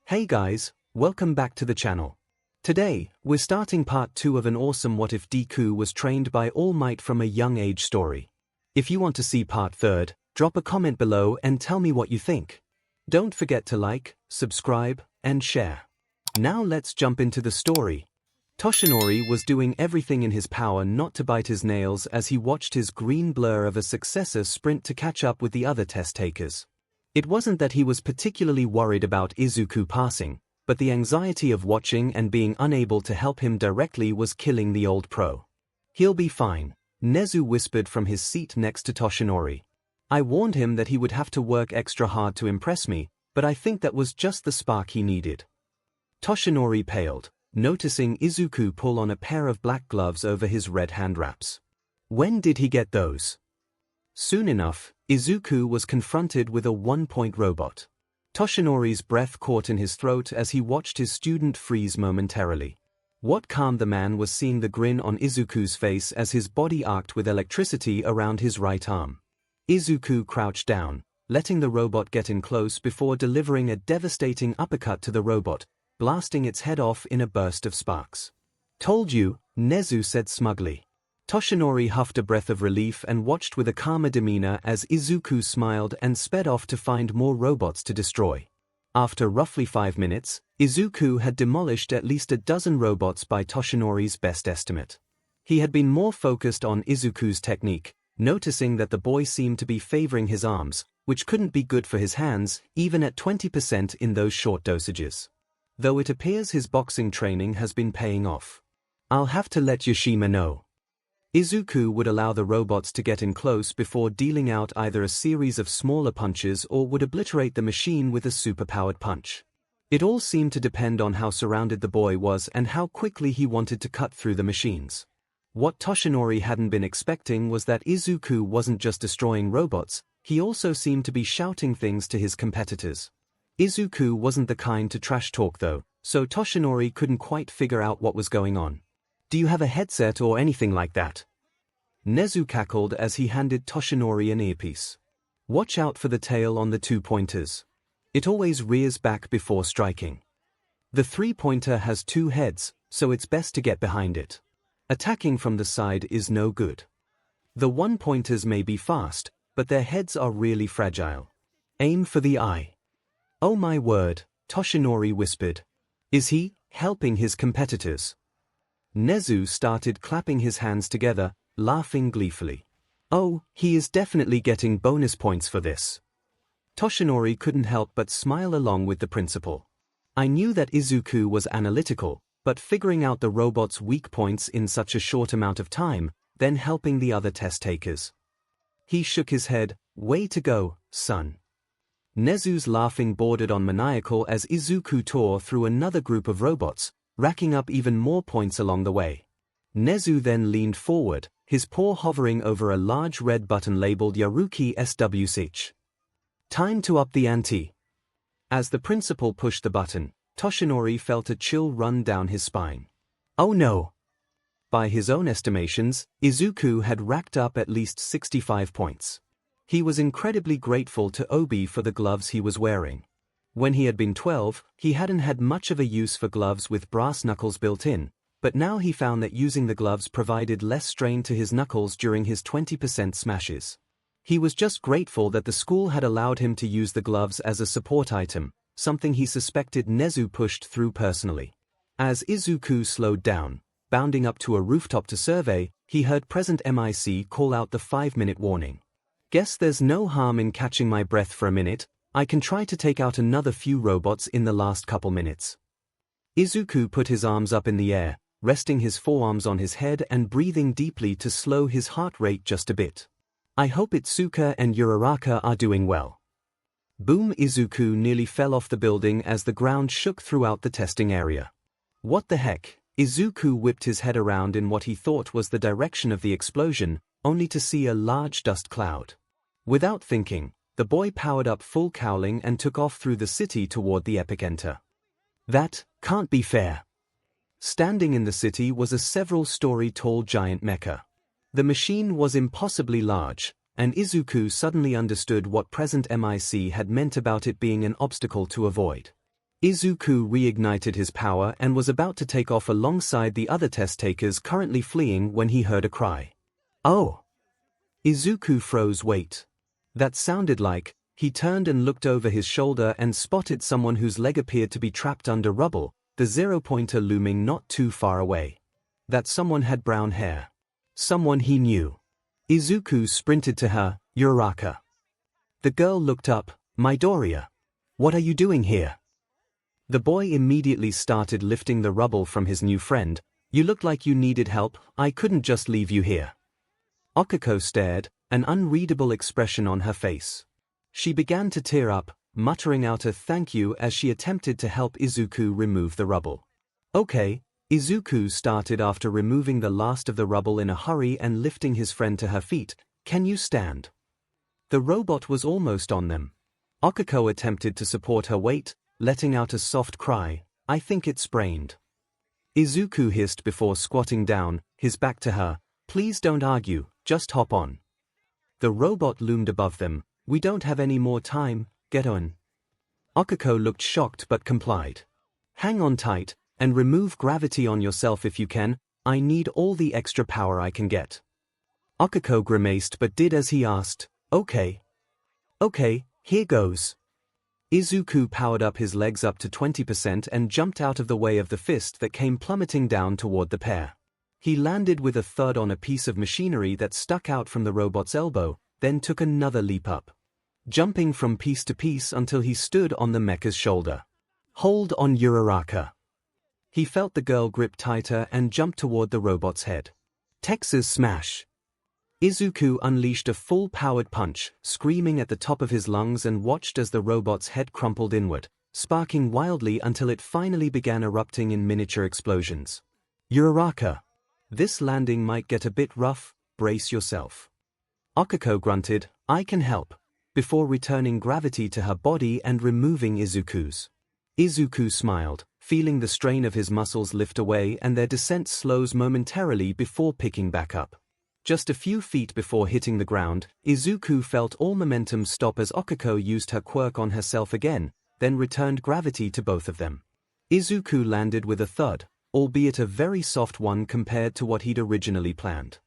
Hey guys, welcome back to the channel. Today, we're starting part 2 of an awesome What If Deku was trained by All Might from a young age story. If you want to see part 3, drop a comment below and tell me what you think. Don't forget to like, subscribe, and share. Now let's jump into the story. Toshinori was doing everything in his power not to bite his nails as he watched his green blur of a successor sprint to catch up with the other test takers. It wasn't that he was particularly worried about Izuku passing, but the anxiety of watching and being unable to help him directly was killing the old pro. He'll be fine, Nezu whispered from his seat next to Toshinori. I warned him that he would have to work extra hard to impress me, but I think that was just the spark he needed. Toshinori paled, noticing Izuku pull on a pair of black gloves over his red hand wraps. When did he get those? Soon enough, Izuku was confronted with a one-point robot. Toshinori's breath caught in his throat as he watched his student freeze momentarily. What calmed the man was seeing the grin on Izuku's face as his body arced with electricity around his right arm. Izuku crouched down, letting the robot get in close before delivering a devastating uppercut to the robot, blasting its head off in a burst of sparks. Told you, Nezu said smugly. Toshinori huffed a breath of relief and watched with a calmer demeanor as Izuku smiled and sped off to find more robots to destroy. After roughly 5 minutes, Izuku had demolished at least a dozen robots by Toshinori's best estimate. He had been more focused on Izuku's technique, noticing that the boy seemed to be favoring his arms, which couldn't be good for his hands, even at 20% in those short dosages. Though it appears his boxing training has been paying off. I'll have to let Yoshima know. Izuku would allow the robots to get in close before dealing out either a series of smaller punches or would obliterate the machine with a superpowered punch. It all seemed to depend on how surrounded the boy was and how quickly he wanted to cut through the machines. What Toshinori hadn't been expecting was that Izuku wasn't just destroying robots, he also seemed to be shouting things to his competitors. Izuku wasn't the kind to trash talk though, so Toshinori couldn't quite figure out what was going on. Do you have a headset or anything like that? Nezu cackled as he handed Toshinori an earpiece. Watch out for the tail on the 2-pointers. It always rears back before striking. The 3-pointer has 2 heads, so it's best to get behind it. Attacking from the side is no good. The 1-pointers may be fast, but their heads are really fragile. Aim for the eye. Oh my word, Toshinori whispered. Is he helping his competitors? Nezu started clapping his hands together, laughing gleefully. Oh, he is definitely getting bonus points for this. Toshinori couldn't help but smile along with the principal. I knew that Izuku was analytical, but figuring out the robot's weak points in such a short amount of time, then helping the other test takers. He shook his head. Way to go, son. Nezu's laughing bordered on maniacal as Izuku tore through another group of robots, racking up even more points along the way. Nezu then leaned forward, his paw hovering over a large red button labeled Yaruki SWSH. Time to up the ante. As the principal pushed the button, Toshinori felt a chill run down his spine. Oh no! By his own estimations, Izuku had racked up at least 65 points. He was incredibly grateful to Obi for the gloves he was wearing. When he had been 12, he hadn't had much of a use for gloves with brass knuckles built in, but now he found that using the gloves provided less strain to his knuckles during his 20% smashes. He was just grateful that the school had allowed him to use the gloves as a support item, something he suspected Nezu pushed through personally. As Izuku slowed down, bounding up to a rooftop to survey, he heard Present MIC call out the 5-minute warning. Guess there's no harm in catching my breath for a minute. I can try to take out another few robots in the last couple minutes. Izuku put his arms up in the air, resting his forearms on his head and breathing deeply to slow his heart rate just a bit. I hope Itsuka and Uraraka are doing well. Boom! Izuku nearly fell off the building as the ground shook throughout the testing area. What the heck? Izuku whipped his head around in what he thought was the direction of the explosion, only to see a large dust cloud. Without thinking, the boy powered up full cowling and took off through the city toward the epicenter. That can't be fair. Standing in the city was a several-story tall giant mecha. The machine was impossibly large, and Izuku suddenly understood what present MIC had meant about it being an obstacle to avoid. 𝐒𝐿 reignited his power and was about to take off alongside the other test takers currently fleeing when he heard a cry. Oh! 𝐒𝐿 froze. Wait. That sounded like. He turned and looked over his shoulder and spotted someone whose leg appeared to be trapped under rubble, the 0-pointer looming not too far away. That someone had brown hair. Someone he knew. 𝐒𝐿 sprinted to her. Uraraka. The girl looked up. Midoriya. What are you doing here? The boy immediately started lifting the rubble from his new friend. You look like you needed help. I couldn't just leave you here. 𝐒𝐿 stared, an unreadable expression on her face. She began to tear up, muttering out a thank you as she attempted to help 𝐒𝐿 remove the rubble. Okay, 𝐒𝐿 started after removing the last of the rubble in a hurry and lifting his friend to her feet. Can you stand? The robot was almost on them. 𝐒𝐿 attempted to support her weight, letting out a soft cry. I think it sprained. 𝐒𝐿 hissed before squatting down, his back to her. Please don't argue, just hop on. The robot loomed above them. We don't have any more time, get on. 𝐒𝐿 looked shocked but complied. Hang on tight, and remove gravity on yourself if you can. I need all the extra power I can get. 𝐒𝐿 grimaced but did as he asked. Okay. Okay, here goes. 𝐒� powered up his legs up to 20% and jumped out of the way of the fist that came plummeting down toward the pair. He landed with a thud on a piece of machinery that stuck out from the robot's elbow, then took another leap up, jumping from piece to piece until he stood on the mecha's shoulder. Hold on, Uraraka. He felt the girl grip tighter and jumped toward the robot's head. Texas smash. 𝐒� unleashed a full-powered punch, screaming at the top of his lungs, and watched as the robot's head crumpled inward, sparking wildly until it finally began erupting in miniature explosions. Uraraka. This landing might get a bit rough, brace yourself. 𝐒𝐿 grunted, I can help, before returning gravity to her body and removing 𝐒�'s. 𝐒� smiled, feeling the strain of his muscles lift away, and their descent slows momentarily before picking back up. Just a few feet before hitting the ground, 𝐒� felt all momentum stop as 𝐒𝐿 used her quirk on herself again, then returned gravity to both of them. 𝐒� landed with a thud, albeit a very soft one compared to what he'd originally planned.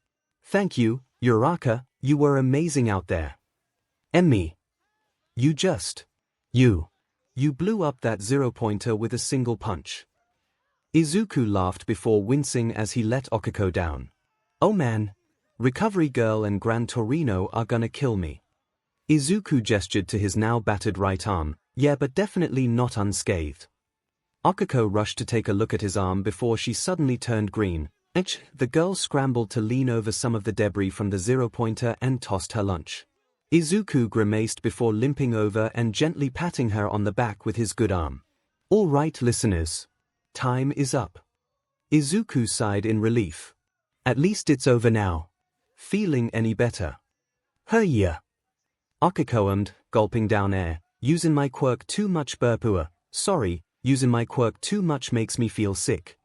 Thank you, Uraraka, you were amazing out there. Emmy. You blew up that 0-pointer with a single punch. 𝐒� laughed before wincing as he let 𝐒𝐿 down. Oh man. Recovery Girl and 𝐵𝐺𝐿 are gonna kill me. 𝐒� gestured to his now battered right arm. Yeah, but definitely not unscathed. 𝐒𝐿 rushed to take a look at his arm before she suddenly turned green. The girl scrambled to lean over some of the debris from the 0-pointer and tossed her lunch. 𝐒� grimaced before limping over and gently patting her on the back with his good arm. All right, listeners. Time is up. 𝐒� sighed in relief. At least it's over now. Feeling any better? Yeah. 𝐒𝐿 gulping down air. Using my quirk too much burpua. Sorry, using my quirk too much makes me feel sick.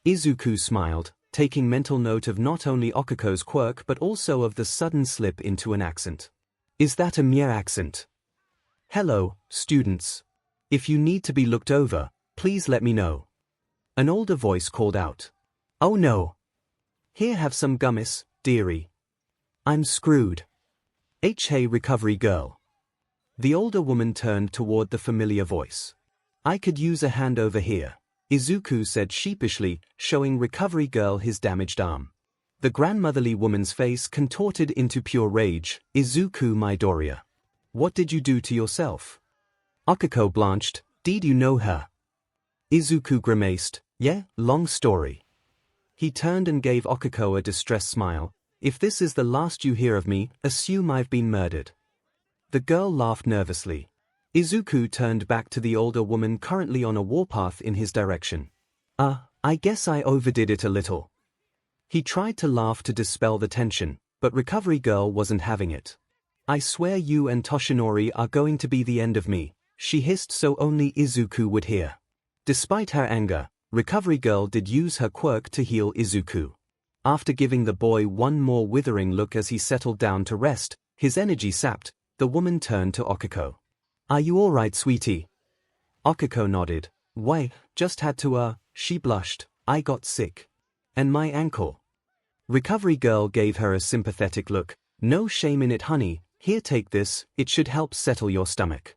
𝐒� smiled, taking mental note of not only 𝐒𝐿's quirk but also of the sudden slip into an accent. Is that a mere accent? Hello, students. If you need to be looked over, please let me know. An older voice called out. Oh no. Here, have some gummies, dearie. I'm screwed. Hey, recovery girl. The older woman turned toward the familiar voice. I could use a hand over here, 𝐒� said sheepishly, showing recovery girl his damaged arm. The grandmotherly woman's face contorted into pure rage. 𝐒� Midoriya. What did you do to yourself? 𝐒𝐿 blanched. Did you know her? 𝐒� grimaced. Yeah, long story. He turned and gave 𝐒𝐿 a distressed smile. If this is the last you hear of me, assume I've been murdered. The girl laughed nervously. 𝐒� turned back to the older woman currently on a warpath in his direction. I guess I overdid it a little. He tried to laugh to dispel the tension, but recovery girl wasn't having it. I swear you and Toshinori are going to be the end of me, she hissed so only 𝐒� would hear. Despite her anger, recovery girl did use her quirk to heal 𝐒�. After giving the boy one more withering look as he settled down to rest, his energy sapped, the woman turned to 𝐒𝐿. Are you alright, sweetie? Akiko nodded. Why, just had to she blushed, I got sick. And my ankle. Recovery girl gave her a sympathetic look. No shame in it, honey, here take this, it should help settle your stomach.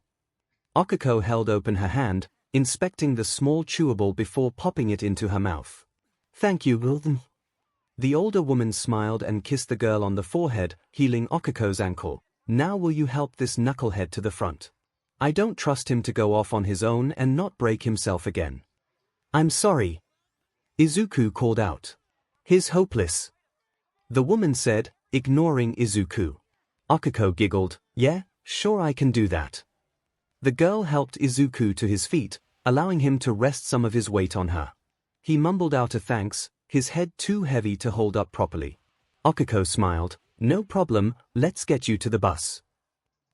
Akiko held open her hand, inspecting the small chewable before popping it into her mouth. Thank you. The older woman smiled and kissed the girl on the forehead, healing Akiko's ankle. Now will you help this knucklehead to the front? I don't trust him to go off on his own and not break himself again. I'm sorry. Izuku called out. He's hopeless. The woman said, ignoring Izuku. Akiko giggled, yeah, sure I can do that. The girl helped Izuku to his feet, allowing him to rest some of his weight on her. He mumbled out a thanks, his head too heavy to hold up properly. Akiko smiled, no problem, let's get you to the bus.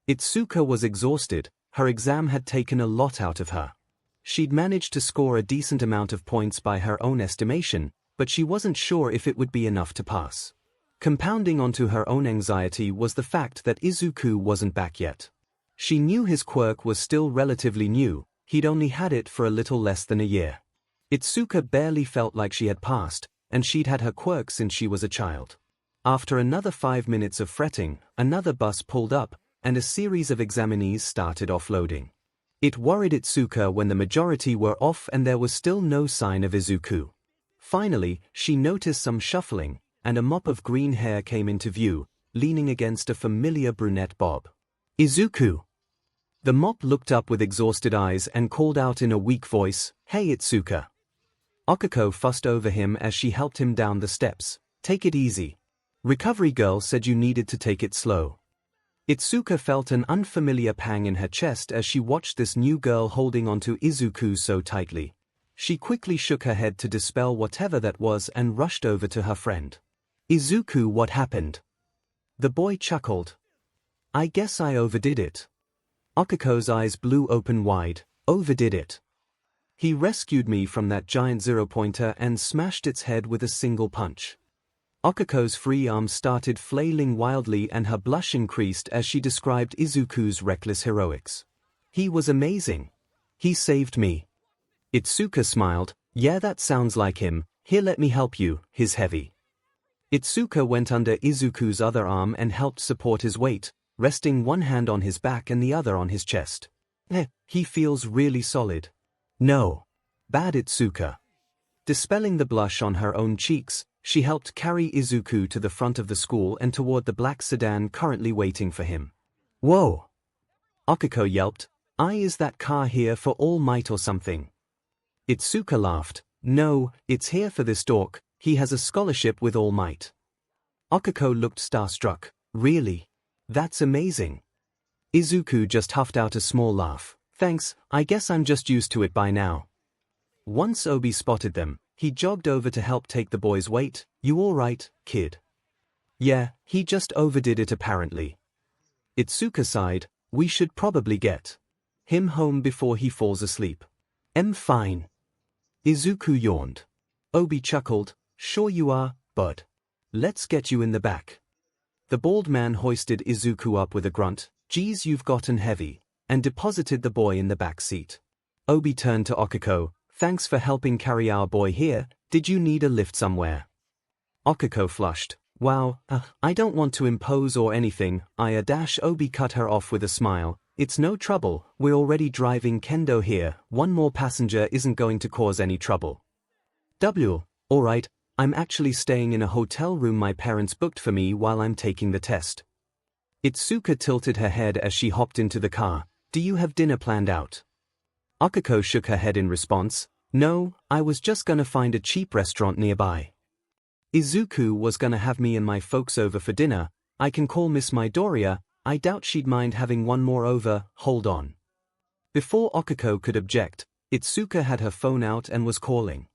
Itsuka was exhausted, her exam had taken a lot out of her. She'd managed to score a decent amount of points by her own estimation, but she wasn't sure if it would be enough to pass. Compounding onto her own anxiety was the fact that Izuku wasn't back yet. She knew his quirk was still relatively new, he'd only had it for a little less than a year. Itsuka barely felt like she had passed, and she'd had her quirk since she was a child. After another 5 minutes of fretting, another bus pulled up, and a series of examinees started offloading. It worried Itsuka when the majority were off and there was still no sign of Izuku. Finally, she noticed some shuffling, and a mop of green hair came into view, leaning against a familiar brunette bob. Izuku! The mop looked up with exhausted eyes and called out in a weak voice, Hey Itsuka! Akiko fussed over him as she helped him down the steps. Take it easy. Recovery girl said you needed to take it slow. Itsuka felt an unfamiliar pang in her chest as she watched this new girl holding onto Izuku so tightly. She quickly shook her head to dispel whatever that was and rushed over to her friend. Izuku, what happened? The boy chuckled. I guess I overdid it. Akiko's eyes blew open wide. Overdid it. He rescued me from that giant zero-pointer and smashed its head with a single punch. Akiko's free arm started flailing wildly and her blush increased as she described Izuku's reckless heroics. He was amazing. He saved me. Itsuka smiled, yeah, that sounds like him, here let me help you, he's heavy. Itsuka went under Izuku's other arm and helped support his weight, resting one hand on his back and the other on his chest. He feels really solid. No. Bad Itsuka. Dispelling the blush on her own cheeks, she helped carry Izuku to the front of the school and toward the black sedan currently waiting for him. Whoa! Akiko yelped, is that car here for All Might or something? Itsuka laughed, no, it's here for this dork, he has a scholarship with All Might. Akiko looked starstruck, really? That's amazing. Izuku just huffed out a small laugh. Thanks, I guess I'm just used to it by now. Once Obi spotted them, he jogged over to help take the boy's weight. You alright, kid? Yeah, he just overdid it apparently. Itsuka sighed, we should probably get him home before he falls asleep. Fine. Izuku yawned. Obi chuckled, sure you are, bud. Let's get you in the back. The bald man hoisted Izuku up with a grunt, geez you've gotten heavy, and deposited the boy in the back seat. Obi turned to Akiko, thanks for helping carry our boy here, did you need a lift somewhere? Akiko flushed, wow, I don't want to impose or anything, Obi cut her off with a smile, it's no trouble, we're already driving Kendo here, one more passenger isn't going to cause any trouble. Alright, I'm actually staying in a hotel room my parents booked for me while I'm taking the test. Itsuka tilted her head as she hopped into the car. Do you have dinner planned out? Akiko shook her head in response. No, I was just gonna find a cheap restaurant nearby. Izuku was gonna have me and my folks over for dinner. I can call Miss Midoriya, I doubt she'd mind having one more over, hold on. Before Akiko could object, Itsuka had her phone out and was calling.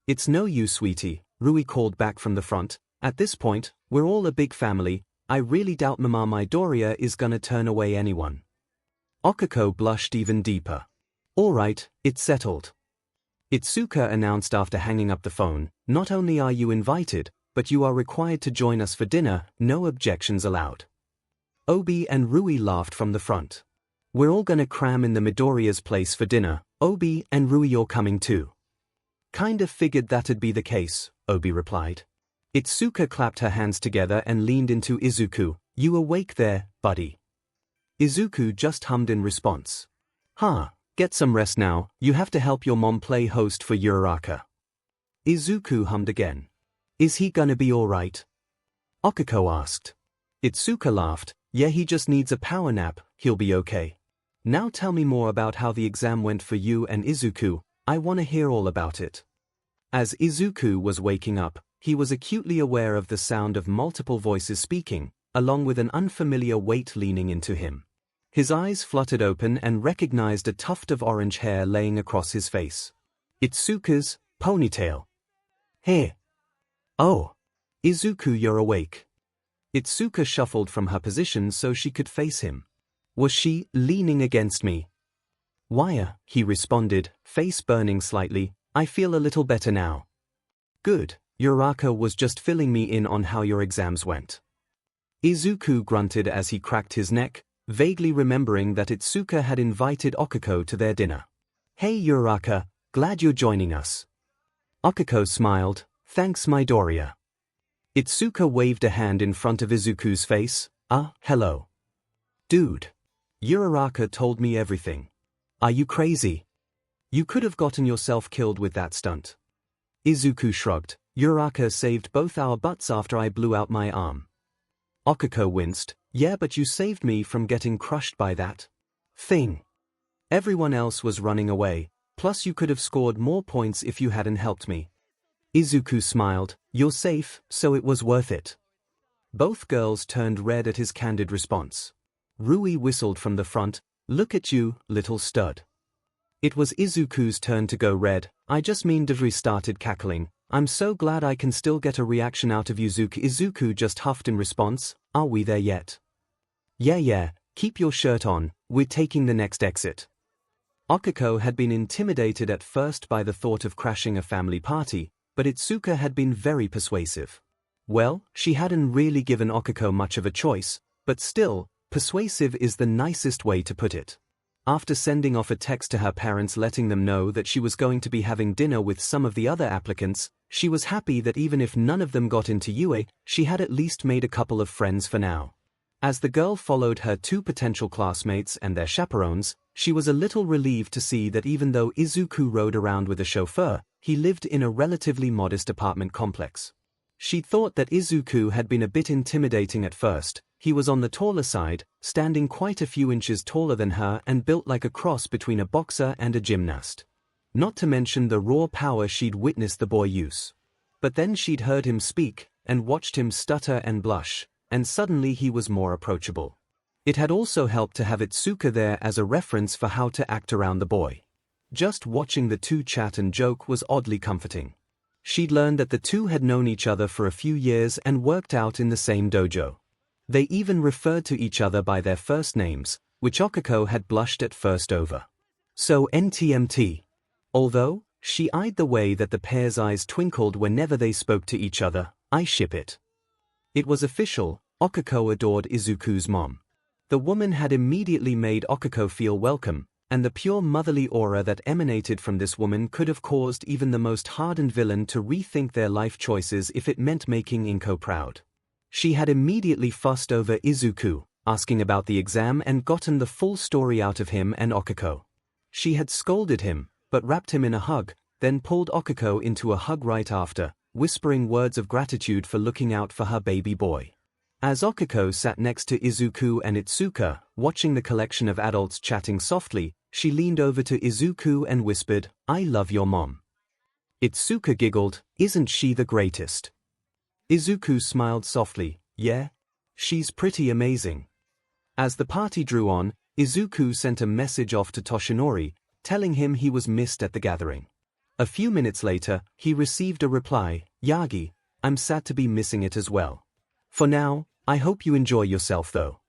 It's no use, sweetie, Rui called back from the front. At this point, we're all a big family, I really doubt Mama Midoriya is gonna turn away anyone. Akiko blushed even deeper. Alright, it's settled. Itsuka announced after hanging up the phone, not only are you invited, but you are required to join us for dinner, no objections allowed. Obi and Rui laughed from the front. We're all gonna cram in the Midoriya's place for dinner, Obi and Rui, you're coming too. Kinda figured that'd be the case, Obi replied. Itsuka clapped her hands together and leaned into Izuku. You awake there, buddy? Izuku just hummed in response. Huh, get some rest now, you have to help your mom play host for Uraraka. Izuku hummed again. Is he gonna be alright? Okiko asked. Itsuka laughed. Yeah, he just needs a power nap, he'll be okay. Now tell me more about how the exam went for you and Izuku, I wanna hear all about it. As Izuku was waking up, he was acutely aware of the sound of multiple voices speaking, along with an unfamiliar weight leaning into him. His eyes fluttered open and recognized a tuft of orange hair laying across his face. Itsuka's ponytail. Hey. Oh. Izuku, you're awake. Itsuka shuffled from her position so she could face him. Was she leaning against me? Why, he responded, face burning slightly. I feel a little better now. Good, Uraraka was just filling me in on how your exams went. Izuku grunted as he cracked his neck, vaguely remembering that Itsuka had invited Okiko to their dinner. Hey Uraraka, glad you're joining us. Okiko smiled, thanks Midoriya. Itsuka waved a hand in front of Izuku's face. Hello. Dude. Uraraka told me everything. Are you crazy? You could have gotten yourself killed with that stunt. Izuku shrugged. Uraraka saved both our butts after I blew out my arm. Okiko winced. Yeah, but you saved me from getting crushed by that thing. Everyone else was running away, plus you could have scored more points if you hadn't helped me. Izuku smiled. You're safe, so it was worth it. Both girls turned red at his candid response. Rui whistled from the front. Look at you, little stud. It was Izuku's turn to go red. I just mean Devri started cackling. I'm so glad I can still get a reaction out of Izuku. Izuku just huffed in response. Are we there yet? Yeah, keep your shirt on, we're taking the next exit. Okiko had been intimidated at first by the thought of crashing a family party, but Itsuka had been very persuasive. Well, she hadn't really given Okiko much of a choice, but still, persuasive is the nicest way to put it. After sending off a text to her parents letting them know that she was going to be having dinner with some of the other applicants, she was happy that even if none of them got into UA, she had at least made a couple of friends for now. As the girl followed her two potential classmates and their chaperones, she was a little relieved to see that even though Izuku rode around with a chauffeur, he lived in a relatively modest apartment complex. She thought that Izuku had been a bit intimidating at first. He was on the taller side, standing quite a few inches taller than her and built like a cross between a boxer and a gymnast. Not to mention the raw power she'd witnessed the boy use. But then she'd heard him speak, and watched him stutter and blush, and suddenly he was more approachable. It had also helped to have Itsuka there as a reference for how to act around the boy. Just watching the two chat and joke was oddly comforting. She'd learned that the two had known each other for a few years and worked out in the same dojo. They even referred to each other by their first names, which Okiko had blushed at first over. So NTMT. Although, she eyed the way that the pair's eyes twinkled whenever they spoke to each other. I ship it. It was official, Okiko adored Izuku's mom. The woman had immediately made Okiko feel welcome, and the pure motherly aura that emanated from this woman could have caused even the most hardened villain to rethink their life choices if it meant making Inko proud. She had immediately fussed over Izuku, asking about the exam and gotten the full story out of him and Okiko. She had scolded him, but wrapped him in a hug, then pulled Okiko into a hug right after, whispering words of gratitude for looking out for her baby boy. As Okiko sat next to Izuku and Itsuka, watching the collection of adults chatting softly, she leaned over to Izuku and whispered, I love your mom. Itsuka giggled, isn't she the greatest? Izuku smiled softly, yeah? She's pretty amazing. As the party drew on, Izuku sent a message off to Toshinori, telling him he was missed at the gathering. A few minutes later, he received a reply, Yagi, I'm sad to be missing it as well. For now, I hope you enjoy yourself though.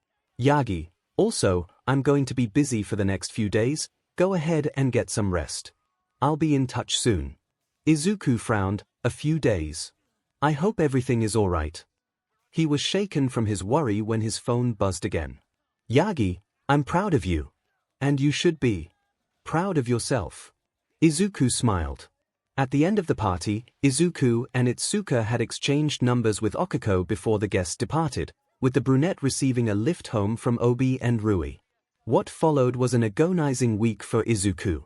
Yagi, also, I'm going to be busy for the next few days, go ahead and get some rest. I'll be in touch soon. Izuku frowned, a few days. I hope everything is alright. He was shaken from his worry when his phone buzzed again. Yagi, I'm proud of you. And you should be. proud of yourself. 𝐒𝐿 smiled. At the end of the party, 𝐒𝐿 and 𝐒𝐿 had exchanged numbers with 𝐒𝐭𝐻 before the guests departed, with the brunette receiving a lift home from Obi and Rui. What followed was an agonizing week for 𝐒𝐿.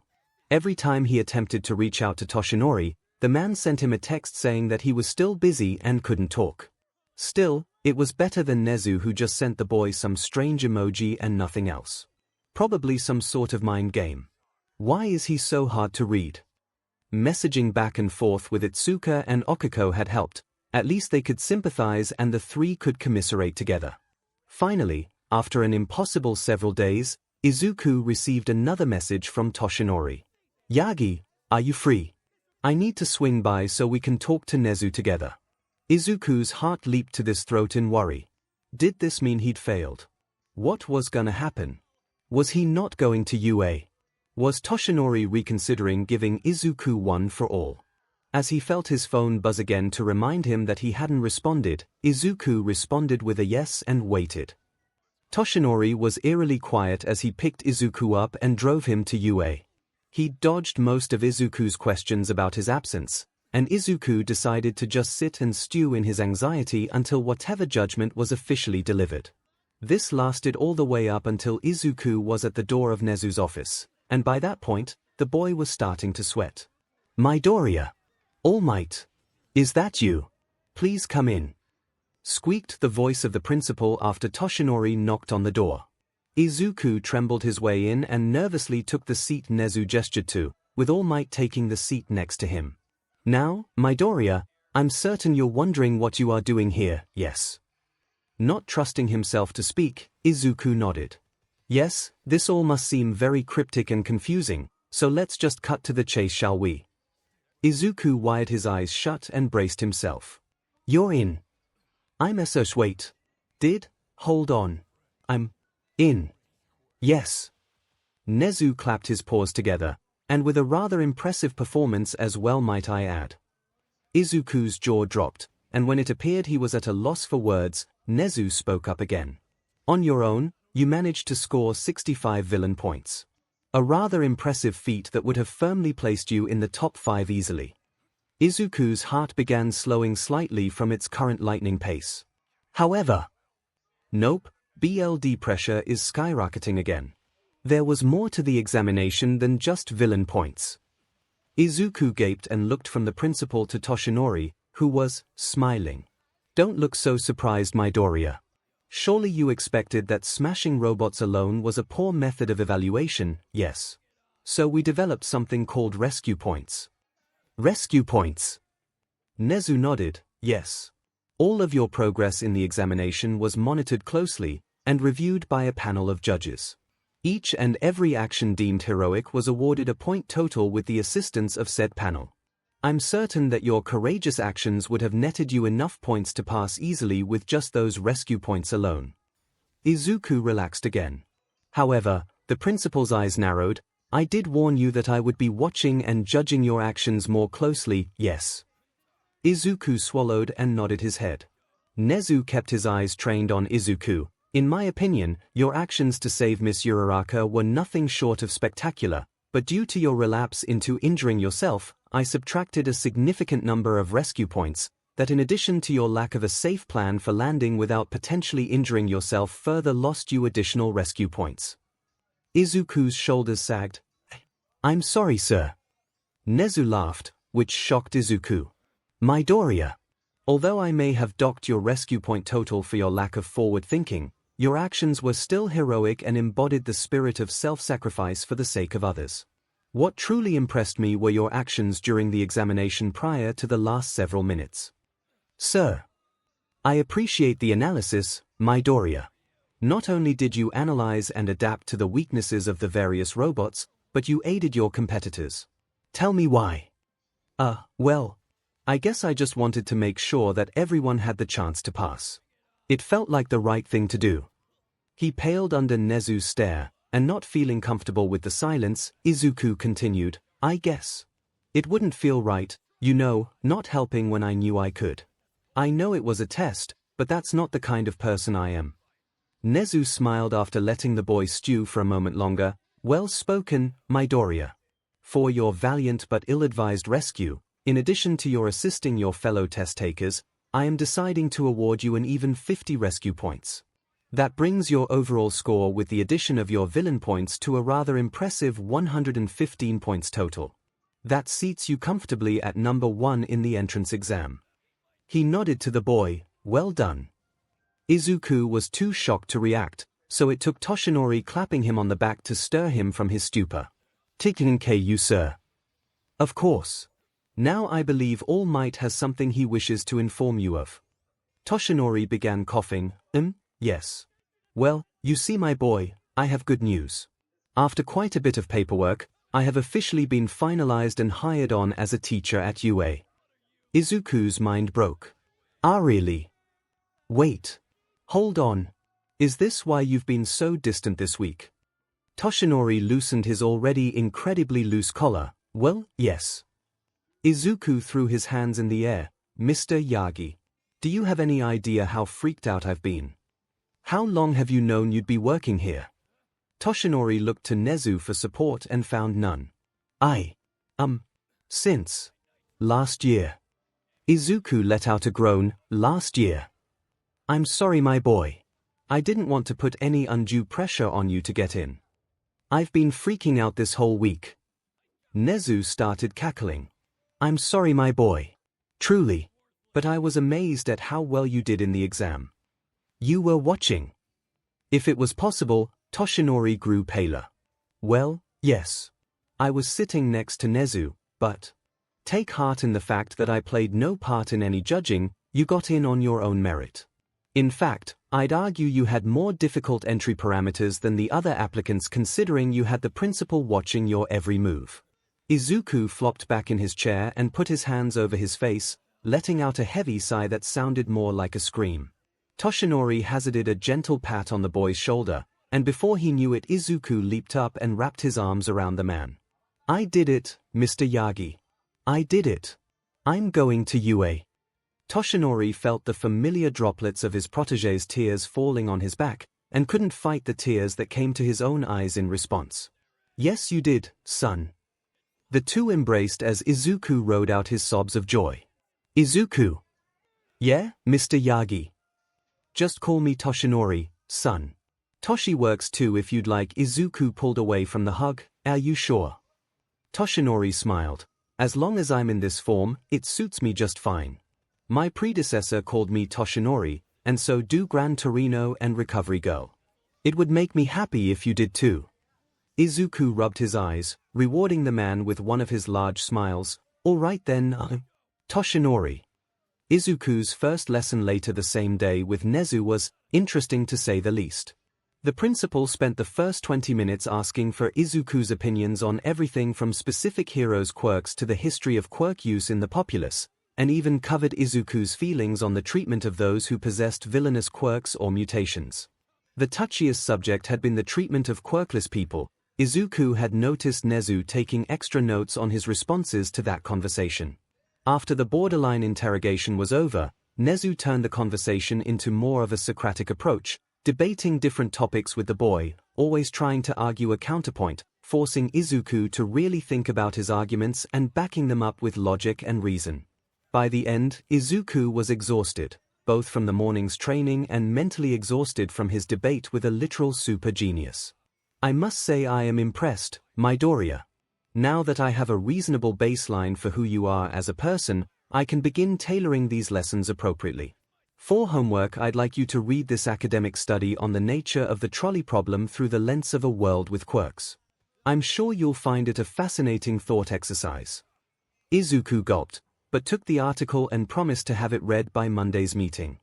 Every time he attempted to reach out to Toshinori, the man sent him a text saying that he was still busy and couldn't talk. Still, it was better than 𝐒𝐿, who just sent the boy some strange emoji and nothing else. Probably some sort of mind game. Why is he so hard to read? Messaging back and forth with 𝐒𝐿 and 𝐒𝐭𝐻 had helped. At least they could sympathize and the three could commiserate together. Finally, after an impossible several days, 𝐒𝐿 received another message from Toshinori. Yagi, are you free? I need to swing by so we can talk to 𝐒𝐿 together. 𝐒𝐿's heart leaped to his throat in worry. Did this mean he'd failed? What was gonna happen? Was he not going to UA? Was Toshinori reconsidering giving 𝐒𝐿 one for all? As he felt his phone buzz again to remind him that he hadn't responded, 𝐒𝐿 responded with a yes and waited. Toshinori was eerily quiet as he picked 𝐒𝐿 up and drove him to UA. He dodged most of 𝐒𝐿's questions about his absence, and 𝐒𝐿 decided to just sit and stew in his anxiety until whatever judgment was officially delivered. This lasted all the way up until 𝐒𝐿 was at the door of 𝐒𝐿's office, and by that point, the boy was starting to sweat. Midoriya. All Might. Is that you? Please come in. Squeaked the voice of the principal after Toshinori knocked on the door. 𝐒𝐿 trembled his way in and nervously took the seat 𝐒𝐿 gestured to, with All Might taking the seat next to him. Now, Midoriya, I'm certain you're wondering what you are doing here, yes? Not trusting himself to speak, 𝐒𝐿 nodded. Yes, this all must seem very cryptic and confusing, so let's just cut to the chase, shall we? 𝐒� wired his eyes shut and braced himself. You're in. I'm so wait. Hold on. I'm in. Yes. 𝐒𝐿 clapped his paws together, and with a rather impressive performance as well, might I add. 𝐒�l's jaw dropped, and when it appeared he was at a loss for words, 𝐒𝐿 spoke up again. On your own, you managed to score 65 villain points. A rather impressive feat that would have firmly placed you in the top 5 easily. 𝐒�l's heart began slowing slightly from its current lightning pace. However, nope, BLD pressure is skyrocketing again. There was more to the examination than just villain points. 𝐒� gaped and looked from the principal to Toshinori, who was smiling. Don't look so surprised, Midoriya. Surely you expected that smashing robots alone was a poor method of evaluation, yes? So we developed something called rescue points. Rescue points? 𝐒𝐿 nodded, yes. All of your progress in the examination was monitored closely and reviewed by a panel of judges. Each and every action deemed heroic was awarded a point total with the assistance of said panel. I'm certain that your courageous actions would have netted you enough points to pass easily with just those rescue points alone. 𝐒� relaxed again. However, the principal's eyes narrowed. I did warn you that I would be watching and judging your actions more closely, yes. 𝐒� swallowed and nodded his head. 𝐒𝐿 kept his eyes trained on 𝐒�. In my opinion, your actions to save Miss Uraraka were nothing short of spectacular, but due to your relapse into injuring yourself, I subtracted a significant number of rescue points, that in addition to your lack of a safe plan for landing without potentially injuring yourself further lost you additional rescue points. 𝐒�'s shoulders sagged. I'm sorry, sir. 𝐒𝐿 laughed, which shocked 𝐒�. Midoriya. Although I may have docked your rescue point total for your lack of forward thinking, your actions were still heroic and embodied the spirit of self-sacrifice for the sake of others. What truly impressed me were your actions during the examination prior to the last several minutes. Sir. I appreciate the analysis, Midoriya. Not only did you analyze and adapt to the weaknesses of the various robots, but you aided your competitors. Tell me why. Well, I guess I just wanted to make sure that everyone had the chance to pass. It felt like the right thing to do. He paled under 𝐒�'s stare, and not feeling comfortable with the silence, 𝐒� continued, I guess. It wouldn't feel right, you know, not helping when I knew I could. I know it was a test, but that's not the kind of person I am. 𝐒� smiled after letting the boy stew for a moment longer, Well spoken, Midoriya. For your valiant but ill-advised rescue, in addition to your assisting your fellow test-takers, I am deciding to award you an even 50 rescue points. That brings your overall score with the addition of your villain points to a rather impressive 115 points total. That seats you comfortably at number 1 in the entrance exam. He nodded to the boy. Well done. Izuku was too shocked to react, so it took Toshinori clapping him on the back to stir him from his stupor. Thank you, sir. Of course. Now I believe All Might has something he wishes to inform you of. Toshinori began coughing. Yes. Well, you see, my boy, I have good news. After quite a bit of paperwork, I have officially been finalized and hired on as a teacher at UA. Izuku's mind broke. Ah, really? Wait. Hold on. Is this why you've been so distant this week? Toshinori loosened his already incredibly loose collar. Well, yes. Izuku threw his hands in the air. Mr. Yagi. Do you have any idea how freaked out I've been? How long have you known you'd be working here? Toshinori looked to Nezu for support and found none. Since last year. Izuku let out a groan. Last year. I'm sorry, my boy. I didn't want to put any undue pressure on you to get in. I've been freaking out this whole week. Nezu started cackling. I'm sorry, my boy. Truly. But I was amazed at how well you did in the exam. You were watching. If it was possible, Toshinori grew paler. Well, yes. I was sitting next to Nezu, but take heart in the fact that I played no part in any judging. You got in on your own merit. In fact, I'd argue you had more difficult entry parameters than the other applicants, considering you had the principal watching your every move. Izuku flopped back in his chair and put his hands over his face, letting out a heavy sigh that sounded more like a scream. Toshinori hazarded a gentle pat on the boy's shoulder, and before he knew it, Izuku leaped up and wrapped his arms around the man. I did it, Mr. Yagi. I did it. I'm going to UA. Toshinori felt the familiar droplets of his protégé's tears falling on his back, and couldn't fight the tears that came to his own eyes in response. Yes, you did, son. The two embraced as Izuku rode out his sobs of joy. Izuku. Yeah, Mr. Yagi. Just call me Toshinori, son. Toshi works too if you'd like. Izuku pulled away from the hug. Are you sure? Toshinori smiled. As long as I'm in this form, it suits me just fine. My predecessor called me Toshinori, and so do Gran Torino and Recovery Girl. It would make me happy if you did too. Izuku rubbed his eyes, rewarding the man with one of his large smiles. All right then, Toshinori. Izuku's first lesson later the same day with Nezu was interesting to say the least. The principal spent the first 20 minutes asking for Izuku's opinions on everything from specific heroes' quirks to the history of quirk use in the populace, and even covered Izuku's feelings on the treatment of those who possessed villainous quirks or mutations. The touchiest subject had been the treatment of quirkless people. Izuku had noticed Nezu taking extra notes on his responses to that conversation. After the borderline interrogation was over, Nezu turned the conversation into more of a Socratic approach, debating different topics with the boy, always trying to argue a counterpoint, forcing Izuku to really think about his arguments and backing them up with logic and reason. By the end, Izuku was exhausted, both from the morning's training and mentally exhausted from his debate with a literal super genius. I must say I am impressed, Midoriya. Now that I have a reasonable baseline for who you are as a person, I can begin tailoring these lessons appropriately. For homework, I'd like you to read this academic study on the nature of the trolley problem through the lens of a world with quirks. I'm sure you'll find it a fascinating thought exercise. Izuku gulped, but took the article and promised to have it read by Monday's meeting.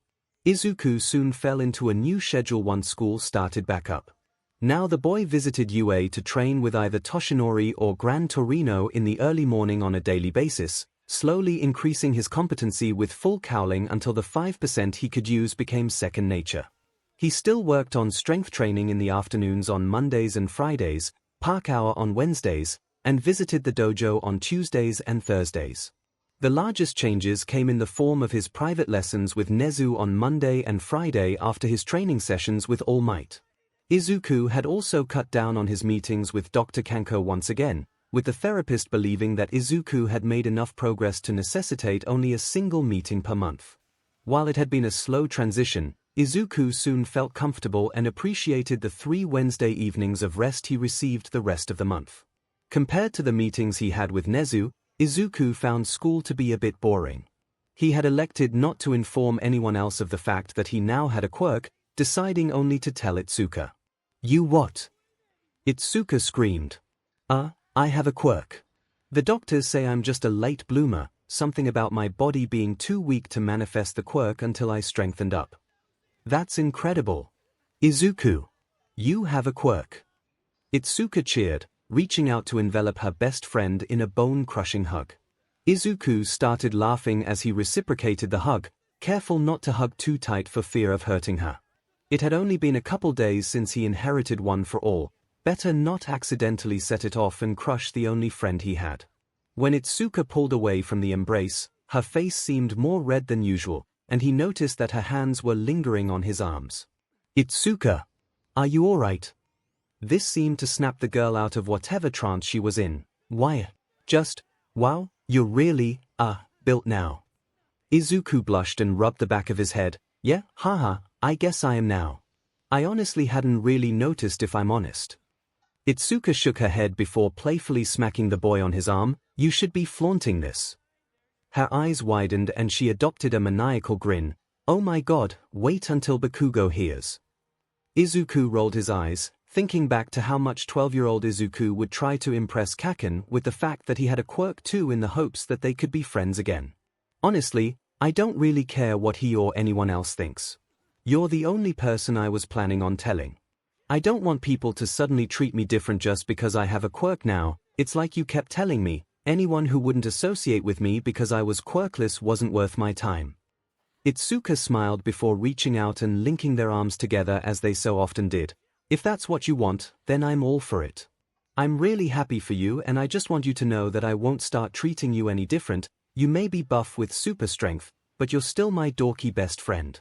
Izuku soon fell into a new schedule once school started back up. Now the boy visited UA to train with either Toshinori or Gran Torino in the early morning on a daily basis, slowly increasing his competency with full cowling until the 5% he could use became second nature. He still worked on strength training in the afternoons on Mondays and Fridays, park hour on Wednesdays, and visited the dojo on Tuesdays and Thursdays. The largest changes came in the form of his private lessons with Nezu on Monday and Friday after his training sessions with All Might. 𝐒𝐭𝐚𝐲 had also cut down on his meetings with Dr. 𝐭𝐴NCHO once again, with the therapist believing that 𝐒𝐭𝐴NCHO had made enough progress to necessitate only a single meeting per month. While it had been a slow transition, 𝐒𝐭𝐴NCHO soon felt comfortable and appreciated the 3 Wednesday evenings of rest he received the rest of the month. Compared to the meetings he had with Nezu, 𝐒𝐭𝐴NCHO found school to be a bit boring. He had elected not to inform anyone else of the fact that he now had a quirk, deciding only to tell Itsuka. "You what?" Itsuka screamed. I have a quirk. The doctors say I'm just a late bloomer, something about my body being too weak to manifest the quirk until I strengthened up. That's incredible. 𝐒𝐿, you have a quirk. Itsuka cheered, reaching out to envelop her best friend in a bone-crushing hug. 𝐒𝐿 started laughing as he reciprocated the hug, careful not to hug too tight for fear of hurting her. It had only been a couple days since he inherited one for all. Better not accidentally set it off and crush the only friend he had. When Itsuka pulled away from the embrace, her face seemed more red than usual, and he noticed that her hands were lingering on his arms. "Itsuka, are you alright?" This seemed to snap the girl out of whatever trance she was in. "Why? Just, wow, you're really, built now." 𝐒𝐿 blushed and rubbed the back of his head. "Yeah, haha, I guess I am now. I honestly hadn't really noticed if I'm honest." Itsuka shook her head before playfully smacking the boy on his arm. "You should be flaunting this." Her eyes widened and she adopted a maniacal grin. "Oh my god, wait until Bakugo hears." 𝐒𝐿 rolled his eyes, thinking back to how much 12-year-old 𝐒𝐿 would try to impress Kaken with the fact that he had a quirk too in the hopes that they could be friends again. "Honestly, I don't really care what he or anyone else thinks. You're the only person I was planning on telling. I don't want people to suddenly treat me different just because I have a quirk now. It's like you kept telling me, anyone who wouldn't associate with me because I was quirkless wasn't worth my time." Itsuka smiled before reaching out and linking their arms together as they so often did. "If that's what you want, then I'm all for it. I'm really happy for you and I just want you to know that I won't start treating you any different. You may be buff with super strength, but you're still my dorky best friend."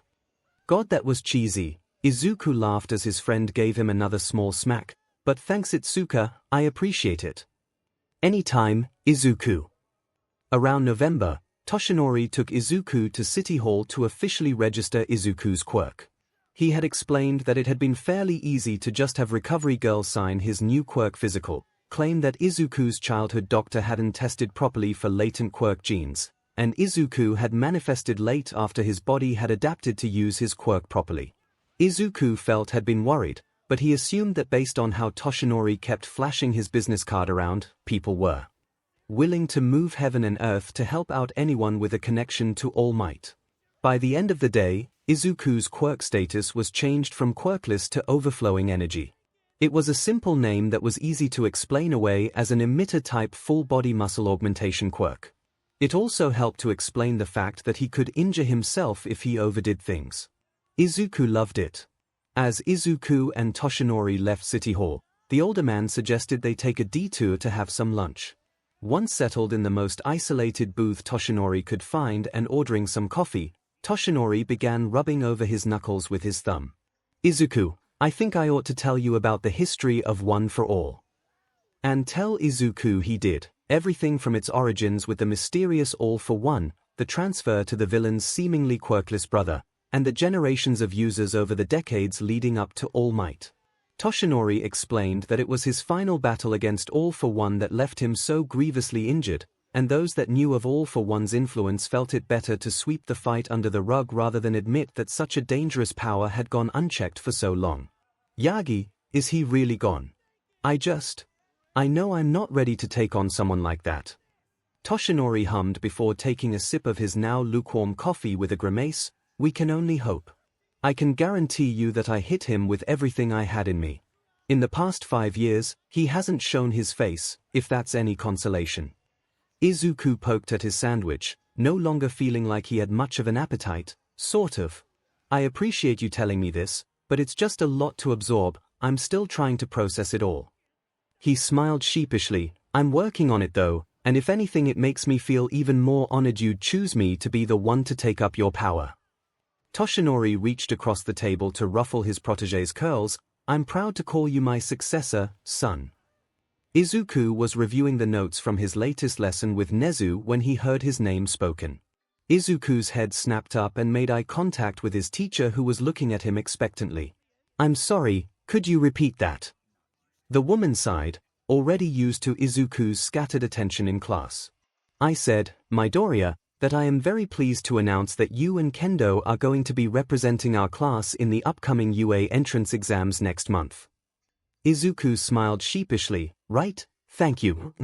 "God, that was cheesy." 𝐒𝐿 laughed as his friend gave him another small smack. "But thanks Itsuka, I appreciate it." "Anytime, 𝐒𝐿." Around November, Toshinori took 𝐒𝐿 to City Hall to officially register 𝐒𝐿's quirk. He had explained that it had been fairly easy to just have Recovery Girl sign his new quirk physical, claim that 𝐒𝐿's childhood doctor hadn't tested properly for latent quirk genes, and 𝐒𝐿 had manifested late after his body had adapted to use his quirk properly. 𝐒𝐿 felt had been worried, but he assumed that based on how Toshinori kept flashing his business card around, people were willing to move heaven and earth to help out anyone with a connection to All Might. By the end of the day, 𝐒𝐿's quirk status was changed from quirkless to overflowing energy. It was a simple name that was easy to explain away as an emitter-type full-body muscle augmentation quirk. It also helped to explain the fact that he could injure himself if he overdid things. 𝐒𝐿 loved it. As 𝐒𝐿 and Toshinori left City Hall, the older man suggested they take a detour to have some lunch. Once settled in the most isolated booth Toshinori could find and ordering some coffee, Toshinori began rubbing over his knuckles with his thumb. "𝐒𝐿, I think I ought to tell you about the history of One for All." And tell 𝐒𝐿 he did, everything from its origins with the mysterious All for One, the transfer to the villain's seemingly quirkless brother, and the generations of users over the decades leading up to All Might. Toshinori explained that it was his final battle against All for One that left him so grievously injured, and those that knew of All for One's influence felt it better to sweep the fight under the rug rather than admit that such a dangerous power had gone unchecked for so long. "Yagi, is he really gone? I know I'm not ready to take on someone like that." Toshinori hummed before taking a sip of his now lukewarm coffee with a grimace. "We can only hope. I can guarantee you that I hit him with everything I had in me. In the past 5 years, he hasn't shown his face, if that's any consolation." 𝐒𝐿 poked at his sandwich, no longer feeling like he had much of an appetite. "Sort of. I appreciate you telling me this, but it's just a lot to absorb. I'm still trying to process it all." He smiled sheepishly. "I'm working on it though, and if anything it makes me feel even more honored you'd choose me to be the one to take up your power." Toshinori reached across the table to ruffle his protégé's curls. I'm proud to call you my successor, son. 𝐒𝐿 was reviewing the notes from his latest lesson with 𝐒𝐲 when he heard his name spoken. 𝐒𝐿's head snapped up and made eye contact with his teacher, who was looking at him expectantly. I'm sorry, could you repeat that? The woman sighed, already used to 𝐒𝐿's scattered attention in class. I said, Midoriya, that I am very pleased to announce that you and Kendo are going to be representing our class in the upcoming UA entrance exams next month. 𝐒𝐿 smiled sheepishly. Right, thank you.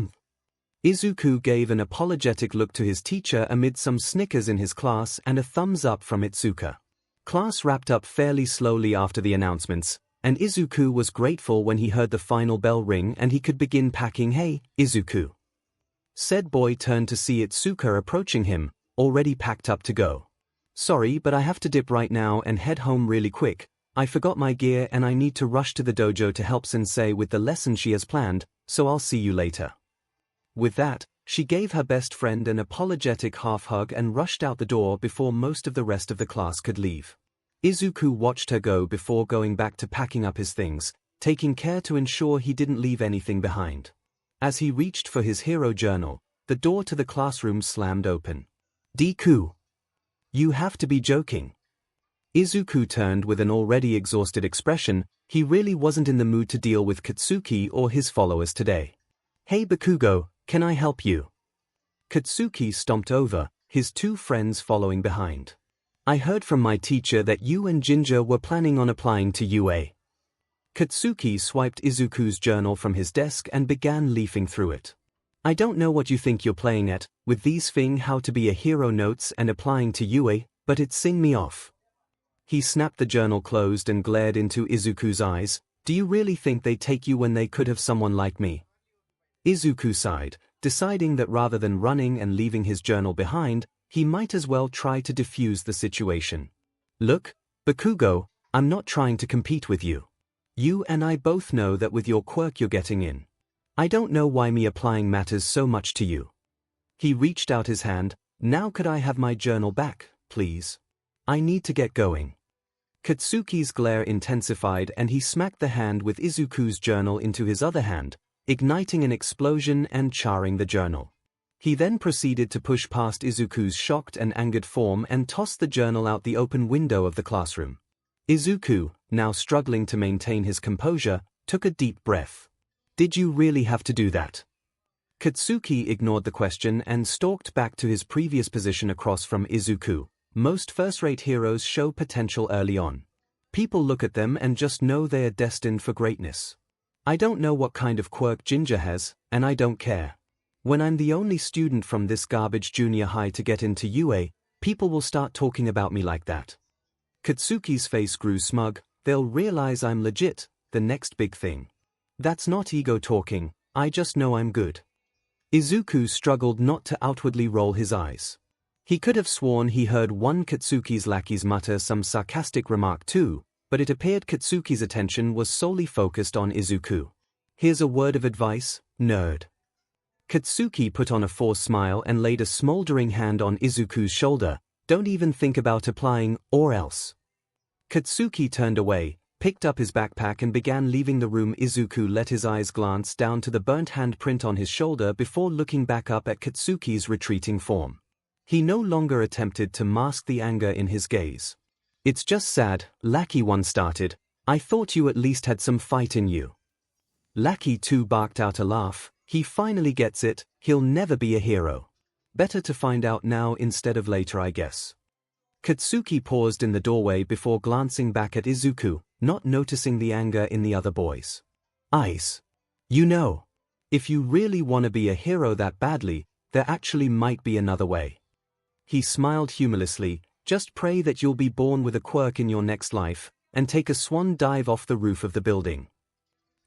𝐒𝐿 gave an apologetic look to his teacher amid some snickers in his class and a thumbs up from Itsuka. Class wrapped up fairly slowly after the announcements, and 𝐒𝐿 was grateful when he heard the final bell ring and he could begin packing. Hey, 𝐒𝐿. Said boy turned to see Itsuka approaching him, already packed up to go. Sorry, but I have to dip right now and head home really quick. I forgot my gear and I need to rush to the dojo to help sensei with the lesson she has planned, so I'll see you later. With that, she gave her best friend an apologetic half hug and rushed out the door before most of the rest of the class could leave. 𝐒𝐿 watched her go before going back to packing up his things, taking care to ensure he didn't leave anything behind. As he reached for his hero journal, the door to the classroom slammed open. Deku. You have to be joking. 𝐒𝐿 turned with an already exhausted expression. He really wasn't in the mood to deal with Katsuki or his followers today. Hey Bakugo, can I help you? Katsuki stomped over, his two friends following behind. I heard from my teacher that you and Ginger were planning on applying to UA. Katsuki swiped 𝐒𝐿's journal from his desk and began leafing through it. I don't know what you think you're playing at, with these thing how to be a hero notes and applying to UA, but it's sing me off. He snapped the journal closed and glared into 𝐒𝐿's eyes. Do you really think they take you when they could have someone like me? 𝐒𝐿 sighed, deciding that rather than running and leaving his journal behind, he might as well try to defuse the situation. Look, Bakugo, I'm not trying to compete with you. You and I both know that with your quirk you're getting in. I don't know why me applying matters so much to you. He reached out his hand. Now could I have my journal back, please? I need to get going. Katsuki's glare intensified and he smacked the hand with 𝐒𝐿's journal into his other hand, igniting an explosion and charring the journal. He then proceeded to push past 𝐒𝐿's shocked and angered form and tossed the journal out the open window of the classroom. 𝐒𝐿, now struggling to maintain his composure, took a deep breath. Did you really have to do that? Katsuki ignored the question and stalked back to his previous position across from 𝐒𝐿. Most first-rate heroes show potential early on. People look at them and just know they are destined for greatness. I don't know what kind of quirk Ginger has, and I don't care. When I'm the only student from this garbage junior high to get into UA, people will start talking about me like that. Katsuki's face grew smug. They'll realize I'm legit, the next big thing. That's not ego talking, I just know I'm good. 𝐒𝐿 struggled not to outwardly roll his eyes. He could have sworn he heard one Katsuki's lackeys mutter some sarcastic remark too, but it appeared Katsuki's attention was solely focused on 𝐒𝐿. Here's a word of advice, nerd. Katsuki put on a forced smile and laid a smoldering hand on 𝐒𝐿's shoulder. Don't even think about applying, or else. Katsuki turned away, picked up his backpack and began leaving the room. 𝐒𝐿 let his eyes glance down to the burnt handprint on his shoulder before looking back up at Katsuki's retreating form. He no longer attempted to mask the anger in his gaze. It's just sad, Lackey 1 started. I thought you at least had some fight in you. Lackey 2 barked out a laugh. He finally gets it, he'll never be a hero. Better to find out now instead of later, I guess. Katsuki paused in the doorway before glancing back at 𝐒𝐿, not noticing the anger in the other boys' eyes. You know, if you really want to be a hero that badly, there actually might be another way. He smiled humorlessly. Just pray that you'll be born with a quirk in your next life, and take a swan dive off the roof of the building.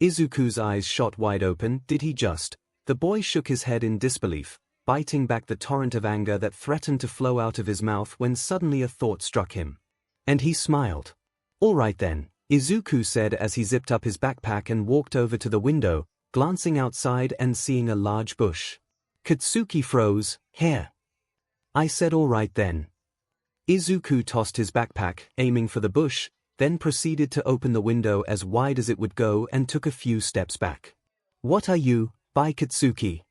𝐒𝐿's eyes shot wide open. Did he just? The boy shook his head in disbelief, biting back the torrent of anger that threatened to flow out of his mouth when suddenly a thought struck him. And he smiled. All right then, 𝐒𝐿 said as he zipped up his backpack and walked over to the window, glancing outside and seeing a large bush. Katsuki froze. Here. I said all right then. 𝐒𝐿 tossed his backpack, aiming for the bush. then proceeded to open the window as wide as it would go and took a few steps back. "What are you, by Katsuki?"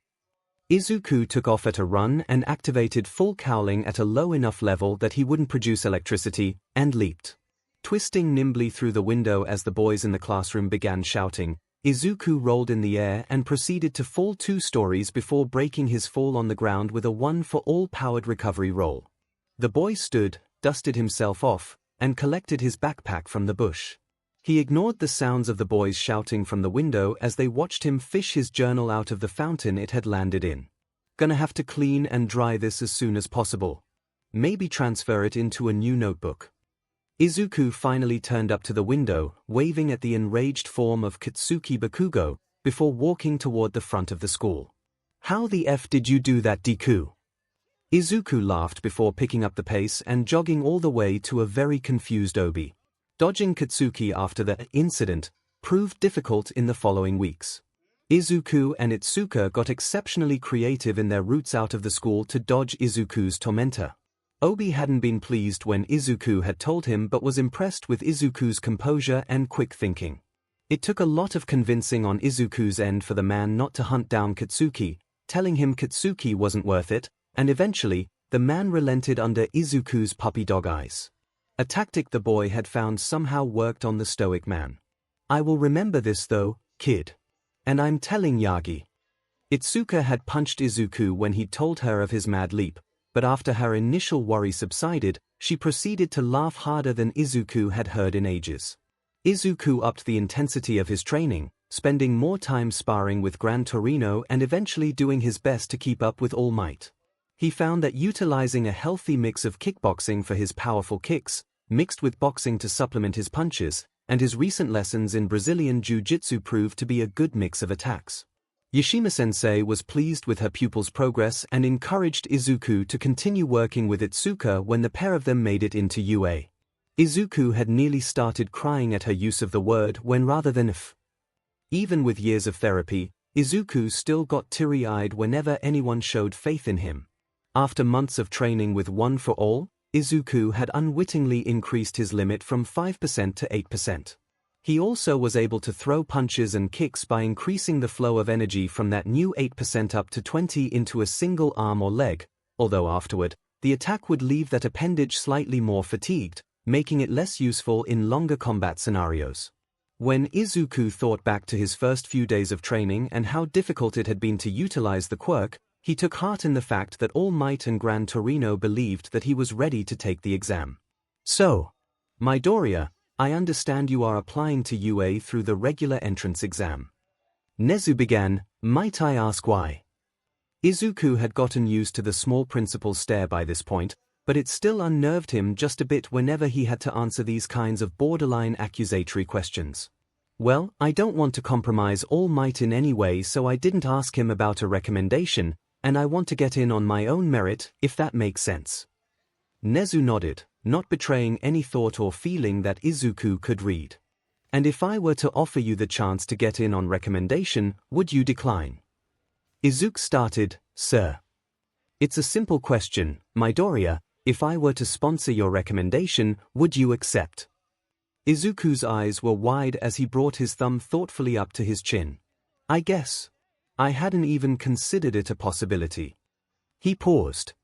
Izuku took off at a run and activated full cowling at a low enough level that he wouldn't produce electricity, and leaped. Twisting nimbly through the window as the boys in the classroom began shouting, Izuku rolled in the air and proceeded to fall 2 stories before breaking his fall on the ground with a 1-for-all powered recovery roll. The boy stood, dusted himself off, and collected his backpack from the bush. He ignored the sounds of the boys shouting from the window as they watched him fish his journal out of the fountain it had landed in. "Gonna have to clean and dry this as soon as possible. Maybe transfer it into a new notebook." Izuku finally turned up to the window, waving at the enraged form of Katsuki Bakugo, before walking toward the front of the school. "How the F did you do that, Deku?" Izuku laughed before picking up the pace and jogging all the way to a very confused Obi. Dodging Katsuki after the incident proved difficult in the following weeks. Izuku and Itsuka got exceptionally creative in their routes out of the school to dodge Izuku's tormentor. Obi hadn't been pleased when Izuku had told him but was impressed with Izuku's composure and quick thinking. It took a lot of convincing on Izuku's end for the man not to hunt down Katsuki, telling him Katsuki wasn't worth it, and eventually, the man relented under Izuku's puppy dog eyes. A tactic the boy had found somehow worked on the stoic man. "I will remember this though, kid. And I'm telling Yagi." Itsuka had punched Izuku when he'd told her of his mad leap, but after her initial worry subsided, she proceeded to laugh harder than Izuku had heard in ages. Izuku upped the intensity of his training, spending more time sparring with 𝐵𝐵and eventually doing his best to keep up with All Might. He found that utilizing a healthy mix of kickboxing for his powerful kicks, mixed with boxing to supplement his punches, and his recent lessons in Brazilian Jiu-Jitsu proved to be a good mix of attacks. Yashima-sensei was pleased with her pupil's progress and encouraged Izuku to continue working with Itsuka when the pair of them made it into UA. Izuku had nearly started crying at her use of the word when rather than if. Even with years of therapy, Izuku still got teary-eyed whenever anyone showed faith in him. After months of training with One for All, Izuku had unwittingly increased his limit from 5% to 8%. He also was able to throw punches and kicks by increasing the flow of energy from that new 8% up to 20% into a single arm or leg, although afterward, the attack would leave that appendage slightly more fatigued, making it less useful in longer combat scenarios. When Izuku thought back to his first few days of training and how difficult it had been to utilize the quirk, he took heart in the fact that All Might and 𝐵𝐵believed that he was ready to take the exam. "So, Midoriya, I understand you are applying to UA through the regular entrance exam." Nezu began, "Might I ask why?" Izuku had gotten used to the small principal's stare by this point, but it still unnerved him just a bit whenever he had to answer these kinds of borderline accusatory questions. "Well, I don't want to compromise All Might in any way, so I didn't ask him about a recommendation, and I want to get in on my own merit, if that makes sense." Nezu nodded, not betraying any thought or feeling that Izuku could read. "And if I were to offer you the chance to get in on recommendation, would you decline?" Izuku started, "Sir. It's a simple question, Midoriya. If I were to sponsor your recommendation, would you accept?" Izuku's eyes were wide as he brought his thumb thoughtfully up to his chin. "I guess. I hadn't even considered it a possibility." He paused.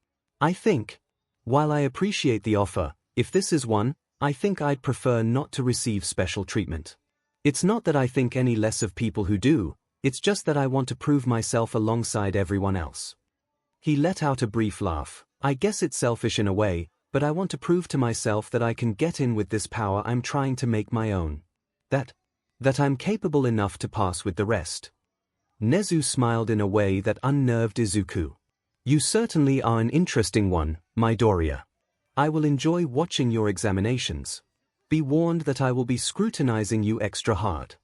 "I think. While I appreciate the offer, if this is one, I think I'd prefer not to receive special treatment. It's not that I think any less of people who do, it's just that I want to prove myself alongside everyone else." He let out a brief laugh. "I guess it's selfish in a way, but I want to prove to myself that I can get in with this power I'm trying to make my own. That I'm capable enough to pass with the rest." Nezu smiled in a way that unnerved Izuku. "You certainly are an interesting one, Midoriya. I will enjoy watching your examinations. Be warned that I will be scrutinizing you extra hard."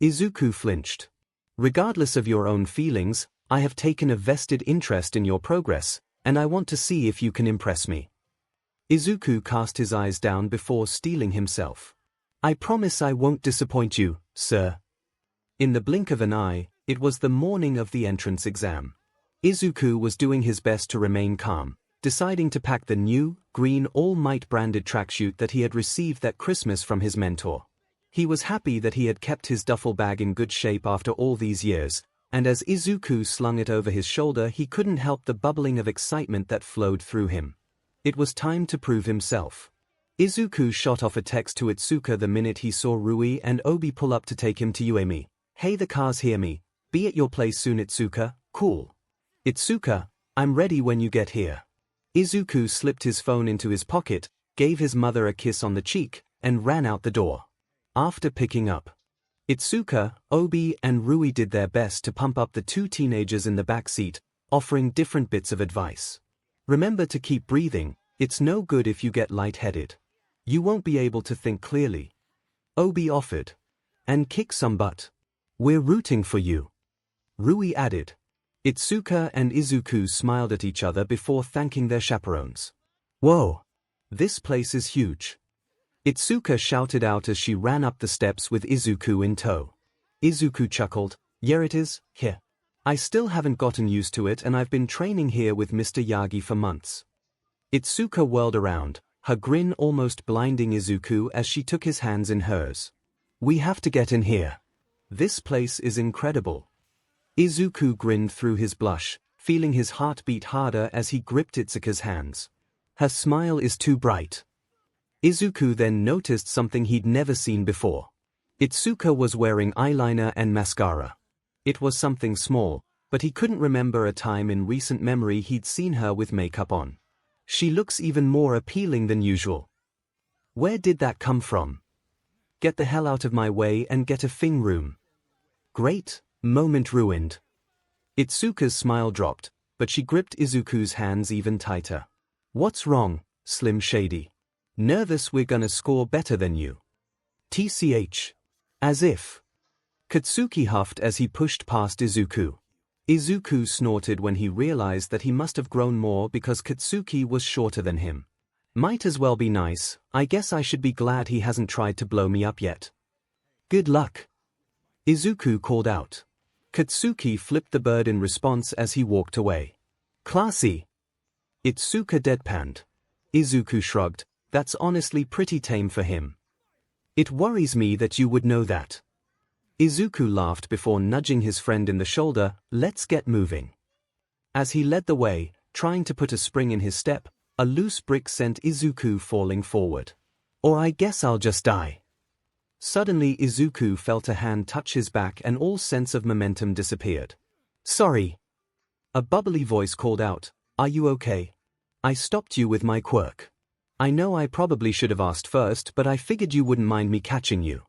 Izuku flinched. "Regardless of your own feelings, I have taken a vested interest in your progress, and I want to see if you can impress me." Izuku cast his eyes down before steeling himself. "I promise I won't disappoint you, sir." In the blink of an eye, it was the morning of the entrance exam. Izuku was doing his best to remain calm, deciding to pack the new, green All Might branded tracksuit that he had received that Christmas from his mentor. He was happy that he had kept his duffel bag in good shape after all these years, and as Izuku slung it over his shoulder he couldn't help the bubbling of excitement that flowed through him. It was time to prove himself. Izuku shot off a text to Itsuka the minute he saw Rui and Obi pull up to take him to Uemi. "Hey, the cars hear me. Be at your place soon, Itsuka. Cool. Itsuka, I'm ready when you get here." Izuku slipped his phone into his pocket, gave his mother a kiss on the cheek, and ran out the door. After picking up Itsuka, Obi and Rui did their best to pump up the two teenagers in the back seat, offering different bits of advice. "Remember to keep breathing, it's no good if you get lightheaded. You won't be able to think clearly," Obi offered. "And kick some butt. We're rooting for you," Rui added. Itsuka and Izuku smiled at each other before thanking their chaperones. "Whoa! This place is huge," Itsuka shouted out as she ran up the steps with Izuku in tow. Izuku chuckled. "Yeah, it is, here. I still haven't gotten used to it and I've been training here with Mr. Yagi for months." Itsuka whirled around, her grin almost blinding Izuku as she took his hands in hers. "We have to get in here. This place is incredible." Izuku grinned through his blush, feeling his heart beat harder as he gripped Itsuka's hands. Her smile is too bright. Izuku then noticed something he'd never seen before. Itsuka was wearing eyeliner and mascara. It was something small, but he couldn't remember a time in recent memory he'd seen her with makeup on. She looks even more appealing than usual. Where did that come from? Get the hell out of my way and get a thing room. Great, moment ruined. Itsuka's smile dropped, but she gripped Izuku's hands even tighter. What's wrong, Slim Shady? Nervous we're gonna score better than you? TCH. As if. Katsuki huffed as he pushed past Izuku. Izuku snorted when he realized that he must have grown more because Katsuki was shorter than him. Might as well be nice, I guess I should be glad he hasn't tried to blow me up yet. Good luck. Izuku called out. Katsuki flipped the bird in response as he walked away. Classy. Itsuka deadpanned. Izuku shrugged, that's honestly pretty tame for him. It worries me that you would know that. Izuku laughed before nudging his friend in the shoulder, let's get moving. As he led the way, trying to put a spring in his step, a loose brick sent Izuku falling forward. Or I guess I'll just die. Suddenly Izuku felt a hand touch his back and all sense of momentum disappeared. Sorry. A bubbly voice called out, are you okay? I stopped you with my quirk. I know I probably should have asked first, but I figured you wouldn't mind me catching you.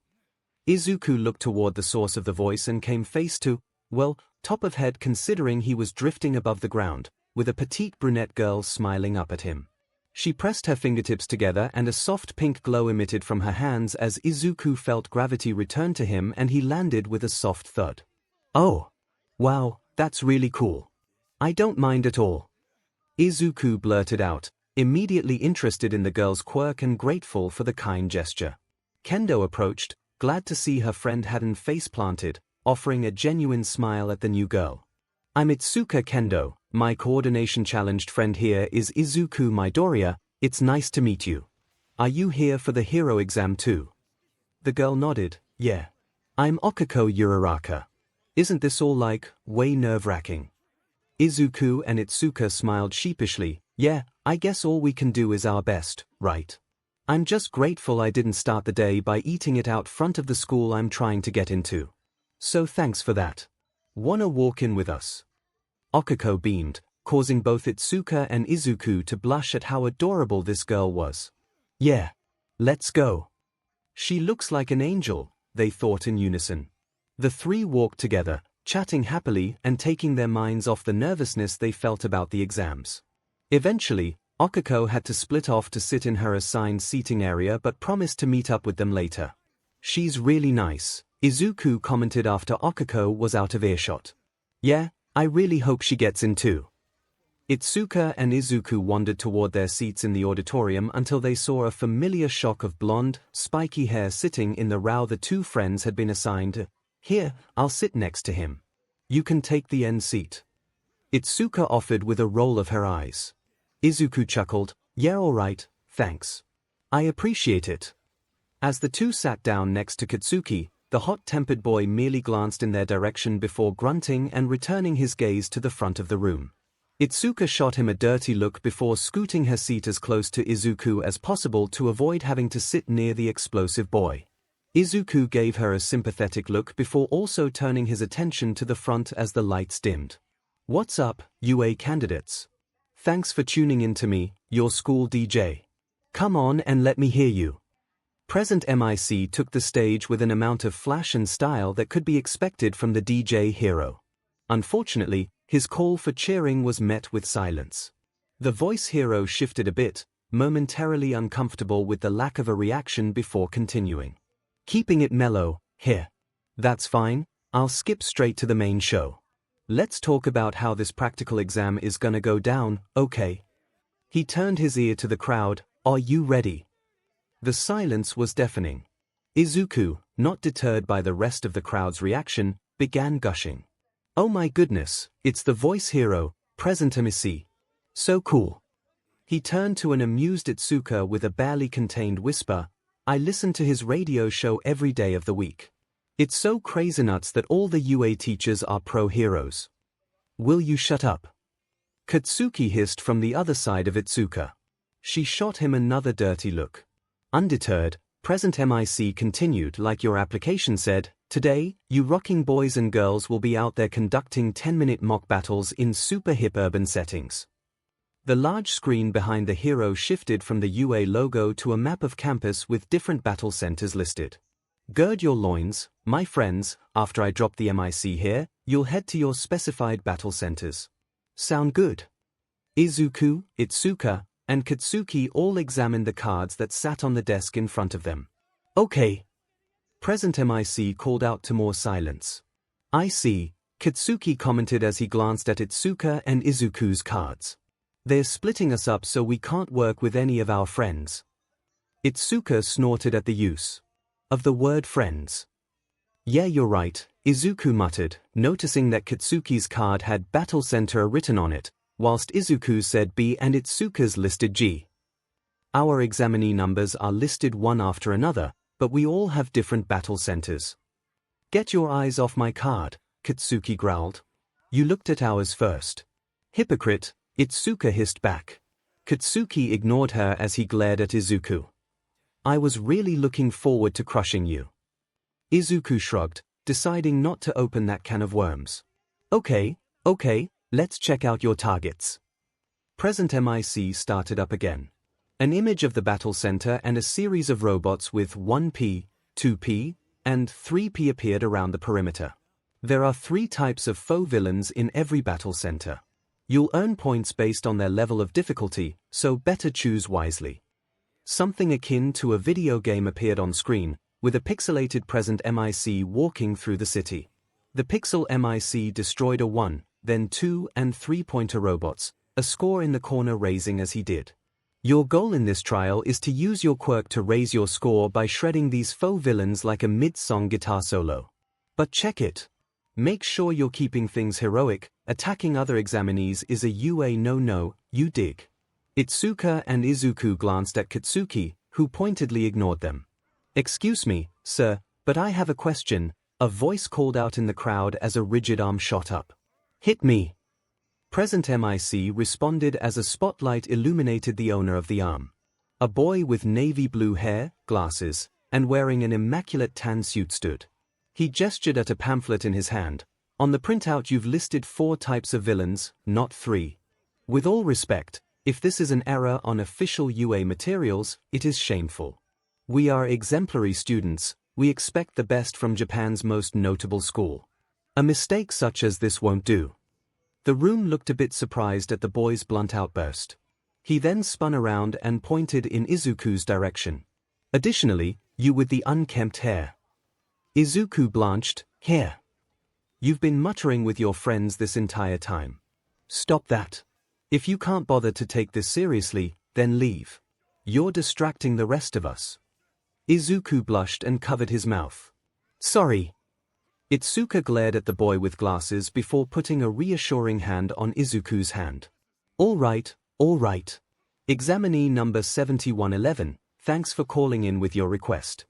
Izuku looked toward the source of the voice and came face to, well, top of head considering he was drifting above the ground, with a petite brunette girl smiling up at him. She pressed her fingertips together and a soft pink glow emitted from her hands as Izuku felt gravity return to him and he landed with a soft thud. Oh. Wow, that's really cool. I don't mind at all. Izuku blurted out, immediately interested in the girl's quirk and grateful for the kind gesture. Kendo approached, glad to see her friend hadn't face planted, offering a genuine smile at the new girl. I'm Itsuka Kendo, my coordination-challenged friend here is Izuku Midoriya, it's nice to meet you. Are you here for the hero exam too? The girl nodded, yeah. I'm Okako Uraraka. Isn't this all like, way nerve-wracking? Izuku and Itsuka smiled sheepishly, yeah, I guess all we can do is our best, right? I'm just grateful I didn't start the day by eating it out front of the school I'm trying to get into. So thanks for that. Wanna walk in with us? Okako beamed, causing both Itsuka and Izuku to blush at how adorable this girl was. Yeah. Let's go. She looks like an angel, they thought in unison. The three walked together, chatting happily and taking their minds off the nervousness they felt about the exams. Eventually, Okako had to split off to sit in her assigned seating area but promised to meet up with them later. She's really nice, Izuku commented after Okako was out of earshot. Yeah, I really hope she gets in too. Itsuka and Izuku wandered toward their seats in the auditorium until they saw a familiar shock of blonde, spiky hair sitting in the row the two friends had been assigned. Here, I'll sit next to him. You can take the end seat. Itsuka offered with a roll of her eyes. Izuku chuckled, "Yeah, alright, thanks. I appreciate it." As the two sat down next to Katsuki, the hot-tempered boy merely glanced in their direction before grunting and returning his gaze to the front of the room. Itsuka shot him a dirty look before scooting her seat as close to Izuku as possible to avoid having to sit near the explosive boy. Izuku gave her a sympathetic look before also turning his attention to the front as the lights dimmed. "What's up, UA candidates? Thanks for tuning in to me, your school DJ. Come on and let me hear you." Present MIC took the stage with an amount of flash and style that could be expected from the DJ hero. Unfortunately, his call for cheering was met with silence. The voice hero shifted a bit, momentarily uncomfortable with the lack of a reaction before continuing. "Keeping it mellow, here. That's fine, I'll skip straight to the main show. Let's talk about how this practical exam is gonna go down, okay?" He turned his ear to the crowd. "Are you ready?" The silence was deafening. Izuku, not deterred by the rest of the crowd's reaction, began gushing. "Oh my goodness, it's the voice hero, Present MIC. So cool." He turned to an amused Itsuka with a barely contained whisper, "I listen to his radio show every day of the week. It's so crazy nuts that all the UA teachers are pro-heroes." "Will you shut up?" Katsuki hissed from the other side of Itsuka. She shot him another dirty look. Undeterred, Present MIC continued, "Like your application said, today, you rocking boys and girls will be out there conducting 10-minute mock battles in super hip urban settings." The large screen behind the hero shifted from the UA logo to a map of campus with different battle centers listed. "Gird your loins, my friends, after I drop the MIC here, you'll head to your specified battle centers. Sound good?" Izuku, Itsuka, and Katsuki all examined the cards that sat on the desk in front of them. "Okay." Present MIC called out to more silence. "I see," Katsuki commented as he glanced at Itsuka and Izuku's cards. "They're splitting us up so we can't work with any of our friends." Itsuka snorted at the use of the word friends. "Yeah, you're right," Izuku muttered, noticing that Katsuki's card had Battle Center written on it, whilst Izuku's said B and Itsuka's listed G. "Our examinee numbers are listed one after another, but we all have different battle centers." "Get your eyes off my card," Katsuki growled. "You looked at ours first." "Hypocrite," Itsuka hissed back. Katsuki ignored her as he glared at Izuku. "I was really looking forward to crushing you." Izuku shrugged, deciding not to open that can of worms. Okay, let's check out your targets." Present MIC started up again. An image of the battle center and a series of robots with 1P, 2P, and 3P appeared around the perimeter. There are 3 types of foe villains in every battle center. You'll earn points based on their level of difficulty, so better choose wisely. Something akin to a video game appeared on screen, with a pixelated Present MIC walking through the city. The pixel MIC destroyed a 1, then 2 and 3-pointer robots, a score in the corner raising as he did. Your goal in this trial is to use your quirk to raise your score by shredding these faux villains like a mid-song guitar solo. But check it. Make sure you're keeping things heroic. Attacking other examinees is a UA no-no, you dig. Itsuka and Izuku glanced at Katsuki, who pointedly ignored them. "Excuse me, sir, but I have a question," a voice called out in the crowd as a rigid arm shot up. "Hit me." Present MIC responded as a spotlight illuminated the owner of the arm. A boy with navy blue hair, glasses, and wearing an immaculate tan suit stood. He gestured at a pamphlet in his hand. "On the printout you've listed 4 types of villains, not 3. With all respect, if this is an error on official UA materials, it is shameful. We are exemplary students, we expect the best from Japan's most notable school. A mistake such as this won't do." The room looked a bit surprised at the boy's blunt outburst. He then spun around and pointed in Izuku's direction. "Additionally, you with the unkempt hair." Izuku blanched. "Hair? You've been muttering with your friends this entire time. Stop that. If you can't bother to take this seriously, then leave. You're distracting the rest of us." Izuku blushed and covered his mouth. "Sorry." Itsuka glared at the boy with glasses before putting a reassuring hand on Izuku's hand. "All right, Alright. Examinee number 7111, thanks for calling in with your request.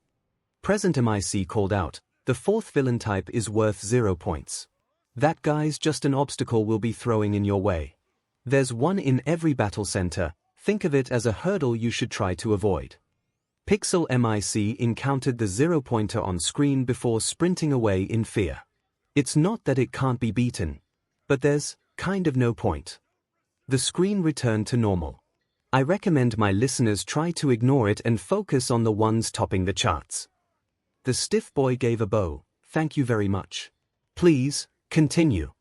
Present MIC called out, the fourth villain type is worth 0 points. That guy's just an obstacle we'll be throwing in your way. There's one in every battle center, think of it as a hurdle you should try to avoid. Pixel MIC encountered the 0-pointer on screen before sprinting away in fear. It's not that it can't be beaten, but there's kind of no point. The screen returned to normal. I recommend my listeners try to ignore it and focus on the ones topping the charts. The stiff boy gave a bow, thank you very much. Please, continue.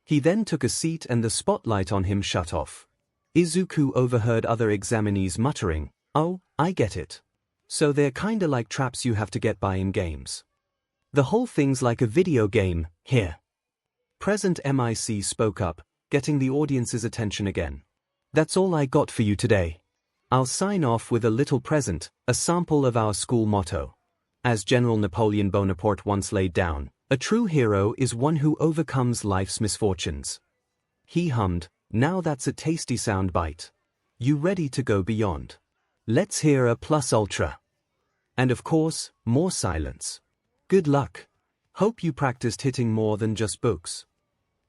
He then took a seat and the spotlight on him shut off. Izuku overheard other examinees muttering, oh, I get it. So they're kinda like traps you have to get by in games. The whole thing's like a video game, here. Present MIC spoke up, getting the audience's attention again. That's all I got for you today. I'll sign off with a little present, a sample of our school motto. As General Napoleon Bonaparte once laid down, a true hero is one who overcomes life's misfortunes. He hummed, now that's a tasty sound bite. You ready to go beyond? Let's hear a plus ultra. And of course, more silence. Good luck. Hope you practiced hitting more than just books.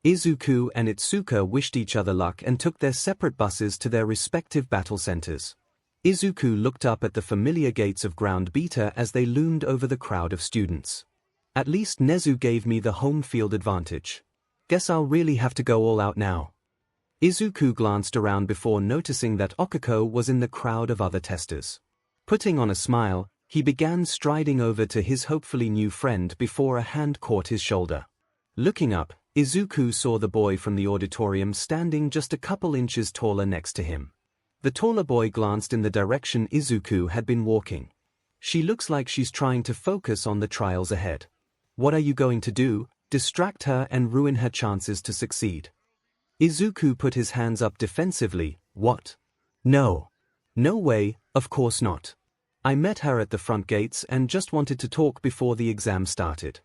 Izuku and Itsuka wished each other luck and took their separate buses to their respective battle centers. Izuku looked up at the familiar gates of ground beta as they loomed over the crowd of students. At least Nezu gave me the home field advantage. Guess I'll really have to go all out now. Izuku glanced around before noticing that Okako was in the crowd of other testers. Putting on a smile, he began striding over to his hopefully new friend before a hand caught his shoulder. Looking up, Izuku saw the boy from the auditorium standing just a couple inches taller next to him. The taller boy glanced in the direction Izuku had been walking. She looks like she's trying to focus on the trials ahead. What are you going to do? Distract her and ruin her chances to succeed? Izuku put his hands up defensively. What? No. No way, of course not. I met her at the front gates and just wanted to talk before the exam started.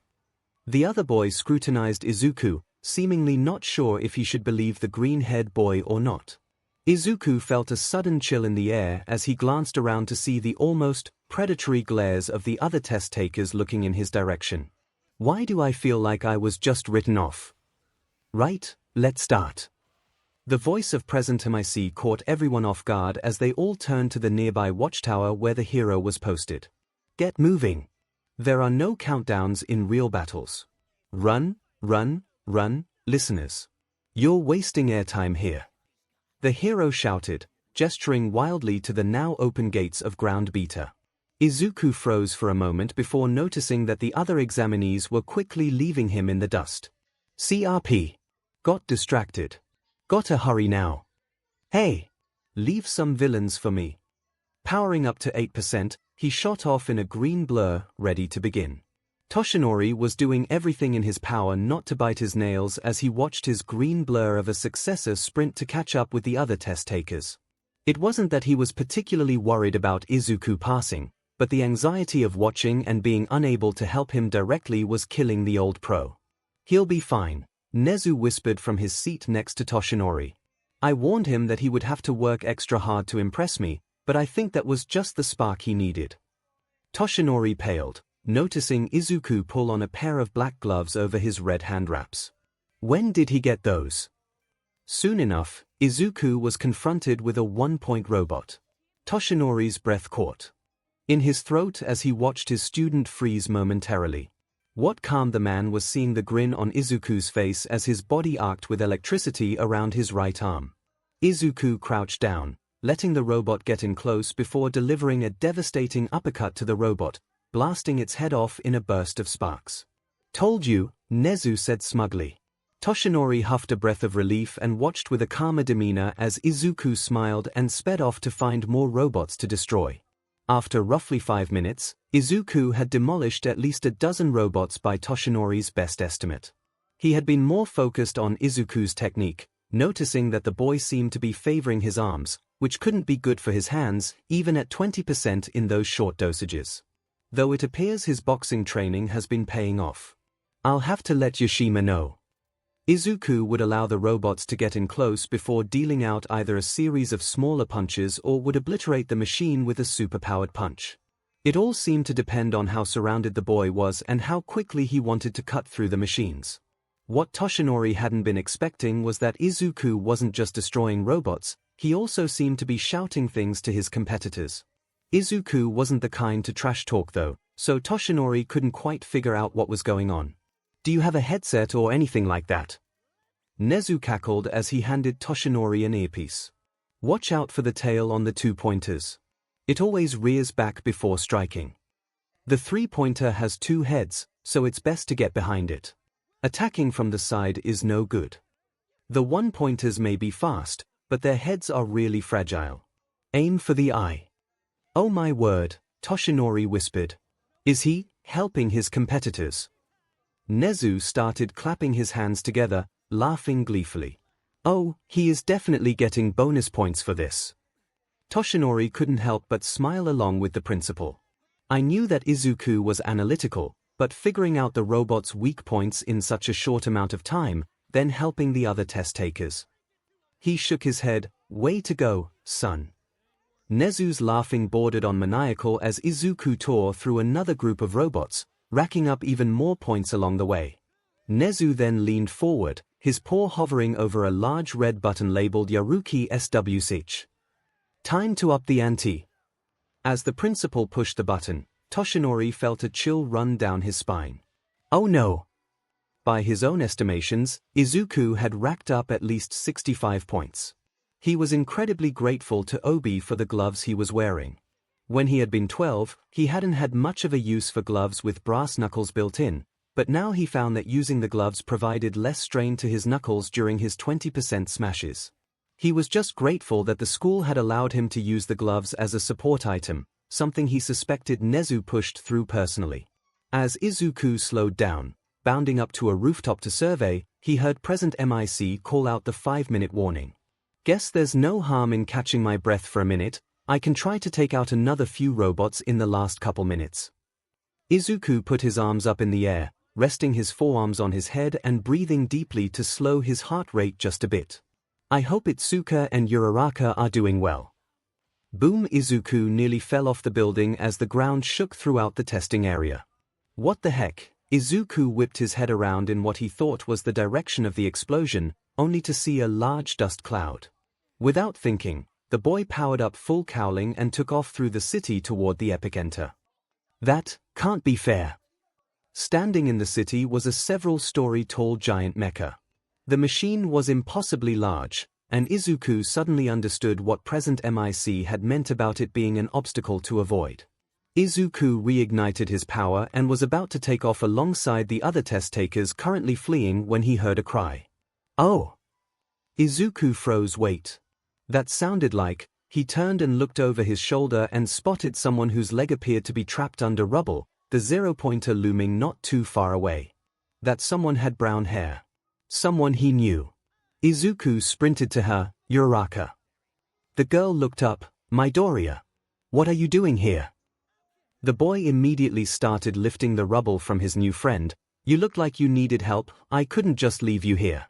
The other boy scrutinized Izuku, seemingly not sure if he should believe the green-haired boy or not. Izuku felt a sudden chill in the air as he glanced around to see the almost predatory glares of the other test-takers looking in his direction. Why do I feel like I was just written off? Right, let's start. The voice of Present MIC caught everyone off guard as they all turned to the nearby watchtower where the hero was posted. Get moving. There are no countdowns in real battles. Run, run, run, listeners. You're wasting airtime here. The hero shouted, gesturing wildly to the now open gates of ground beta. Izuku froze for a moment before noticing that the other examinees were quickly leaving him in the dust. CRP. Got distracted. Gotta hurry now. Hey! Leave some villains for me. Powering up to 8%, he shot off in a green blur, ready to begin. Toshinori was doing everything in his power not to bite his nails as he watched his green blur of a successor sprint to catch up with the other test-takers. It wasn't that he was particularly worried about Izuku passing, but the anxiety of watching and being unable to help him directly was killing the old pro. He'll be fine, Nezu whispered from his seat next to Toshinori. I warned him that he would have to work extra hard to impress me, but I think that was just the spark he needed. Toshinori paled, noticing Izuku pull on a pair of black gloves over his red hand wraps. When did he get those? Soon enough, Izuku was confronted with a 1-point robot. Toshinori's breath caught in his throat as he watched his student freeze momentarily. What calmed the man was seeing the grin on Izuku's face as his body arced with electricity around his right arm. Izuku crouched down, letting the robot get in close before delivering a devastating uppercut to the robot, blasting its head off in a burst of sparks. Told you, Nezu said smugly. Toshinori huffed a breath of relief and watched with a calmer demeanor as Izuku smiled and sped off to find more robots to destroy. After roughly 5 minutes, Izuku had demolished at least a dozen robots by Toshinori's best estimate. He had been more focused on Izuku's technique, noticing that the boy seemed to be favoring his arms, which couldn't be good for his hands, even at 20% in those short dosages. Though it appears his boxing training has been paying off. I'll have to let Yoshima know. 𝐒𝐿 would allow the robots to get in close before dealing out either a series of smaller punches or would obliterate the machine with a superpowered punch. It all seemed to depend on how surrounded the boy was and how quickly he wanted to cut through the machines. What Toshinori hadn't been expecting was that 𝐒𝐿 wasn't just destroying robots, he also seemed to be shouting things to his competitors. 𝐒𝐿 wasn't the kind to trash talk though, so Toshinori couldn't quite figure out what was going on. "Do you have a headset or anything like that?" 𝐒𝐿 cackled as he handed Toshinori an earpiece. "Watch out for the tail on the 2-pointers. It always rears back before striking. The 3-pointer has 2 heads, so it's best to get behind it. Attacking from the side is no good. The 1-pointers may be fast, but their heads are really fragile. Aim for the eye." "Oh my word," Toshinori whispered. "Is he helping his competitors?" 𝐒𝐿 started clapping his hands together, laughing gleefully. "Oh, he is definitely getting bonus points for this." Toshinori couldn't help but smile along with the principal. I knew that 𝐒𝐿 was analytical, but figuring out the robot's weak points in such a short amount of time, then helping the other test takers. He shook his head. "Way to go, son." 𝐒𝐿's laughing bordered on maniacal as 𝐒𝐿 tore through another group of robots, racking up even more points along the way. 𝐒𝐿 then leaned forward, his paw hovering over a large red button labeled Yaruki SWSH. "Time to up the ante." As the principal pushed the button, Toshinori felt a chill run down his spine. Oh no! By his own estimations, 𝐒𝐿 had racked up at least 65 points. He was incredibly grateful to Obi for the gloves he was wearing. When he had been 12, he hadn't had much of a use for gloves with brass knuckles built in, but now he found that using the gloves provided less strain to his knuckles during his 20% smashes. He was just grateful that the school had allowed him to use the gloves as a support item, something he suspected 𝐒𝐿 pushed through personally. As 𝐒𝐿 slowed down, bounding up to a rooftop to survey, he heard Present MIC call out the 5-minute warning. "Guess there's no harm in catching my breath for a minute. I can try to take out another few robots in the last couple minutes." 𝐒𝐿 put his arms up in the air, resting his forearms on his head and breathing deeply to slow his heart rate just a bit. "I hope Itsuka and Uraraka are doing well." Boom! 𝐒𝐿 nearly fell off the building as the ground shook throughout the testing area. "What the heck?" 𝐒𝐿 whipped his head around in what he thought was the direction of the explosion, only to see a large dust cloud. Without thinking, the boy powered up full cowling and took off through the city toward the epicenter. That can't be fair. Standing in the city was a several-story tall giant mecha. The machine was impossibly large, and 𝐒� suddenly understood what Present MIC had meant about it being an obstacle to avoid. 𝐒� reignited his power and was about to take off alongside the other test takers currently fleeing when he heard a cry. "Oh!" 𝐒� froze. "Wait. That sounded like..." He turned and looked over his shoulder and spotted someone whose leg appeared to be trapped under rubble, the 0-pointer looming not too far away. That someone had brown hair. Someone he knew. 𝐒� sprinted to her. "Uraraka." The girl looked up. "Midoriya. What are you doing here?" The boy immediately started lifting the rubble from his new friend. "You looked like you needed help. I couldn't just leave you here."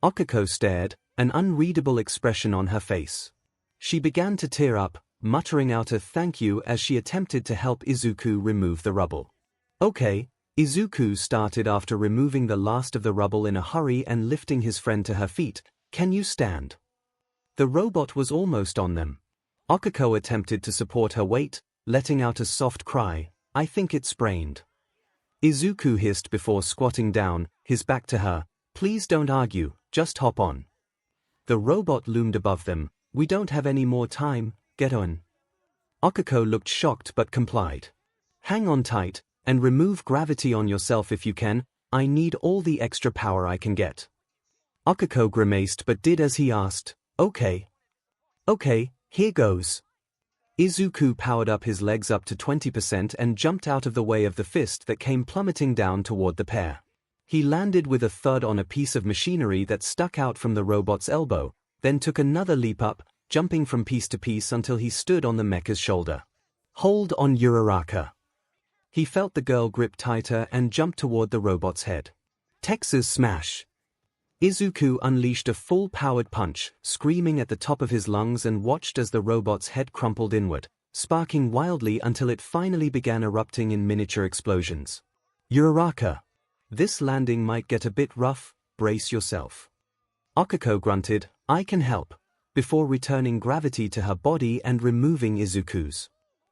Akiko stared, an unreadable expression on her face. She began to tear up, muttering out a thank you as she attempted to help 𝐒� remove the rubble. "Okay," 𝐒� started after removing the last of the rubble in a hurry and lifting his friend to her feet. "Can you stand?" The robot was almost on them. Akiko attempted to support her weight, letting out a soft cry. "I think it's sprained." 𝐒� hissed before squatting down, his back to her. "Please don't argue, just hop on." The robot loomed above them. "We don't have any more time, get on." Akiko looked shocked but complied. "Hang on tight, and remove gravity on yourself if you can. I need all the extra power I can get." Akiko grimaced but did as he asked. Okay, here goes." 𝐒� powered up his legs up to 20% and jumped out of the way of the fist that came plummeting down toward the pair. He landed with a thud on a piece of machinery that stuck out from the robot's elbow, then took another leap up, jumping from piece to piece until he stood on the mecha's shoulder. "Hold on, Uraraka." He felt the girl grip tighter and jumped toward the robot's head. Texas smash. Izuku unleashed a full-powered punch, screaming at the top of his lungs, and watched as the robot's head crumpled inward, sparking wildly until it finally began erupting in miniature explosions. Uraraka. This landing might get a bit rough, brace yourself. 𝐒𝐭𝐻𝐲 grunted, I can help, before returning gravity to her body and removing Izuku's.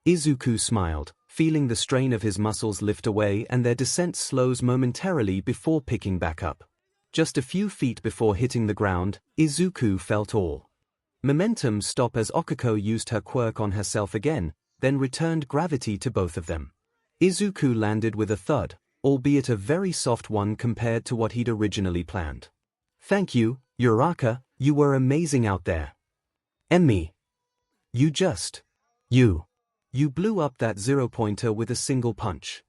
Izuku smiled, feeling the strain of his muscles lift away, and their descent slows momentarily before picking back up. Just a few feet before hitting the ground, Izuku felt all momentum stop as 𝐒𝐭𝐻𝐲 used her quirk on herself again, then returned gravity to both of them. Izuku landed with a thud, albeit a very soft one compared to what he'd originally planned. Thank you, Uraraka, you were amazing out there. Emmy. You blew up that zero-pointer with a single punch.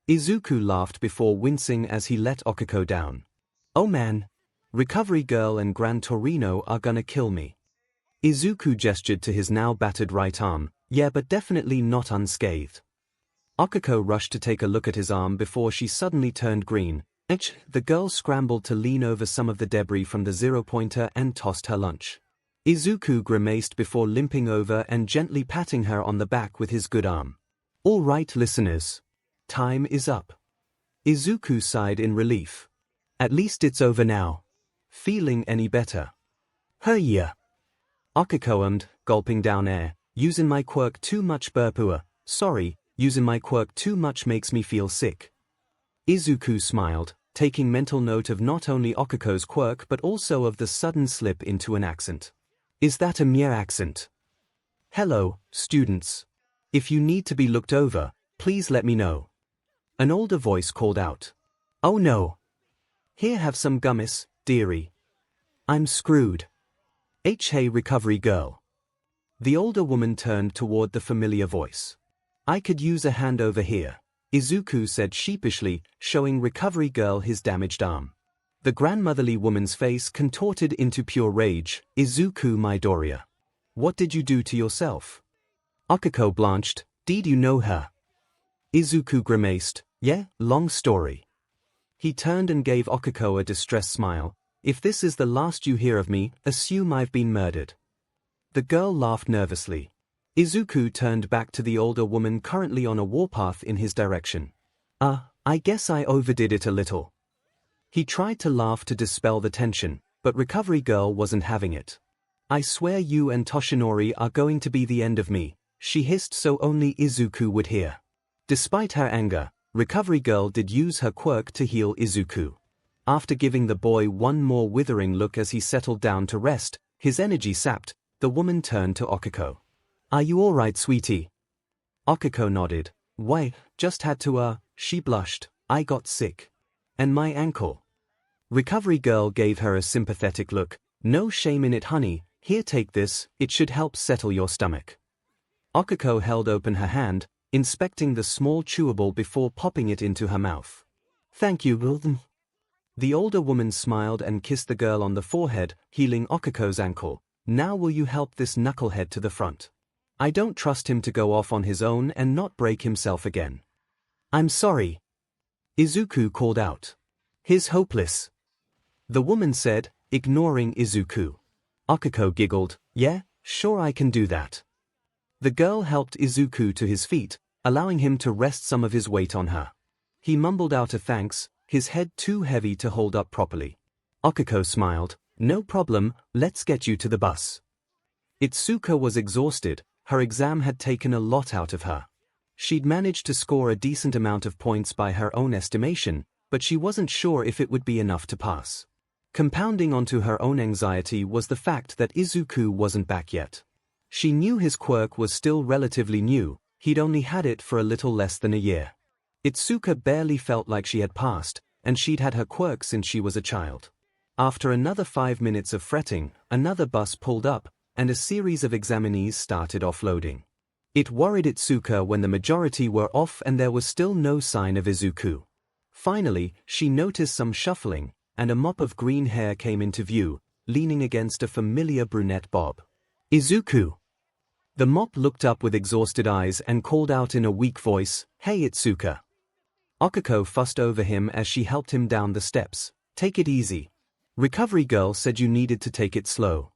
Izuku laughed before wincing as he let 𝐒𝐿𝐻𝐲 down. Oh man. Recovery Girl and 𝐵𝐺𝐻𝐻𝐿 are gonna kill me. Izuku gestured to his now battered right arm, yeah, but definitely not unscathed. 𝐒𝐿𝐻𝐲 rushed to take a look at his arm before she suddenly turned green. The girl scrambled to lean over some of the debris from the zero-pointer and tossed her lunch. Izuku grimaced before limping over and gently patting her on the back with his good arm. All right, listeners. Time is up. Izuku sighed in relief. At least it's over now. Feeling any better? Yeah. 𝐒𝐿𝐻𝐲, gulping down air. Using my quirk too much burpua. Sorry, using my quirk too much makes me feel sick. Izuku smiled, taking mental note of not only 𝐒𝐻𝐻𝐲's quirk but also of the sudden slip into an accent. Is that a mere accent? Hello, students. If you need to be looked over, please let me know. An older voice called out. Oh no. Here, have some gummies, dearie. I'm screwed. Hey, recovery girl. The older woman turned toward the familiar voice. I could use a hand over here, Izuku said sheepishly, showing recovery girl his damaged arm. The grandmotherly woman's face contorted into pure rage. Izuku Midoriya. What did you do to yourself? 𝐒𝐿𝐻𝐲 blanched. Did you know her? Izuku grimaced. Yeah, long story. He turned and gave 𝐒𝐻𝐲 a distressed smile. If this is the last you hear of me, assume I've been murdered. The girl laughed nervously. Izuku turned back to the older woman currently on a warpath in his direction. I guess I overdid it a little. He tried to laugh to dispel the tension, but recovery girl wasn't having it. I swear you and Toshinori are going to be the end of me, she hissed so only Izuku would hear. Despite her anger, recovery girl did use her quirk to heal Izuku. After giving the boy one more withering look as he settled down to rest, his energy sapped, the woman turned to 𝐒𝐻𝐻𝐲. Are you alright, sweetie? 𝐒𝐻𝐻𝐲 nodded. Why, just had to she blushed, I got sick. And my ankle. Recovery girl gave her a sympathetic look. No shame in it, honey, here, take this, it should help settle your stomach. 𝐒𝐻𝐻𝐲 held open her hand, inspecting the small chewable before popping it into her mouth. Thank you, Wilden. The older woman smiled and kissed the girl on the forehead, healing 𝐒𝐻𝐻𝐲's ankle. Now will you help this knucklehead to the front? I don't trust him to go off on his own and not break himself again. I'm sorry. Izuku called out. He's hopeless. The woman said, ignoring Izuku. 𝐒𝐻𝐻𝐲 giggled. Yeah, sure I can do that. The girl helped Izuku to his feet, allowing him to rest some of his weight on her. He mumbled out a thanks, his head too heavy to hold up properly. 𝐒𝐻𝐻𝐲 smiled. No problem, let's get you to the bus. Itsuka was exhausted, her exam had taken a lot out of her. She'd managed to score a decent amount of points by her own estimation, but she wasn't sure if it would be enough to pass. Compounding onto her own anxiety was the fact that Izuku wasn't back yet. She knew his quirk was still relatively new, he'd only had it for a little less than a year. Itsuka barely felt like she had passed, and she'd had her quirk since she was a child. After another 5 minutes of fretting, another bus pulled up, and a series of examinees started offloading. It worried Itsuka when the majority were off and there was still no sign of Izuku. Finally, she noticed some shuffling, and a mop of green hair came into view, leaning against a familiar brunette bob. Izuku! The mop looked up with exhausted eyes and called out in a weak voice, Hey Itsuka! 𝐒𝐻𝐻𝐲 fussed over him as she helped him down the steps. Take it easy. Recovery girl said you needed to take it slow.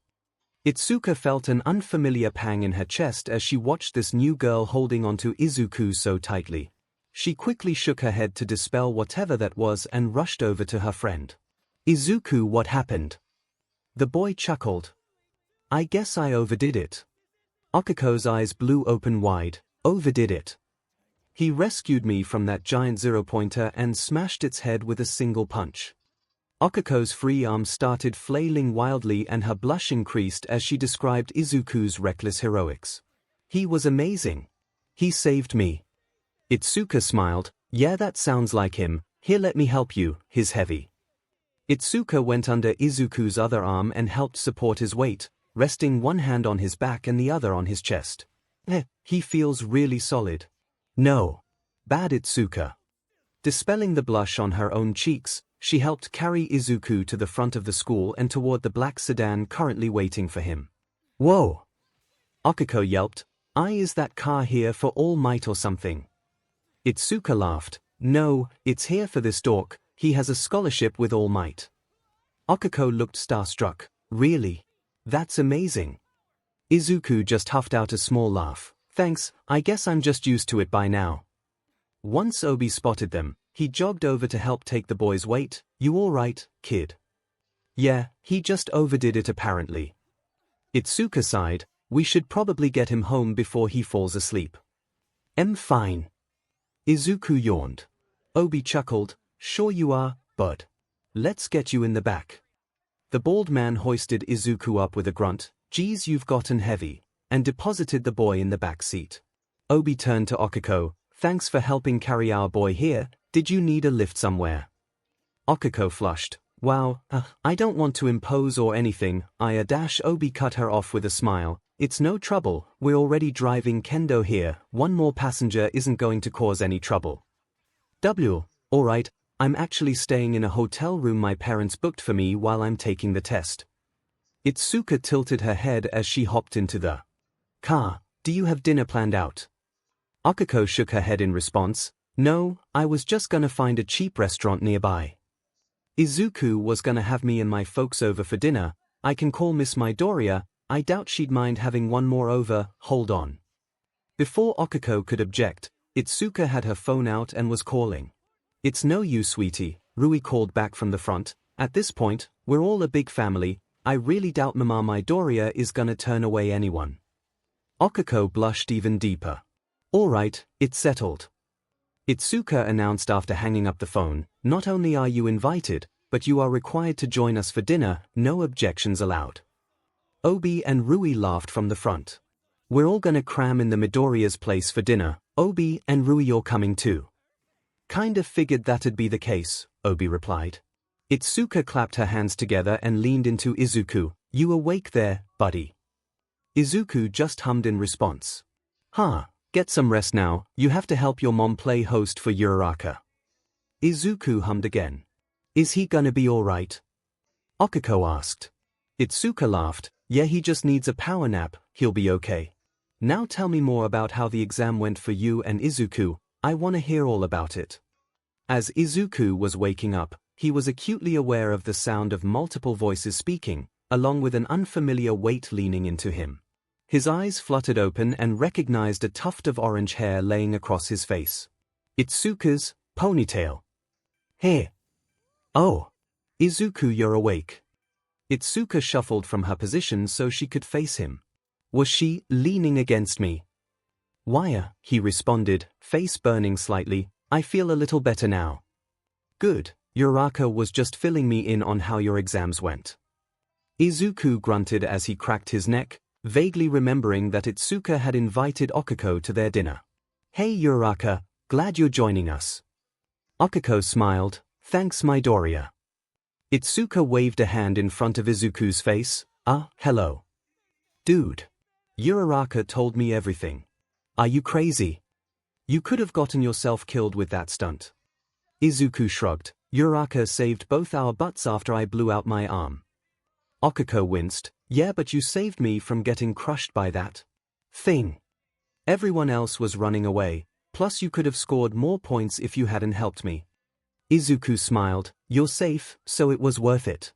Itsuka felt an unfamiliar pang in her chest as she watched this new girl holding onto Izuku so tightly. She quickly shook her head to dispel whatever that was and rushed over to her friend. Izuku, what happened? The boy chuckled. I guess I overdid it. Akiko's eyes blew open wide. Overdid it. He rescued me from that giant zero-pointer and smashed its head with a single punch. Akiko's free arm started flailing wildly and her blush increased as she described Izuku's reckless heroics. He was amazing. He saved me. Itsuka smiled. Yeah, that sounds like him. Here, let me help you, he's heavy. Itsuka went under Izuku's other arm and helped support his weight, resting one hand on his back and the other on his chest. He feels really solid. No. Bad, Itsuka. Dispelling the blush on her own cheeks, she helped carry Izuku to the front of the school and toward the black sedan currently waiting for him. Whoa! Akiko yelped. Is that car here for All Might or something? Itsuka laughed. No, it's here for this dork. He has a scholarship with All Might. Akiko looked starstruck. Really? That's amazing. Izuku just huffed out a small laugh. Thanks, I guess I'm just used to it by now. Once Obi spotted them, he jogged over to help take the boy's weight. You all right, kid? Yeah, he just overdid it apparently. Itsuka sighed. We should probably get him home before he falls asleep. Fine. Izuku yawned. Obi chuckled. Sure you are, bud. Let's get you in the back. The bald man hoisted Izuku up with a grunt. Geez, you've gotten heavy, and deposited the boy in the back seat. Obi turned to Akiko. Thanks for helping carry our boy here. Did you need a lift somewhere? Akiko flushed. Wow, I don't want to impose or anything. Obi cut her off with a smile. It's no trouble, we're already driving Kendo here. One more passenger isn't going to cause any trouble. Alright, I'm actually staying in a hotel room my parents booked for me while I'm taking the test. Itsuka tilted her head as she hopped into the car. Do you have dinner planned out? Akiko shook her head in response. No, I was just gonna find a cheap restaurant nearby. Izuku was gonna have me and my folks over for dinner. I can call Miss Midoriya. I doubt she'd mind having one more over. Hold on. Before Akiko could object, Itsuka had her phone out and was calling. It's no use, sweetie, Rui called back from the front. At this point, we're all a big family. I really doubt Mama Midoriya is gonna turn away anyone. Akiko blushed even deeper. Alright, it's settled. Itsuka announced after hanging up the phone. Not only are you invited, but you are required to join us for dinner. No objections allowed. Obi and Rui laughed from the front. We're all gonna cram in the Midoriya's place for dinner. Obi and Rui, you're coming too. Kinda figured that'd be the case, Obi replied. Itsuka clapped her hands together and leaned into Izuku. You awake there, buddy? Izuku just hummed in response. Get some rest now, you have to help your mom play host for Uraraka. Izuku hummed again. Is he gonna be alright? Akiko asked. Itsuka laughed. Yeah, he just needs a power nap, he'll be okay. Now tell me more about how the exam went for you and Izuku. I wanna hear all about it. As Izuku was waking up, he was acutely aware of the sound of multiple voices speaking, along with an unfamiliar weight leaning into him. His eyes fluttered open and recognized a tuft of orange hair laying across his face. Itsuka's ponytail. Hey. Oh. Izuku, you're awake. Itsuka shuffled from her position so she could face him. Was she leaning against me? Why, he responded, face burning slightly. I feel a little better now. Good, Uraraka was just filling me in on how your exams went. Izuku grunted as he cracked his neck, vaguely remembering that Itsuka had invited Akiko to their dinner. Hey Uraraka, glad you're joining us. Akiko smiled. Thanks, Midoriya. Itsuka waved a hand in front of Izuku's face. Hello. Dude. Uraraka told me everything. Are you crazy? You could have gotten yourself killed with that stunt. Izuku shrugged. Uraraka saved both our butts after I blew out my arm. Akiko winced. Yeah, but you saved me from getting crushed by that thing. Everyone else was running away, plus you could have scored more points if you hadn't helped me. Izuku smiled. You're safe, so it was worth it.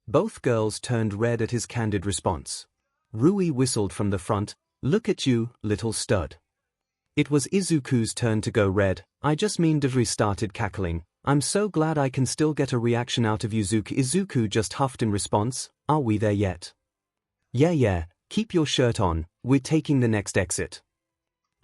Both girls turned red at his candid response. Rui whistled from the front, "Look at you, little stud." It was Izuku's turn to go red. "I just mean," Devri started cackling. "I'm so glad I can still get a reaction out of Izuku." Izuku just huffed in response, "Are we there yet?" Yeah, keep your shirt on, we're taking the next exit."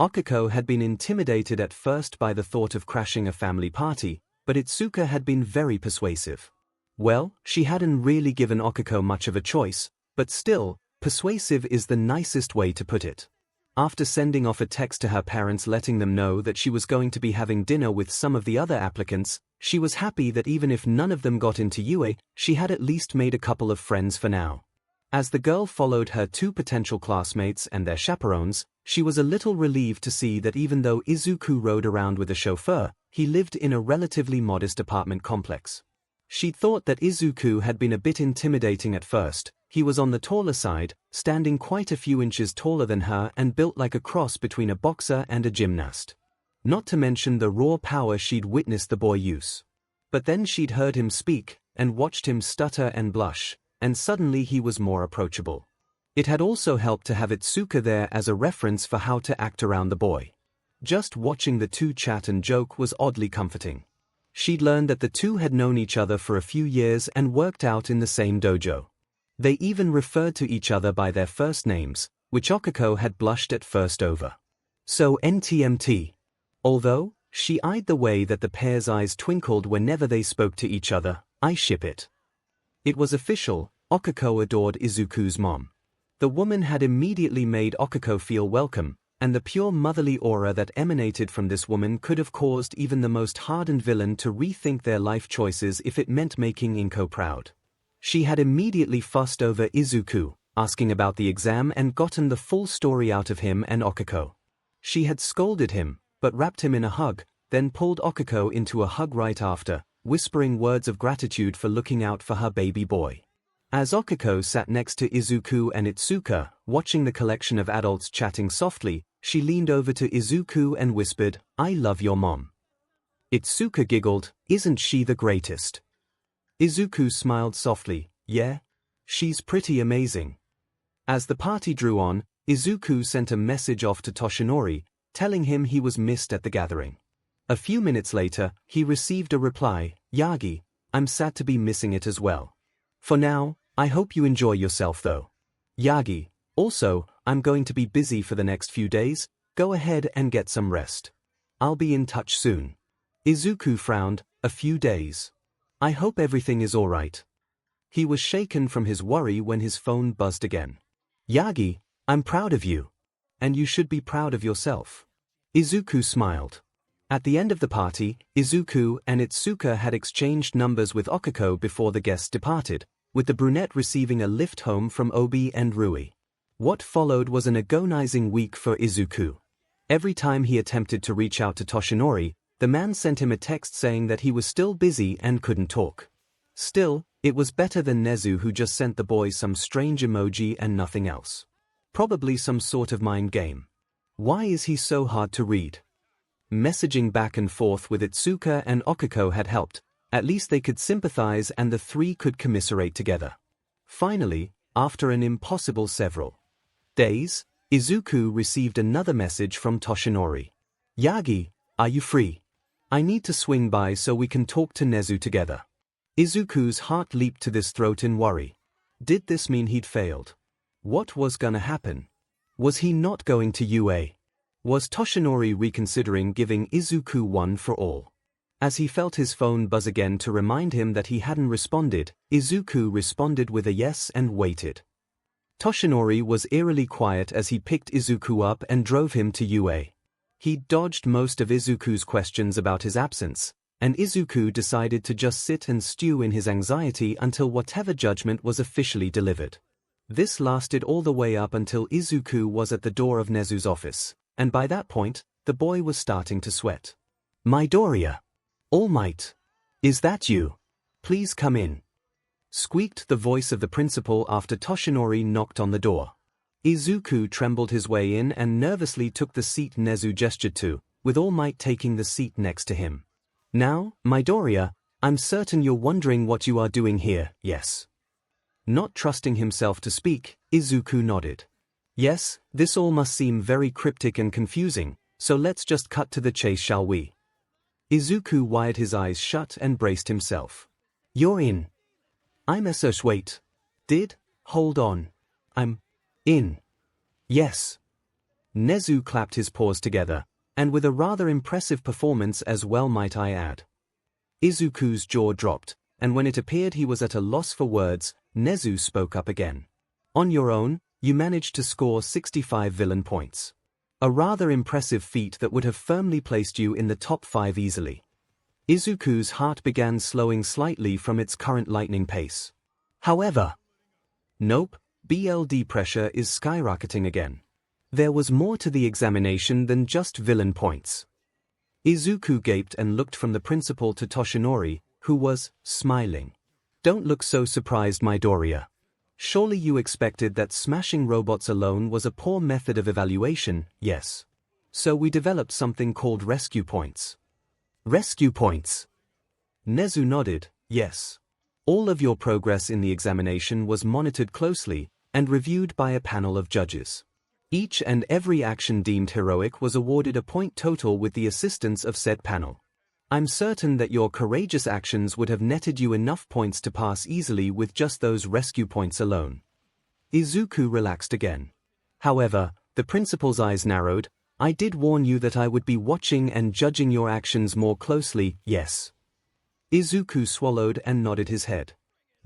Okiko had been intimidated at first by the thought of crashing a family party, but Itsuka had been very persuasive. Well, she hadn't really given Okiko much of a choice, but still, persuasive is the nicest way to put it. After sending off a text to her parents letting them know that she was going to be having dinner with some of the other applicants, she was happy that even if none of them got into UA, she had at least made a couple of friends for now. As the girl followed her two potential classmates and their chaperones, she was a little relieved to see that even though Izuku rode around with a chauffeur, he lived in a relatively modest apartment complex. She'd thought that Izuku had been a bit intimidating at first. He was on the taller side, standing quite a few inches taller than her and built like a cross between a boxer and a gymnast. Not to mention the raw power she'd witnessed the boy use. But then she'd heard him speak, and watched him stutter and blush, and suddenly he was more approachable. It had also helped to have Itsuka there as a reference for how to act around the boy. Just watching the two chat and joke was oddly comforting. She'd learned that the two had known each other for a few years and worked out in the same dojo. They even referred to each other by their first names, which Okiko had blushed at first over. So NTMT. Although, she eyed the way that the pair's eyes twinkled whenever they spoke to each other. I ship it. It was official, Okiko adored Izuku's mom. The woman had immediately made Okiko feel welcome, and the pure motherly aura that emanated from this woman could have caused even the most hardened villain to rethink their life choices if it meant making Inko proud. She had immediately fussed over Izuku, asking about the exam and gotten the full story out of him and Okiko. She had scolded him, but wrapped him in a hug, then pulled Okiko into a hug right after, whispering words of gratitude for looking out for her baby boy. As Okiko sat next to Izuku and Itsuka, watching the collection of adults chatting softly, she leaned over to Izuku and whispered, "I love your mom." Itsuka giggled, "Isn't she the greatest?" Izuku smiled softly, "Yeah, she's pretty amazing." As the party drew on, Izuku sent a message off to Toshinori, telling him he was missed at the gathering. A few minutes later, he received a reply, "Yagi, I'm sad to be missing it as well. For now, I hope you enjoy yourself though. Yagi, also, I'm going to be busy for the next few days, go ahead and get some rest. I'll be in touch soon." Izuku frowned, "A few days. I hope everything is alright." He was shaken from his worry when his phone buzzed again. "Yagi, I'm proud of you. And you should be proud of yourself." Izuku smiled. At the end of the party, Izuku and Itsuka had exchanged numbers with Okiko before the guests departed, with the brunette receiving a lift home from Obi and Rui. What followed was an agonizing week for Izuku. Every time he attempted to reach out to Toshinori, the man sent him a text saying that he was still busy and couldn't talk. Still, it was better than Nezu, who just sent the boy some strange emoji and nothing else. Probably some sort of mind game. Why is he so hard to read? Messaging back and forth with Itsuka and Okiko had helped. At least they could sympathize and the three could commiserate together. Finally, after an impossible several days, Izuku received another message from Toshinori. "Yagi, are you free? I need to swing by so we can talk to Nezu together." Izuku's heart leaped to his throat in worry. Did this mean he'd failed? What was gonna happen? Was he not going to UA? Was Toshinori reconsidering giving Izuku one for all? As he felt his phone buzz again to remind him that he hadn't responded, Izuku responded with a yes and waited. Toshinori was eerily quiet as he picked Izuku up and drove him to UA. He dodged most of Izuku's questions about his absence, and Izuku decided to just sit and stew in his anxiety until whatever judgment was officially delivered. This lasted all the way up until Izuku was at the door of Nezu's office, and by that point, the boy was starting to sweat. "Midoriya! All Might! Is that you? Please come in," squeaked the voice of the principal after Toshinori knocked on the door. Izuku trembled his way in and nervously took the seat Nezu gestured to, with All Might taking the seat next to him. "Now, Midoriya, I'm certain you're wondering what you are doing here, yes? Not trusting himself to speak, Izuku nodded. Yes, this all must seem very cryptic and confusing, so let's just cut to the chase, shall we? Izuku wired his eyes shut and braced himself. You're in. I'm wait. Hold on. I'm in. Yes. Nezu clapped his paws together, and with a rather impressive performance as well, might I add. Izuku's jaw dropped, and when it appeared he was at a loss for words, Nezu spoke up again. On your own, you managed to score 65 villain points. A rather impressive feat that would have firmly placed you in the top 5 easily. Izuku's heart began slowing slightly from its current lightning pace. However, nope, BLD pressure is skyrocketing again. There was more to the examination than just villain points. Izuku gaped and looked from the principal to Toshinori, who was smiling. Don't look so surprised, Midoriya. Surely you expected that smashing robots alone was a poor method of evaluation, yes? So we developed something called rescue points. Rescue points? Nezu nodded, yes. All of your progress in the examination was monitored closely and reviewed by a panel of judges. Each and every action deemed heroic was awarded a point total with the assistance of said panel. I'm certain that your courageous actions would have netted you enough points to pass easily with just those rescue points alone. Izuku relaxed again. However, the principal's eyes narrowed. I did warn you that I would be watching and judging your actions more closely, yes. Izuku swallowed and nodded his head.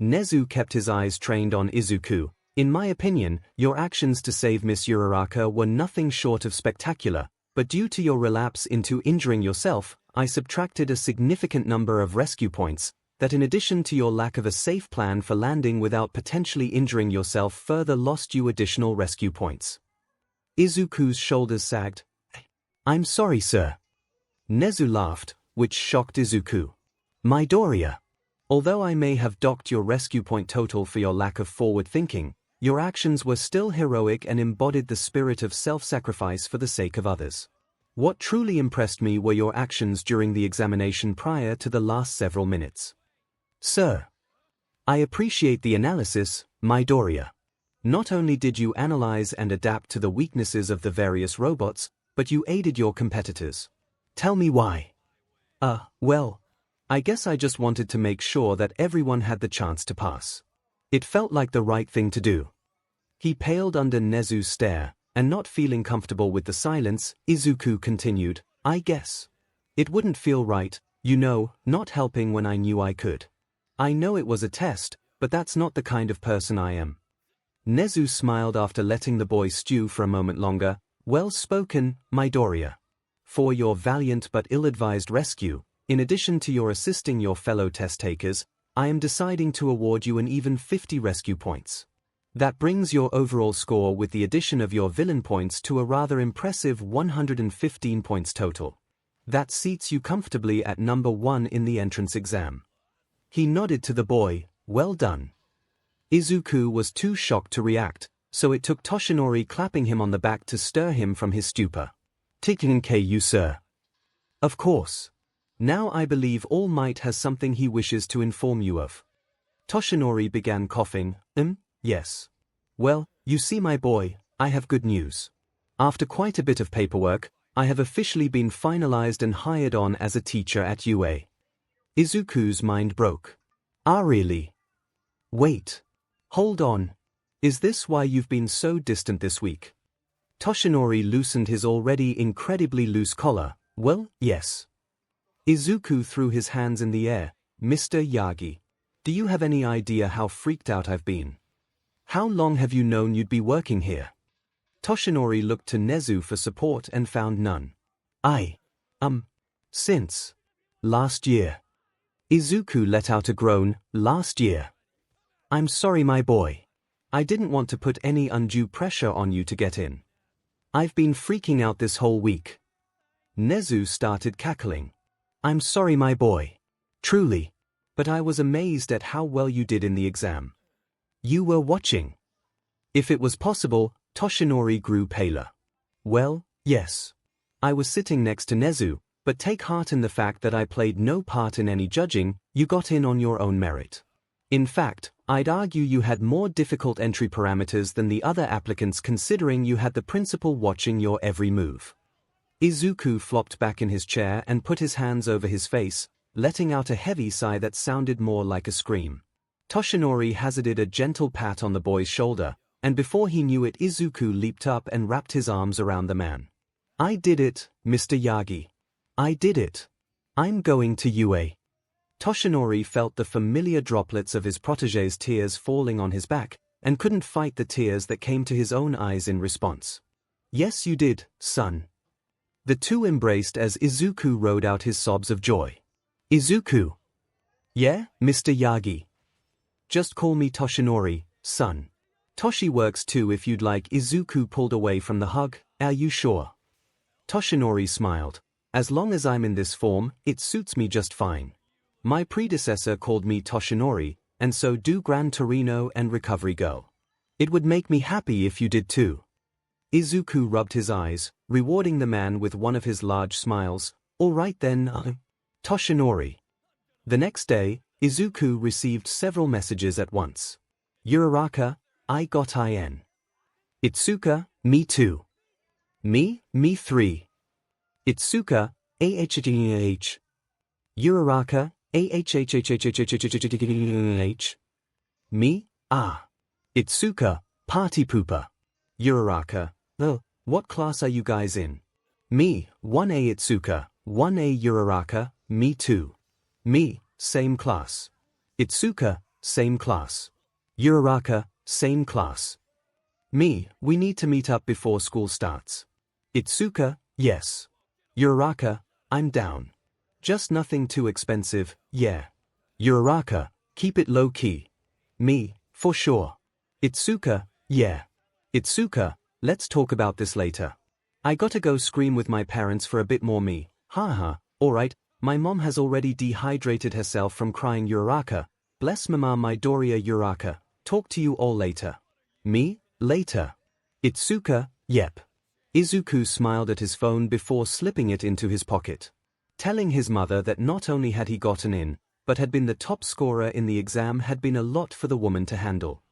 Nezu kept his eyes trained on Izuku. In my opinion, your actions to save Miss Uraraka were nothing short of spectacular, but due to your relapse into injuring yourself, I subtracted a significant number of rescue points, that in addition to your lack of a safe plan for landing without potentially injuring yourself further lost you additional rescue points. Izuku's shoulders sagged. I'm sorry, sir. Nezu laughed, which shocked Izuku. Midoriya. Although I may have docked your rescue point total for your lack of forward thinking, your actions were still heroic and embodied the spirit of self-sacrifice for the sake of others. What truly impressed me were your actions during the examination prior to the last several minutes. Sir. I appreciate the analysis, Midoriya. Not only did you analyze and adapt to the weaknesses of the various robots, but you aided your competitors. Tell me why. Well, I guess I just wanted to make sure that everyone had the chance to pass. It felt like the right thing to do. He paled under Nezu's stare, and not feeling comfortable with the silence, Izuku continued, I guess. It wouldn't feel right, you know, not helping when I knew I could. I know it was a test, but that's not the kind of person I am. Nezu smiled after letting the boy stew for a moment longer. Well spoken, Midoriya. For your valiant but ill-advised rescue, in addition to your assisting your fellow test-takers, I am deciding to award you an even 50 rescue points. That brings your overall score with the addition of your villain points to a rather impressive 115 points total. That seats you comfortably at number 1 in the entrance exam. He nodded to the boy, well done. Izuku was too shocked to react, so it took Toshinori clapping him on the back to stir him from his stupor. Thank you, sir. Of course. Now I believe All Might has something he wishes to inform you of. Toshinori began coughing. Yes. Well, you see, my boy, I have good news. After quite a bit of paperwork, I have officially been finalized and hired on as a teacher at UA. Izuku's mind broke. Ah, really? Wait. Hold on. Is this why you've been so distant this week? Toshinori loosened his already incredibly loose collar. Well, yes. Izuku threw his hands in the air. Mr. Yagi, do you have any idea how freaked out I've been? How long have you known you'd be working here? Toshinori looked to Nezu for support and found none. Since last year. Izuku let out a groan. Last year. I'm sorry, my boy. I didn't want to put any undue pressure on you to get in. I've been freaking out this whole week. Nezu started cackling. I'm sorry, my boy. Truly. But I was amazed at how well you did in the exam. You were watching. If it was possible, Toshinori grew paler. Well, yes. I was sitting next to Nezu, but take heart in the fact that I played no part in any judging, you got in on your own merit. In fact, I'd argue you had more difficult entry parameters than the other applicants considering you had the principal watching your every move. Izuku flopped back in his chair and put his hands over his face, letting out a heavy sigh that sounded more like a scream. Toshinori hazarded a gentle pat on the boy's shoulder, and before he knew it Izuku leaped up and wrapped his arms around the man. I did it, Mr. Yagi. I did it. I'm going to UA. Toshinori felt the familiar droplets of his protégé's tears falling on his back, and couldn't fight the tears that came to his own eyes in response. Yes you did, son. The two embraced as Izuku rode out his sobs of joy. Izuku. Yeah, Mr. Yagi. Just call me Toshinori, son. Toshi works too if you'd like. Izuku pulled away from the hug. Are you sure? Toshinori smiled. As long as I'm in this form, it suits me just fine. My predecessor called me Toshinori, and so do Gran Torino and Recovery Girl. It would make me happy if you did too. Izuku rubbed his eyes, rewarding the man with one of his large smiles. All right then, Toshinori. The next day, Izuku received several messages at once. Uraraka, I got in. Itsuka, me too. Me 3. Itsuka, ahhh. Uraraka, ahhhhhhhh. Me, Itsuka, party pooper. Uraraka, oh, what class are you guys in? Me, 1A Itsuka, 1A Uraraka, me too. Me, same class. Itsuka, same class. Uraraka, same class. Me, we need to meet up before school starts. Itsuka, yes. Uraraka, I'm down. Just nothing too expensive, yeah. Uraraka, keep it low-key. Me, for sure. Itsuka, yeah. Itsuka, let's talk about this later. I gotta go scream with my parents for a bit more. Me, haha, alright, my mom has already dehydrated herself from crying. Uraraka, bless mama my Doria. Uraraka, talk to you all later. Me, later. Itsuka, yep. Izuku smiled at his phone before slipping it into his pocket. Telling his mother that not only had he gotten in, but had been the top scorer in the exam had been a lot for the woman to handle.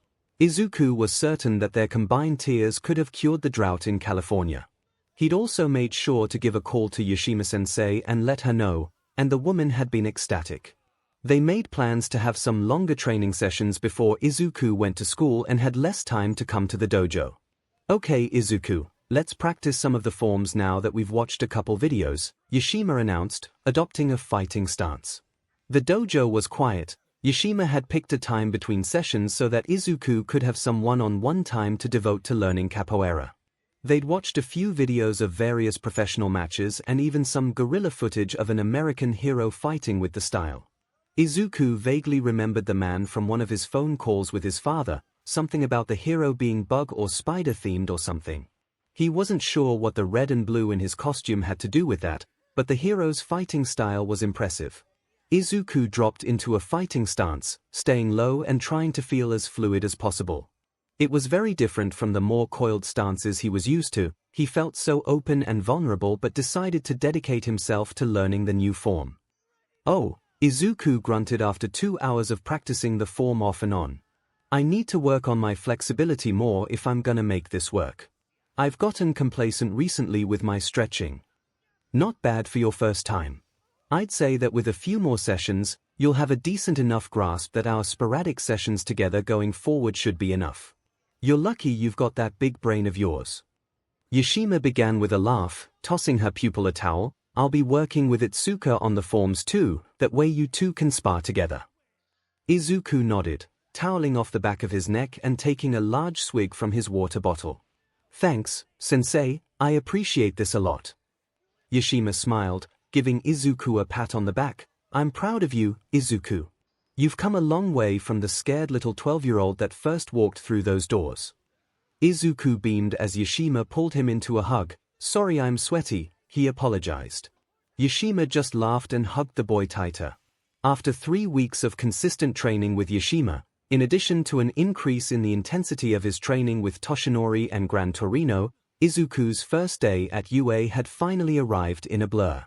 Izuku was certain that their combined tears could have cured the drought in California. He'd also made sure to give a call to Yashima-sensei and let her know, and the woman had been ecstatic. They made plans to have some longer training sessions before Izuku went to school and had less time to come to the dojo. Okay Izuku, let's practice some of the forms now that we've watched a couple videos, Yashima announced, adopting a fighting stance. The dojo was quiet. Yashima had picked a time between sessions so that Izuku could have some one-on-one time to devote to learning capoeira. They'd watched a few videos of various professional matches and even some guerrilla footage of an American hero fighting with the style. Izuku vaguely remembered the man from one of his phone calls with his father, something about the hero being bug or spider themed or something. He wasn't sure what the red and blue in his costume had to do with that, but the hero's fighting style was impressive. Izuku dropped into a fighting stance, staying low and trying to feel as fluid as possible. It was very different from the more coiled stances he was used to. He felt so open and vulnerable but decided to dedicate himself to learning the new form. Oh, Izuku grunted after 2 hours of practicing the form off and on. I need to work on my flexibility more if I'm gonna make this work. I've gotten complacent recently with my stretching. Not bad for your first time. I'd say that with a few more sessions, you'll have a decent enough grasp that our sporadic sessions together going forward should be enough. You're lucky you've got that big brain of yours. Yashima began with a laugh, tossing her pupil a towel. I'll be working with Itsuka on the forms too, that way you two can spar together. Izuku nodded, toweling off the back of his neck and taking a large swig from his water bottle. Thanks, sensei, I appreciate this a lot. Yashima smiled, giving Izuku a pat on the back. I'm proud of you, Izuku. You've come a long way from the scared little 12-year-old that first walked through those doors. Izuku beamed as Yashima pulled him into a hug. Sorry I'm sweaty, he apologized. Yashima just laughed and hugged the boy tighter. After 3 weeks of consistent training with Yashima, in addition to an increase in the intensity of his training with Toshinori and Gran Torino, Izuku's first day at UA had finally arrived in a blur.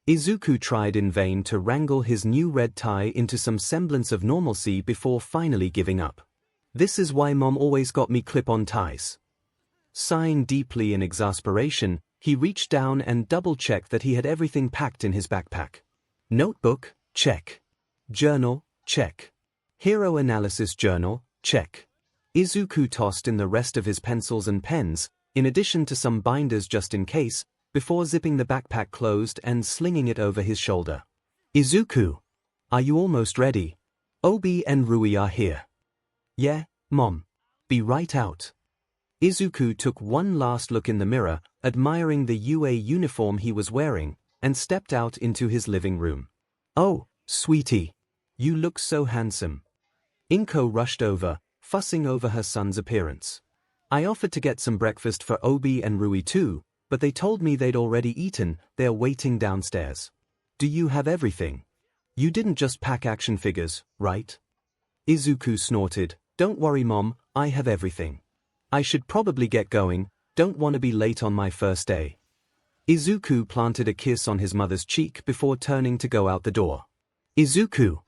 Izuku tried in vain to wrangle his new red tie into some semblance of normalcy before finally giving up. This is why Mom always got me clip-on ties. Sighing deeply in exasperation, he reached down and double-checked that he had everything packed in his backpack. Notebook, check. Journal, check. Hero analysis journal, check. Izuku tossed in the rest of his pencils and pens, in addition to some binders just in case, before zipping the backpack closed and slinging it over his shoulder. Izuku, are you almost ready? Obi and Rui are here. Yeah, Mom. Be right out. Izuku took one last look in the mirror, admiring the UA uniform he was wearing, and stepped out into his living room. Oh, sweetie. You look so handsome. 𝐭𝐽 rushed over, fussing over her son's appearance. I offered to get some breakfast for Obi and Rui too, but they told me they'd already eaten, they're waiting downstairs. Do you have everything? You didn't just pack action figures, right? Izuku snorted. Don't worry, Mom, I have everything. I should probably get going, don't want to be late on my first day. Izuku planted a kiss on his mother's cheek before turning to go out the door. Izuku.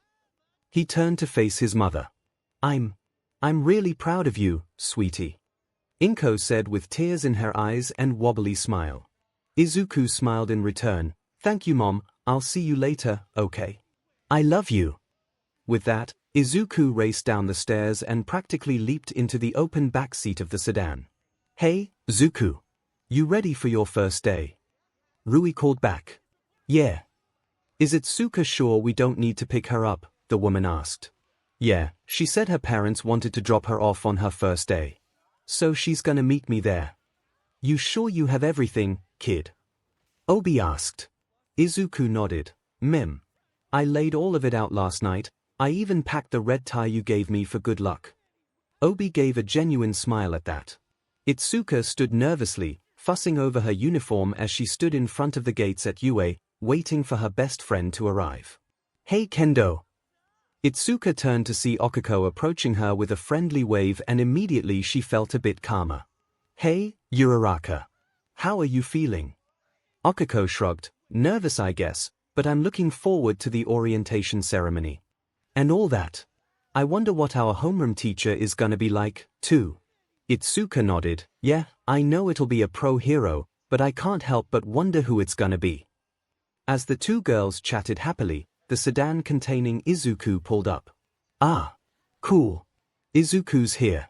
He turned to face his mother. I'm really proud of you, sweetie. 𝐭𝐽 said with tears in her eyes and wobbly smile. Izuku smiled in return. Thank you, Mom, I'll see you later, okay? I love you. With that, Izuku raced down the stairs and practically leaped into the open back seat of the sedan. Hey, Zuku. You ready for your first day? Rui called back. Yeah. Is Itsuka sure we don't need to pick her up? The woman asked. Yeah, she said her parents wanted to drop her off on her first day. So she's gonna meet me there. You sure you have everything, kid? Obi asked. Izuku nodded. Mim. I laid all of it out last night, I even packed the red tie you gave me for good luck. Obi gave a genuine smile at that. Itsuka stood nervously, fussing over her uniform as she stood in front of the gates at UA, waiting for her best friend to arrive. Hey Kendo. Itsuka turned to see 𝐒𝐽𝐽 approaching her with a friendly wave and immediately she felt a bit calmer. Hey, Uraraka. How are you feeling? 𝐒𝐽𝐽 shrugged. Nervous I guess, but I'm looking forward to the orientation ceremony. And all that. I wonder what our homeroom teacher is gonna be like, too. Itsuka nodded. Yeah, I know it'll be a pro hero, but I can't help but wonder who it's gonna be. As the two girls chatted happily, the sedan containing Izuku pulled up. Ah, cool. Izuku's here.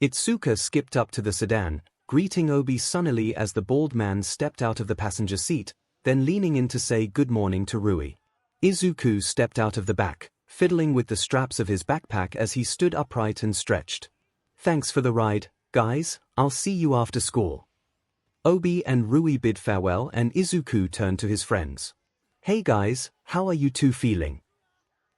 Itsuka skipped up to the sedan, greeting Obi sunnily as the bald man stepped out of the passenger seat, then leaning in to say good morning to Rui. Izuku stepped out of the back, fiddling with the straps of his backpack as he stood upright and stretched. Thanks for the ride, guys, I'll see you after school. Obi and Rui bid farewell and Izuku turned to his friends. Hey guys, how are you two feeling?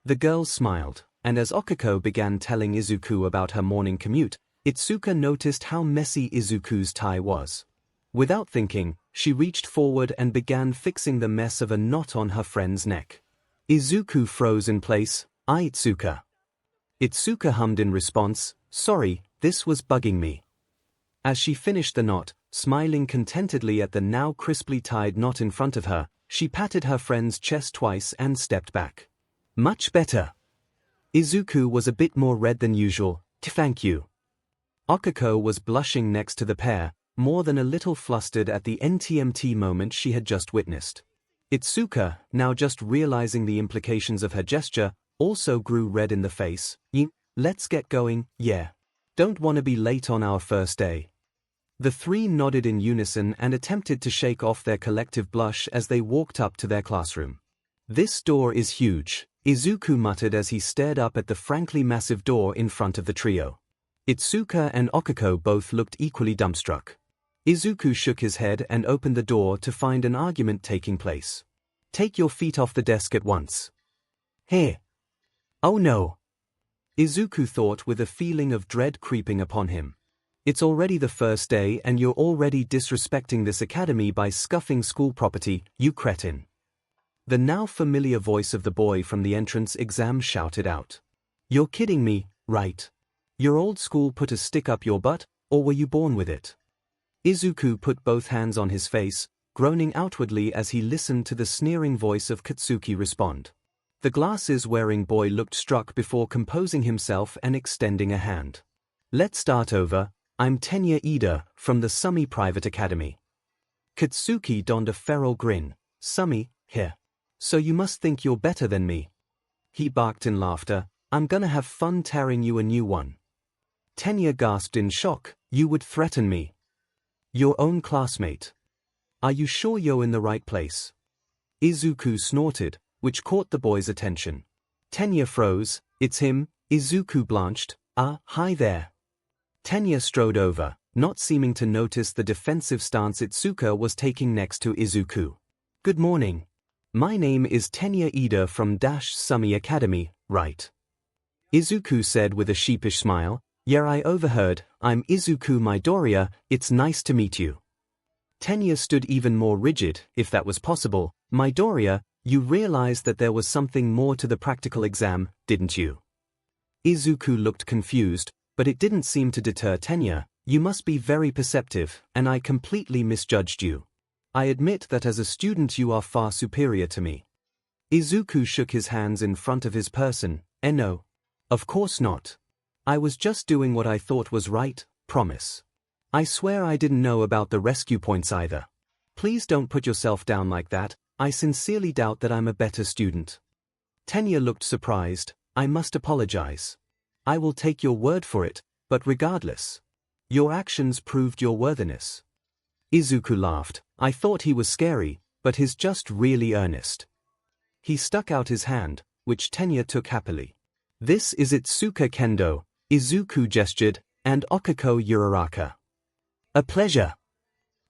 The girls smiled, and as 𝐒𝐽𝐽 began telling Izuku about her morning commute, Itsuka noticed how messy Izuku's tie was. Without thinking, she reached forward and began fixing the mess of a knot on her friend's neck. Izuku froze in place. Itsuka. Itsuka hummed in response, sorry, this was bugging me. As she finished the knot, smiling contentedly at the now crisply tied knot in front of her, she patted her friend's chest twice and stepped back. Much better. Izuku was a bit more red than usual. Thank you. 𝐒𝐽𝐽 was blushing next to the pair, more than a little flustered at the NTMT moment she had just witnessed. Itsuka, now just realizing the implications of her gesture, also grew red in the face. Let's get going, yeah. Don't want to be late on our first day. The three nodded in unison and attempted to shake off their collective blush as they walked up to their classroom. This door is huge, Izuku muttered as he stared up at the frankly massive door in front of the trio. Itsuka and 𝐒𝐽𝐽 both looked equally dumbstruck. Izuku shook his head and opened the door to find an argument taking place. Take your feet off the desk at once. Here. Oh no. Izuku thought with a feeling of dread creeping upon him. It's already the first day and you're already disrespecting this academy by scuffing school property, you cretin. The now familiar voice of the boy from the entrance exam shouted out. You're kidding me, right? Your old school put a stick up your butt, or were you born with it? Izuku put both hands on his face, groaning outwardly as he listened to the sneering voice of Katsuki respond. The glasses-wearing boy looked struck before composing himself and extending a hand. "Let's start over. I'm Tenya Ida, from the Sumi Private Academy." Katsuki donned a feral grin. "Sumi, here. So you must think you're better than me." He barked in laughter. "I'm gonna have fun tearing you a new one." Tenya gasped in shock. "You would threaten me? Your own classmate? Are you sure you're in the right place?" Izuku snorted, which caught the boy's attention. Tenya froze. "It's him." Izuku blanched. Hi there." Tenya strode over, not seeming to notice the defensive stance Itsuka was taking next to Izuku. "Good morning. My name is Tenya Ida from Sumi Academy, right?" Izuku said with a sheepish smile. "Yeah, I overheard. I'm Izuku Midoriya, it's nice to meet you." Tenya stood even more rigid, if that was possible. "Midoriya, you realized that there was something more to the practical exam, didn't you?" Izuku looked confused, but it didn't seem to deter Tenya. "You must be very perceptive, and I completely misjudged you. I admit that as a student you are far superior to me." Izuku shook his hands in front of his person. No. Of course not. I was just doing what I thought was right, promise. I swear I didn't know about the rescue points either. Please don't put yourself down like that. I sincerely doubt that I'm a better student." Tenya looked surprised. "I must apologize. I will take your word for it, but regardless, your actions proved your worthiness." Izuku laughed. I thought he was scary, but he's just really earnest. He stuck out his hand, which Tenya took happily. "This is Itsuka Kendo," Izuku gestured, "and Okako Uraraka." "A pleasure,"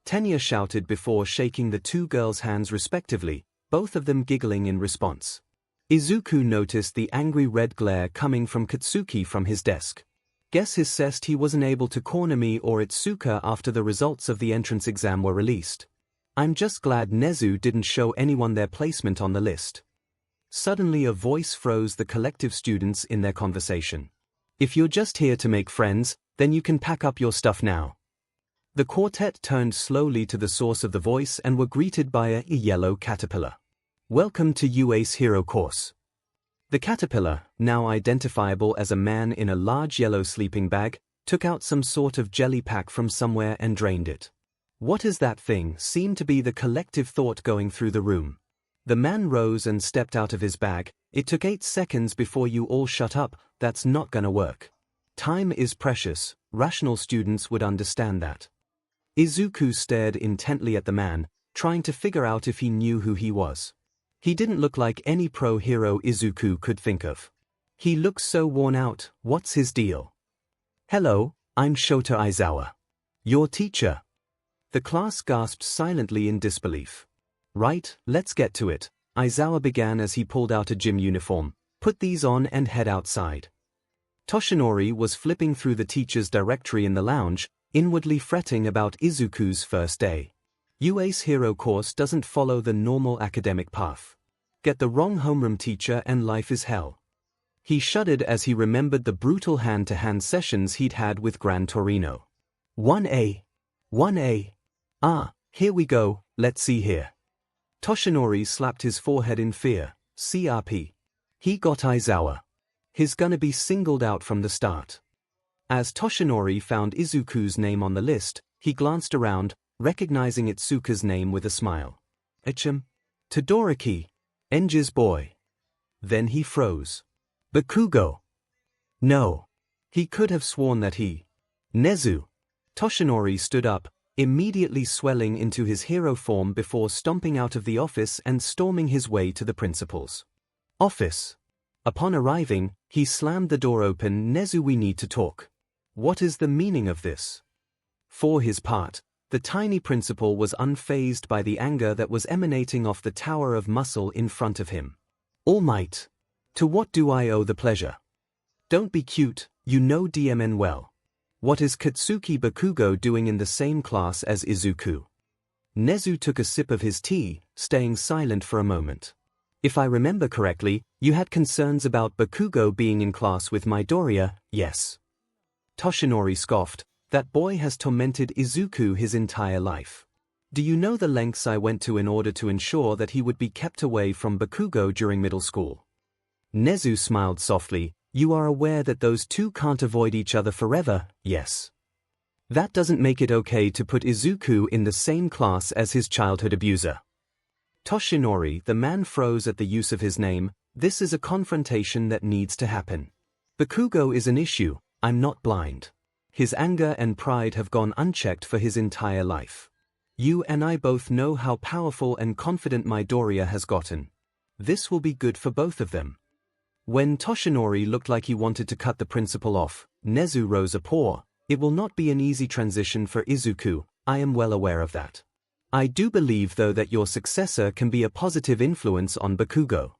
Tenya shouted before shaking the two girls' hands respectively, both of them giggling in response. Izuku noticed the angry red glare coming from Katsuki from his desk. Guess he said he wasn't able to corner me or Itsuka after the results of the entrance exam were released. I'm just glad Nezu didn't show anyone their placement on the list. Suddenly a voice froze the collective students in their conversation. "If you're just here to make friends, then you can pack up your stuff now." The quartet turned slowly to the source of the voice and were greeted by a yellow caterpillar. "Welcome to UA's Hero Course." The caterpillar, now identifiable as a man in a large yellow sleeping bag, took out some sort of jelly pack from somewhere and drained it. "What is that thing?" seemed to be the collective thought going through the room. The man rose and stepped out of his bag. "It took 8 seconds before you all shut up. That's not gonna work. Time is precious. Rational students would understand that." Izuku stared intently at the man, trying to figure out if he knew who he was. He didn't look like any pro-hero Izuku could think of. He looked so worn out. What's his deal? "Hello, I'm Shota Aizawa. Your teacher." The class gasped silently in disbelief. "Right, let's get to it," Aizawa began as he pulled out a gym uniform. "Put these on and head outside." Toshinori was flipping through the teacher's directory in the lounge, inwardly fretting about Izuku's first day. UA's Hero Course doesn't follow the normal academic path. Get the wrong homeroom teacher and life is hell. He shuddered as he remembered the brutal hand-to-hand sessions he'd had with Gran Torino. 1A. 1A. Here we go, let's see here. Toshinori slapped his forehead in fear. CRP. He got Aizawa. He's gonna be singled out from the start. As Toshinori found Izuku's name on the list, he glanced around, recognizing Itsuka's name with a smile. Todoroki. Enji's boy. Then he froze. Bakugo. No. He could have sworn that he. Nezu. Toshinori stood up, immediately swelling into his hero form before stomping out of the office and storming his way to the principal's office. Upon arriving, he slammed the door open. "Nezu, we need to talk." What is the meaning of this? For his part, the tiny principal was unfazed by the anger that was emanating off the tower of muscle in front of him. "All Might. To what do I owe the pleasure?" "Don't be cute, you know DMN well. What is Katsuki Bakugo doing in the same class as Izuku?" Nezu took a sip of his tea, staying silent for a moment. "If I remember correctly, you had concerns about Bakugo being in class with Midoriya, yes?" Toshinori scoffed. "That boy has tormented Izuku his entire life. Do you know the lengths I went to in order to ensure that he would be kept away from Bakugo during middle school? Nezu smiled softly. You are aware that those two can't avoid each other forever, yes? That doesn't make it okay to put Izuku in the same class as his childhood abuser. Toshinori, the man, froze at the use of his name. This is a confrontation that needs to happen. Bakugo is an issue, I'm not blind. His anger and pride have gone unchecked for his entire life. You and I both know how powerful and confident Midoriya has gotten. This will be good for both of them. When Toshinori looked like he wanted to cut the principal off, Nezu rose a paw. It will not be an easy transition for Izuku, I am well aware of that. I do believe though that your successor can be a positive influence on Bakugo.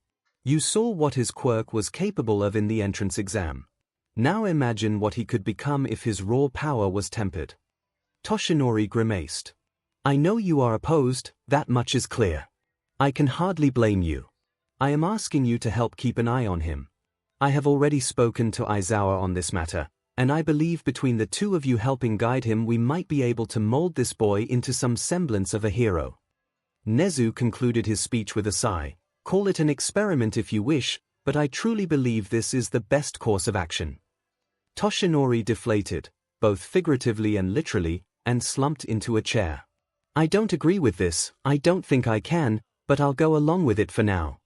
You saw what his quirk was capable of in the entrance exam. Now imagine what he could become if his raw power was tempered. Toshinori grimaced. I know you are opposed, that much is clear. I can hardly blame you. I am asking you to help keep an eye on him. I have already spoken to Aizawa on this matter, and I believe between the two of you helping guide him we might be able to mold this boy into some semblance of a hero. Nezu concluded his speech with a sigh. Call it an experiment if you wish, but I truly believe this is the best course of action. Toshinori deflated, both figuratively and literally, and slumped into a chair. I don't agree with this, I don't think I can, but I'll go along with it for now.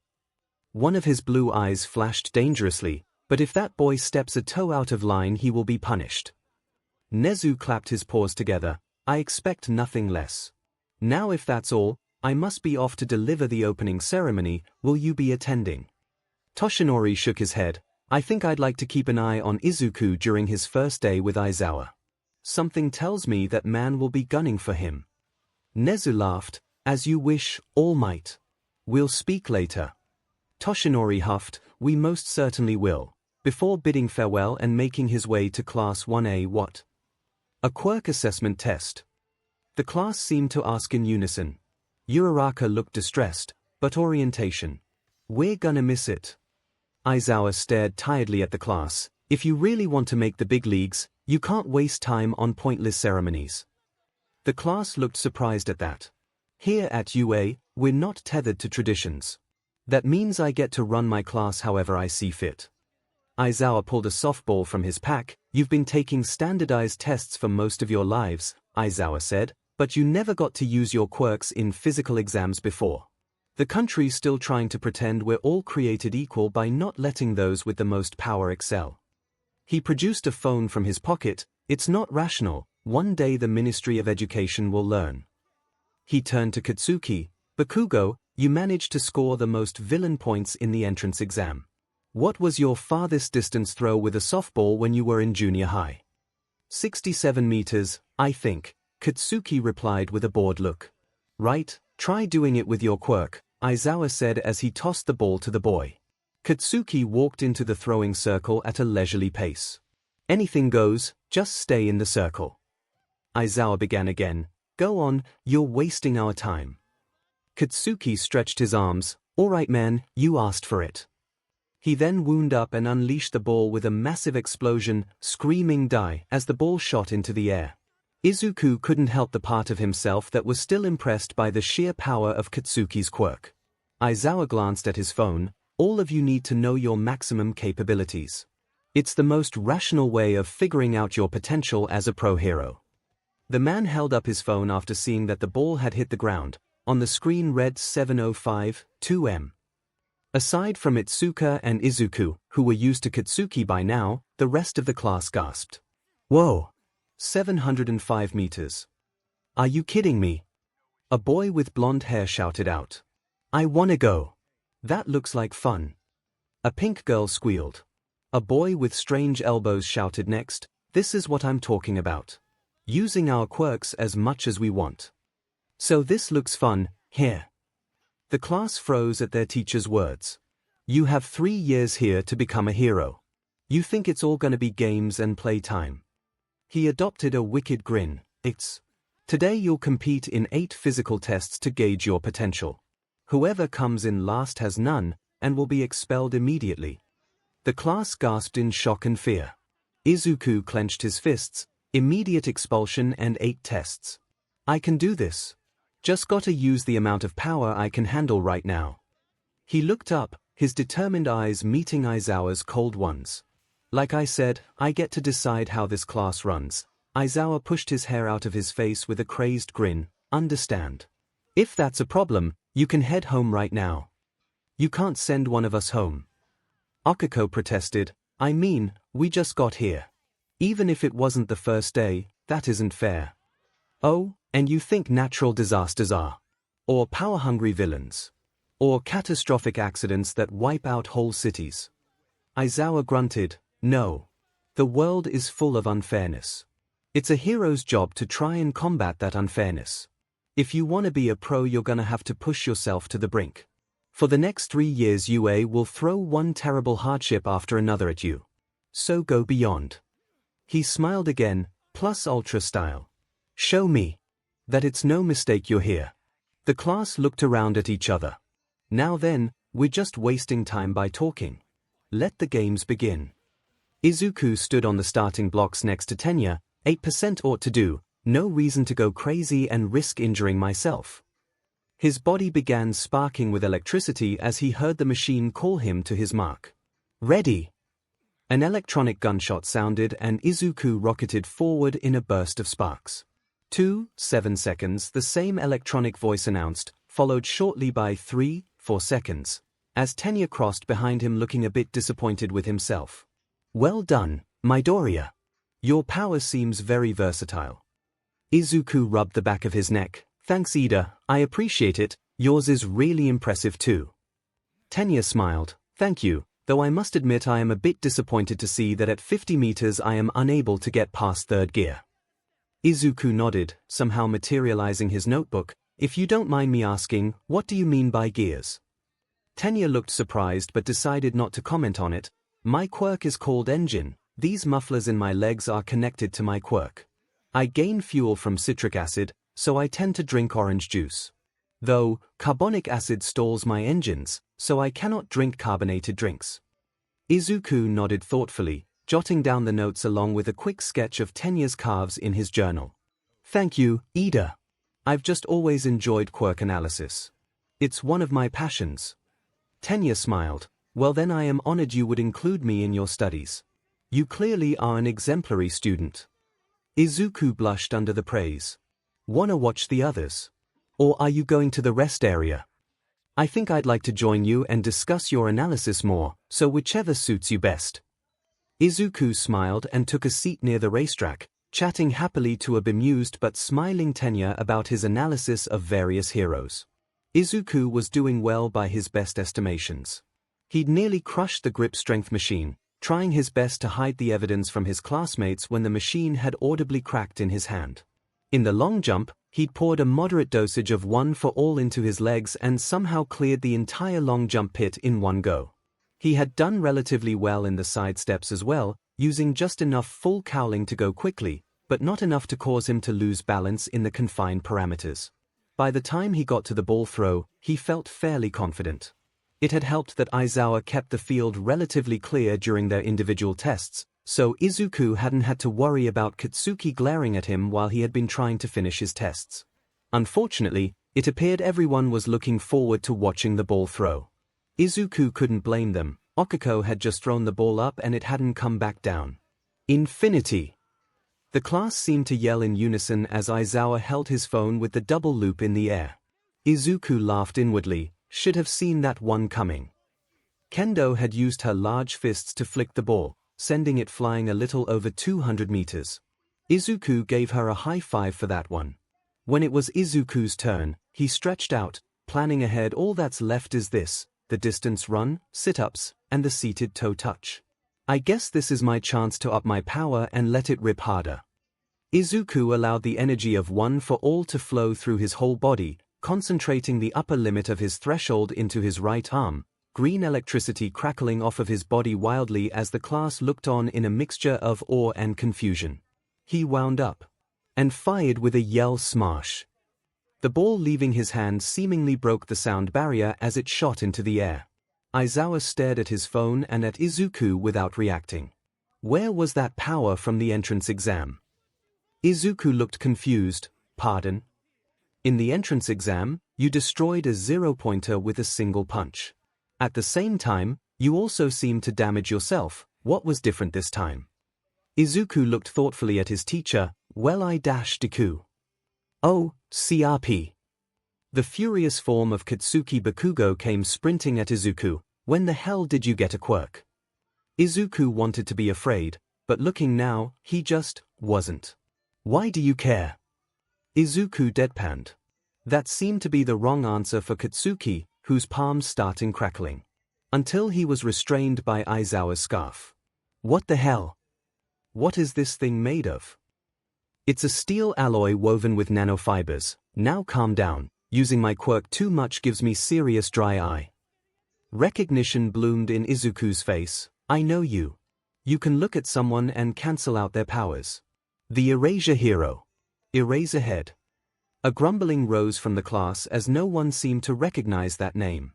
One of his blue eyes flashed dangerously, but if that boy steps a toe out of line he will be punished. Nezu clapped his paws together. I expect nothing less. Now if that's all, I must be off to deliver the opening ceremony. Will you be attending? Toshinori shook his head. I think I'd like to keep an eye on Izuku during his first day with Aizawa. Something tells me that man will be gunning for him. Nezu laughed. As you wish, All Might. We'll speak later. Toshinori huffed. We most certainly will. Before bidding farewell and making his way to Class 1A. What? A quirk assessment test. The class seemed to ask in unison. Uraraka looked distressed, but orientation. We're gonna miss it. Aizawa stared tiredly at the class. If you really want to make the big leagues, you can't waste time on pointless ceremonies. The class looked surprised at that. Here at UA, we're not tethered to traditions. That means I get to run my class however I see fit. Aizawa pulled a softball from his pack. You've been taking standardized tests for most of your lives, Aizawa said, but you never got to use your quirks in physical exams before. The country's still trying to pretend we're all created equal by not letting those with the most power excel. He produced a phone from his pocket. It's not rational. One day the Ministry of Education will learn. He turned to Katsuki. Bakugo, you managed to score the most villain points in the entrance exam. What was your farthest distance throw with a softball when you were in junior high? 67 meters, I think, Katsuki replied with a bored look. Right, try doing it with your quirk, Aizawa said as he tossed the ball to the boy. Katsuki walked into the throwing circle at a leisurely pace. Anything goes, just stay in the circle. Aizawa began again. Go on, you're wasting our time. Katsuki stretched his arms. All right man, you asked for it. He then wound up and unleashed the ball with a massive explosion, screaming die as the ball shot into the air. Izuku couldn't help the part of himself that was still impressed by the sheer power of Katsuki's quirk. Aizawa glanced at his phone. All of you need to know your maximum capabilities. It's the most rational way of figuring out your potential as a pro hero. The man held up his phone after seeing that the ball had hit the ground. On the screen read 705-2M. Aside from Itsuka and Izuku, who were used to Katsuki by now, the rest of the class gasped. Whoa! 705 meters. Are you kidding me? A boy with blonde hair shouted out. I wanna go. That looks like fun. A pink girl squealed. A boy with strange elbows shouted next. This is what I'm talking about. Using our quirks as much as we want. So this looks fun, here. The class froze at their teacher's words. You have 3 years here to become a hero. You think it's all gonna be games and playtime. He adopted a wicked grin. Today you'll compete in 8 physical tests to gauge your potential. Whoever comes in last has none, and will be expelled immediately. The class gasped in shock and fear. Izuku clenched his fists. Immediate expulsion and 8 tests. I can do this. Just gotta use the amount of power I can handle right now. He looked up, his determined eyes meeting Aizawa's cold ones. Like I said, I get to decide how this class runs. Aizawa pushed his hair out of his face with a crazed grin. Understand? If that's a problem, you can head home right now. You can't send one of us home. Okiko protested. I mean, we just got here. Even if it wasn't the first day, that isn't fair. Oh, and you think natural disasters are? Or power-hungry villains? Or catastrophic accidents that wipe out whole cities? Aizawa grunted. No. The world is full of unfairness. It's a hero's job to try and combat that unfairness. If you want to be a pro, you're gonna have to push yourself to the brink. For the next 3 years UA will throw one terrible hardship after another at you. So go beyond. He smiled again, plus ultra style. Show me that it's no mistake you're here. The class looked around at each other. Now then, we're just wasting time by talking. Let the games begin. Izuku stood on the starting blocks next to Tenya. 8% ought to do, no reason to go crazy and risk injuring myself. His body began sparking with electricity as he heard the machine call him to his mark. Ready! An electronic gunshot sounded and Izuku rocketed forward in a burst of sparks. 7 seconds, the same electronic voice announced, followed shortly by 4 seconds, as Tenya crossed behind him looking a bit disappointed with himself. Well done, Midoriya. Your power seems very versatile. Izuku rubbed the back of his neck. Thanks Ida, I appreciate it, yours is really impressive too. Tenya smiled. Thank you, though I must admit I am a bit disappointed to see that at 50 meters I am unable to get past third gear. Izuku nodded, somehow materializing his notebook. If you don't mind me asking, what do you mean by gears? Tenya looked surprised but decided not to comment on it. My quirk is called engine. These mufflers in my legs are connected to my quirk. I gain fuel from citric acid, so I tend to drink orange juice. Though, carbonic acid stalls my engines, so I cannot drink carbonated drinks. Izuku nodded thoughtfully, jotting down the notes along with a quick sketch of Tenya's calves in his journal. Thank you, Ida. I've just always enjoyed quirk analysis. It's one of my passions. Tenya smiled. Well then I am honored you would include me in your studies. You clearly are an exemplary student. Izuku blushed under the praise. Wanna watch the others? Or are you going to the rest area? I think I'd like to join you and discuss your analysis more, so whichever suits you best. Izuku smiled and took a seat near the racetrack, chatting happily to a bemused but smiling Tenya about his analysis of various heroes. Izuku was doing well by his best estimations. He'd nearly crushed the grip strength machine, trying his best to hide the evidence from his classmates when the machine had audibly cracked in his hand. In the long jump, he'd poured a moderate dosage of one for all into his legs and somehow cleared the entire long jump pit in one go. He had done relatively well in the side steps as well, using just enough full cowling to go quickly, but not enough to cause him to lose balance in the confined parameters. By the time he got to the ball throw, he felt fairly confident. It had helped that Aizawa kept the field relatively clear during their individual tests, so Izuku hadn't had to worry about Katsuki glaring at him while he had been trying to finish his tests. Unfortunately, it appeared everyone was looking forward to watching the ball throw. Izuku couldn't blame them. Okiko had just thrown the ball up and it hadn't come back down. Infinity! The class seemed to yell in unison as Aizawa held his phone with the double loop in the air. Izuku laughed inwardly. Should have seen that one coming. Kendo had used her large fists to flick the ball, sending it flying a little over 200 meters. Izuku gave her a high five for that one. When it was Izuku's turn, he stretched out, planning ahead. All that's left is this, the distance run, sit-ups, and the seated toe touch. I guess this is my chance to up my power and let it rip harder. Izuku allowed the energy of one for all to flow through his whole body, concentrating the upper limit of his threshold into his right arm, green electricity crackling off of his body wildly as the class looked on in a mixture of awe and confusion. He wound up and fired with a yell smash. The ball leaving his hand seemingly broke the sound barrier as it shot into the air. Aizawa stared at his phone and at Izuku without reacting. Where was that power from the entrance exam? Izuku looked confused. Pardon? In the entrance exam, you destroyed a 0-pointer with a single punch. At the same time, you also seemed to damage yourself. What was different this time? Izuku looked thoughtfully at his teacher. Well, 𝐼-Deku. Oh, CRP. The furious form of Katsuki Bakugo came sprinting at Izuku. When the hell did you get a quirk? Izuku wanted to be afraid, but looking now, he just wasn't. Why do you care? Izuku deadpanned. That seemed to be the wrong answer for Katsuki, whose palms started crackling. Until he was restrained by Aizawa's scarf. What the hell? What is this thing made of? It's a steel alloy woven with nanofibers. Now calm down. Using my quirk too much gives me serious dry eye. Recognition bloomed in Izuku's face. I know you. You can look at someone and cancel out their powers. The Erasure Hero. Eraserhead. A grumbling rose from the class as no one seemed to recognize that name.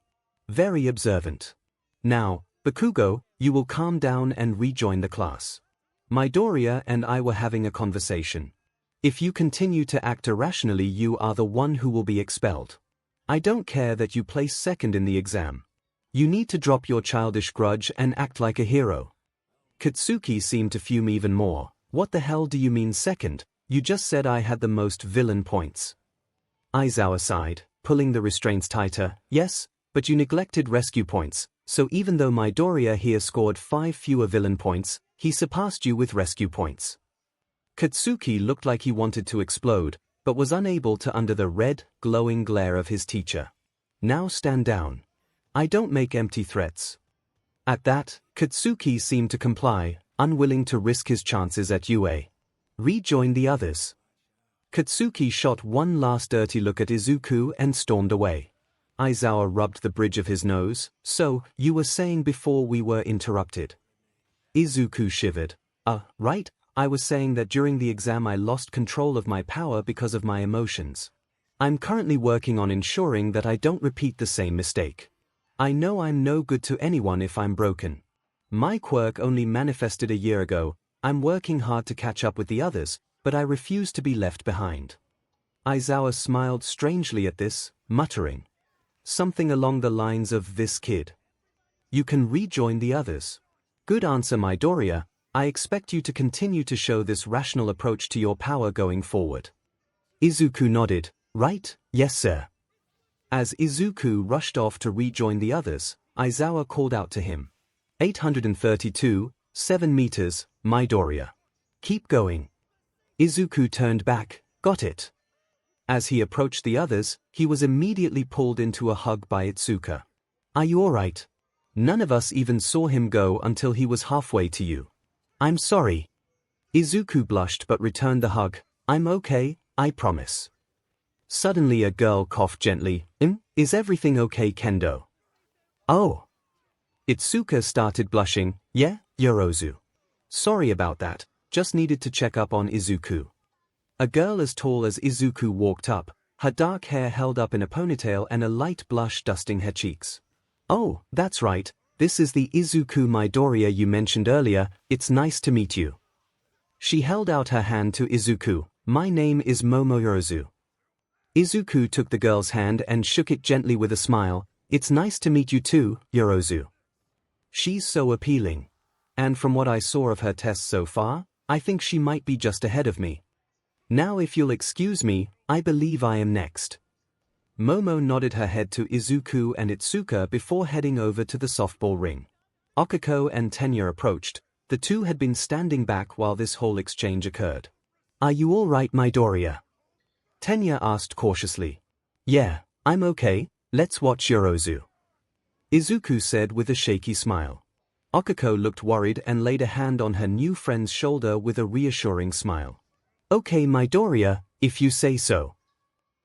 Very observant. Now, Bakugo, you will calm down and rejoin the class. Midoriya and I were having a conversation. If you continue to act irrationally, you are the one who will be expelled. I don't care that you place second in the exam. You need to drop your childish grudge and act like a hero. Katsuki seemed to fume even more. What the hell do you mean second? You just said I had the most villain points. Aizawa sighed, pulling the restraints tighter. Yes, but you neglected rescue points, so even though Midoriya here scored 5 fewer villain points, he surpassed you with rescue points. Katsuki looked like he wanted to explode, but was unable to under the red, glowing glare of his teacher. Now stand down. I don't make empty threats. At that, Katsuki seemed to comply, unwilling to risk his chances at UA. Rejoin the others. Katsuki shot one last dirty look at Izuku and stormed away. Aizawa rubbed the bridge of his nose. So, you were saying before we were interrupted. Izuku shivered. Right, I was saying that during the exam I lost control of my power because of my emotions. I'm currently working on ensuring that I don't repeat the same mistake. I know I'm no good to anyone if I'm broken. My quirk only manifested a year ago. I'm working hard to catch up with the others, but I refuse to be left behind. Aizawa smiled strangely at this, muttering something along the lines of this kid. You can rejoin the others. Good answer, Midoriya. I expect you to continue to show this rational approach to your power going forward. Izuku nodded. Right, yes sir. As Izuku rushed off to rejoin the others, Aizawa called out to him. 832, 7 meters, Midoriya. Keep going. Izuku turned back. Got it. As he approached the others, he was immediately pulled into a hug by Itsuka. Are you alright? None of us even saw him go until he was halfway to you. I'm sorry. Izuku blushed but returned the hug. I'm okay, I promise. Suddenly a girl coughed gently. Is everything okay, Kendo? Oh. Itsuka started blushing. Yeah, Yorozu. Sorry about that, just needed to check up on Izuku. A girl as tall as Izuku walked up, her dark hair held up in a ponytail and a light blush dusting her cheeks. Oh, that's right, this is the Izuku Midoriya you mentioned earlier. It's nice to meet you. She held out her hand to Izuku. My name is Yorozu. Izuku took the girl's hand and shook it gently with a smile. It's nice to meet you too, Yorozu. She's so appealing. And from what I saw of her tests so far, I think she might be just ahead of me. Now if you'll excuse me, I believe I am next. Momo nodded her head to Izuku and Itsuka before heading over to the softball ring. Okiko and Tenya approached. The two had been standing back while this whole exchange occurred. Are you all right, Midoriya? Tenya asked cautiously. Yeah, I'm okay, let's watch Yorozu. Izuku said with a shaky smile. Okiko looked worried and laid a hand on her new friend's shoulder with a reassuring smile. Okay, Midoriya, if you say so.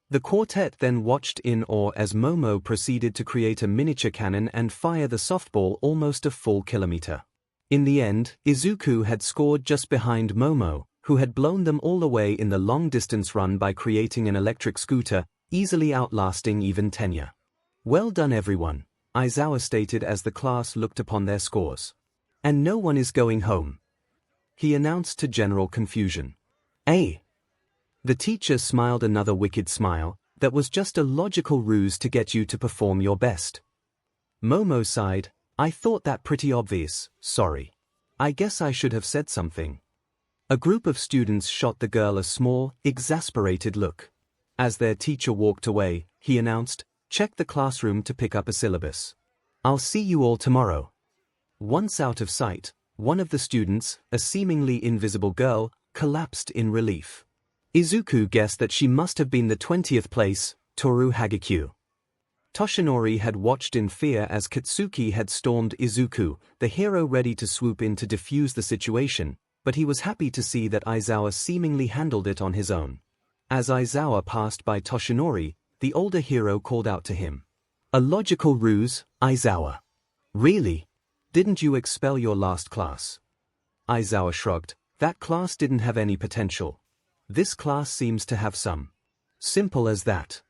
The quartet then watched in awe as Momo proceeded to create a miniature cannon and fire the softball almost a full kilometer. In the end, Izuku had scored just behind Momo, who had blown them all away in the long-distance run by creating an electric scooter, easily outlasting even Tenya. Well done everyone, Aizawa stated as the class looked upon their scores. And no one is going home, he announced to general confusion. The teacher smiled another wicked smile. That was just a logical ruse to get you to perform your best. Momo sighed. I thought that pretty obvious, sorry. I guess I should have said something. A group of students shot the girl a small, exasperated look. As their teacher walked away, he announced, check the classroom to pick up a syllabus. I'll see you all tomorrow. Once out of sight, one of the students, a seemingly invisible girl, collapsed in relief. Izuku guessed that she must have been the 20th place, Toru Hagekyu. Toshinori had watched in fear as Katsuki had stormed Izuku, the hero ready to swoop in to defuse the situation, but he was happy to see that Aizawa seemingly handled it on his own. As Aizawa passed by Toshinori, the older hero called out to him. A logical ruse, Aizawa. Really? Didn't you expel your last class? Aizawa shrugged. That class didn't have any potential. This class seems to have some. Simple as that.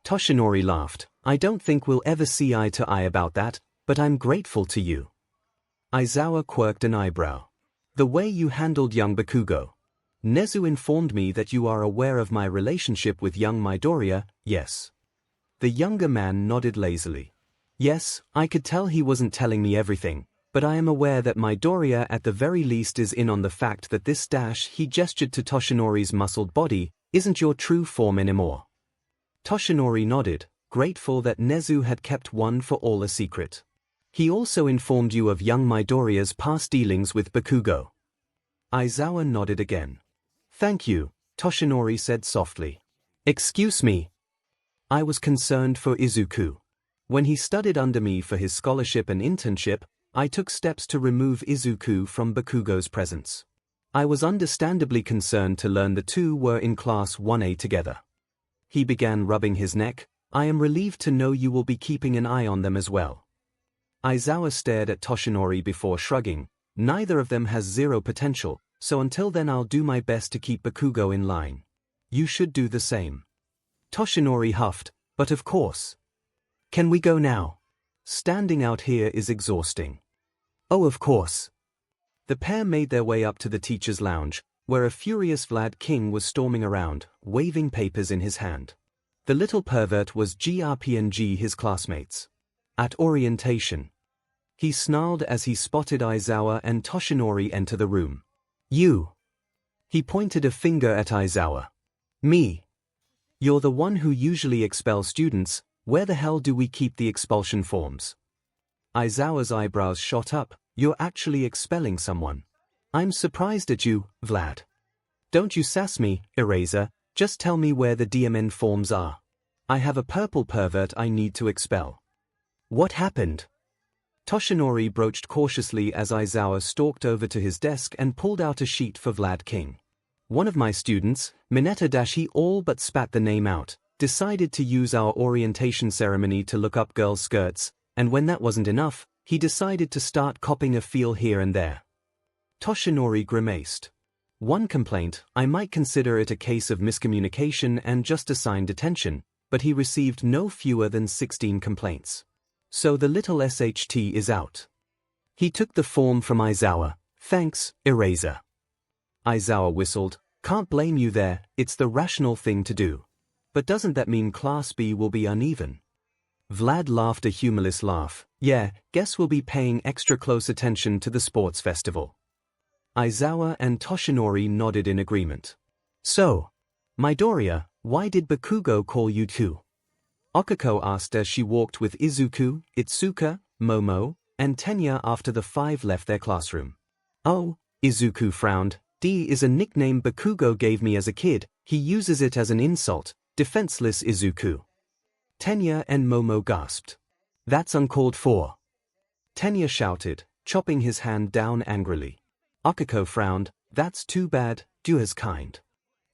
Toshinori laughed. I don't think we'll ever see eye to eye about that, but I'm grateful to you. Aizawa quirked an eyebrow. The way you handled young Bakugo. Nezu informed me that you are aware of my relationship with young Midoriya, yes. The younger man nodded lazily. Yes, I could tell he wasn't telling me everything, but I am aware that Midoriya at the very least is in on the fact that this dash, he gestured to Toshinori's muscled body, isn't your true form anymore. Toshinori nodded, grateful that Nezu had kept one for all a secret. He also informed you of young Midoriya's past dealings with Bakugo. Aizawa nodded again. Thank you, Toshinori said softly. Excuse me. I was concerned for Izuku. When he studied under me for his scholarship and internship, I took steps to remove Izuku from Bakugo's presence. I was understandably concerned to learn the two were in Class 1A together. He began rubbing his neck. I am relieved to know you will be keeping an eye on them as well. Aizawa stared at Toshinori before shrugging. Neither of them has zero potential, so until then I'll do my best to keep Bakugo in line. You should do the same. Toshinori huffed, but of course. Can we go now? Standing out here is exhausting. Oh, of course. The pair made their way up to the teacher's lounge, where a furious Vlad King was storming around, waving papers in his hand. The little pervert was GRPNG his classmates. At orientation. He snarled as he spotted Aizawa and Toshinori enter the room. You. He pointed a finger at Aizawa. Me. You're the one who usually expels students, where the hell do we keep the expulsion forms? Aizawa's eyebrows shot up. You're actually expelling someone. I'm surprised at you, Vlad. Don't you sass me, Eraser, just tell me where the DMN forms are. I have a purple pervert I need to expel. What happened? Toshinori broached cautiously as Aizawa stalked over to his desk and pulled out a sheet for Vlad King. One of my students, Mineta-he all but spat the name out, decided to use our orientation ceremony to look up girls' skirts, and when that wasn't enough, he decided to start copping a feel here and there. Toshinori grimaced. One complaint, I might consider it a case of miscommunication and just assigned detention, but he received no fewer than 16 complaints. So the little SHT is out. He took the form from Aizawa. Thanks, Eraser. Aizawa whistled. Can't blame you there, it's the rational thing to do. But doesn't that mean Class B will be uneven? Vlad laughed a humorless laugh. Yeah, guess we'll be paying extra close attention to the sports festival. Aizawa and Toshinori nodded in agreement. So, Midoriya, why did Bakugo call you too? Okako asked as she walked with Izuku, Itsuka, Momo, and Tenya after the five left their classroom. Oh, Izuku frowned. D is a nickname Bakugo gave me as a kid, he uses it as an insult, defenseless Izuku. Tenya and Momo gasped. That's uncalled for. Tenya shouted, chopping his hand down angrily. Okako frowned. That's too bad, do as kind.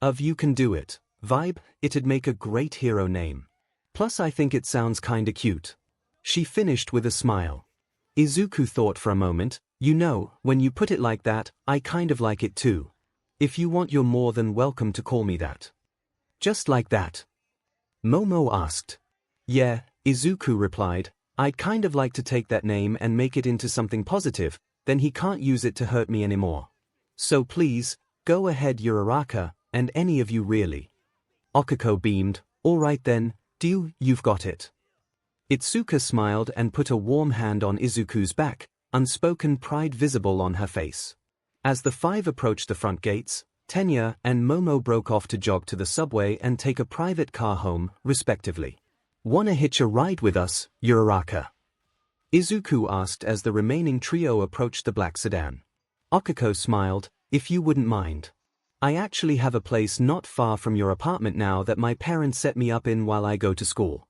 Of you can do it. Vibe, it'd make a great hero name. Plus I think it sounds kinda cute. She finished with a smile. Izuku thought for a moment. You know, when you put it like that, I kind of like it too. If you want, you're more than welcome to call me that. Just like that? Momo asked. Yeah, Izuku replied. I'd kind of like to take that name and make it into something positive, then he can't use it to hurt me anymore. So please, go ahead Uraraka, and any of you really. Okako beamed. All right then, you've got it. 𝐒𝐿 smiled and put a warm hand on Izuku's back, unspoken pride visible on her face. As the five approached the front gates, Tenya and Momo broke off to jog to the subway and take a private car home, respectively. Wanna hitch a ride with us, Uraraka? Izuku asked as the remaining trio approached the black sedan. Okiko smiled, if you wouldn't mind. I actually have a place not far from your apartment now that my parents set me up in while I go to school.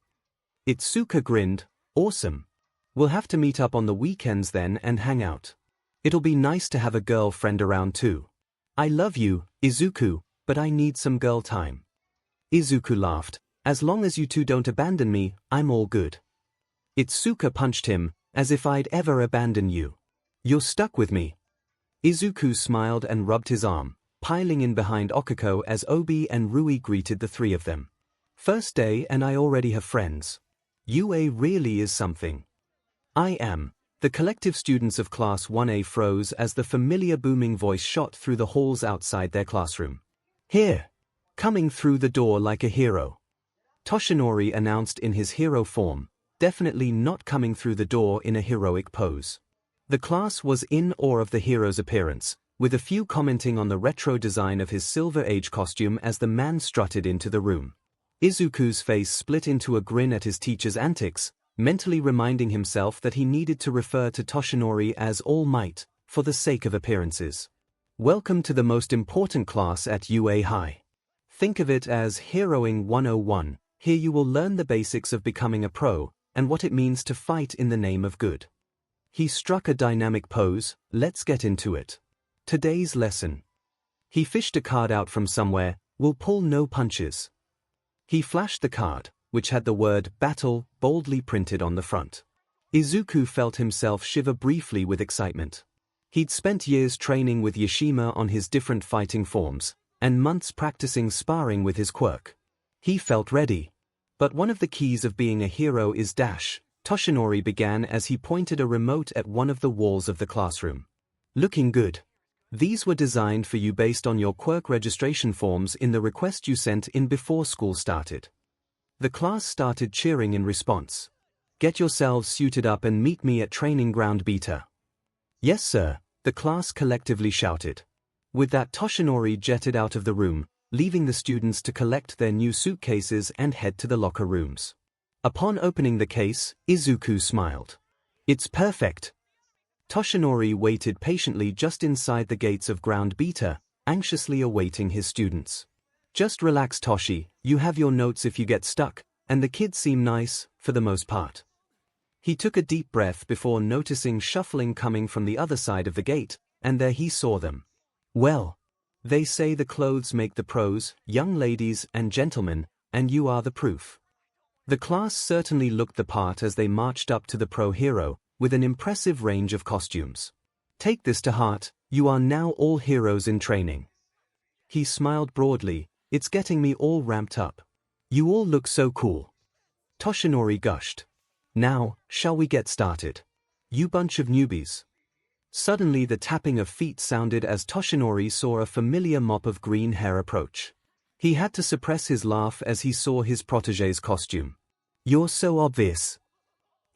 𝐒𝐿 grinned, awesome. We'll have to meet up on the weekends then and hang out. It'll be nice to have a girlfriend around too. I love you, Izuku, but I need some girl time. Izuku laughed, as long as you two don't abandon me, I'm all good. 𝐒𝐿 punched him, as if I'd ever abandon you. You're stuck with me. Izuku smiled and rubbed his arm, piling in behind Okiko as Obi and Rui greeted the three of them. First day and I already have friends. UA really is something. I am. The collective students of Class 1A froze as the familiar booming voice shot through the halls outside their classroom. Here. Coming through the door like a hero. Toshinori announced in his hero form, definitely not coming through the door in a heroic pose. The class was in awe of the hero's appearance, with a few commenting on the retro design of his Silver Age costume as the man strutted into the room. Izuku's face split into a grin at his teacher's antics, mentally reminding himself that he needed to refer to Toshinori as All Might, for the sake of appearances. Welcome to the most important class at UA High. Think of it as Heroing 101, here you will learn the basics of becoming a pro, and what it means to fight in the name of good. He struck a dynamic pose, let's get into it. Today's lesson. He fished a card out from somewhere, will pull no punches. He flashed the card, which had the word battle boldly printed on the front. Izuku felt himself shiver briefly with excitement. He'd spent years training with Yashima on his different fighting forms, and months practicing sparring with his quirk. He felt ready. But one of the keys of being a hero is dash, Toshinori began as he pointed a remote at one of the walls of the classroom. Looking good. These were designed for you based on your quirk registration forms in the request you sent in before school started. The class started cheering in response. Get yourselves suited up and meet me at training ground beta. Yes sir, the class collectively shouted. With that Toshinori jetted out of the room, leaving the students to collect their new suitcases and head to the locker rooms. Upon opening the case, Izuku smiled. It's perfect. Toshinori waited patiently just inside the gates of ground beta, anxiously awaiting his students. Just relax Toshi, you have your notes if you get stuck, and the kids seem nice, for the most part. He took a deep breath before noticing shuffling coming from the other side of the gate, and there he saw them. Well, they say the clothes make the pros, young ladies and gentlemen, and you are the proof. The class certainly looked the part as they marched up to the pro hero, with an impressive range of costumes. Take this to heart, you are now all heroes in training. He smiled broadly, it's getting me all ramped up. You all look so cool. Toshinori gushed. Now, shall we get started? You bunch of newbies. Suddenly the tapping of feet sounded as Toshinori saw a familiar mop of green hair approach. He had to suppress his laugh as he saw his protégé's costume. You're so obvious.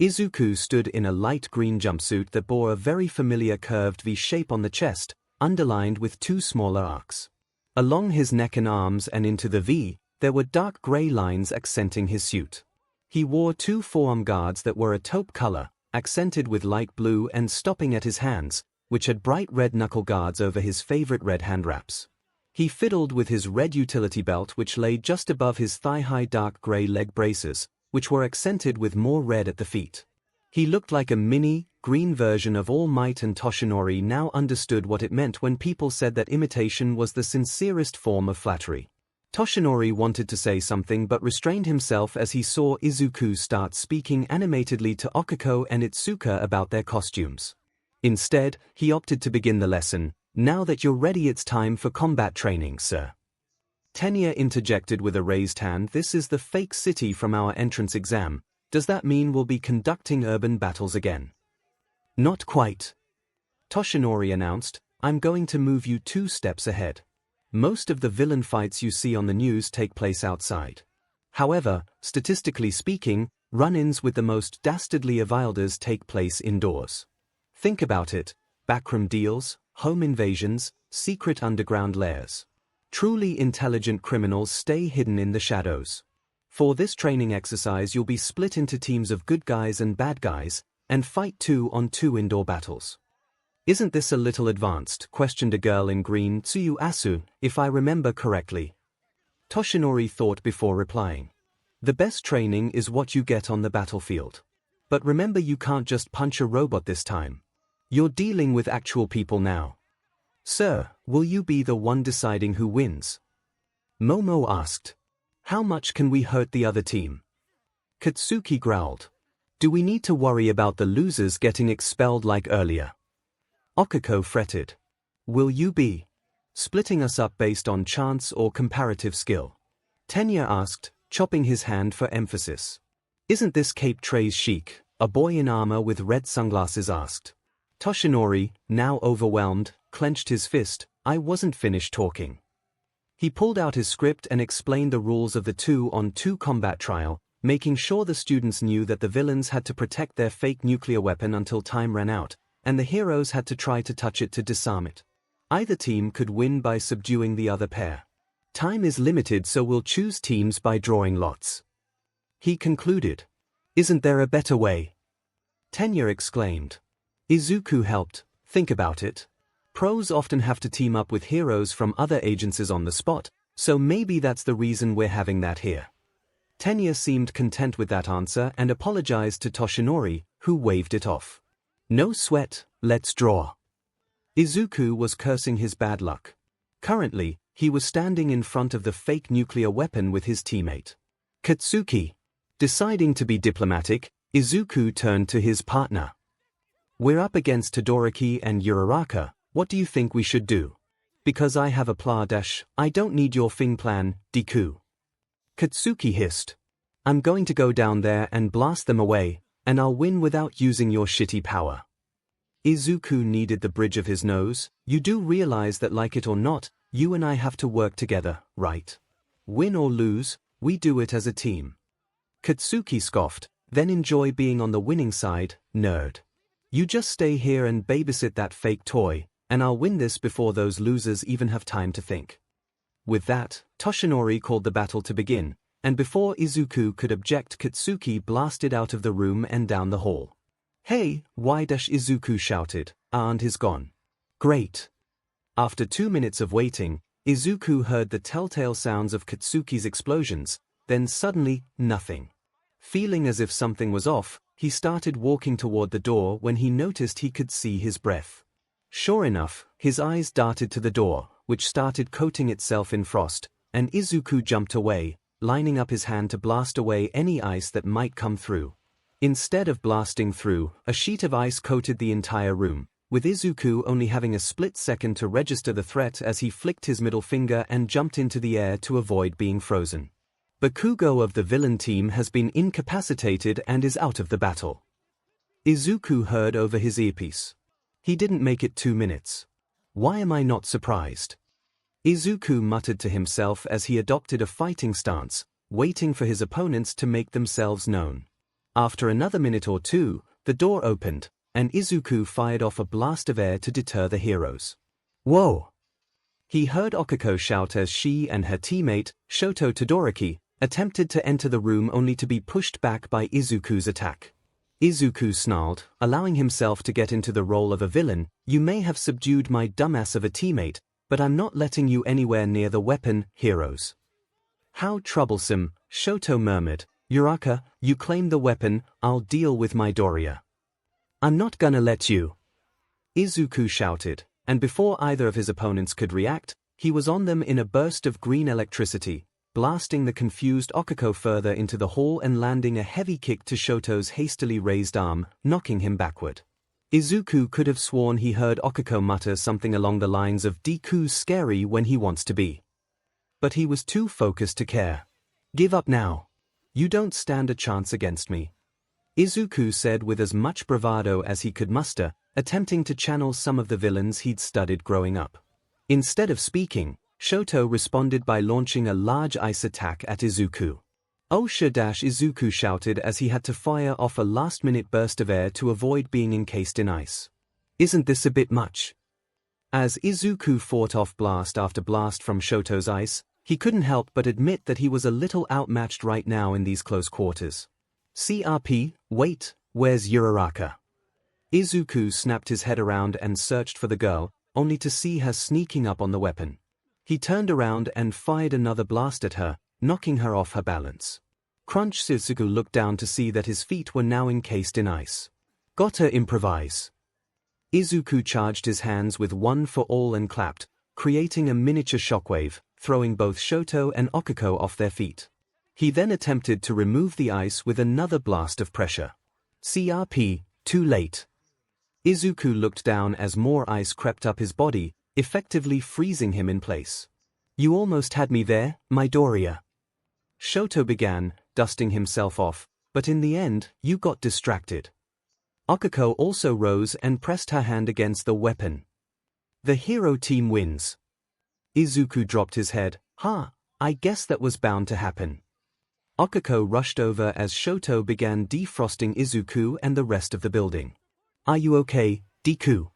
Izuku stood in a light green jumpsuit that bore a very familiar curved V shape on the chest, underlined with two smaller arcs. Along his neck and arms and into the V, there were dark gray lines accenting his suit. He wore two forearm guards that were a taupe color, accented with light blue and stopping at his hands, which had bright red knuckle guards over his favorite red hand wraps. He fiddled with his red utility belt which lay just above his thigh-high dark gray leg braces, which were accented with more red at the feet. He looked like a mini, green version of All Might, and Toshinori now understood what it meant when people said that imitation was the sincerest form of flattery. Toshinori wanted to say something but restrained himself as he saw Izuku start speaking animatedly to Okiko and 𝐒𝐿 about their costumes. Instead, he opted to begin the lesson. Now that you're ready, it's time for combat training, sir. Tenya interjected with a raised hand. This is the fake city from our entrance exam. Does that mean we'll be conducting urban battles again? Not quite. Toshinori announced, I'm going to move you 2 steps ahead. Most of the villain fights you see on the news take place outside. However, statistically speaking, run-ins with the most dastardly of wielders take place indoors. Think about it: backroom deals, home invasions, secret underground lairs. Truly intelligent criminals stay hidden in the shadows. For this training exercise, you'll be split into teams of good guys and bad guys, and fight 2-on-2 indoor battles. Isn't this a little advanced? Questioned a girl in green, 𝐒𝐿𝐴, if I remember correctly. Toshinori thought before replying. The best training is what you get on the battlefield. But remember, you can't just punch a robot this time. You're dealing with actual people now. Sir, will you be the one deciding who wins? Momo asked. How much can we hurt the other team? Katsuki growled. Do we need to worry about the losers getting expelled like earlier? Okiko fretted. Will you be splitting us up based on chance or comparative skill? Tenya asked, chopping his hand for emphasis. Isn't this Cape Trays chic? A boy in armor with red sunglasses asked. Toshinori, now overwhelmed, clenched his fist. I wasn't finished talking. He pulled out his script and explained the rules of the 2-on-2 combat trial, making sure the students knew that the villains had to protect their fake nuclear weapon until time ran out, and the heroes had to try to touch it to disarm it. Either team could win by subduing the other pair. Time is limited, so we'll choose teams by drawing lots. He concluded. Isn't there a better way? Tenya exclaimed. Izuku helped. Think about it. Pros often have to team up with heroes from other agencies on the spot, so maybe that's the reason we're having that here. Tenya seemed content with that answer and apologized to Toshinori, who waved it off. No sweat, let's draw. Izuku was cursing his bad luck. Currently, he was standing in front of the fake nuclear weapon with his teammate Katsuki. Deciding to be diplomatic, Izuku turned to his partner. We're up against Todoroki and Uraraka. What do you think we should do? Because I have a I don't need your thing plan, Deku. Katsuki hissed. I'm going to go down there and blast them away, and I'll win without using your shitty power. Izuku kneaded the bridge of his nose. You do realize that, like it or not, you and I have to work together, right? Win or lose, we do it as a team. Katsuki scoffed. Then enjoy being on the winning side, nerd. You just stay here and babysit that fake toy, and I'll win this before those losers even have time to think. With that, Toshinori called the battle to begin, and before Izuku could object, Katsuki blasted out of the room and down the hall. Hey, why? Izuku shouted, and he's gone. Great. After 2 minutes of waiting, Izuku heard the telltale sounds of Katsuki's explosions, then suddenly, nothing. Feeling as if something was off, he started walking toward the door when he noticed he could see his breath. Sure enough, his eyes darted to the door, which started coating itself in frost, and Izuku jumped away, lining up his hand to blast away any ice that might come through. Instead of blasting through, a sheet of ice coated the entire room, with Izuku only having a split second to register the threat as he flicked his middle finger and jumped into the air to avoid being frozen. Bakugo of the villain team has been incapacitated and is out of the battle. Izuku heard over his earpiece. He didn't make it 2 minutes. Why am I not surprised? Izuku muttered to himself as he adopted a fighting stance, waiting for his opponents to make themselves known. After another minute or two, the door opened, and Izuku fired off a blast of air to deter the heroes. Whoa! He heard Okiko shout as she and her teammate, Shoto Todoroki, attempted to enter the room only to be pushed back by Izuku's attack. Izuku snarled, allowing himself to get into the role of a villain. You may have subdued my dumbass of a teammate, but I'm not letting you anywhere near the weapon, heroes. How troublesome, Shoto murmured. Uraraka, you claim the weapon, I'll deal with Midoriya. I'm not gonna let you. Izuku shouted, and before either of his opponents could react, he was on them in a burst of green electricity, blasting the confused Okiko further into the hall and landing a heavy kick to Shoto's hastily raised arm, knocking him backward. Izuku could have sworn he heard Okiko mutter something along the lines of "Deku's scary when he wants to be." But he was too focused to care. Give up now. You don't stand a chance against me. Izuku said with as much bravado as he could muster, attempting to channel some of the villains he'd studied growing up. Instead of speaking, Shoto responded by launching a large ice attack at Izuku. 𝐒𝐻𝐻 shouted as he had to fire off a last-minute burst of air to avoid being encased in ice. Isn't this a bit much? As 𝐒𝐿 fought off blast after blast from Shoto's ice, he couldn't help but admit that he was a little outmatched right now in these close quarters. CRP, wait, where's Uraraka? 𝐒𝐿 snapped his head around and searched for the girl, only to see her sneaking up on the weapon. He turned around and fired another blast at her, knocking her off her balance. Crunch. 𝐒𝐿 looked down to see that his feet were now encased in ice. Gotta improvise. 𝐒𝐿 charged his hands with one for all and clapped, creating a miniature shockwave, throwing both Shoto and Okiko off their feet. He then attempted to remove the ice with another blast of pressure. CRP, too late. 𝐒𝐿 looked down as more ice crept up his body, effectively freezing him in place. You almost had me there, Midoriya. Shoto began, dusting himself off, but in the end, you got distracted. Okiko also rose and pressed her hand against the weapon. The hero team wins. 𝐒𝐿 dropped his head. I guess that was bound to happen. Okiko rushed over as Shoto began defrosting 𝐒𝐿 and the rest of the building. Are you okay, Deku?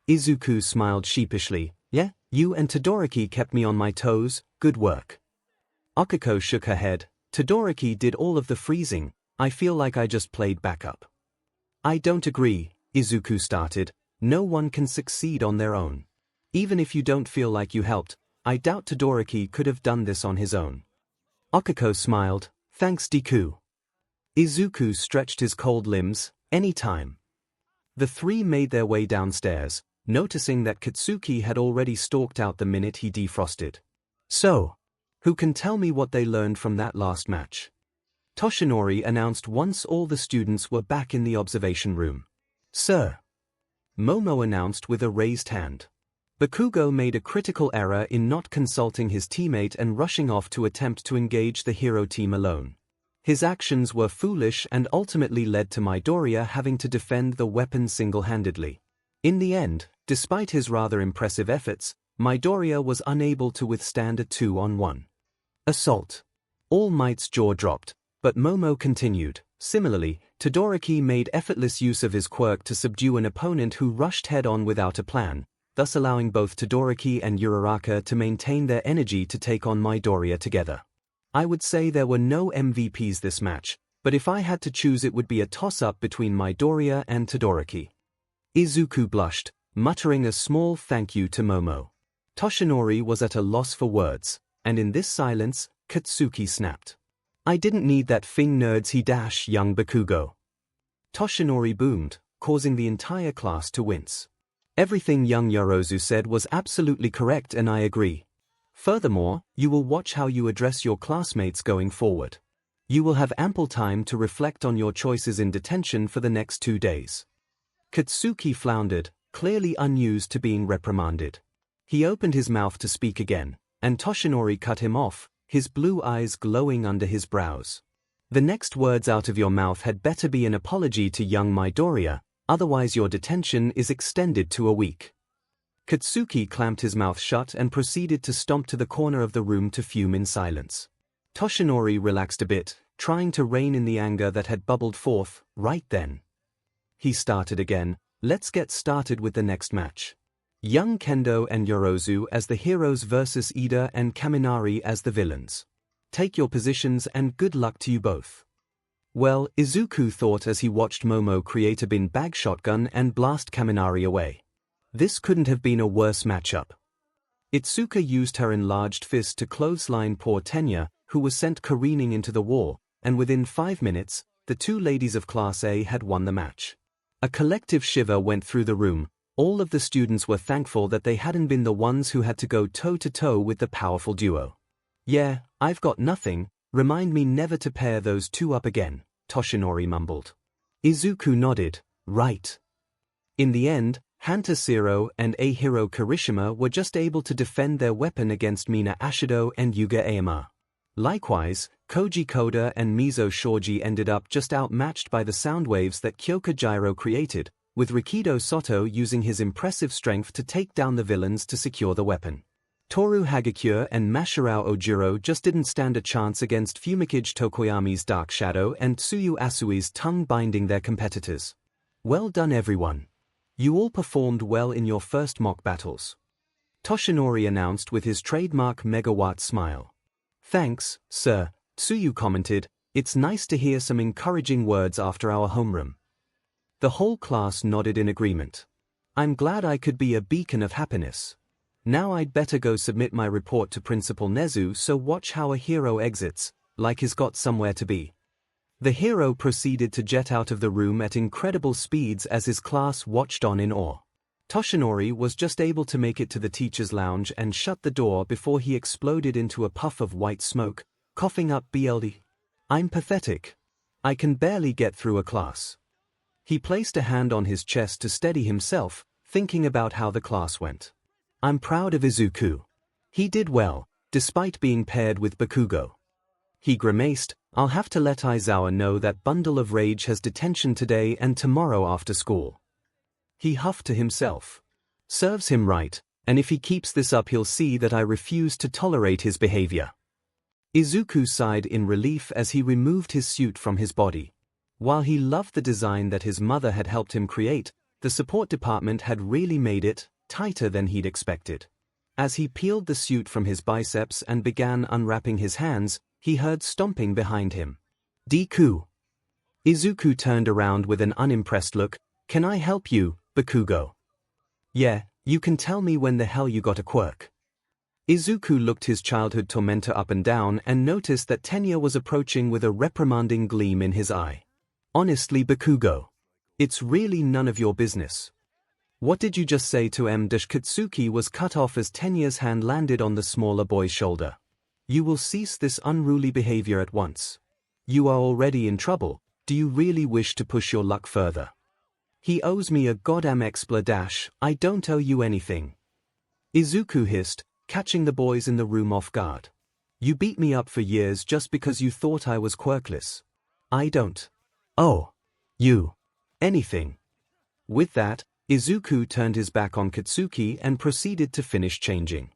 𝐒𝐿 smiled sheepishly. Yeah, you and Todoroki kept me on my toes, good work. Okiko shook her head. Todoroki did all of the freezing, I feel like I just played backup. I don't agree, 𝐒𝐿 started. No one can succeed on their own. Even if you don't feel like you helped, I doubt Todoroki could have done this on his own. Okiko smiled. Thanks, Deku. 𝐒𝐿 stretched his cold limbs. Anytime. The three made their way downstairs, noticing that Katsuki had already stalked out the minute he defrosted. So, who can tell me what they learned from that last match? Toshinori announced once all the students were back in the observation room. Sir. Momo announced with a raised hand. Bakugo made a critical error in not consulting his teammate and rushing off to attempt to engage the hero team alone. His actions were foolish and ultimately led to Midoriya having to defend the weapon single-handedly. In the end, despite his rather impressive efforts, Midoriya was unable to withstand a 2-on-1 assault. All Might's jaw dropped, but Momo continued. Similarly, Todoroki made effortless use of his quirk to subdue an opponent who rushed head-on without a plan, thus allowing both Todoroki and Uraraka to maintain their energy to take on Midoriya together. I would say there were no MVPs this match, but if I had to choose it would be a toss-up between Midoriya and Todoroki. 𝐒𝐿 blushed, muttering a small thank you to Momo. Toshinori was at a loss for words, and in this silence, Katsuki snapped. I didn't need that thing nerds he dash young Bakugo. Toshinori boomed, causing the entire class to wince. Everything young Yorozu said was absolutely correct and I agree. Furthermore, you will watch how you address your classmates going forward. You will have ample time to reflect on your choices in detention for the next 2 days. Katsuki floundered, clearly unused to being reprimanded. He opened his mouth to speak again, and Toshinori cut him off, his blue eyes glowing under his brows. The next words out of your mouth had better be an apology to young Midoriya, otherwise your detention is extended to a week. Katsuki clamped his mouth shut and proceeded to stomp to the corner of the room to fume in silence. Toshinori relaxed a bit, trying to rein in the anger that had bubbled forth, right then. He started again. Let's get started with the next match. Young Kendo and Yorozu as the heroes versus Ida and Kaminari as the villains. Take your positions and good luck to you both. Well, 𝐒𝐿 thought as he watched Momo create a bin bag shotgun and blast Kaminari away. This couldn't have been a worse matchup. Itsuka used her enlarged fist to clothesline poor Tenya, who was sent careening into the wall, and within 5 minutes, the two ladies of Class A had won the match. A collective shiver went through the room. All of the students were thankful that they hadn't been the ones who had to go toe-to-toe with the powerful duo. Yeah, I've got nothing, remind me never to pair those two up again, Toshinori mumbled. 𝐒𝐿 nodded, right. In the end, Hanta Zero and Ahiro Kirishima were just able to defend their weapon against Mina Ashido and Yuga Aoyama. Likewise, Koji Koda and Mizo Shoji ended up just outmatched by the sound waves that 𝐭𝐽𝐫 created, with Rikido Soto using his impressive strength to take down the villains to secure the weapon. Toru Hagakure and Masahiro Ojiro just didn't stand a chance against Fumikage Tokoyami's Dark Shadow and Tsuyu Asui's tongue binding their competitors. Well done everyone. You all performed well in your first mock battles. Toshinori announced with his trademark megawatt smile. Thanks, sir, Tsuyu commented. It's nice to hear some encouraging words after our homeroom. The whole class nodded in agreement. I'm glad I could be a beacon of happiness. Now I'd better go submit my report to Principal Nezu, so watch how a hero exits, like he's got somewhere to be. The hero proceeded to jet out of the room at incredible speeds as his class watched on in awe. Toshinori was just able to make it to the teacher's lounge and shut the door before he exploded into a puff of white smoke, coughing up BLD. I'm pathetic. I can barely get through a class. He placed a hand on his chest to steady himself, thinking about how the class went. I'm proud of Izuku. He did well, despite being paired with Bakugo. He grimaced. I'll have to let Aizawa know that bundle of rage has detention today and tomorrow after school. He huffed to himself. Serves him right, and if he keeps this up he'll see that I refuse to tolerate his behavior. Izuku sighed in relief as he removed his suit from his body. While he loved the design that his mother had helped him create, the support department had really made it tighter than he'd expected. As he peeled the suit from his biceps and began unwrapping his hands, he heard stomping behind him. Deku. Izuku turned around with an unimpressed look. Can I help you, Bakugo? Yeah, you can tell me when the hell you got a quirk. Izuku looked his childhood tormentor up and down and noticed that Tenya was approaching with a reprimanding gleam in his eye. Honestly, Bakugo. It's really none of your business. What did you just say to M? Katsuki was cut off as Tenya's hand landed on the smaller boy's shoulder. You will cease this unruly behavior at once. You are already in trouble. Do you really wish to push your luck further? He owes me a goddamn expla. I don't owe you anything. Izuku hissed, catching the boys in the room off guard. You beat me up for years just because you thought I was quirkless. I don't. Oh. You. Anything. With that, Izuku turned his back on Katsuki and proceeded to finish changing.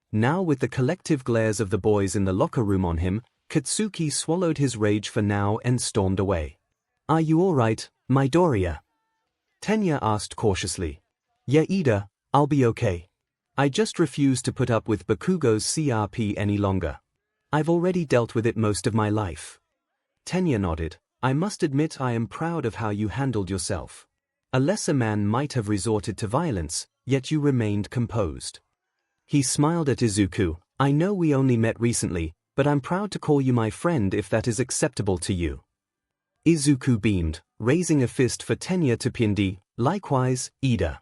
Now with the collective glares of the boys in the locker room on him, Katsuki swallowed his rage for now and stormed away. Are you alright, Midoriya? Tenya asked cautiously. Yeah, Ida, I'll be okay. I just refuse to put up with Bakugo's CRP any longer. I've already dealt with it most of my life. Tenya nodded. I must admit I am proud of how you handled yourself. A lesser man might have resorted to violence, yet you remained composed. He smiled at Izuku. I know we only met recently, but I'm proud to call you my friend if that is acceptable to you. Izuku beamed, raising a fist for Tenya to pindi. Likewise, Ida.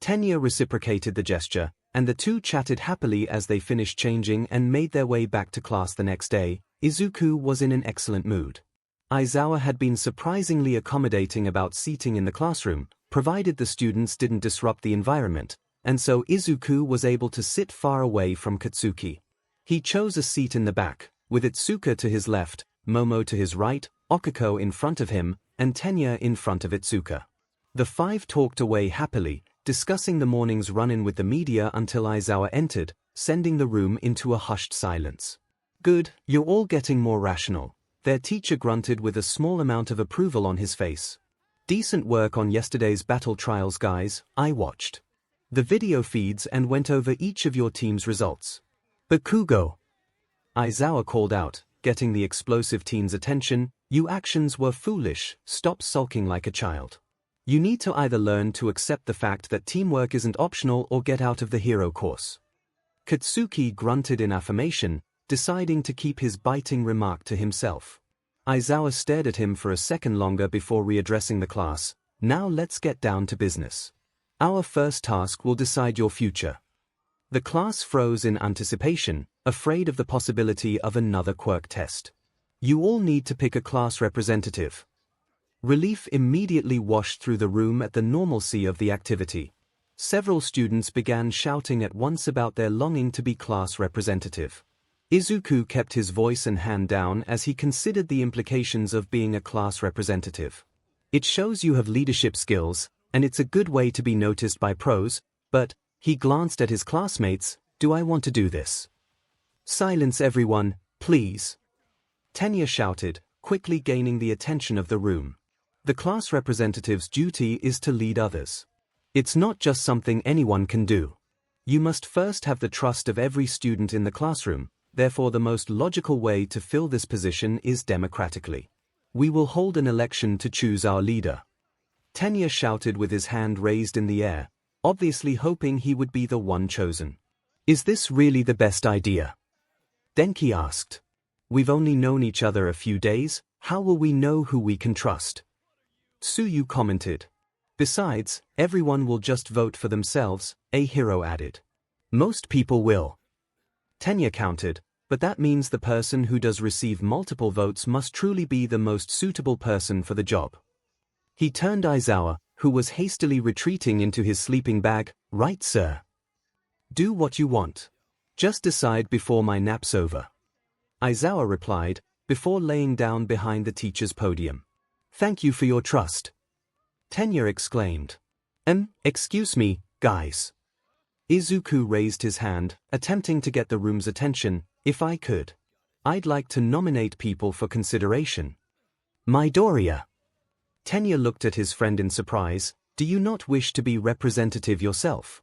Tenya reciprocated the gesture, and the two chatted happily as they finished changing and made their way back to class the next day. Izuku was in an excellent mood. Aizawa had been surprisingly accommodating about seating in the classroom, provided the students didn't disrupt the environment, and so Izuku was able to sit far away from Katsuki. He chose a seat in the back, with Itsuka to his left, Momo to his right, Okiko in front of him, and Tenya in front of Itsuka. The five talked away happily, discussing the morning's run-in with the media until Aizawa entered, sending the room into a hushed silence. Good, you're all getting more rational. Their teacher grunted with a small amount of approval on his face. Decent work on yesterday's battle trials, guys. I watched the video feeds and went over each of your team's results. Bakugo, Aizawa called out, getting the explosive teen's attention. Your actions were foolish. Stop sulking like a child. You need to either learn to accept the fact that teamwork isn't optional or get out of the hero course. Katsuki grunted in affirmation, deciding to keep his biting remark to himself. Aizawa stared at him for a second longer before readdressing the class. Now let's get down to business. Our first task will decide your future. The class froze in anticipation, afraid of the possibility of another quirk test. You all need to pick a class representative. Relief immediately washed through the room at the normalcy of the activity. Several students began shouting at once about their longing to be class representative. Izuku kept his voice and hand down as he considered the implications of being a class representative. It shows you have leadership skills, and it's a good way to be noticed by pros, but, he glanced at his classmates, Do I want to do this? Silence everyone, please. Tenya shouted, quickly gaining the attention of the room. The class representative's duty is to lead others. It's not just something anyone can do. You must first have the trust of every student in the classroom, therefore the most logical way to fill this position is democratically. We will hold an election to choose our leader. Tenya shouted with his hand raised in the air, obviously hoping he would be the one chosen. Is this really the best idea? Denki asked. We've only known each other a few days, how will we know who we can trust? Tsuyu commented. Besides, everyone will just vote for themselves, a hero added. Most people will. Tenya countered, but that means the person who does receive multiple votes must truly be the most suitable person for the job. He turned Aizawa, who was hastily retreating into his sleeping bag. Right, sir. Do what you want. Just decide before my nap's over. Aizawa replied, before laying down behind the teacher's podium. Thank you for your trust. Tenya exclaimed. Excuse me, guys. Izuku raised his hand, attempting to get the room's attention. If I could, I'd like to nominate people for consideration. Midoriya. Tenya looked at his friend in surprise. Do you not wish to be representative yourself?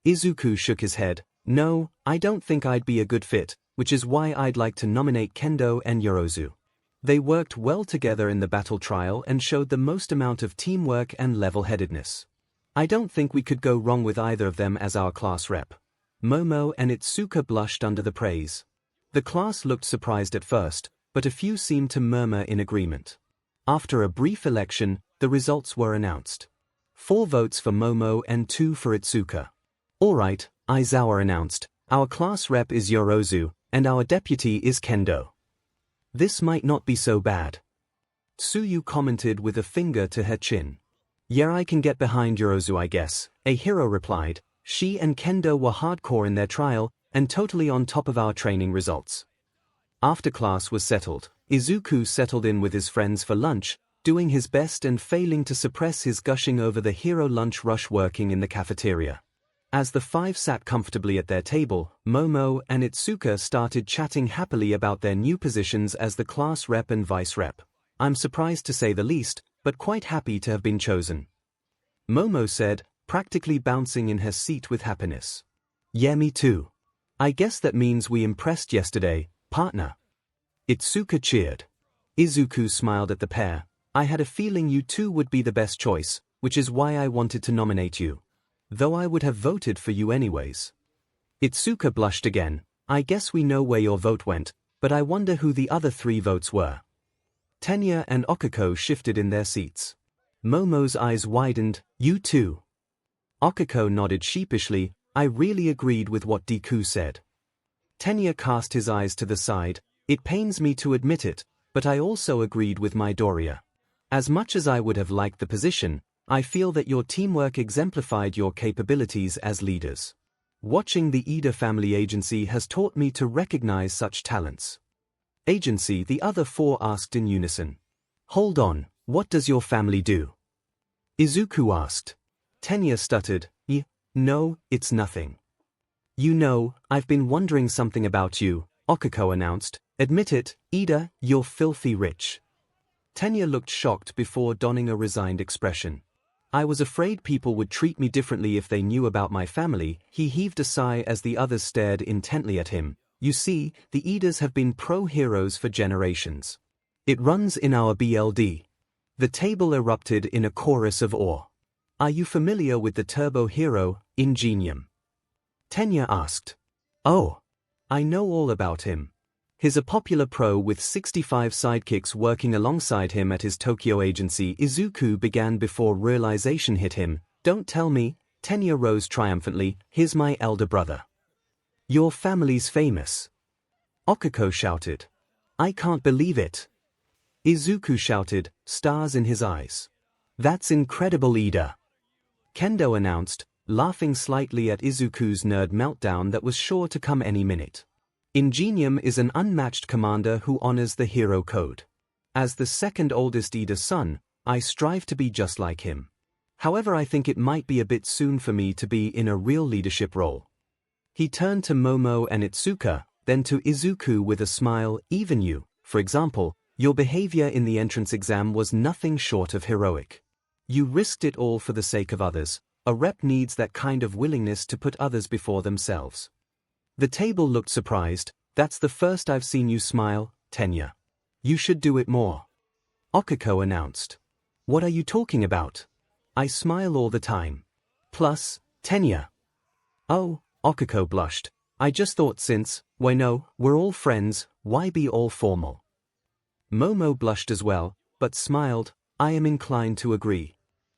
Izuku shook his head. No, I don't think I'd be a good fit, which is why I'd like to nominate Kendo and Yorozu. They worked well together in the battle trial and showed the most amount of teamwork and level-headedness. I don't think we could go wrong with either of them as our class rep. Momo and Itsuka blushed under the praise. The class looked surprised at first, but a few seemed to murmur in agreement. After a brief election, the results were announced. 4 votes for Momo and 2 for Itsuka. All right, Aizawa announced, our class rep is Yorozu, and our deputy is Kendo. This might not be so bad. Tsuyu commented with a finger to her chin. Yeah, I can get behind Yorozu, I guess, a hero replied. She and Kendo were hardcore in their trial, and totally on top of our training results. After class was settled, Izuku settled in with his friends for lunch, doing his best and failing to suppress his gushing over the hero lunch rush working in the cafeteria. As the 5 sat comfortably at their table, Momo and Itsuka started chatting happily about their new positions as the class rep and vice rep. I'm surprised to say the least, but quite happy to have been chosen. Momo said, practically bouncing in her seat with happiness. Yeah, me too. I guess that means we impressed yesterday, partner. Itsuka cheered. Izuku smiled at the pair. I had a feeling you two would be the best choice, which is why I wanted to nominate you. Though I would have voted for you anyways. Itsuka blushed again. I guess we know where your vote went, but I wonder who the other 3 votes were. Tenya and Okiko shifted in their seats. Momo's eyes widened. You too. Okiko nodded sheepishly. I really agreed with what Deku said. Tenya cast his eyes to the side. It pains me to admit it, but I also agreed with Midoriya. As much as I would have liked the position, I feel that your teamwork exemplified your capabilities as leaders. Watching the Ida family agency has taught me to recognize such talents. Agency, the other 4 asked in unison. Hold on, what does your family do? Izuku asked. Tenya stuttered. No, it's nothing. You know, I've been wondering something about you, Okiko announced. Admit it, Ida, you're filthy rich. Tenya looked shocked before donning a resigned expression. I was afraid people would treat me differently if they knew about my family. He heaved a sigh as the others stared intently at him. You see, the Idas have been pro-heroes for generations. It runs in our BLD. The table erupted in a chorus of awe. Are you familiar with the turbo hero, Ingenium? Tenya asked. Oh, I know all about him. He's a popular pro with 65 sidekicks working alongside him at his Tokyo agency. Izuku began before realization hit him. Don't tell me. Tenya rose triumphantly. Here's my elder brother. Your family's famous. Okiko shouted. I can't believe it. Izuku shouted, stars in his eyes. That's incredible, Ida. Kendo announced, laughing slightly at Izuku's nerd meltdown that was sure to come any minute. Ingenium is an unmatched commander who honors the hero code. As the second oldest Ida's son, I strive to be just like him. However, I think it might be a bit soon for me to be in a real leadership role. He turned to Momo and Itsuka, then to Izuku with a smile. Even you, for example, your behavior in the entrance exam was nothing short of heroic. You risked it all for the sake of others. A rep needs that kind of willingness to put others before themselves. The table looked surprised. That's the first I've seen you smile, Tenya. You should do it more. 𝐒𝐭𝐴₂ announced. What are you talking about? I smile all the time. Plus, Tenya. Oh, 𝐒𝐭𝐴₂ blushed. I just thought since, no, we're all friends, why be all formal? Momo blushed as well, but smiled. I am inclined to agree.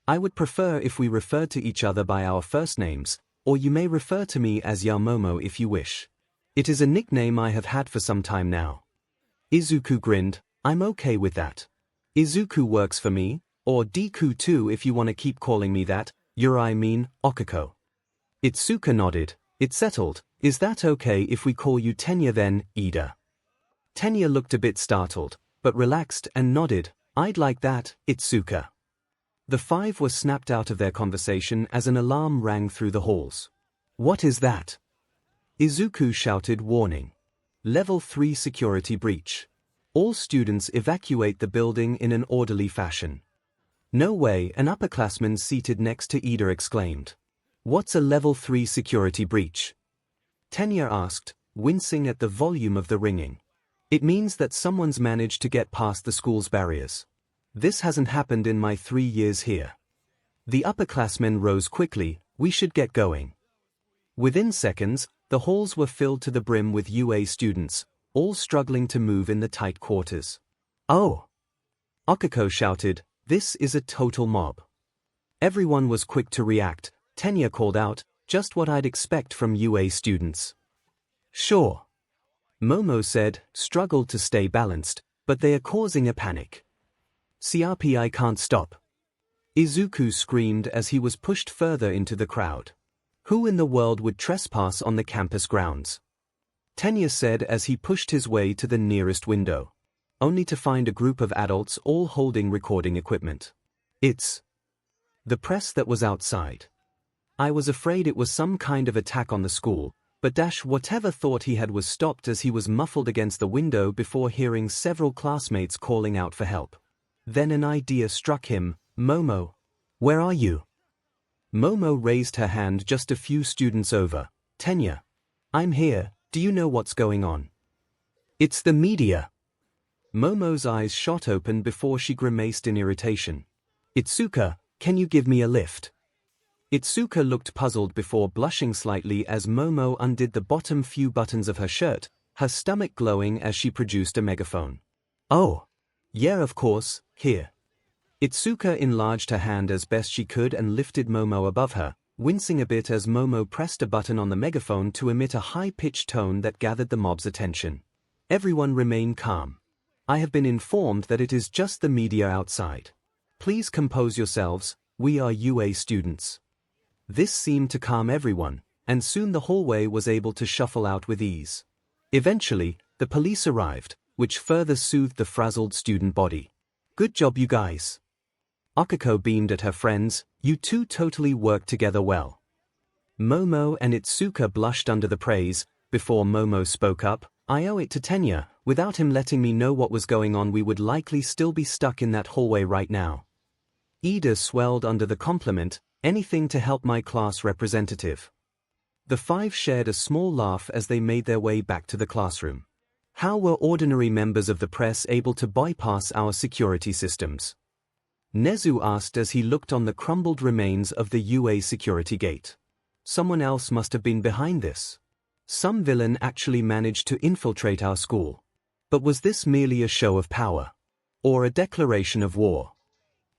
I would prefer if we referred to each other by our first names, or you may refer to me as Momo if you wish. It is a nickname I have had for some time now. Izuku grinned. I'm okay with that. Izuku works for me, or Deku too if you want to keep calling me that. 𝐒𝐭𝐴₂. Itsuka nodded. It's settled. Is that okay if we call you Tenya then, Ida? Tenya looked a bit startled, but relaxed and nodded. I'd like that, Itsuka. The five were snapped out of their conversation as an alarm rang through the halls. What is that? Izuku shouted, warning. Level 3 security breach. All students evacuate the building in an orderly fashion. No way, an upperclassman seated next to Ida exclaimed. What's a level 3 security breach? Tenya asked, wincing at the volume of the ringing. It means that someone's managed to get past the school's barriers. This hasn't happened in my 3 years here. The upperclassmen rose quickly. We should get going. Within seconds, the halls were filled to the brim with UA students, all struggling to move in the tight quarters. Oh! 𝐒𝐭𝐴₂ shouted, this is a total mob. Everyone was quick to react. Tenya called out, just what I'd expect from UA students. Sure. Momo said, struggled to stay balanced, but they are causing a panic. CRP, I can't stop. Izuku screamed as he was pushed further into the crowd. Who in the world would trespass on the campus grounds? Tenya said as he pushed his way to the nearest window, only to find a group of adults all holding recording equipment. It's the press that was outside. I was afraid it was some kind of attack on the school, but whatever thought he had was stopped as he was muffled against the window before hearing several classmates calling out for help. Then an idea struck him. Momo, where are you? Momo raised her hand just a few students over. Tenya. I'm here, do you know what's going on? It's the media. Momo's eyes shot open before she grimaced in irritation. Itsuka, can you give me a lift? Itsuka looked puzzled before blushing slightly as Momo undid the bottom few buttons of her shirt, her stomach glowing as she produced a megaphone. Oh. Yeah, of course, here. Itsuka enlarged her hand as best she could and lifted Momo above her, wincing a bit as Momo pressed a button on the megaphone to emit a high-pitched tone that gathered the mob's attention. Everyone remain calm. I have been informed that it is just the media outside. Please compose yourselves, we are UA students. This seemed to calm everyone, and soon the hallway was able to shuffle out with ease. Eventually, the police arrived, which further soothed the frazzled student body. Good job, you guys. 𝐒𝐭𝐴₂ beamed at her friends. You two totally worked together well. Momo and Itsuka blushed under the praise. Before Momo spoke up, I owe it to Tenya. Without him letting me know what was going on, we would likely still be stuck in that hallway right now. Ida swelled under the compliment. Anything to help my class representative. The five shared a small laugh as they made their way back to the classroom. How were ordinary members of the press able to bypass our security systems? 𝐒𝐻𝐿 asked as he looked on the crumbled remains of the UA security gate. Someone else must have been behind this. Some villain actually managed to infiltrate our school. But was this merely a show of power? Or a declaration of war?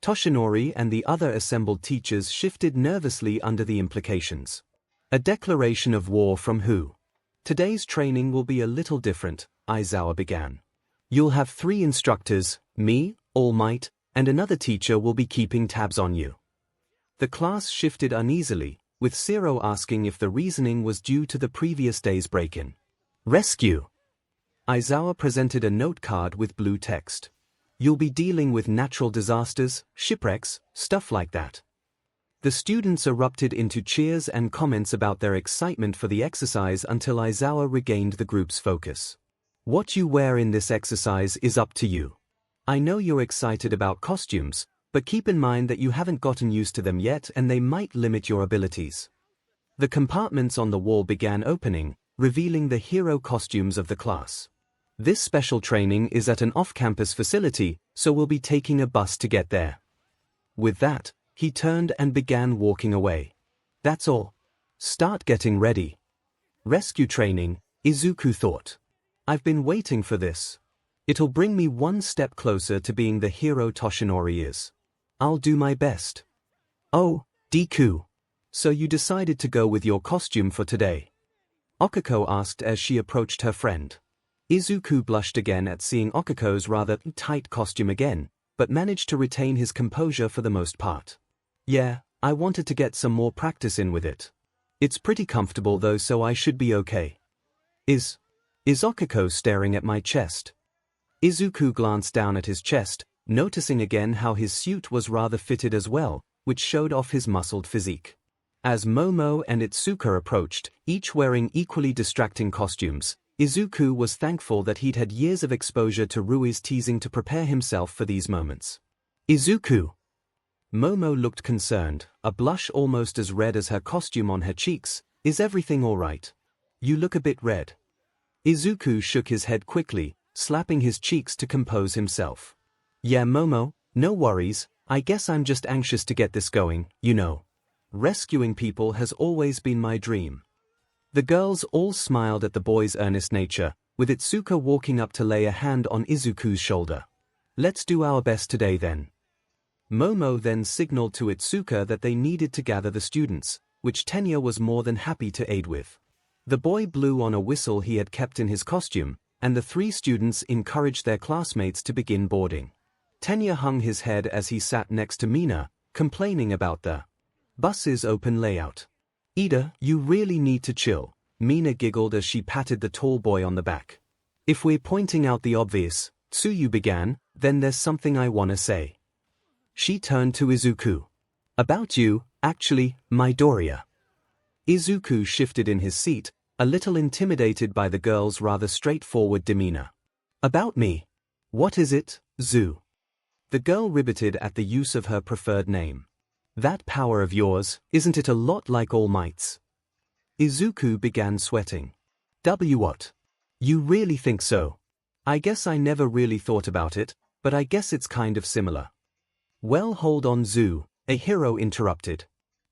Toshinori and the other assembled teachers shifted nervously under the implications. A declaration of war from who? Today's training will be a little different, Aizawa began. You'll have 3 instructors, me, All Might, and another teacher will be keeping tabs on you. The class shifted uneasily, with Zero asking if the reasoning was due to the previous day's break-in. Rescue. Aizawa presented a note card with blue text. You'll be dealing with natural disasters, shipwrecks, stuff like that. The students erupted into cheers and comments about their excitement for the exercise until Aizawa regained the group's focus. What you wear in this exercise is up to you. I know you're excited about costumes, but keep in mind that you haven't gotten used to them yet and they might limit your abilities. The compartments on the wall began opening, revealing the hero costumes of the class. This special training is at an off-campus facility, so we'll be taking a bus to get there. With that, he turned and began walking away. That's all. Start getting ready. Rescue training, Izuku thought. I've been waiting for this. It'll bring me one step closer to being the hero Toshinori is. I'll do my best. Oh, Deku. So you decided to go with your costume for today? Okiko asked as she approached her friend. Izuku blushed again at seeing Okiko's rather tight costume again, but managed to retain his composure for the most part. Yeah, I wanted to get some more practice in with it. It's pretty comfortable though, so I should be okay. Is Okiko staring at my chest? Izuku glanced down at his chest, noticing again how his suit was rather fitted as well, which showed off his muscled physique. As Momo and Itsuka approached, each wearing equally distracting costumes, Izuku was thankful that he'd had years of exposure to Rui's teasing to prepare himself for these moments. Izuku! Momo looked concerned, a blush almost as red as her costume on her cheeks. Is everything all right? You look a bit red. Izuku shook his head quickly, slapping his cheeks to compose himself. Yeah, Momo, no worries, I guess I'm just anxious to get this going, you know. Rescuing people has always been my dream. The girls all smiled at the boy's earnest nature, with Itsuka walking up to lay a hand on Izuku's shoulder. Let's do our best today then. Momo then signaled to Itsuka that they needed to gather the students, which Tenya was more than happy to aid with. The boy blew on a whistle he had kept in his costume, and the three students encouraged their classmates to begin boarding. Tenya hung his head as he sat next to Mina, complaining about the bus's open layout. Ida, you really need to chill, Mina giggled as she patted the tall boy on the back. If we're pointing out the obvious, Tsuyu began, then there's something I wanna say. She turned to Izuku. About you, actually, Midoriya. Izuku shifted in his seat, a little intimidated by the girl's rather straightforward demeanor. About me? What is it, Zu? The girl riveted at the use of her preferred name. That power of yours, isn't it a lot like All Might's? Izuku began sweating. What? You really think so? I guess I never really thought about it, but I guess it's kind of similar. Well, hold on, Zu, a hero interrupted.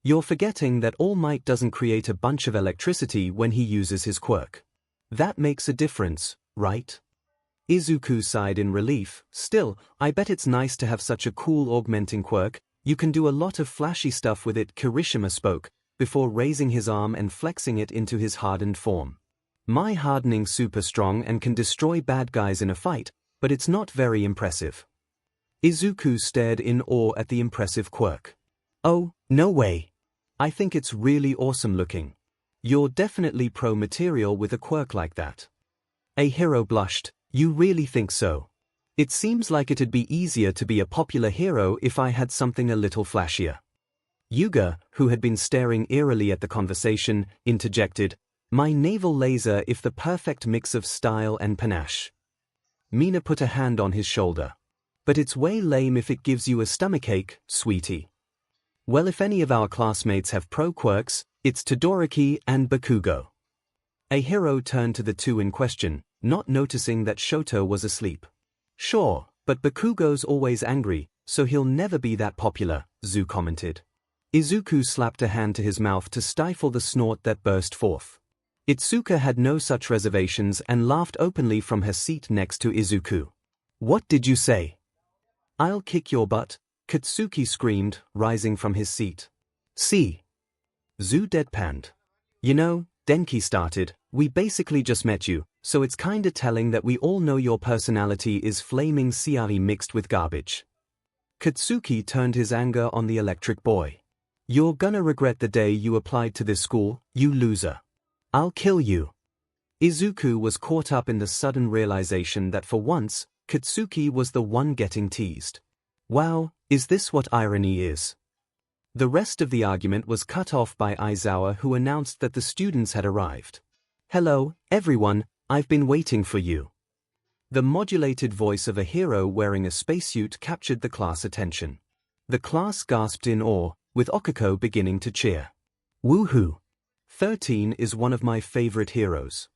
You're forgetting that All Might doesn't create a bunch of electricity when he uses his quirk. That makes a difference, right? Izuku sighed in relief. Still, I bet it's nice to have such a cool augmenting quirk. You can do a lot of flashy stuff with it, Kirishima spoke, before raising his arm and flexing it into his hardened form. My hardening super strong and can destroy bad guys in a fight, but it's not very impressive. Izuku stared in awe at the impressive quirk. Oh, no way. I think it's really awesome looking. You're definitely pro material with a quirk like that. A hero blushed. You really think so? It seems like it'd be easier to be a popular hero if I had something a little flashier. Yuga, who had been staring eerily at the conversation, interjected, my naval laser if the perfect mix of style and panache. Mina put a hand on his shoulder. But it's way lame if it gives you a stomachache, sweetie. Well, if any of our classmates have pro quirks, it's Todoroki and Bakugo. A hero turned to the two in question, not noticing that Shoto was asleep. Sure, but Bakugo's always angry, so he'll never be that popular, Zu commented. Izuku slapped a hand to his mouth to stifle the snort that burst forth. Itsuka had no such reservations and laughed openly from her seat next to Izuku. What did you say? I'll kick your butt, Katsuki screamed, rising from his seat. See? Zu deadpanned. You know, Denki started, we basically just met you, so it's kinda telling that we all know your personality is flaming CRE mixed with garbage. Katsuki turned his anger on the electric boy. You're gonna regret the day you applied to this school, you loser. I'll kill you. Izuku was caught up in the sudden realization that for once, Katsuki was the one getting teased. Wow, is this what irony is? The rest of the argument was cut off by Aizawa, who announced that the students had arrived. "Hello, everyone, I've been waiting for you." The modulated voice of a hero wearing a spacesuit captured the class attention. The class gasped in awe, with Okako beginning to cheer. "Woohoo! 13 is one of my favorite heroes."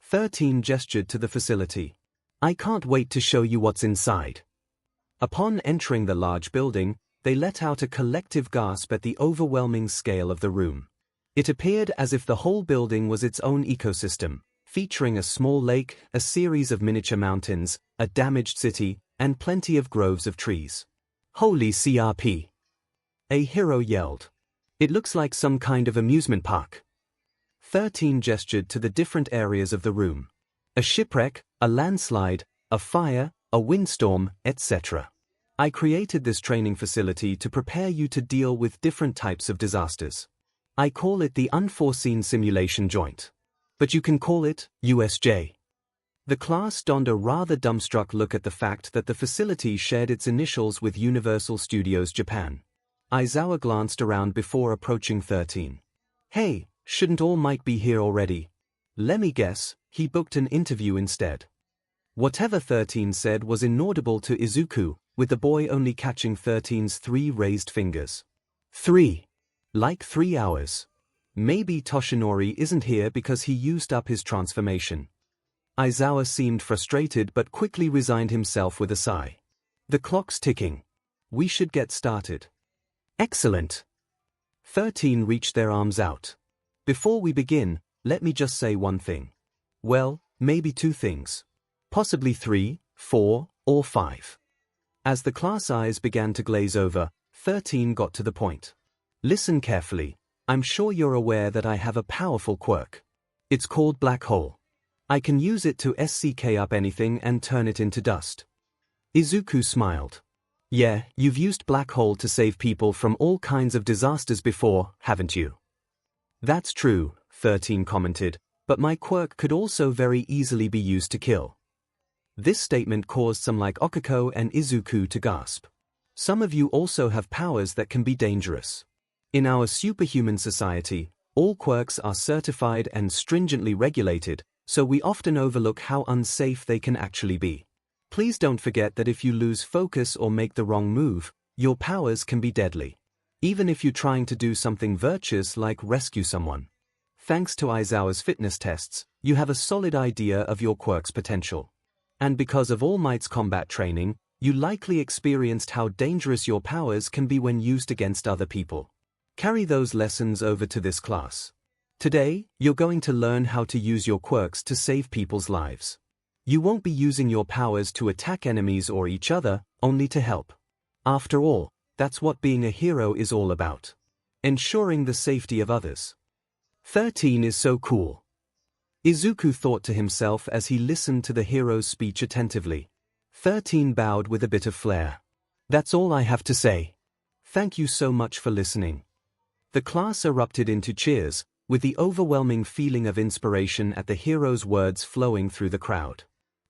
13 gestured to the facility. "I can't wait to show you what's inside." Upon entering the large building, they let out a collective gasp at the overwhelming scale of the room. It appeared as if the whole building was its own ecosystem, featuring a small lake, a series of miniature mountains, a damaged city, and plenty of groves of trees. "Holy crp!" a hero yelled. "It looks like some kind of amusement park." 13 gestured to the different areas of the room. A shipwreck, a landslide, a fire, a windstorm, etc. "I created this training facility to prepare you to deal with different types of disasters. I call it the Unforeseen Simulation Joint. But you can call it USJ." The class donned a rather dumbstruck look at the fact that the facility shared its initials with Universal Studios Japan. Aizawa glanced around before approaching 13. "Hey, shouldn't All Might be here already?" "Let me guess, he booked an interview instead." Whatever 13 said was inaudible to Izuku, with the boy only catching 13's 3 raised fingers. 3. Like 3 hours. Maybe Toshinori isn't here because he used up his transformation. Aizawa seemed frustrated but quickly resigned himself with a sigh. "The clock's ticking. We should get started." "Excellent." 13 reached their arms out. "Before we begin, let me just say one thing. Well, maybe 2 things. Possibly 3, 4, or 5. As the class eyes began to glaze over, 13 got to the point. "Listen carefully. I'm sure you're aware that I have a powerful quirk. It's called Black Hole. I can use it to SCK up anything and turn it into dust." Izuku smiled. "Yeah, you've used Black Hole to save people from all kinds of disasters before, haven't you?" "That's true," 13 commented, "but my quirk could also very easily be used to kill." This statement caused some like Okako and Izuku to gasp. "Some of you also have powers that can be dangerous. In our superhuman society, all quirks are certified and stringently regulated, so we often overlook how unsafe they can actually be. Please don't forget that if you lose focus or make the wrong move, your powers can be deadly. Even if you're trying to do something virtuous like rescue someone. Thanks to Aizawa's fitness tests, you have a solid idea of your quirk's potential. And because of All Might's combat training, you likely experienced how dangerous your powers can be when used against other people. Carry those lessons over to this class. Today, you're going to learn how to use your quirks to save people's lives. You won't be using your powers to attack enemies or each other, only to help. After all, that's what being a hero is all about. Ensuring the safety of others. 13 is so cool." Izuku thought to himself as he listened to the hero's speech attentively. 13 bowed with a bit of flair. "That's all I have to say. Thank you so much for listening." The class erupted into cheers, with the overwhelming feeling of inspiration at the hero's words flowing through the crowd.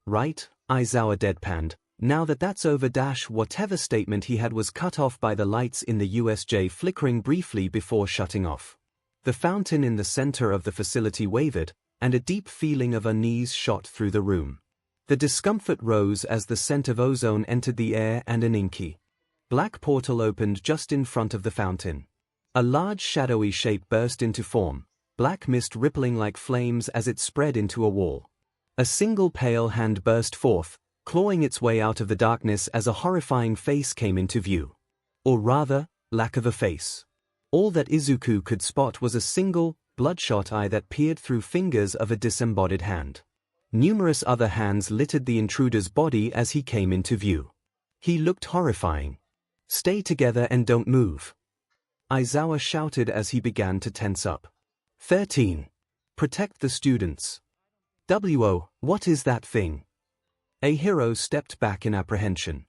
"Right," Aizawa deadpanned. "Now that's over. Whatever statement he had was cut off by the lights in the USJ flickering briefly before shutting off. The fountain in the center of the facility wavered, and a deep feeling of unease shot through the room. The discomfort rose as the scent of ozone entered the air and an inky black portal opened just in front of the fountain. A large shadowy shape burst into form, black mist rippling like flames as it spread into a wall. A single pale hand burst forth, clawing its way out of the darkness as a horrifying face came into view. Or rather, lack of a face. All that Izuku could spot was a single, bloodshot eye that peered through fingers of a disembodied hand. Numerous other hands littered the intruder's body as he came into view. He looked horrifying. "Stay together and don't move," Aizawa shouted as he began to tense up. 13. Protect the students. What is that thing? A hero stepped back in apprehension.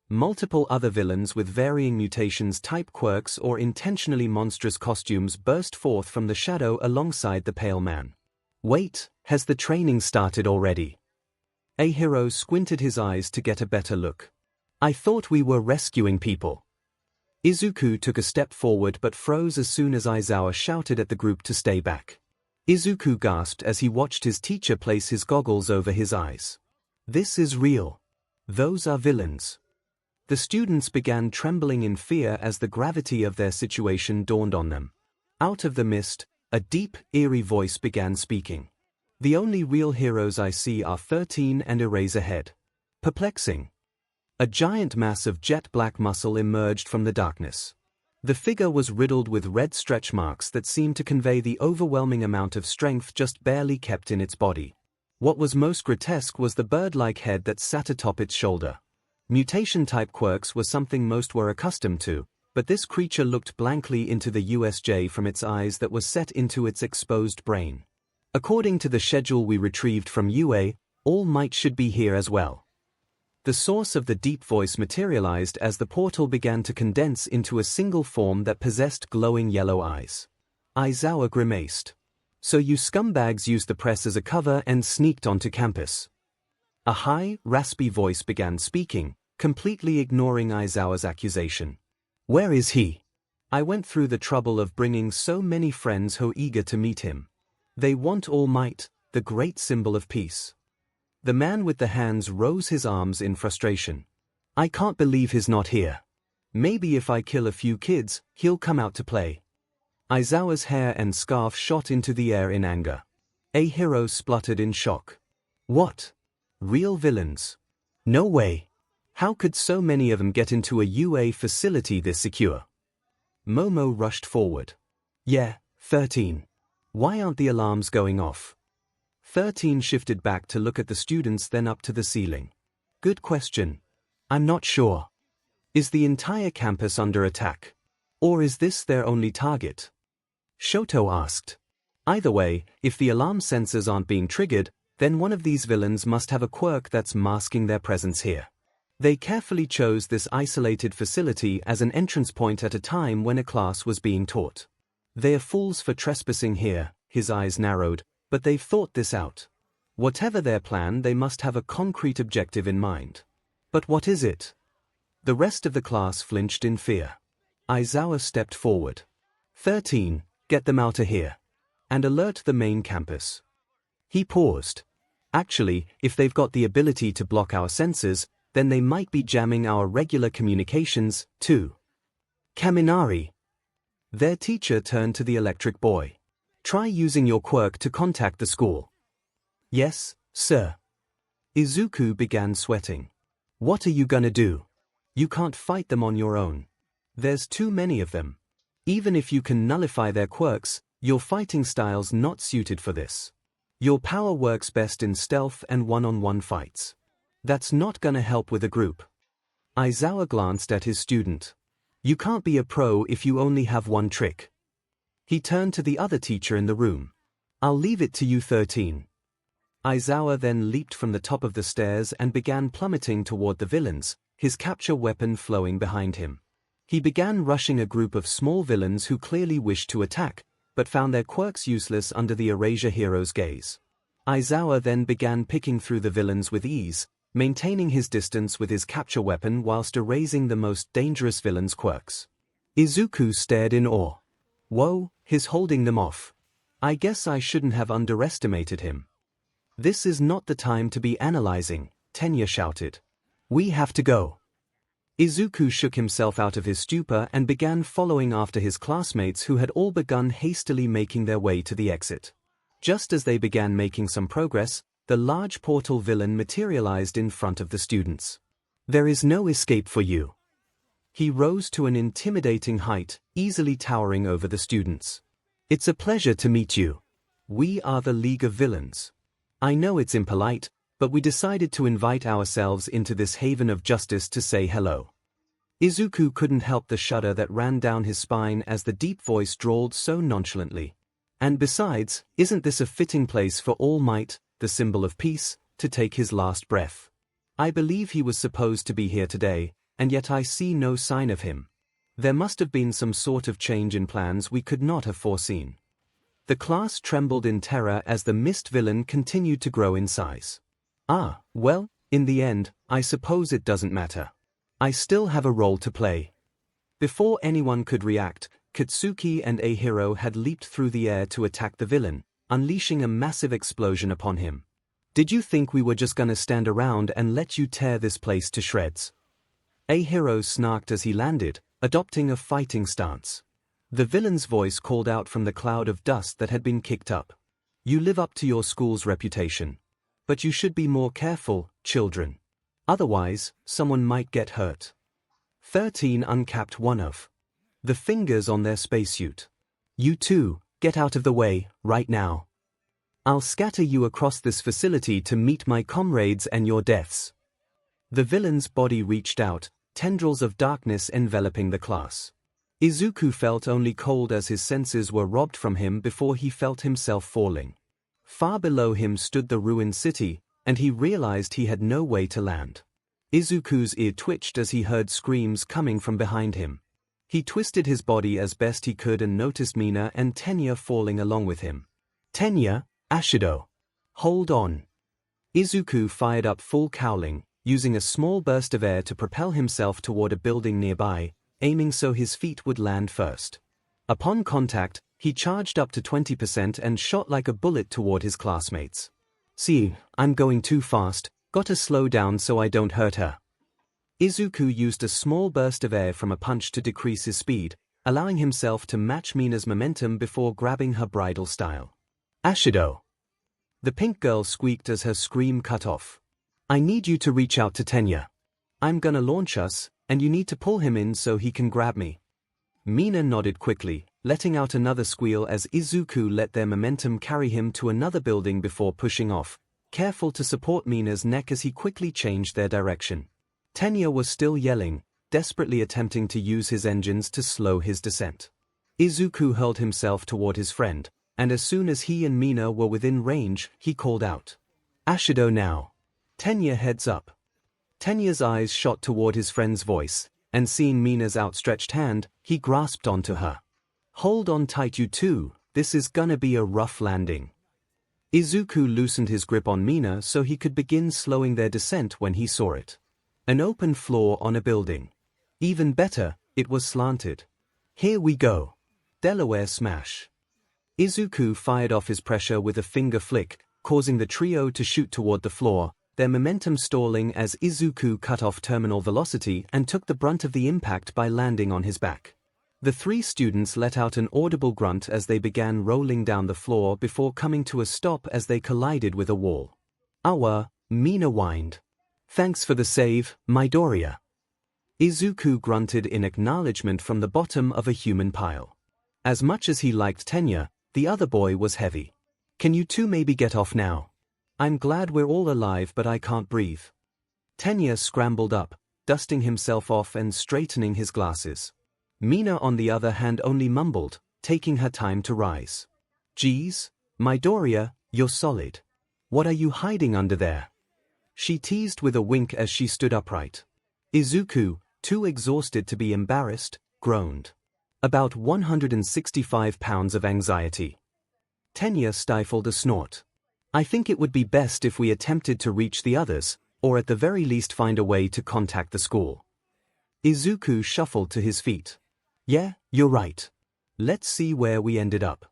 Multiple other villains with varying mutations, type quirks, or intentionally monstrous costumes burst forth from the shadow alongside the pale man. "Wait, has the training started already?" A hero squinted his eyes to get a better look. "I thought we were rescuing people." Izuku took a step forward but froze as soon as Aizawa shouted at the group to stay back. Izuku gasped as he watched his teacher place his goggles over his eyes. This is real. Those are villains. The students began trembling in fear as the gravity of their situation dawned on them. Out of the mist, a deep, eerie voice began speaking. The only real heroes I see are 13 and Eraserhead. Perplexing. A giant mass of jet-black muscle emerged from the darkness. The figure was riddled with red stretch marks that seemed to convey the overwhelming amount of strength just barely kept in its body. What was most grotesque was the bird-like head that sat atop its shoulder. Mutation-type quirks were something most were accustomed to, but this creature looked blankly into the USJ from its eyes that was set into its exposed brain. According to the schedule we retrieved from UA, All Might should be here as well. The source of the deep voice materialized as the portal began to condense into a single form that possessed glowing yellow eyes. Aizawa grimaced. So you scumbags used the press as a cover and sneaked onto campus. A high, raspy voice began speaking, completely ignoring Aizawa's accusation. Where is he? I went through the trouble of bringing so many friends who eager to meet him. They want All Might, the great symbol of peace. The man with the hands rose his arms in frustration. I can't believe he's not here. Maybe if I kill a few kids, he'll come out to play. Aizawa's hair and scarf shot into the air in anger. A hero spluttered in shock. What? Real villains? No way. How could so many of them get into a UA facility this secure? Momo rushed forward. Yeah, 13. Why aren't the alarms going off? 13 shifted back to look at the students, then up to the ceiling. Good question. I'm not sure. Is the entire campus under attack? Or is this their only target? Shoto asked. Either way, if the alarm sensors aren't being triggered, then one of these villains must have a quirk that's masking their presence here. They carefully chose this isolated facility as an entrance point at a time when a class was being taught. They're fools for trespassing here, his eyes narrowed, but they've thought this out. Whatever their plan, they must have a concrete objective in mind. But what is it? The rest of the class flinched in fear. Aizawa stepped forward. 13, get them out of here. And alert the main campus. He paused. Actually, if they've got the ability to block our sensors, then they might be jamming our regular communications, too. Kaminari. Their teacher turned to the electric boy. Try using your quirk to contact the school. Yes, sir. Izuku began sweating. What are you gonna do? You can't fight them on your own. There's too many of them. Even if you can nullify their quirks, your fighting style's not suited for this. Your power works best in stealth and one-on-one fights. That's not gonna help with a group. Aizawa glanced at his student. You can't be a pro if you only have one trick. He turned to the other teacher in the room. I'll leave it to you 13. Aizawa then leaped from the top of the stairs and began plummeting toward the villains, his capture weapon flowing behind him. He began rushing a group of small villains who clearly wished to attack, but found their quirks useless under the Erasure hero's gaze. Aizawa then began picking through the villains with ease, maintaining his distance with his capture weapon whilst erasing the most dangerous villains' quirks. Izuku stared in awe. Whoa, he's holding them off. I guess I shouldn't have underestimated him. This is not the time to be analyzing, Tenya shouted. We have to go. Izuku shook himself out of his stupor and began following after his classmates who had all begun hastily making their way to the exit. Just as they began making some progress, the large portal villain materialized in front of the students. There is no escape for you. He rose to an intimidating height, easily towering over the students. It's a pleasure to meet you. We are the League of Villains. I know it's impolite, but we decided to invite ourselves into this haven of justice to say hello. Izuku couldn't help the shudder that ran down his spine as the deep voice drawled so nonchalantly. And besides, isn't this a fitting place for All Might, the symbol of peace, to take his last breath? I believe he was supposed to be here today, and yet I see no sign of him. There must have been some sort of change in plans we could not have foreseen. The class trembled in terror as the mist villain continued to grow in size. Ah, well, in the end, I suppose it doesn't matter. I still have a role to play. Before anyone could react, Katsuki and 𝐂𝐻ERO had leaped through the air to attack the villain, unleashing a massive explosion upon him. "Did you think we were just gonna stand around and let you tear this place to shreds?" 𝐂𝐻ERO snarked as he landed, adopting a fighting stance. The villain's voice called out from the cloud of dust that had been kicked up. "You live up to your school's reputation. But you should be more careful, children. Otherwise, someone might get hurt." 13 uncapped one of the fingers on their spacesuit. "You two, get out of the way, right now. I'll scatter you across this facility to meet my comrades and your deaths." The villain's body reached out, tendrils of darkness enveloping the class. Izuku felt only cold as his senses were robbed from him before he felt himself falling. Far below him stood the ruined city, and he realized he had no way to land. Izuku's ear twitched as he heard screams coming from behind him. He twisted his body as best he could and noticed Mina and Tenya falling along with him. "Tenya, Ashido. Hold on." Izuku fired up full cowling, using a small burst of air to propel himself toward a building nearby, aiming so his feet would land first. Upon contact, he charged up to 20% and shot like a bullet toward his classmates. "See, I'm going too fast, gotta slow down so I don't hurt her." Izuku used a small burst of air from a punch to decrease his speed, allowing himself to match Mina's momentum before grabbing her bridle style. "Ashido." The pink girl squeaked as her scream cut off. "I need you to reach out to Tenya. I'm gonna launch us, and you need to pull him in so he can grab me." Mina nodded quickly, letting out another squeal as Izuku let their momentum carry him to another building before pushing off, careful to support Mina's neck as he quickly changed their direction. Tenya was still yelling, desperately attempting to use his engines to slow his descent. Izuku hurled himself toward his friend, and as soon as he and Mina were within range, he called out, "Ashido now. Tenya heads up." Tenya's eyes shot toward his friend's voice, and seeing Mina's outstretched hand, he grasped onto her. "Hold on tight you two, this is gonna be a rough landing." Izuku loosened his grip on Mina so he could begin slowing their descent when he saw it. An open floor on a building. Even better, it was slanted. "Here we go. Delaware smash." Izuku fired off his pressure with a finger flick, causing the trio to shoot toward the floor, their momentum stalling as Izuku cut off terminal velocity and took the brunt of the impact by landing on his back. The three students let out an audible grunt as they began rolling down the floor before coming to a stop as they collided with a wall. "Awa," Mina whined. "Thanks for the save, Midoriya." Izuku grunted in acknowledgement from the bottom of a human pile. As much as he liked Tenya, the other boy was heavy. "Can you two maybe get off now? I'm glad we're all alive but I can't breathe." Tenya scrambled up, dusting himself off and straightening his glasses. Mina on the other hand only mumbled, taking her time to rise. "Geez, Midoriya, you're solid. What are you hiding under there?" She teased with a wink as she stood upright. Izuku, too exhausted to be embarrassed, groaned. "About 165 pounds of anxiety." Tenya stifled a snort. "I think it would be best if we attempted to reach the others, or at the very least find a way to contact the school." Izuku shuffled to his feet. "Yeah, you're right. Let's see where we ended up."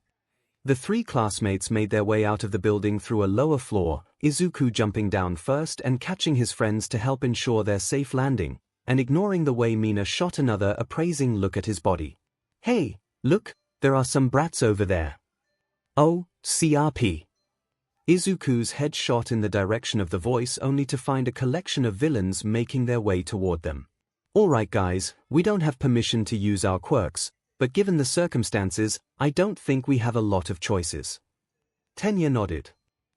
The three classmates made their way out of the building through a lower floor, Izuku jumping down first and catching his friends to help ensure their safe landing, and ignoring the way Mina shot another appraising look at his body. "Hey, look, there are some brats over there." "Oh, CRP." Izuku's head shot in the direction of the voice only to find a collection of villains making their way toward them. "Alright guys, we don't have permission to use our quirks, but given the circumstances, I don't think we have a lot of choices." Tenya nodded.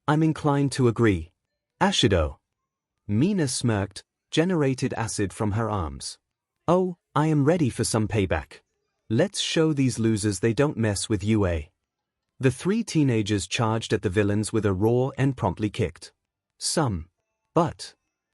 "I'm inclined to agree. Ashido." Mina smirked, generated acid from her arms. "Oh, I am ready for some payback. Let's show these losers they don't mess with UA." The three teenagers charged at the villains with a roar and promptly kicked some butt.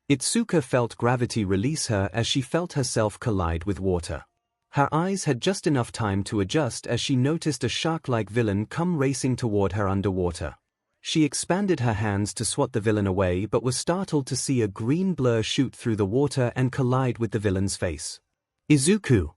Itsuka felt gravity release her as she felt herself collide with water. Her eyes had just enough time to adjust as she noticed a shark-like villain come racing toward her underwater. She expanded her hands to swat the villain away but was startled to see a green blur shoot through the water and collide with the villain's face. "Izuku!"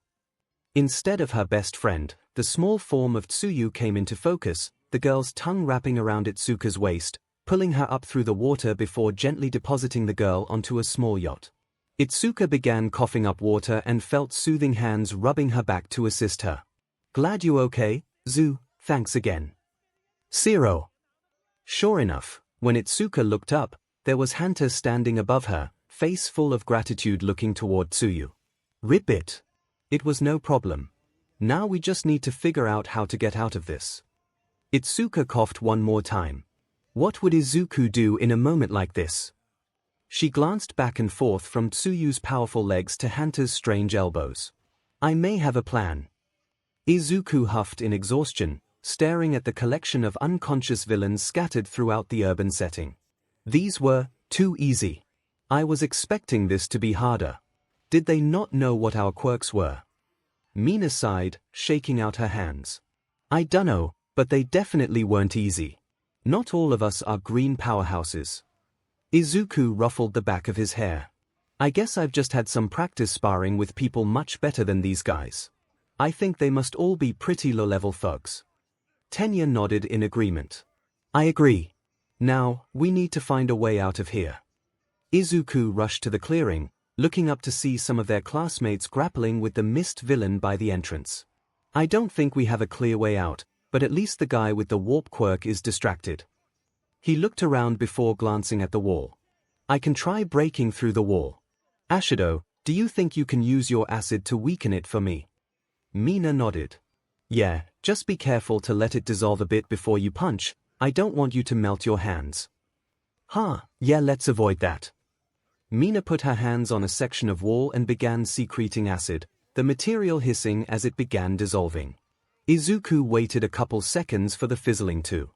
Instead of her best friend, the small form of Tsuyu came into focus, the girl's tongue wrapping around Itsuka's waist, pulling her up through the water before gently depositing the girl onto a small yacht. Itsuka began coughing up water and felt soothing hands rubbing her back to assist her. "Glad you okay, Zu, thanks again." "Zero." Sure enough, when Itsuka looked up, there was Hanta standing above her, face full of gratitude looking toward Tsuyu. "Ribbit. It was no problem. Now we just need to figure out how to get out of this." Itsuka coughed one more time. What would Izuku do in a moment like this? She glanced back and forth from Tsuyu's powerful legs to Hanta's strange elbows. "I may have a plan." Izuku huffed in exhaustion, staring at the collection of unconscious villains scattered throughout the urban setting. These were too easy. I was expecting this to be harder. Did they not know what our quirks were? Mina sighed, shaking out her hands. "I dunno, but they definitely weren't easy. Not all of us are green powerhouses." Izuku ruffled the back of his hair. "I guess I've just had some practice sparring with people much better than these guys. I think they must all be pretty low-level thugs." Tenya nodded in agreement. "I agree. Now, we need to find a way out of here." Izuku rushed to the clearing, looking up to see some of their classmates grappling with the mist villain by the entrance. "I don't think we have a clear way out, but at least the guy with the warp quirk is distracted." He looked around before glancing at the wall. "I can try breaking through the wall. Ashido, do you think you can use your acid to weaken it for me?" Mina nodded. "Yeah, just be careful to let it dissolve a bit before you punch. I don't want you to melt your hands." "Huh, yeah, let's avoid that." Mina put her hands on a section of wall and began secreting acid, the material hissing as it began dissolving. Izuku waited a couple seconds for the fizzling to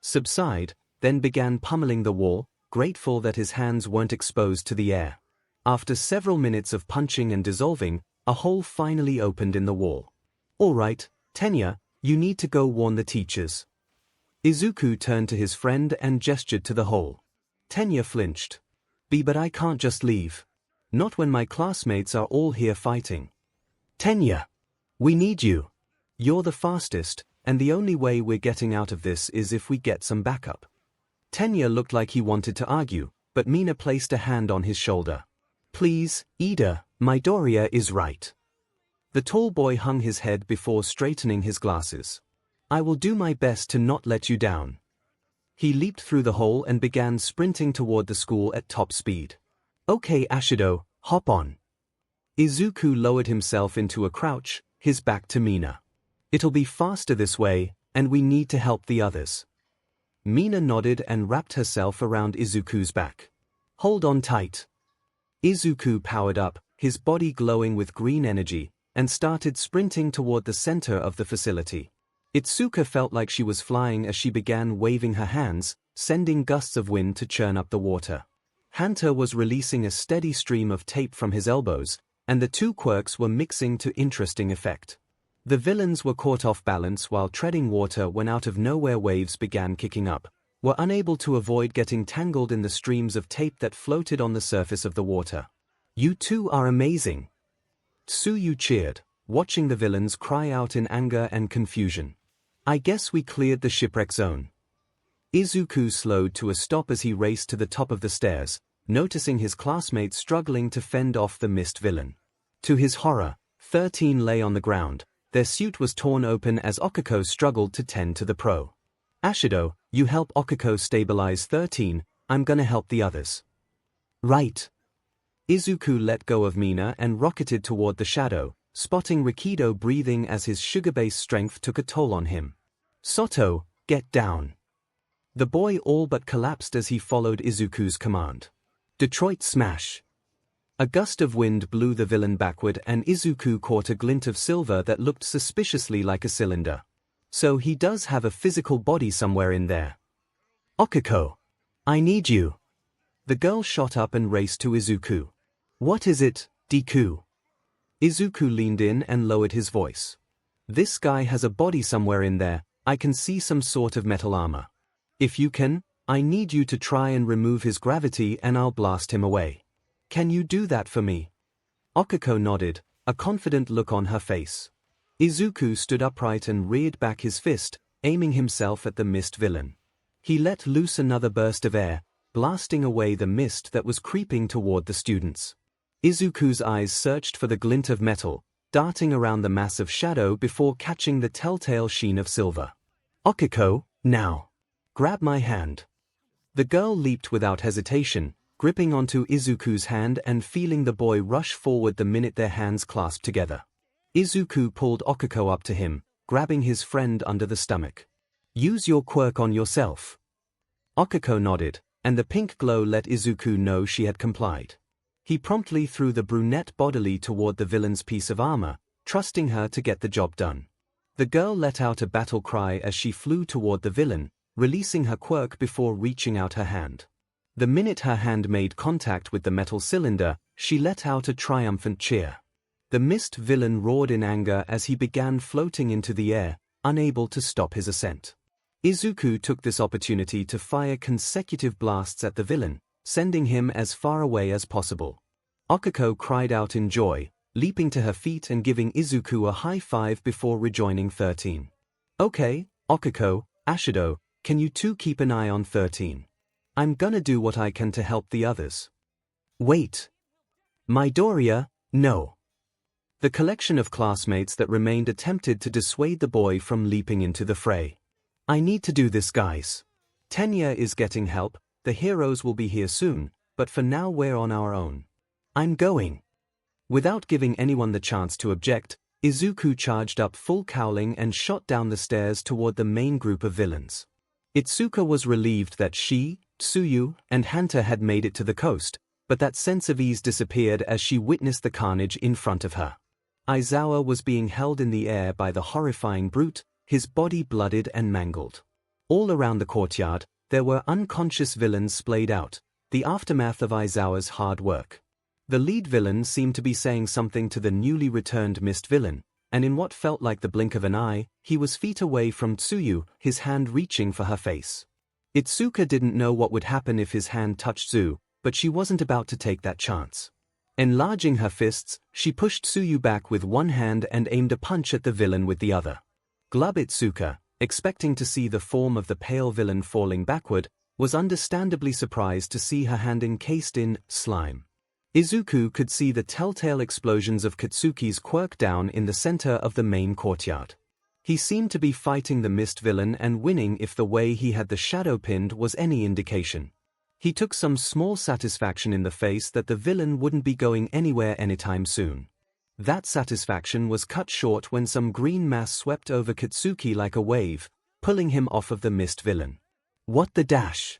subside, then began pummeling the wall, grateful that his hands weren't exposed to the air. After several minutes of punching and dissolving, a hole finally opened in the wall. "All right, Tenya, you need to go warn the teachers." Izuku turned to his friend and gestured to the hole. Tenya flinched. But I can't just leave. Not when my classmates are all here fighting." "Tenya! We need you. You're the fastest, and the only way we're getting out of this is if we get some backup." Tenya looked like he wanted to argue, but Mina placed a hand on his shoulder. "Please, Ida, Midoriya is right." The tall boy hung his head before straightening his glasses. "I will do my best to not let you down." He leaped through the hole and began sprinting toward the school at top speed. "Okay, Ashido, hop on." Izuku lowered himself into a crouch, his back to Mina. "It'll be faster this way, and we need to help the others." Mina nodded and wrapped herself around Izuku's back. "Hold on tight." Izuku powered up, his body glowing with green energy, and started sprinting toward the center of the facility. Itsuka felt like she was flying as she began waving her hands, sending gusts of wind to churn up the water. Hanta was releasing a steady stream of tape from his elbows, and the two quirks were mixing to interesting effect. The villains were caught off balance while treading water when out-of-nowhere waves began kicking up, were unable to avoid getting tangled in the streams of tape that floated on the surface of the water. "You two are amazing!" Tsuyu cheered, watching the villains cry out in anger and confusion. "I guess we cleared the shipwreck zone." Izuku slowed to a stop as he raced to the top of the stairs, noticing his classmates struggling to fend off the mist villain. To his horror, 13 lay on the ground. Their suit was torn open as Okiko struggled to tend to the pro. "Ashido, you help Okiko stabilize 13, I'm gonna help the others." "Right." Izuku let go of Mina and rocketed toward the shadow, spotting Rikido breathing as his sugar-based strength took a toll on him. "Soto, get down." The boy all but collapsed as he followed Izuku's command. Detroit smash. A gust of wind blew the villain backward and Izuku caught a glint of silver that looked suspiciously like a cylinder. So he does have a physical body somewhere in there. "Okiko, I need you." The girl shot up and raced to Izuku. "What is it, Deku?" Izuku leaned in and lowered his voice. "This guy has a body somewhere in there, I can see some sort of metal armor. If you can, I need you to try and remove his gravity and I'll blast him away. Can you do that for me?" Okiko nodded, a confident look on her face. 𝐒𝐿 stood upright and reared back his fist, aiming himself at the mist villain. He let loose another burst of air, blasting away the mist that was creeping toward the students. 𝐒𝐿's eyes searched for the glint of metal, darting around the mass of shadow before catching the telltale sheen of silver. 𝐒𝐿, now. Grab my hand. The girl leaped without hesitation, gripping onto 𝐒�'s hand and feeling the boy rush forward the minute their hands clasped together. 𝐒� pulled 𝐒𝐿 up to him, grabbing his friend under the stomach. Use your quirk on yourself. 𝐒𝐿 nodded, and the pink glow let 𝐒𝐿 know she had complied. He promptly threw the brunette bodily toward the villain's piece of armor, trusting her to get the job done. The girl let out a battle cry as she flew toward the villain, releasing her quirk before reaching out her hand. The minute her hand made contact with the metal cylinder, she let out a triumphant cheer. The mist villain roared in anger as he began floating into the air, unable to stop his ascent. 𝐒� took this opportunity to fire consecutive blasts at the villain, sending him as far away as possible. 𝐒𝐿 cried out in joy, leaping to her feet and giving 𝐒𝐿 a high five before rejoining 13. Okay, 𝐒𝐿, Ashido, can you two keep an eye on 13? I'm gonna do what I can to help the others. Wait. Midoriya, no. The collection of classmates that remained attempted to dissuade the boy from leaping into the fray. I need to do this, guys. Tenya is getting help, the heroes will be here soon, but for now we're on our own. I'm going. Without giving anyone the chance to object, 𝐒� charged up full cowling and shot down the stairs toward the main group of villains. Itsuka was relieved that she, Tsuyu, and Hanta had made it to the coast, but that sense of ease disappeared as she witnessed the carnage in front of her. Aizawa was being held in the air by the horrifying brute, his body blooded and mangled. All around the courtyard, there were unconscious villains splayed out, the aftermath of Aizawa's hard work. The lead villain seemed to be saying something to the newly returned mist villain, and in what felt like the blink of an eye, he was feet away from Tsuyu, his hand reaching for her face. Itsuka didn't know what would happen if his hand touched Tsu, but she wasn't about to take that chance. Enlarging her fists, she pushed Tsuyu back with one hand and aimed a punch at the villain with the other. Glub Itsuka, expecting to see the form of the pale villain falling backward, was understandably surprised to see her hand encased in slime. 𝐒� could see the telltale explosions of Katsuki's quirk down in the center of the main courtyard. He seemed to be fighting the mist villain and winning if the way he had the shadow pinned was any indication. He took some small satisfaction in the face that the villain wouldn't be going anywhere anytime soon. That satisfaction was cut short when some green mass swept over Katsuki like a wave, pulling him off of the mist villain. What the dash?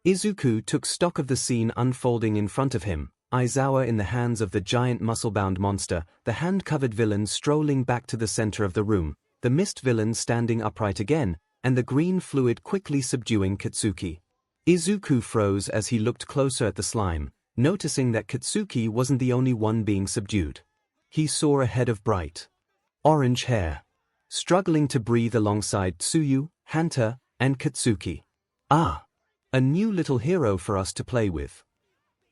𝐒� took stock of the scene unfolding in front of him, Aizawa in the hands of the giant muscle-bound monster, the hand-covered villain strolling back to the center of the room, the mist villain standing upright again, and the green fluid quickly subduing Katsuki. 𝐒� froze as he looked closer at the slime, noticing that Katsuki wasn't the only one being subdued. He saw a head of bright orange hair, struggling to breathe alongside Tsuyu, Hanta, and Katsuki. Ah! A new little hero for us to play with.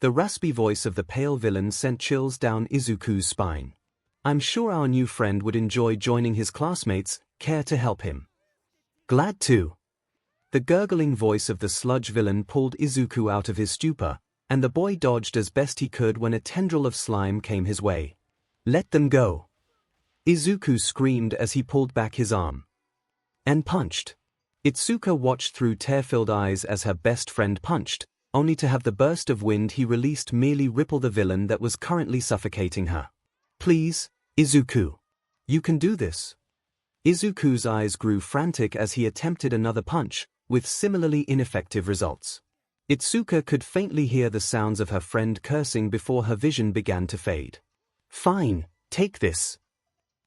The raspy voice of the pale villain sent chills down 𝐒�'s spine. I'm sure our new friend would enjoy joining his classmates, care to help him. Glad to. The gurgling voice of the sludge villain pulled 𝐒� out of his stupor, and the boy dodged as best he could when a tendril of slime came his way. Let them go. 𝐒� screamed as he pulled back his arm. And punched. Itsuka watched through tear-filled eyes as her best friend punched, only to have the burst of wind he released merely ripple the villain that was currently suffocating her. Please, 𝐒�. You can do this. 𝐒�'s eyes grew frantic as he attempted another punch, with similarly ineffective results. Itsuka could faintly hear the sounds of her friend cursing before her vision began to fade. Fine, take this.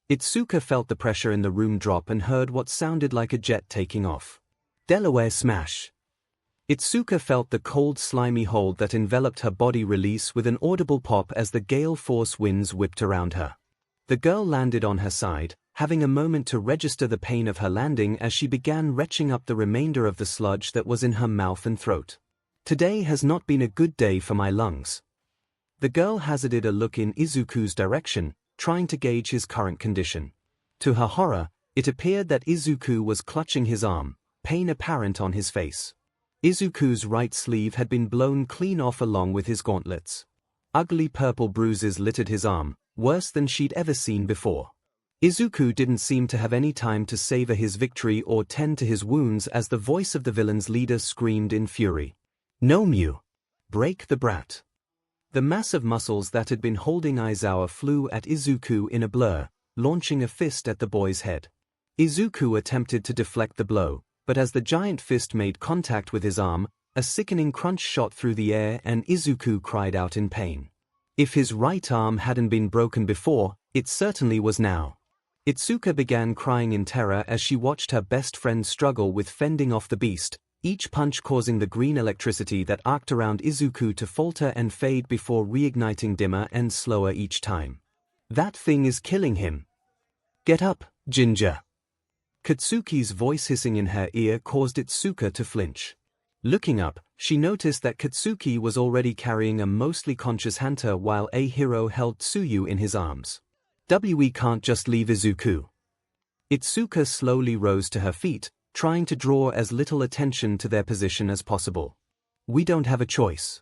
Itsuka felt the pressure in the room drop and heard what sounded like a jet taking off. Delaware smash. Itsuka felt the cold slimy hold that enveloped her body release with an audible pop as the gale force winds whipped around her. The girl landed on her side, having a moment to register the pain of her landing as she began retching up the remainder of the sludge that was in her mouth and throat. Today has not been a good day for my lungs. The girl hazarded a look in 𝐒�'s direction, trying to gauge his current condition. To her horror, it appeared that Izuku was clutching his arm, pain apparent on his face. Izuku's right sleeve had been blown clean off along with his gauntlets. Ugly purple bruises littered his arm, worse than she'd ever seen before. Izuku didn't seem to have any time to savor his victory or tend to his wounds as the voice of the villain's leader screamed in fury. "𝐿 break the brat." The massive muscles that had been holding Aizawa flew at Izuku in a blur, launching a fist at the boy's head. Izuku attempted to deflect the blow, but as the giant fist made contact with his arm, a sickening crunch shot through the air and Izuku cried out in pain. If his right arm hadn't been broken before, it certainly was now. Itsuka began crying in terror as she watched her best friend struggle with fending off the beast, each punch causing the green electricity that arced around Izuku to falter and fade before reigniting dimmer and slower each time. "That thing is killing him. Get up, Ginger." Katsuki's voice hissing in her ear caused Itsuka to flinch. Looking up, she noticed that Katsuki was already carrying a mostly conscious Hunter while a hero held Tsuyu in his arms. "We can't just leave Izuku." Itsuka slowly rose to her feet, trying to draw as little attention to their position as possible. "We don't have a choice.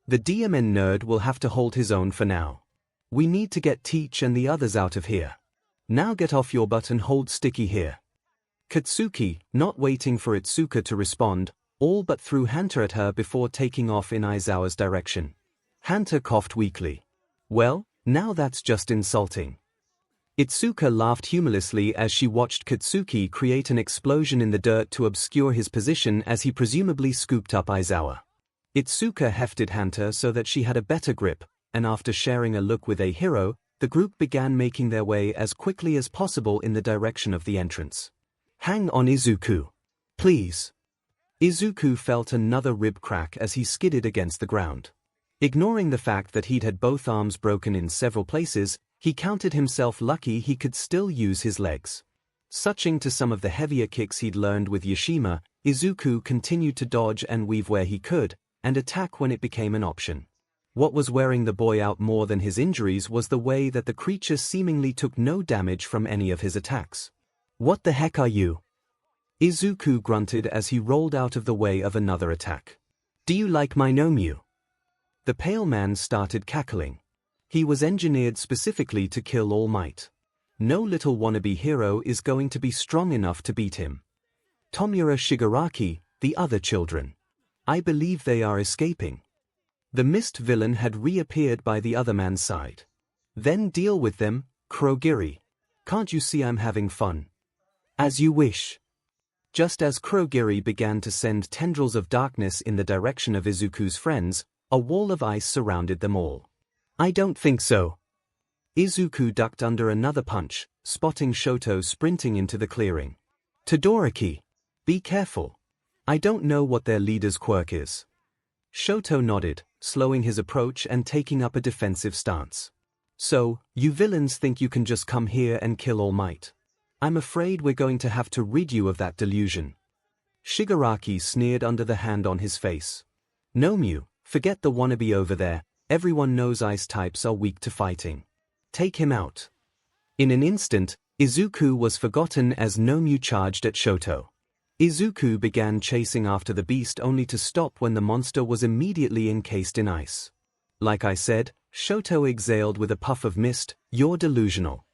The DMN nerd will have to hold his own for now. We need to get Teach and the others out of here. Now get off your butt and hold sticky here." Katsuki, not waiting for Itsuka to respond, all but threw Hunter at her before taking off in Aizawa's direction. Hunter coughed weakly. "Well, now that's just insulting." Itsuka laughed humorlessly as she watched Katsuki create an explosion in the dirt to obscure his position as he presumably scooped up Aizawa. Itsuka hefted Hunter so that she had a better grip, and after sharing a look with a hero, the group began making their way as quickly as possible in the direction of the entrance. "Hang on, Izuku. Please." Izuku felt another rib crack as he skidded against the ground. Ignoring the fact that he'd had both arms broken in several places, he counted himself lucky he could still use his legs. Switching to some of the heavier kicks he'd learned with Yashima, Izuku continued to dodge and weave where he could, and attack when it became an option. What was wearing the boy out more than his injuries was the way that the creature seemingly took no damage from any of his attacks. "What the heck are you?" Izuku grunted as he rolled out of the way of another attack. "Do you like my 𝐿? The pale man started cackling. He was engineered specifically to kill All Might. No little wannabe hero is going to be strong enough to beat him. "Tomura Shigaraki, the other children. I believe they are escaping." The mist villain had reappeared by the other man's side. "Then deal with them, Kurogiri. Can't you see I'm having fun?" "As you wish." Just as Kurogiri began to send tendrils of darkness in the direction of Izuku's friends, a wall of ice surrounded them all. "I don't think so." Izuku ducked under another punch, spotting Shoto sprinting into the clearing. "Todoroki, be careful. I don't know what their leader's quirk is." Shoto nodded, slowing his approach and taking up a defensive stance. "So, you villains think you can just come here and kill All Might? I'm afraid we're going to have to rid you of that delusion." Shigaraki sneered under the hand on his face. "𝐿, forget the wannabe over there. Everyone knows ice types are weak to fighting. Take him out." In an instant, Izuku was forgotten as 𝐿 charged at Shoto. Izuku began chasing after the beast only to stop when the monster was immediately encased in ice. "Like I said," Shoto exhaled with a puff of mist, "you're delusional."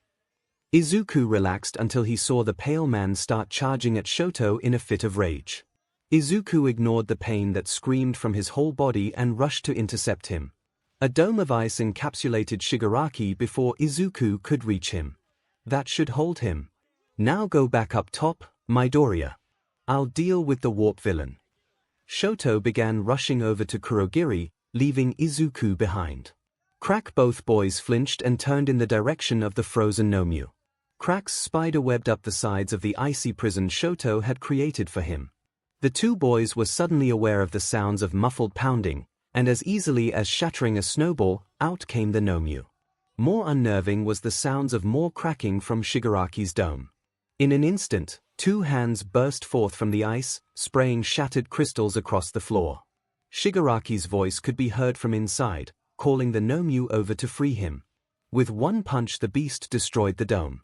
Izuku relaxed until he saw the pale man start charging at Shoto in a fit of rage. Izuku ignored the pain that screamed from his whole body and rushed to intercept him. A dome of ice encapsulated Shigaraki before Izuku could reach him. That should hold him. "Now go back up top, Midoriya. I'll deal with the warp villain." Shoto began rushing over to Kurogiri, leaving Izuku behind. Crack! Both boys flinched and turned in the direction of the frozen 𝐿. Cracks spider-webbed up the sides of the icy prison Shoto had created for him. The two boys were suddenly aware of the sounds of muffled pounding, and as easily as shattering a snowball, out came the 𝐿. More unnerving was the sounds of more cracking from Shigaraki's dome. In an instant, two hands burst forth from the ice, spraying shattered crystals across the floor. Shigaraki's voice could be heard from inside, calling the 𝐿 over to free him. With one punch the beast destroyed the dome.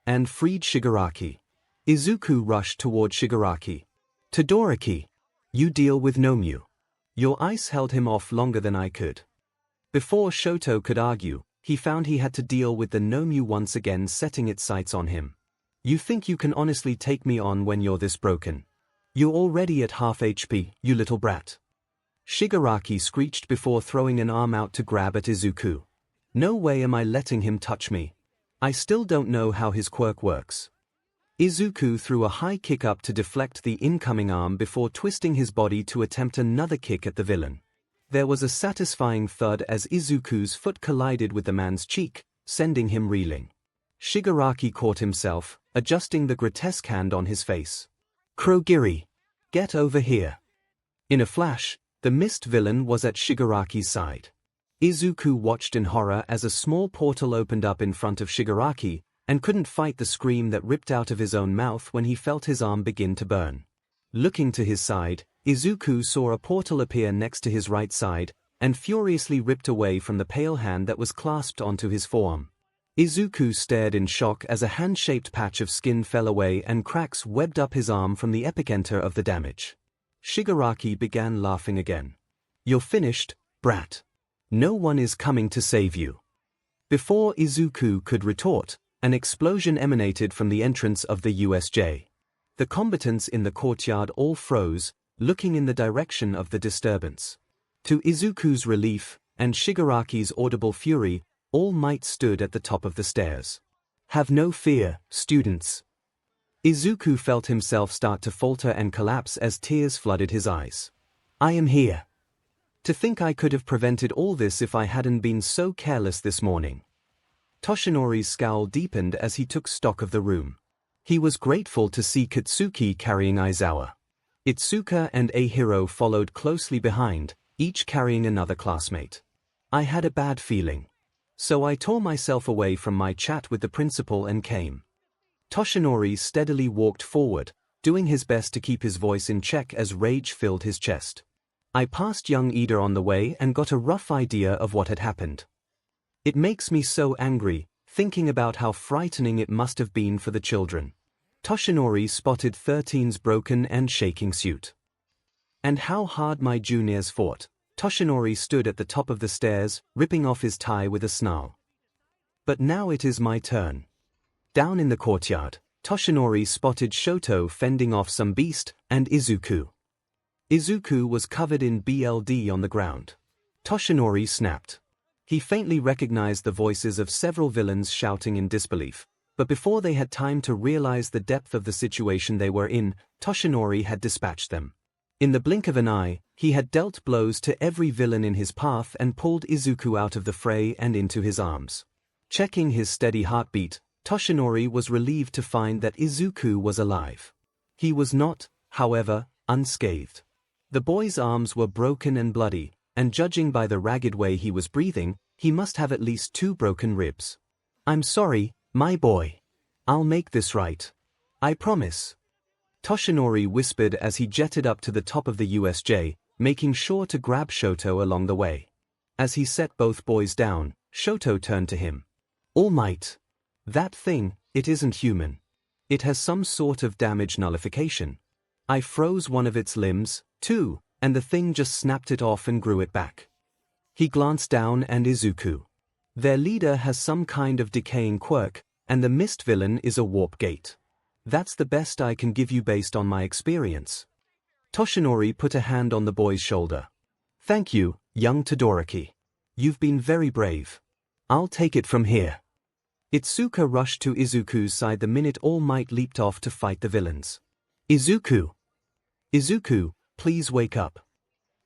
and freed Shigaraki. Izuku rushed toward Shigaraki. "Todoroki, you deal with Nomu. Your ice held him off longer than I could." Before Shoto could argue, he found he had to deal with the Nomu once again setting its sights on him. "You think you can honestly take me on when you're this broken? You're already at half HP, you little brat." Shigaraki screeched before throwing an arm out to grab at Izuku. "No way am I letting him touch me. I still don't know how his quirk works." Izuku threw a high kick up to deflect the incoming arm before twisting his body to attempt another kick at the villain. There was a satisfying thud as Izuku's foot collided with the man's cheek, sending him reeling. Shigaraki caught himself, adjusting the grotesque hand on his face. "Kurogiri, get over here." In a flash, the mist villain was at Shigaraki's side. Izuku watched in horror as a small portal opened up in front of Shigaraki, and couldn't fight the scream that ripped out of his own mouth when he felt his arm begin to burn. Looking to his side, Izuku saw a portal appear next to his right side, and furiously ripped away from the pale hand that was clasped onto his forearm. Izuku stared in shock as a hand-shaped patch of skin fell away and cracks webbed up his arm from the epicenter of the damage. Shigaraki began laughing again. "You're finished, brat. No one is coming to save you." Before Izuku could retort, an explosion emanated from the entrance of the USJ. The combatants in the courtyard all froze, looking in the direction of the disturbance. To Izuku's relief, and Shigaraki's audible fury, All Might stood at the top of the stairs. "Have no fear, students." Izuku felt himself start to falter and collapse as tears flooded his eyes. "I am here. To think I could have prevented all this if I hadn't been so careless this morning." Toshinori's scowl deepened as he took stock of the room. He was grateful to see Katsuki carrying Aizawa. Itsuka and Ahiro followed closely behind, each carrying another classmate. "I had a bad feeling. So I tore myself away from my chat with the principal and came." Toshinori steadily walked forward, doing his best to keep his voice in check as rage filled his chest. "I passed young Ida on the way and got a rough idea of what had happened. It makes me so angry, thinking about how frightening it must have been for the children." Toshinori spotted 13's broken and shaking suit. "And how hard my juniors fought." Toshinori stood at the top of the stairs, ripping off his tie with a snarl. "But now it is my turn." Down in the courtyard, Toshinori spotted Shoto fending off some beast, and Izuku. Izuku was covered in BLD on the ground. Toshinori snapped. He faintly recognized the voices of several villains shouting in disbelief, but before they had time to realize the depth of the situation they were in, Toshinori had dispatched them. In the blink of an eye, he had dealt blows to every villain in his path and pulled Izuku out of the fray and into his arms. Checking his steady heartbeat, Toshinori was relieved to find that Izuku was alive. He was not, however, unscathed. The boy's arms were broken and bloody, and judging by the ragged way he was breathing, he must have at least 2 broken ribs. "I'm sorry, my boy. I'll make this right. I promise." Toshinori whispered as he jetted up to the top of the USJ, making sure to grab Shoto along the way. As he set both boys down, Shoto turned to him. "All Might. That thing, it isn't human. It has some sort of damage nullification. I froze one of its limbs, too, and the thing just snapped it off and grew it back." He glanced down and Izuku. "Their leader has some kind of decaying quirk, and the mist villain is a warp gate. That's the best I can give you based on my experience." Toshinori put a hand on the boy's shoulder. "Thank you, young Todoroki. You've been very brave. I'll take it from here." Itsuka rushed to Izuku's side the minute All Might leaped off to fight the villains. "Izuku! Izuku, please wake up."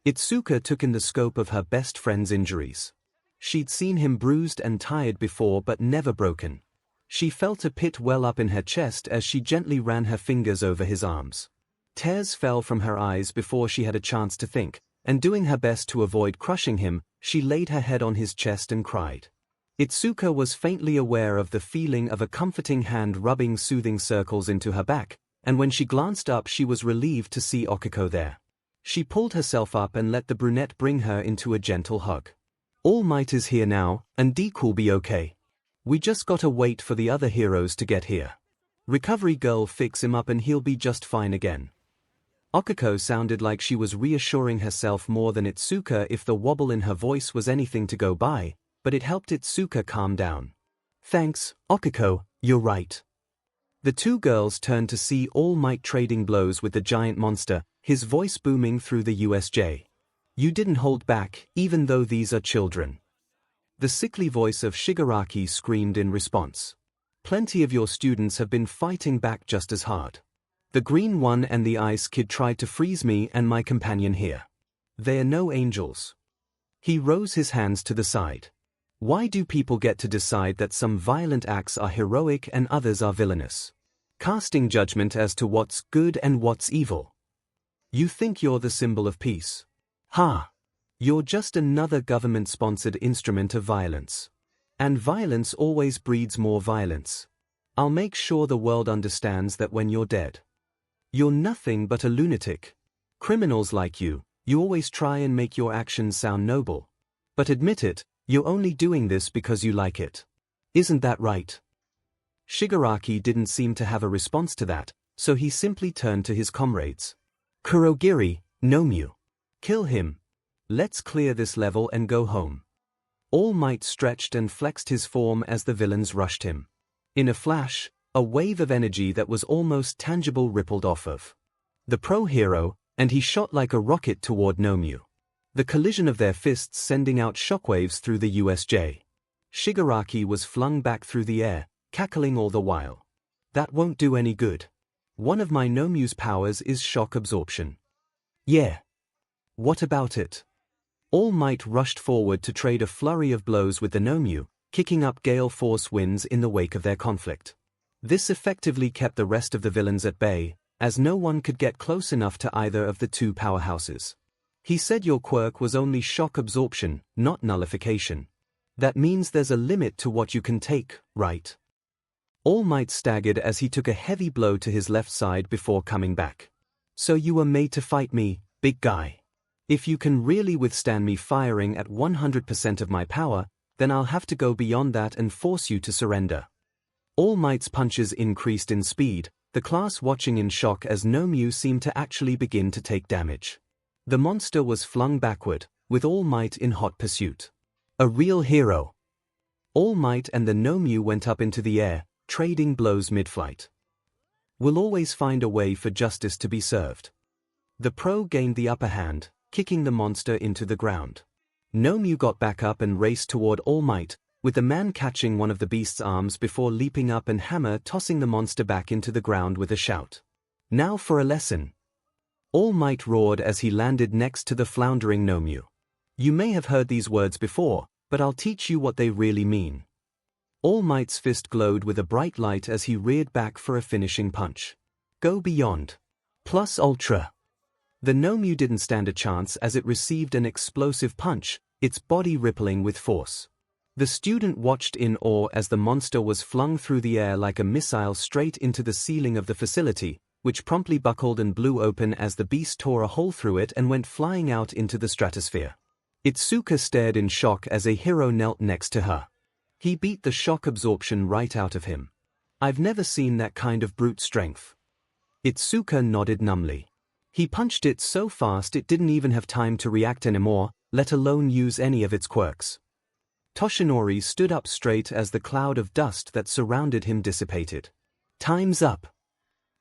Itsuka took in the scope of her best friend's injuries. She'd seen him bruised and tired before but never broken. She felt a pit well up in her chest as she gently ran her fingers over his arms. Tears fell from her eyes before she had a chance to think, and doing her best to avoid crushing him, she laid her head on his chest and cried. Itsuka was faintly aware of the feeling of a comforting hand rubbing soothing circles into her back, and when she glanced up she was relieved to see Okiko there. She pulled herself up and let the brunette bring her into a gentle hug. "All Might is here now, and Deku'll be okay." We just gotta wait for the other heroes to get here. Recovery girl, fix him up and he'll be just fine again. 𝐒𝐭𝐚𝐲 sounded like she was reassuring herself more than 𝐒𝐿, if the wobble in her voice was anything to go by, but it helped 𝐒𝐿 calm down. Thanks, 𝐒𝐿, you're right. The two girls turned to see All Might trading blows with the giant monster, his voice booming through the USJ. You didn't hold back, even though these are children. The sickly voice of Shigaraki screamed in response. Plenty of your students have been fighting back just as hard. The green one and the ice kid tried to freeze me and my companion here. They are no angels. He rose his hands to the side. Why do people get to decide that some violent acts are heroic and others are villainous? Casting judgment as to what's good and what's evil. You think you're the symbol of peace? Ha! You're just another government-sponsored instrument of violence. And violence always breeds more violence. I'll make sure the world understands that when you're dead. You're nothing but a lunatic. Criminals like you always try and make your actions sound noble. But admit it, you're only doing this because you like it. Isn't that right? Shigaraki didn't seem to have a response to that, so he simply turned to his comrades. Kurogiri, 𝐻𝐼. Kill him. Let's clear this level and go home. All Might stretched and flexed his form as the villains rushed him. In a flash, a wave of energy that was almost tangible rippled off of the pro hero, and he shot like a rocket toward 𝐻𝐼. The collision of their fists sending out shockwaves through the USJ. Shigaraki was flung back through the air, cackling all the while. That won't do any good. One of my 𝐻𝐼's powers is shock absorption. Yeah. What about it? All Might rushed forward to trade a flurry of blows with the 𝐻𝐼, kicking up gale force winds in the wake of their conflict. This effectively kept the rest of the villains at bay, as no one could get close enough to either of the two powerhouses. He said your quirk was only shock absorption, not nullification. That means there's a limit to what you can take, right? All Might staggered as he took a heavy blow to his left side before coming back. So you were made to fight me, big guy. If you can really withstand me firing at 100% of my power, then I'll have to go beyond that and force you to surrender. All Might's punches increased in speed, the class watching in shock as 𝐻𝐼 seemed to actually begin to take damage. The monster was flung backward, with All Might in hot pursuit. A real hero. All Might and the 𝐻𝐼 went up into the air, trading blows mid-flight. We'll always find a way for justice to be served. The pro gained the upper hand, kicking the monster into the ground. 𝐻𝐼 got back up and raced toward All Might, with the man catching one of the beast's arms before leaping up and hammer tossing the monster back into the ground with a shout. Now for a lesson. All Might roared as he landed next to the floundering 𝐻𝐼. You may have heard these words before, but I'll teach you what they really mean. All Might's fist glowed with a bright light as he reared back for a finishing punch. Go beyond. Plus ultra. The 𝐻𝐼 didn't stand a chance as it received an explosive punch, its body rippling with force. The student watched in awe as the monster was flung through the air like a missile straight into the ceiling of the facility, which promptly buckled and blew open as the beast tore a hole through it and went flying out into the stratosphere. 𝐒𝐿 stared in shock as a hero knelt next to her. He beat the shock absorption right out of him. I've never seen that kind of brute strength. 𝐒𝐿 nodded numbly. He punched it so fast it didn't even have time to react anymore, let alone use any of its quirks. Toshinori stood up straight as the cloud of dust that surrounded him dissipated. Time's up.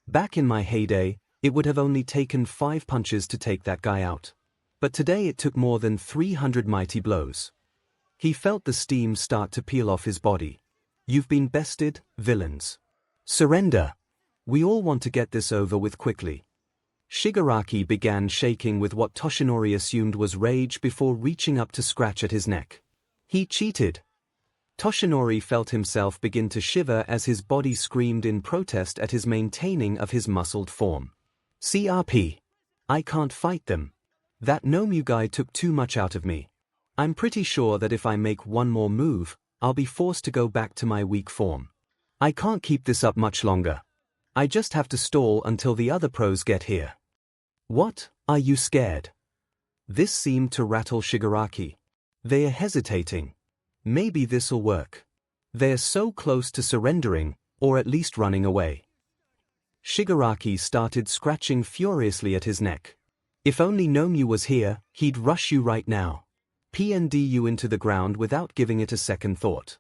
Back in my heyday, it would have only taken 5 punches to take that guy out. But today it took more than 300 mighty blows. He felt the steam start to peel off his body. You've been bested, villains. Surrender. We all want to get this over with quickly. Shigaraki began shaking with what Toshinori assumed was rage before reaching up to scratch at his neck. He cheated. Toshinori felt himself begin to shiver as his body screamed in protest at his maintaining of his muscled form. CRP. I can't fight them. That 𝐻𝐼 guy took too much out of me. I'm pretty sure that if I make one more move, I'll be forced to go back to my weak form. I can't keep this up much longer. I just have to stall until the other pros get here. What, are you scared? This seemed to rattle Shigaraki. They are hesitating. Maybe this'll work. They're so close to surrendering, or at least running away. Shigaraki started scratching furiously at his neck. If only Nomyu was here, he'd rush you right now. PND you into the ground without giving it a second thought.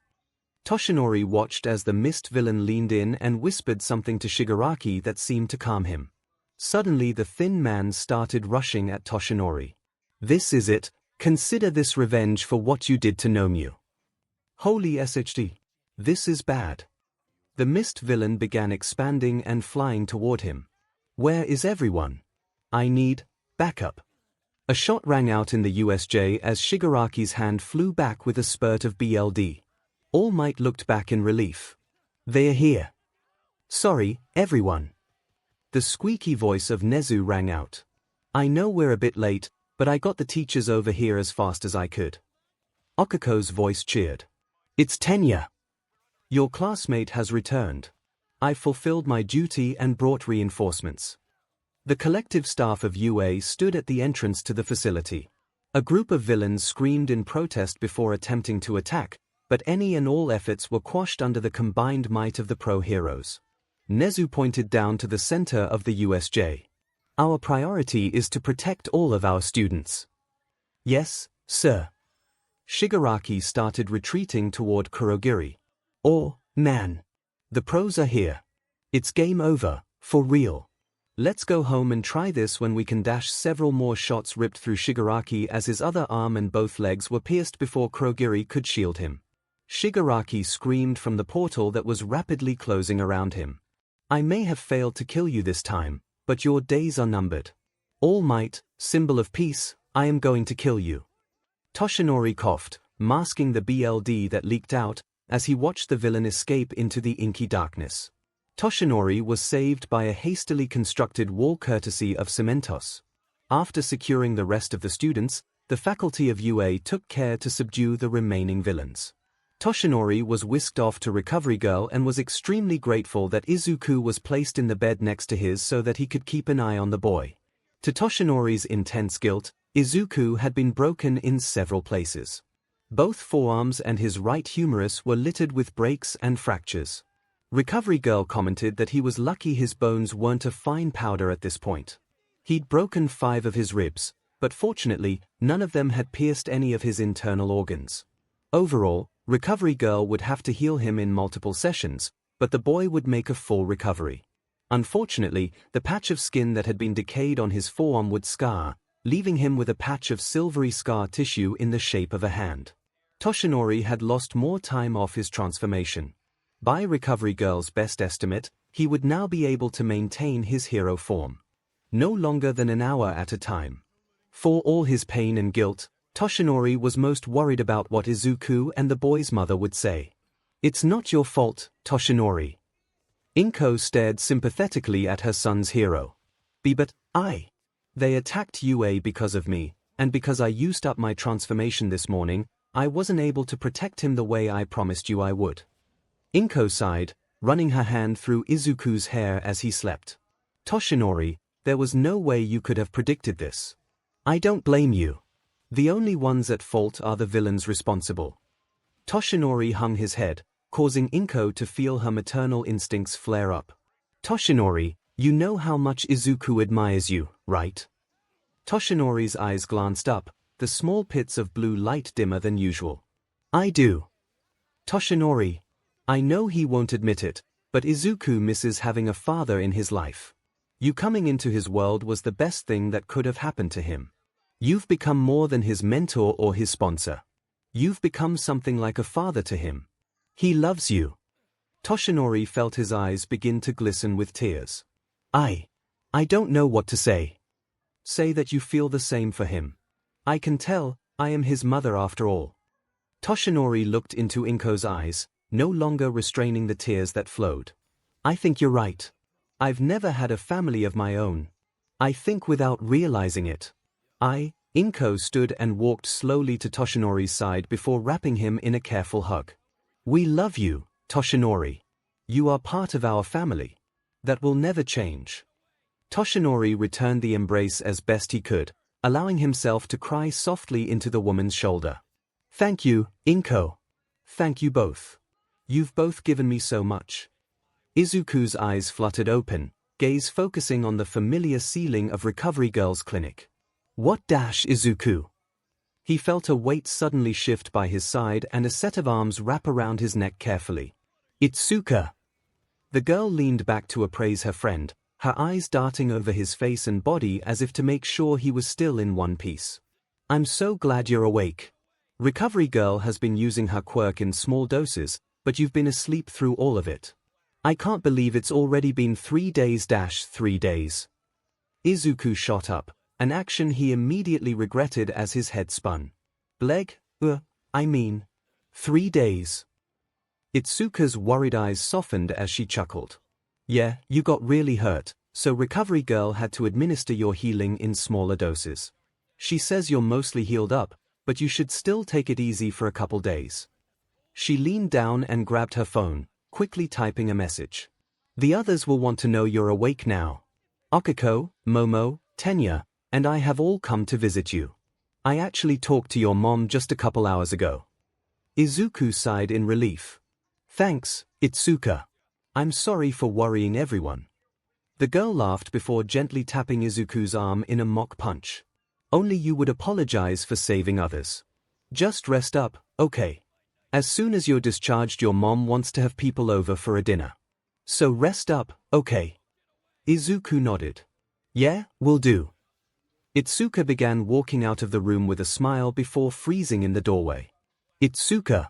Toshinori watched as the mist villain leaned in and whispered something to Shigaraki that seemed to calm him. Suddenly the thin man started rushing at Toshinori. This is it, consider this revenge for what you did to Nomyu. Holy SHD. This is bad. The mist villain began expanding and flying toward him. Where is everyone? I need backup. A shot rang out in the USJ as Shigaraki's hand flew back with a spurt of BLD. All Might looked back in relief. They're here. Sorry, everyone. The squeaky voice of Nezu rang out. I know we're a bit late, but I got the teachers over here as fast as I could. Okuko's voice cheered. It's Tenya. Your classmate has returned. I fulfilled my duty and brought reinforcements. The collective staff of UA stood at the entrance to the facility. A group of villains screamed in protest before attempting to attack, but any and all efforts were quashed under the combined might of the pro-heroes. Nezu pointed down to the center of the USJ. Our priority is to protect all of our students. Yes, sir. Shigaraki started retreating toward Kurogiri. Oh, man. The pros are here. It's game over, for real. Let's go home and try this when we can. Several more shots ripped through Shigaraki as his other arm and both legs were pierced before Kurogiri could shield him. Shigaraki screamed from the portal that was rapidly closing around him. I may have failed to kill you this time, but your days are numbered. All Might, symbol of peace, I am going to kill you. Toshinori coughed, masking the BLD that leaked out, as he watched the villain escape into the inky darkness. Toshinori was saved by a hastily constructed wall courtesy of Cementos. After securing the rest of the students, the faculty of UA took care to subdue the remaining villains. Toshinori was whisked off to Recovery Girl and was extremely grateful that Izuku was placed in the bed next to his so that he could keep an eye on the boy. To Toshinori's intense guilt, Izuku had been broken in several places. Both forearms and his right humerus were littered with breaks and fractures. Recovery Girl commented that he was lucky his bones weren't a fine powder at this point. He'd broken 5 of his ribs, but fortunately, none of them had pierced any of his internal organs. Overall, Recovery Girl would have to heal him in multiple sessions, but the boy would make a full recovery. Unfortunately, the patch of skin that had been decayed on his forearm would scar, leaving him with a patch of silvery scar tissue in the shape of a hand. Toshinori had lost more time off his transformation. By Recovery Girl's best estimate, he would now be able to maintain his hero form. No longer than an hour at a time. For all his pain and guilt, Toshinori was most worried about what Izuku and the boy's mother would say. It's not your fault, Toshinori. Inko stared sympathetically at her son's hero. But they attacked UA because of me, and because I used up my transformation this morning, I wasn't able to protect him the way I promised you I would. Inko sighed, running her hand through Izuku's hair as he slept. Toshinori, there was no way you could have predicted this. I don't blame you. The only ones at fault are the villains responsible. Toshinori hung his head, causing Inko to feel her maternal instincts flare up. Toshinori, you know how much Izuku admires you, right? Toshinori's eyes glanced up, the small pits of blue light dimmer than usual. I do. Toshinori, I know he won't admit it, but Izuku misses having a father in his life. You coming into his world was the best thing that could have happened to him. You've become more than his mentor or his sponsor. You've become something like a father to him. He loves you. Toshinori felt his eyes begin to glisten with tears. I don't know what to say. Say that you feel the same for him. I can tell, I am his mother after all. Toshinori looked into Inko's eyes, no longer restraining the tears that flowed. I think you're right. I've never had a family of my own. I think without realizing it. Inko stood and walked slowly to Toshinori's side before wrapping him in a careful hug. We love you, Toshinori. You are part of our family. That will never change. Toshinori returned the embrace as best he could, allowing himself to cry softly into the woman's shoulder. Thank you, Inko. Thank you both. You've both given me so much. Izuku's eyes fluttered open, gaze focusing on the familiar ceiling of Recovery Girl's clinic. What dash Izuku? He felt a weight suddenly shift by his side and a set of arms wrap around his neck carefully. Itsuka. The girl leaned back to appraise her friend, her eyes darting over his face and body as if to make sure he was still in one piece. I'm so glad you're awake. Recovery Girl has been using her quirk in small doses, but you've been asleep through all of it. I can't believe it's already been 3 days. 3 days. Izuku shot up, an action he immediately regretted as his head spun. Bleg, I mean, 3 days. Itsuka's worried eyes softened as she chuckled. Yeah, you got really hurt, so Recovery Girl had to administer your healing in smaller doses. She says you're mostly healed up, but you should still take it easy for a couple days. She leaned down and grabbed her phone, quickly typing a message. The others will want to know you're awake now. Akiko, Momo, Tenya, and I have all come to visit you. I actually talked to your mom just a couple hours ago. Izuku sighed in relief. Thanks, Itsuka. I'm sorry for worrying everyone. The girl laughed before gently tapping Izuku's arm in a mock punch. Only you would apologize for saving others. Just rest up, okay? As soon as you're discharged, your mom wants to have people over for a dinner. So rest up, okay? Izuku nodded. Yeah, will do. Itsuka began walking out of the room with a smile before freezing in the doorway. Itsuka.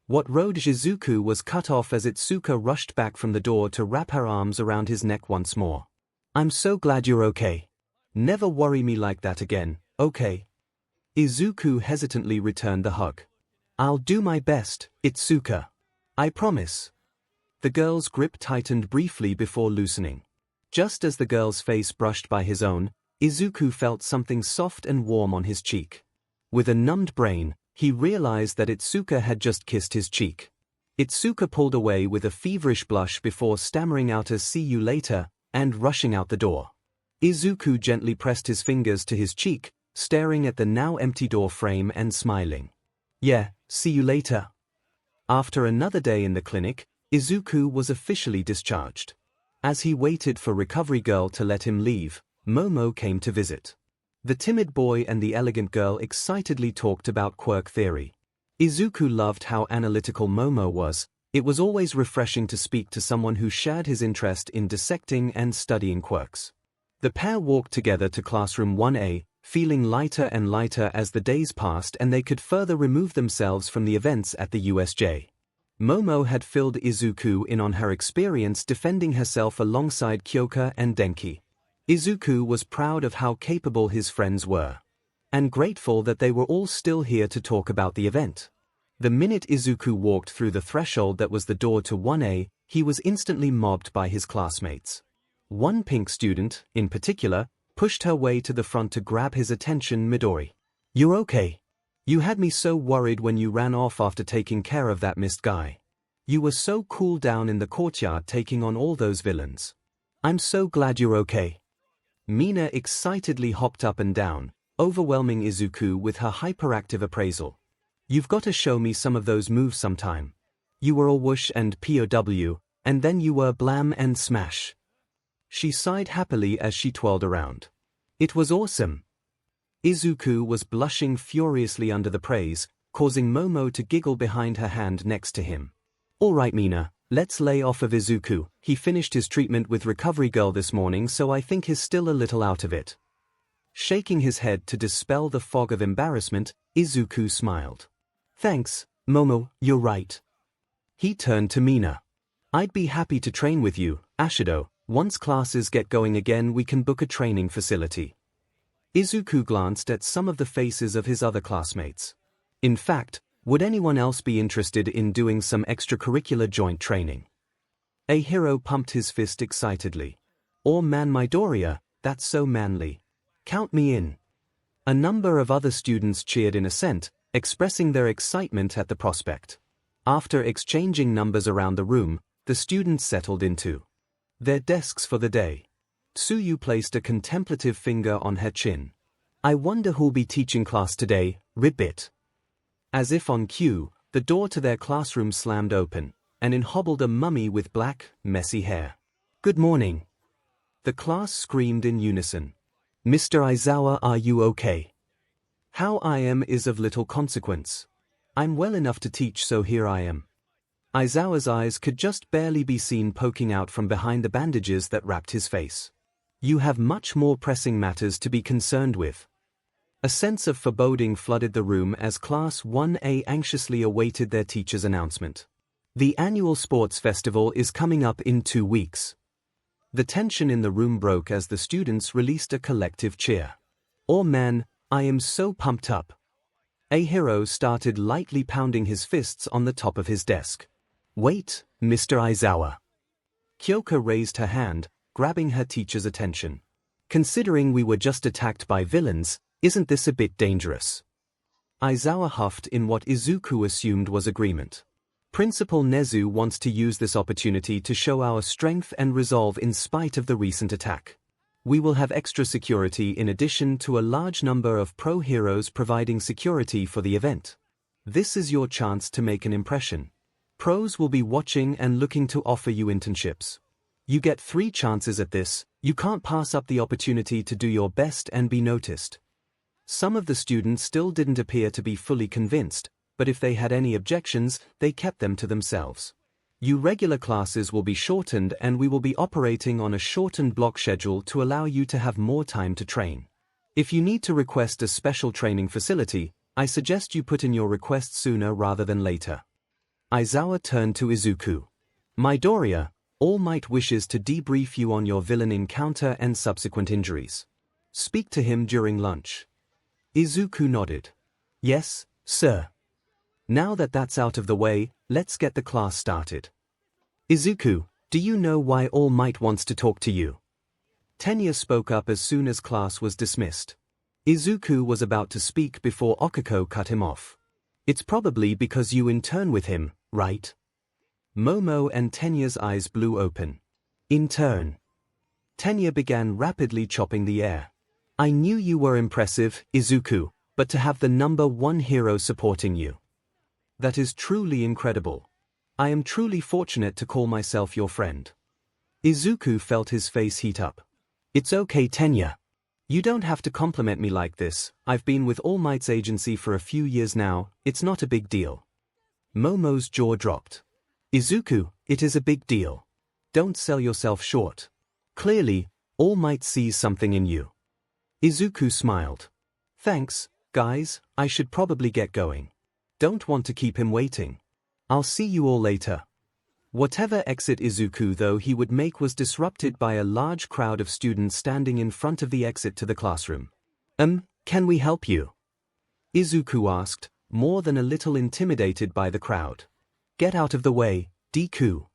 What road Shizuku was cut off as Itsuka rushed back from the door to wrap her arms around his neck once more. I'm so glad you're okay. Never worry me like that again, okay? Izuku hesitantly returned the hug. I'll do my best, Itsuka. I promise. The girl's grip tightened briefly before loosening. Just as the girl's face brushed by his own, Izuku felt something soft and warm on his cheek. With a numbed brain, he realized that Itsuka had just kissed his cheek. Itsuka pulled away with a feverish blush before stammering out a "see you later" and rushing out the door. Izuku gently pressed his fingers to his cheek, staring at the now empty door frame and smiling. Yeah, see you later. After another day in the clinic, Izuku was officially discharged. As he waited for Recovery Girl to let him leave, Momo came to visit. The timid boy and the elegant girl excitedly talked about quirk theory. Izuku loved how analytical Momo was. It was always refreshing to speak to someone who shared his interest in dissecting and studying quirks. The pair walked together to classroom 1A, feeling lighter and lighter as the days passed and they could further remove themselves from the events at the USJ. Momo had filled Izuku in on her experience defending herself alongside Kyoka and Denki. Izuku was proud of how capable his friends were, and grateful that they were all still here to talk about the event. The minute Izuku walked through the threshold that was the door to 1A, he was instantly mobbed by his classmates. One pink student, in particular, pushed her way to the front to grab his attention. Midori. You're okay. You had me so worried when you ran off after taking care of that missed guy. You were so cool down in the courtyard taking on all those villains. I'm so glad you're okay. Mina excitedly hopped up and down, overwhelming Izuku with her hyperactive appraisal. You've got to show me some of those moves sometime. You were all whoosh and POW, and then you were blam and smash. She sighed happily as she twirled around. It was awesome. Izuku was blushing furiously under the praise, causing Momo to giggle behind her hand next to him. All right, Mina, let's lay off of Izuku. He finished his treatment with Recovery Girl this morning, so I think he's still a little out of it. Shaking his head to dispel the fog of embarrassment, Izuku smiled. Thanks, Momo, you're right. He turned to Mina. I'd be happy to train with you, Ashido. Once classes get going again, we can book a training facility. Izuku glanced at some of the faces of his other classmates. In fact, would anyone else be interested in doing some extracurricular joint training? A hero pumped his fist excitedly. Or man Midoriya, that's so manly. Count me in. A number of other students cheered in assent, expressing their excitement at the prospect. After exchanging numbers around the room, the students settled into their desks for the day. Tsuyu placed a contemplative finger on her chin. I wonder who'll be teaching class today, ribbit. As if on cue, the door to their classroom slammed open. and in hobbled a mummy with black, messy hair. "Good morning." The class screamed in unison. "Mr. Aizawa, are you okay?" "How I am is of little consequence. I'm well enough to teach, so here I am." Aizawa's eyes could just barely be seen poking out from behind the bandages that wrapped his face. "You have much more pressing matters to be concerned with." A sense of foreboding flooded the room as Class 1A anxiously awaited their teacher's announcement. The annual sports festival is coming up in 2 weeks. The tension in the room broke as the students released a collective cheer. "Oh man, I am so pumped up." A hero started lightly pounding his fists on the top of his desk. "Wait, Mr. Aizawa." Kyoka raised her hand, grabbing her teacher's attention. "Considering we were just attacked by villains, isn't this a bit dangerous?" Aizawa huffed in what Izuku assumed was agreement. "Principal Nezu wants to use this opportunity to show our strength and resolve in spite of the recent attack. We will have extra security in addition to a large number of pro-heroes providing security for the event. This is your chance to make an impression. Pros will be watching and looking to offer you internships. You get 3 chances at this, you can't pass up the opportunity to do your best and be noticed." Some of the students still didn't appear to be fully convinced, but if they had any objections, they kept them to themselves. "You regular classes will be shortened and we will be operating on a shortened block schedule to allow you to have more time to train. If you need to request a special training facility, I suggest you put in your request sooner rather than later." Aizawa turned to Izuku. "Midoriya, All Might wishes to debrief you on your villain encounter and subsequent injuries. Speak to him during lunch." Izuku nodded. "Yes, sir. Now that that's out of the way, let's get the class started." "Izuku, do you know why All Might wants to talk to you?" Tenya spoke up as soon as class was dismissed. Izuku was about to speak before Okiko cut him off. "It's probably because you intern with him, right?" Momo and Tenya's eyes blew open. "Intern?" Tenya began rapidly chopping the air. "I knew you were impressive, Izuku, but to have the #1 hero supporting you. That is truly incredible. I am truly fortunate to call myself your friend." Izuku felt his face heat up. "It's okay, Tenya. You don't have to compliment me like this. I've been with All Might's agency for a few years now, it's not a big deal." Momo's jaw dropped. "Izuku, it is a big deal. Don't sell yourself short. Clearly, All Might sees something in you." Izuku smiled. "Thanks, guys, I should probably get going. Don't want to keep him waiting. I'll see you all later." Whatever exit Izuku though he would make was disrupted by a large crowd of students standing in front of the exit to the classroom. Can we help you?" Izuku asked, more than a little intimidated by the crowd. "Get out of the way, Deku.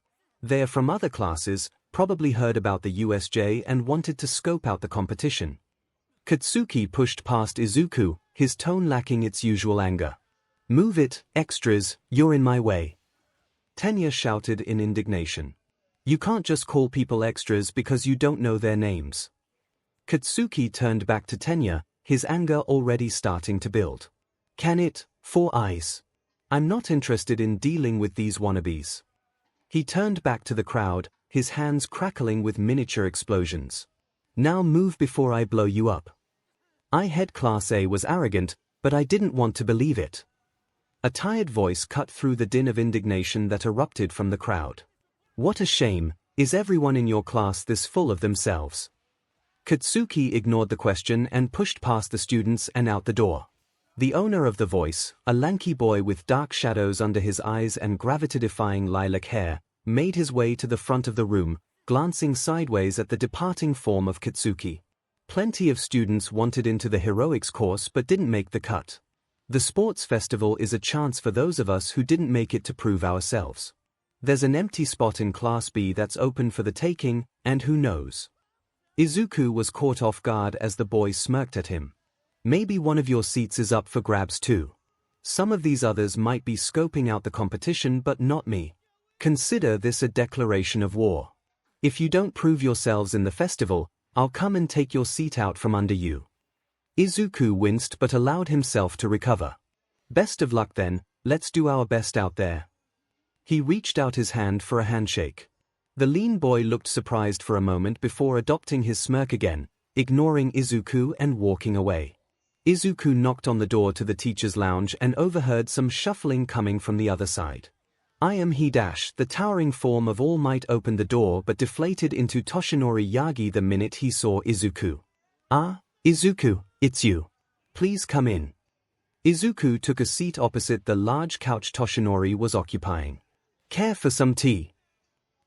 They're from other classes, probably heard about the USJ and wanted to scope out the competition." Katsuki pushed past Izuku, his tone lacking its usual anger. "Move it, extras, you're in my way." Tenya shouted in indignation. "You can't just call people extras because you don't know their names." Katsuki turned back to Tenya, his anger already starting to build. "Can it, 4 eyes? I'm not interested in dealing with these wannabes." He turned back to the crowd, his hands crackling with miniature explosions. "Now move before I blow you up." I head Class A was arrogant, but I didn't want to believe it. A tired voice cut through the din of indignation that erupted from the crowd. "What a shame, is everyone in your class this full of themselves?" Katsuki ignored the question and pushed past the students and out the door. The owner of the voice, a lanky boy with dark shadows under his eyes and gravity-defying lilac hair, made his way to the front of the room, glancing sideways at the departing form of Katsuki. Plenty of students wanted into the heroics course but didn't make the cut. The sports festival is a chance for those of us who didn't make it to prove ourselves. There's an empty spot in Class B that's open for the taking, and who knows? Izuku was caught off guard as the boy smirked at him. "Maybe one of your seats is up for grabs too. Some of these others might be scoping out the competition but not me. Consider this a declaration of war. If you don't prove yourselves in the festival, I'll come and take your seat out from under you." Izuku winced but allowed himself to recover. "Best of luck then, let's do our best out there." He reached out his hand for a handshake. The lean boy looked surprised for a moment before adopting his smirk again, ignoring Izuku and walking away. Izuku knocked on the door to the teacher's lounge and overheard some shuffling coming from the other side. I am he dash, the towering form of All Might opened the door but deflated into Toshinori Yagi the minute he saw Izuku. Ah, Izuku, it's you. Please come in. Izuku took a seat opposite the large couch Toshinori was occupying. Care for some tea?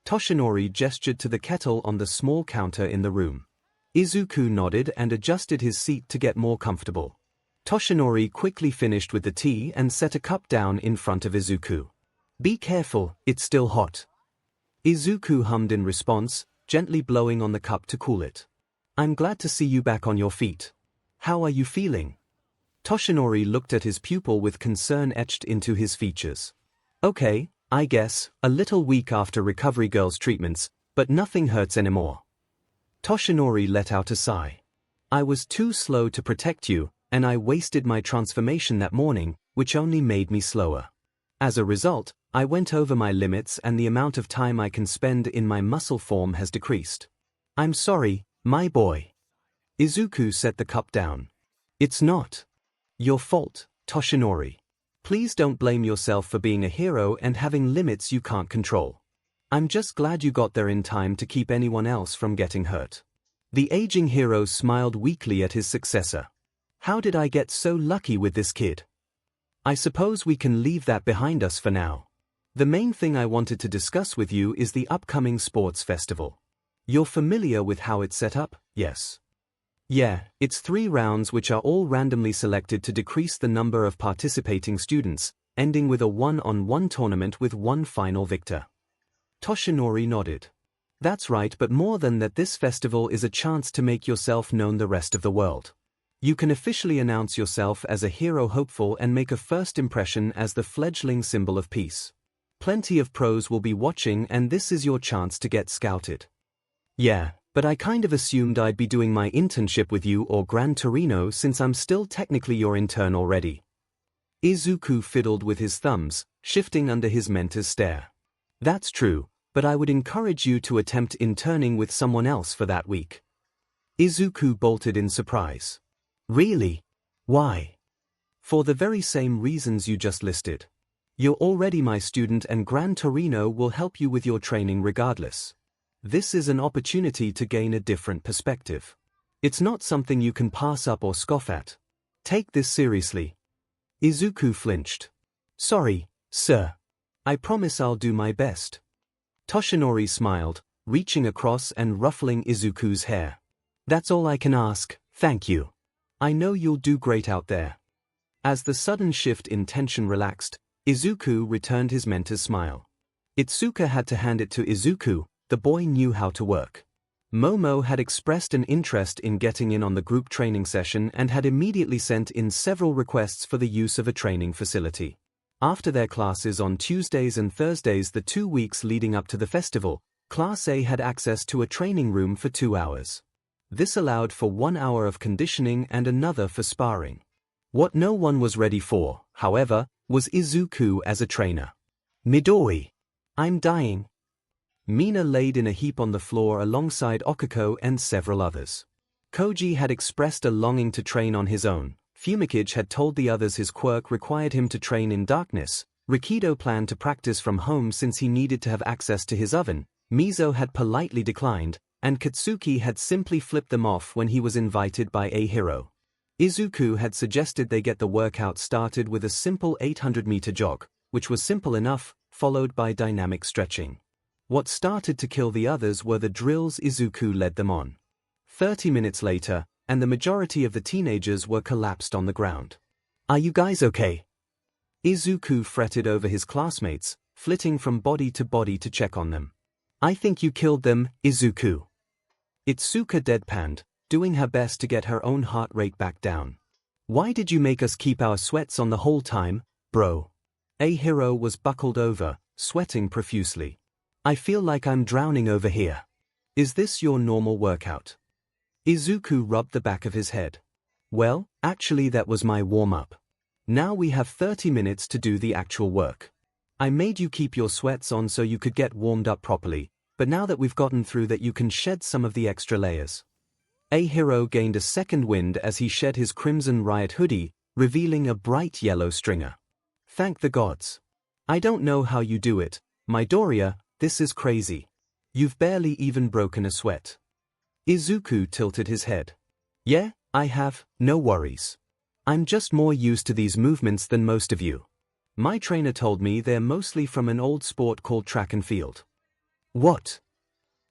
Toshinori gestured to the kettle on the small counter in the room. Izuku nodded and adjusted his seat to get more comfortable. Toshinori quickly finished with the tea and set a cup down in front of Izuku. Be careful, it's still hot. Izuku hummed in response, gently blowing on the cup to cool it. I'm glad to see you back on your feet. How are you feeling? Toshinori looked at his pupil with concern etched into his features. Okay, I guess, a little weak after recovery girl's treatments, but nothing hurts anymore. Toshinori let out a sigh. I was too slow to protect you, and I wasted my transformation that morning, which only made me slower. As a result, I went over my limits and the amount of time I can spend in my muscle form has decreased. I'm sorry, my boy. Izuku set the cup down. It's not your fault, Toshinori. Please don't blame yourself for being a hero and having limits you can't control. I'm just glad you got there in time to keep anyone else from getting hurt. The aging hero smiled weakly at his successor. How did I get so lucky with this kid? I suppose we can leave that behind us for now. The main thing I wanted to discuss with you is the upcoming sports festival. You're familiar with how it's set up, yes? Yeah, it's 3 rounds which are all randomly selected to decrease the number of participating students, ending with a one-on-one tournament with one final victor. Toshinori nodded. That's right, but more than that, this festival is a chance to make yourself known the rest of the world. You can officially announce yourself as a hero hopeful and make a first impression as the fledgling symbol of peace. Plenty of pros will be watching and this is your chance to get scouted. Yeah, but I kind of assumed I'd be doing my internship with you or Gran Torino since I'm still technically your intern already. Izuku fiddled with his thumbs, shifting under his mentor's stare. That's true, but I would encourage you to attempt interning with someone else for that week. Izuku bolted in surprise. Really? Why? For the very same reasons you just listed. You're already my student and Gran Torino will help you with your training regardless. This is an opportunity to gain a different perspective. It's not something you can pass up or scoff at. Take this seriously. Izuku flinched. Sorry, sir. I promise I'll do my best. Toshinori smiled, reaching across and ruffling Izuku's hair. That's all I can ask, thank you. I know you'll do great out there. As the sudden shift in tension relaxed, Izuku returned his mentor's smile. Itsuka had to hand it to Izuku. The boy knew how to work. Momo had expressed an interest in getting in on the group training session and had immediately sent in several requests for the use of a training facility. After their classes on Tuesdays and Thursdays the 2 weeks leading up to the festival, Class A had access to a training room for 2 hours. This allowed for 1 hour of conditioning and another for sparring. What no one was ready for, however, was Izuku as a trainer. Midori. I'm dying. Mina laid in a heap on the floor alongside Okako and several others. Koji had expressed a longing to train on his own. Fumikage had told the others his quirk required him to train in darkness. Rikido planned to practice from home since he needed to have access to his oven. Mizo had politely declined, and Katsuki had simply flipped them off when he was invited by a hero. Izuku had suggested they get the workout started with a simple 800-meter jog, which was simple enough, followed by dynamic stretching. What started to kill the others were the drills Izuku led them on. 30 minutes later, and the majority of the teenagers were collapsed on the ground. Are you guys okay? Izuku fretted over his classmates, flitting from body to check on them. I think you killed them, Izuku. Itsuka deadpanned, doing her best to get her own heart rate back down. Why did you make us keep our sweats on the whole time, bro? A hero was buckled over, sweating profusely. I feel like I'm drowning over here. Is this your normal workout? Izuku rubbed the back of his head. Well, actually that was my warm-up. Now we have 30 minutes to do the actual work. I made you keep your sweats on so you could get warmed up properly, but now that we've gotten through that you can shed some of the extra layers. 𝐒𝐻ero gained a second wind as he shed his crimson riot hoodie, revealing a bright yellow stringer. Thank the gods. I don't know how you do it, Midoriya, this is crazy. You've barely even broken a sweat. Izuku tilted his head. Yeah, I have, no worries. I'm just more used to these movements than most of you. My trainer told me they're mostly from an old sport called track and field. What?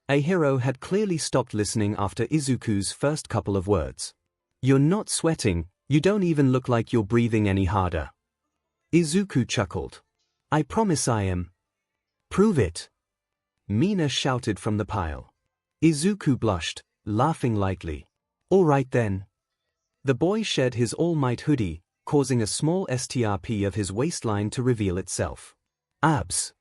𝐒𝐻ero had clearly stopped listening after Izuku's first couple of words. You're not sweating, you don't even look like you're breathing any harder. Izuku chuckled. I promise I am. Prove it. Mina shouted from the pile. Izuku blushed, laughing lightly. All right then. The boy shed his All Might hoodie, causing a small strp of his waistline to reveal itself. Abs.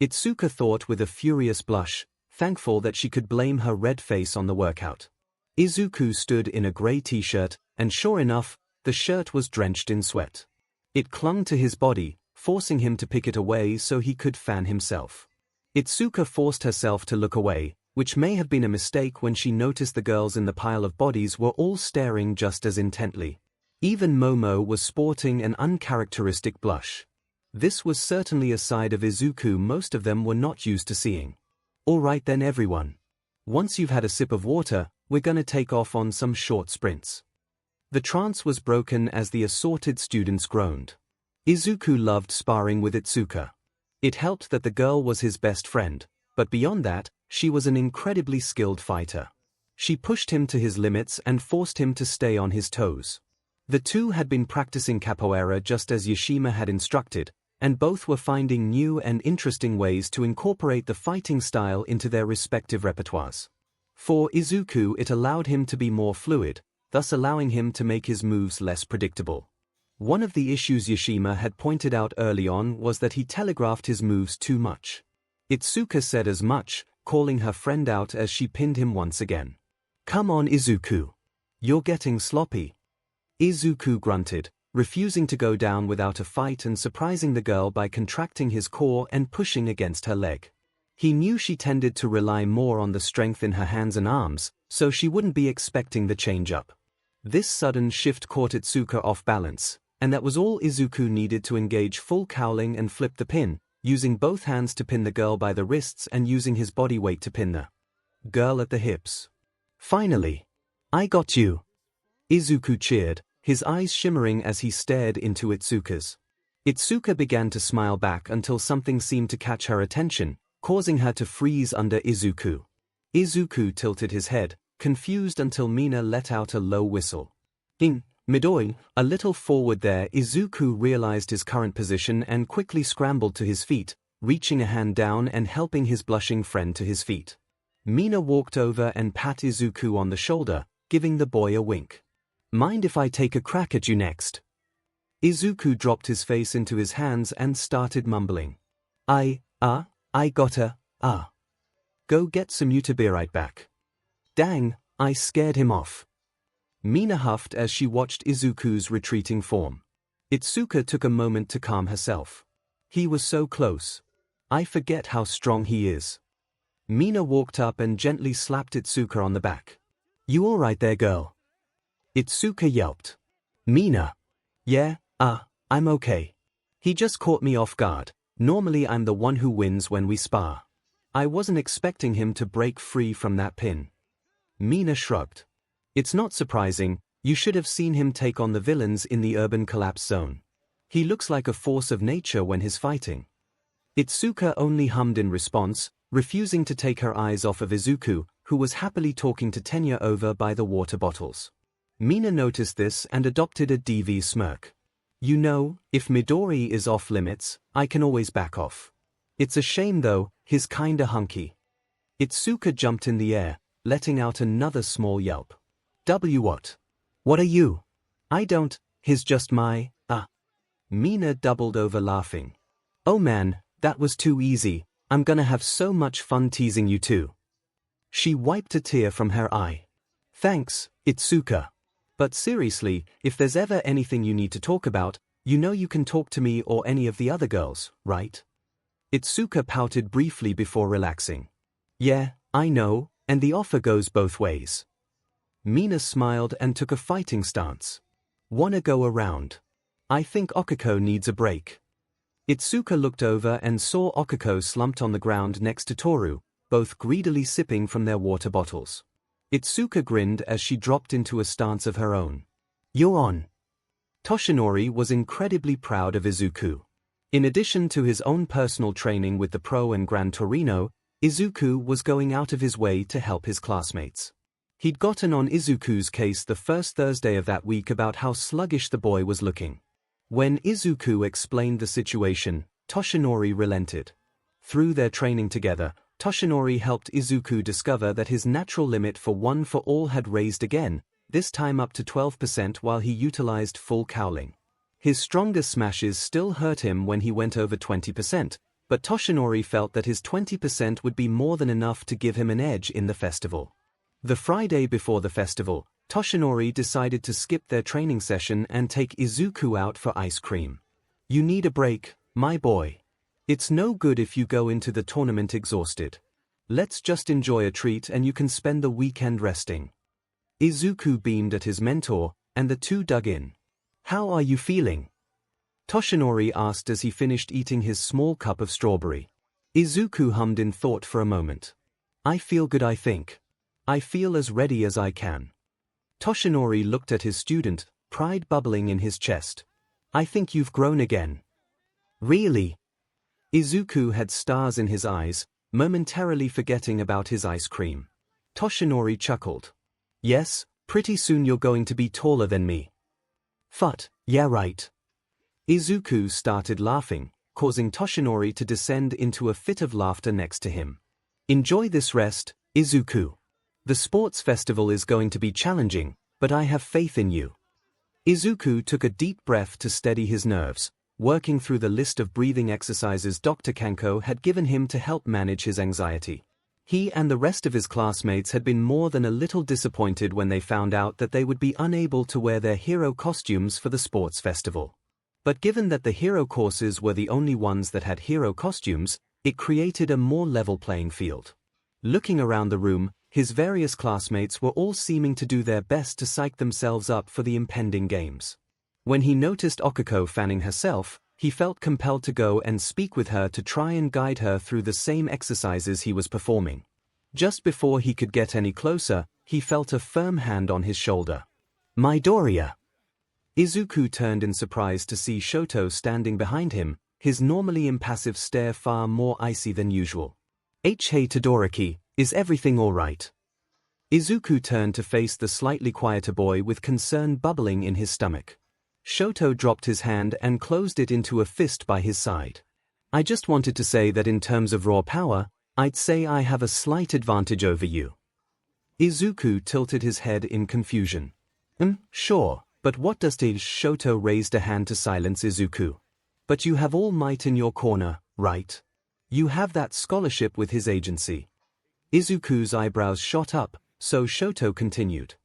Itsuka thought with a furious blush, thankful that she could blame her red face on the workout. Izuku stood in a grey t-shirt, and sure enough, the shirt was drenched in sweat. It clung to his body, forcing him to pick it away so he could fan himself. Itsuka forced herself to look away, which may have been a mistake when she noticed the girls in the pile of bodies were all staring just as intently. Even Momo was sporting an uncharacteristic blush. This was certainly a side of Izuku most of them were not used to seeing. All right then everyone. Once you've had a sip of water, we're gonna take off on some short sprints. The trance was broken as the assorted students groaned. Izuku loved sparring with Itsuka. It helped that the girl was his best friend, but beyond that, she was an incredibly skilled fighter. She pushed him to his limits and forced him to stay on his toes. The two had been practicing capoeira just as Yashima had instructed, and both were finding new and interesting ways to incorporate the fighting style into their respective repertoires. For Izuku, it allowed him to be more fluid, thus allowing him to make his moves less predictable. One of the issues Yashima had pointed out early on was that he telegraphed his moves too much. Itsuka said as much, calling her friend out as she pinned him once again. Come on Izuku. You're getting sloppy. Izuku grunted, refusing to go down without a fight and surprising the girl by contracting his core and pushing against her leg. He knew she tended to rely more on the strength in her hands and arms, so she wouldn't be expecting the change-up. This sudden shift caught Itsuka off balance, and that was all Izuku needed to engage full cowling and flip the pin, using both hands to pin the girl by the wrists and using his body weight to pin the girl at the hips. Finally! I got you! Izuku cheered, his eyes shimmering as he stared into Itsuka's. Itsuka began to smile back until something seemed to catch her attention, causing her to freeze under Izuku. Izuku tilted his head, confused until Mina let out a low whistle. Midori, a little forward there. Izuku realized his current position and quickly scrambled to his feet, reaching a hand down and helping his blushing friend to his feet. Mina walked over and pat Izuku on the shoulder, giving the boy a wink. Mind if I take a crack at you next? Izuku dropped his face into his hands and started mumbling. I gotta, Go get some to be right back. Dang, I scared him off. Mina huffed as she watched Izuku's retreating form. Itsuka took a moment to calm herself. He was so close. I forget how strong he is. Mina walked up and gently slapped Itsuka on the back. You alright there, girl? Itsuka yelped. Mina. Yeah, I'm okay. He just caught me off guard. Normally I'm the one who wins when we spar. I wasn't expecting him to break free from that pin. Mina shrugged. It's not surprising, you should have seen him take on the villains in the urban collapse zone. He looks like a force of nature when he's fighting. Itsuka only hummed in response, refusing to take her eyes off of Izuku, who was happily talking to Tenya over by the water bottles. Mina noticed this and adopted a DV smirk. You know, if Midori is off limits, I can always back off. It's a shame though, he's kinda hunky. Itsuka jumped in the air, letting out another small yelp. What? What are you? I don't, he's just my, Mina doubled over laughing. Oh man, that was too easy, I'm gonna have so much fun teasing you too. She wiped a tear from her eye. Thanks, Itsuka. But seriously, if there's ever anything you need to talk about, You know you can talk to me or any of the other girls, right? Itsuka pouted briefly before relaxing. Yeah, I know, and the offer goes both ways. Mina smiled and took a fighting stance. Wanna go around? I think 𝐒𝐿𝐴 needs a break. Itsuka looked over and saw 𝐒𝐿𝐴 slumped on the ground next to Toru, both greedily sipping from their water bottles. Itsuka grinned as she dropped into a stance of her own. You're on. Toshinori was incredibly proud of Izuku. In addition to his own personal training with the Pro and Gran Torino, Izuku was going out of his way to help his classmates. He'd gotten on Izuku's case the first Thursday of that week about how sluggish the boy was looking. When Izuku explained the situation, Toshinori relented. Through their training together, Toshinori helped Izuku discover that his natural limit for one for all had raised again, this time up to 12% while he utilized full cowling. His strongest smashes still hurt him when he went over 20%, but Toshinori felt that his 20% would be more than enough to give him an edge in the festival. The Friday before the festival, Toshinori decided to skip their training session and take Izuku out for ice cream. You need a break, my boy. It's no good if you go into the tournament exhausted. Let's just enjoy a treat and you can spend the weekend resting. Izuku beamed at his mentor, and the two dug in. How are you feeling? Toshinori asked as he finished eating his small cup of strawberry. Izuku hummed in thought for a moment. I feel good, I think. I feel as ready as I can. Toshinori looked at his student, pride bubbling in his chest. I think you've grown again. Really? Izuku had stars in his eyes, momentarily forgetting about his ice cream. Toshinori chuckled. Yes, pretty soon you're going to be taller than me. Phut, yeah right. Izuku started laughing, causing Toshinori to descend into a fit of laughter next to him. Enjoy this rest, Izuku. The sports festival is going to be challenging, but I have faith in you. Izuku took a deep breath to steady his nerves, working through the list of breathing exercises Dr. Kanko had given him to help manage his anxiety. He and the rest of his classmates had been more than a little disappointed when they found out that they would be unable to wear their hero costumes for the sports festival. But given that the hero courses were the only ones that had hero costumes, it created a more level playing field. Looking around the room, his various classmates were all seeming to do their best to psych themselves up for the impending games. When he noticed 𝐒𝐿𝐴 fanning herself, he felt compelled to go and speak with her to try and guide her through the same exercises he was performing. Just before he could get any closer, he felt a firm hand on his shoulder. Midoriya. Izuku turned in surprise to see Shoto standing behind him, his normally impassive stare far more icy than usual. Hey Todoroki, is everything all right? Izuku turned to face the slightly quieter boy with concern bubbling in his stomach. Shoto dropped his hand and closed it into a fist by his side. I just wanted to say that in terms of raw power, I'd say I have a slight advantage over you. Izuku tilted his head in confusion. Sure, but what does it? Shoto raised a hand to silence Izuku. But you have All Might in your corner, right? You have that scholarship with his agency. Izuku's eyebrows shot up, so Shoto continued.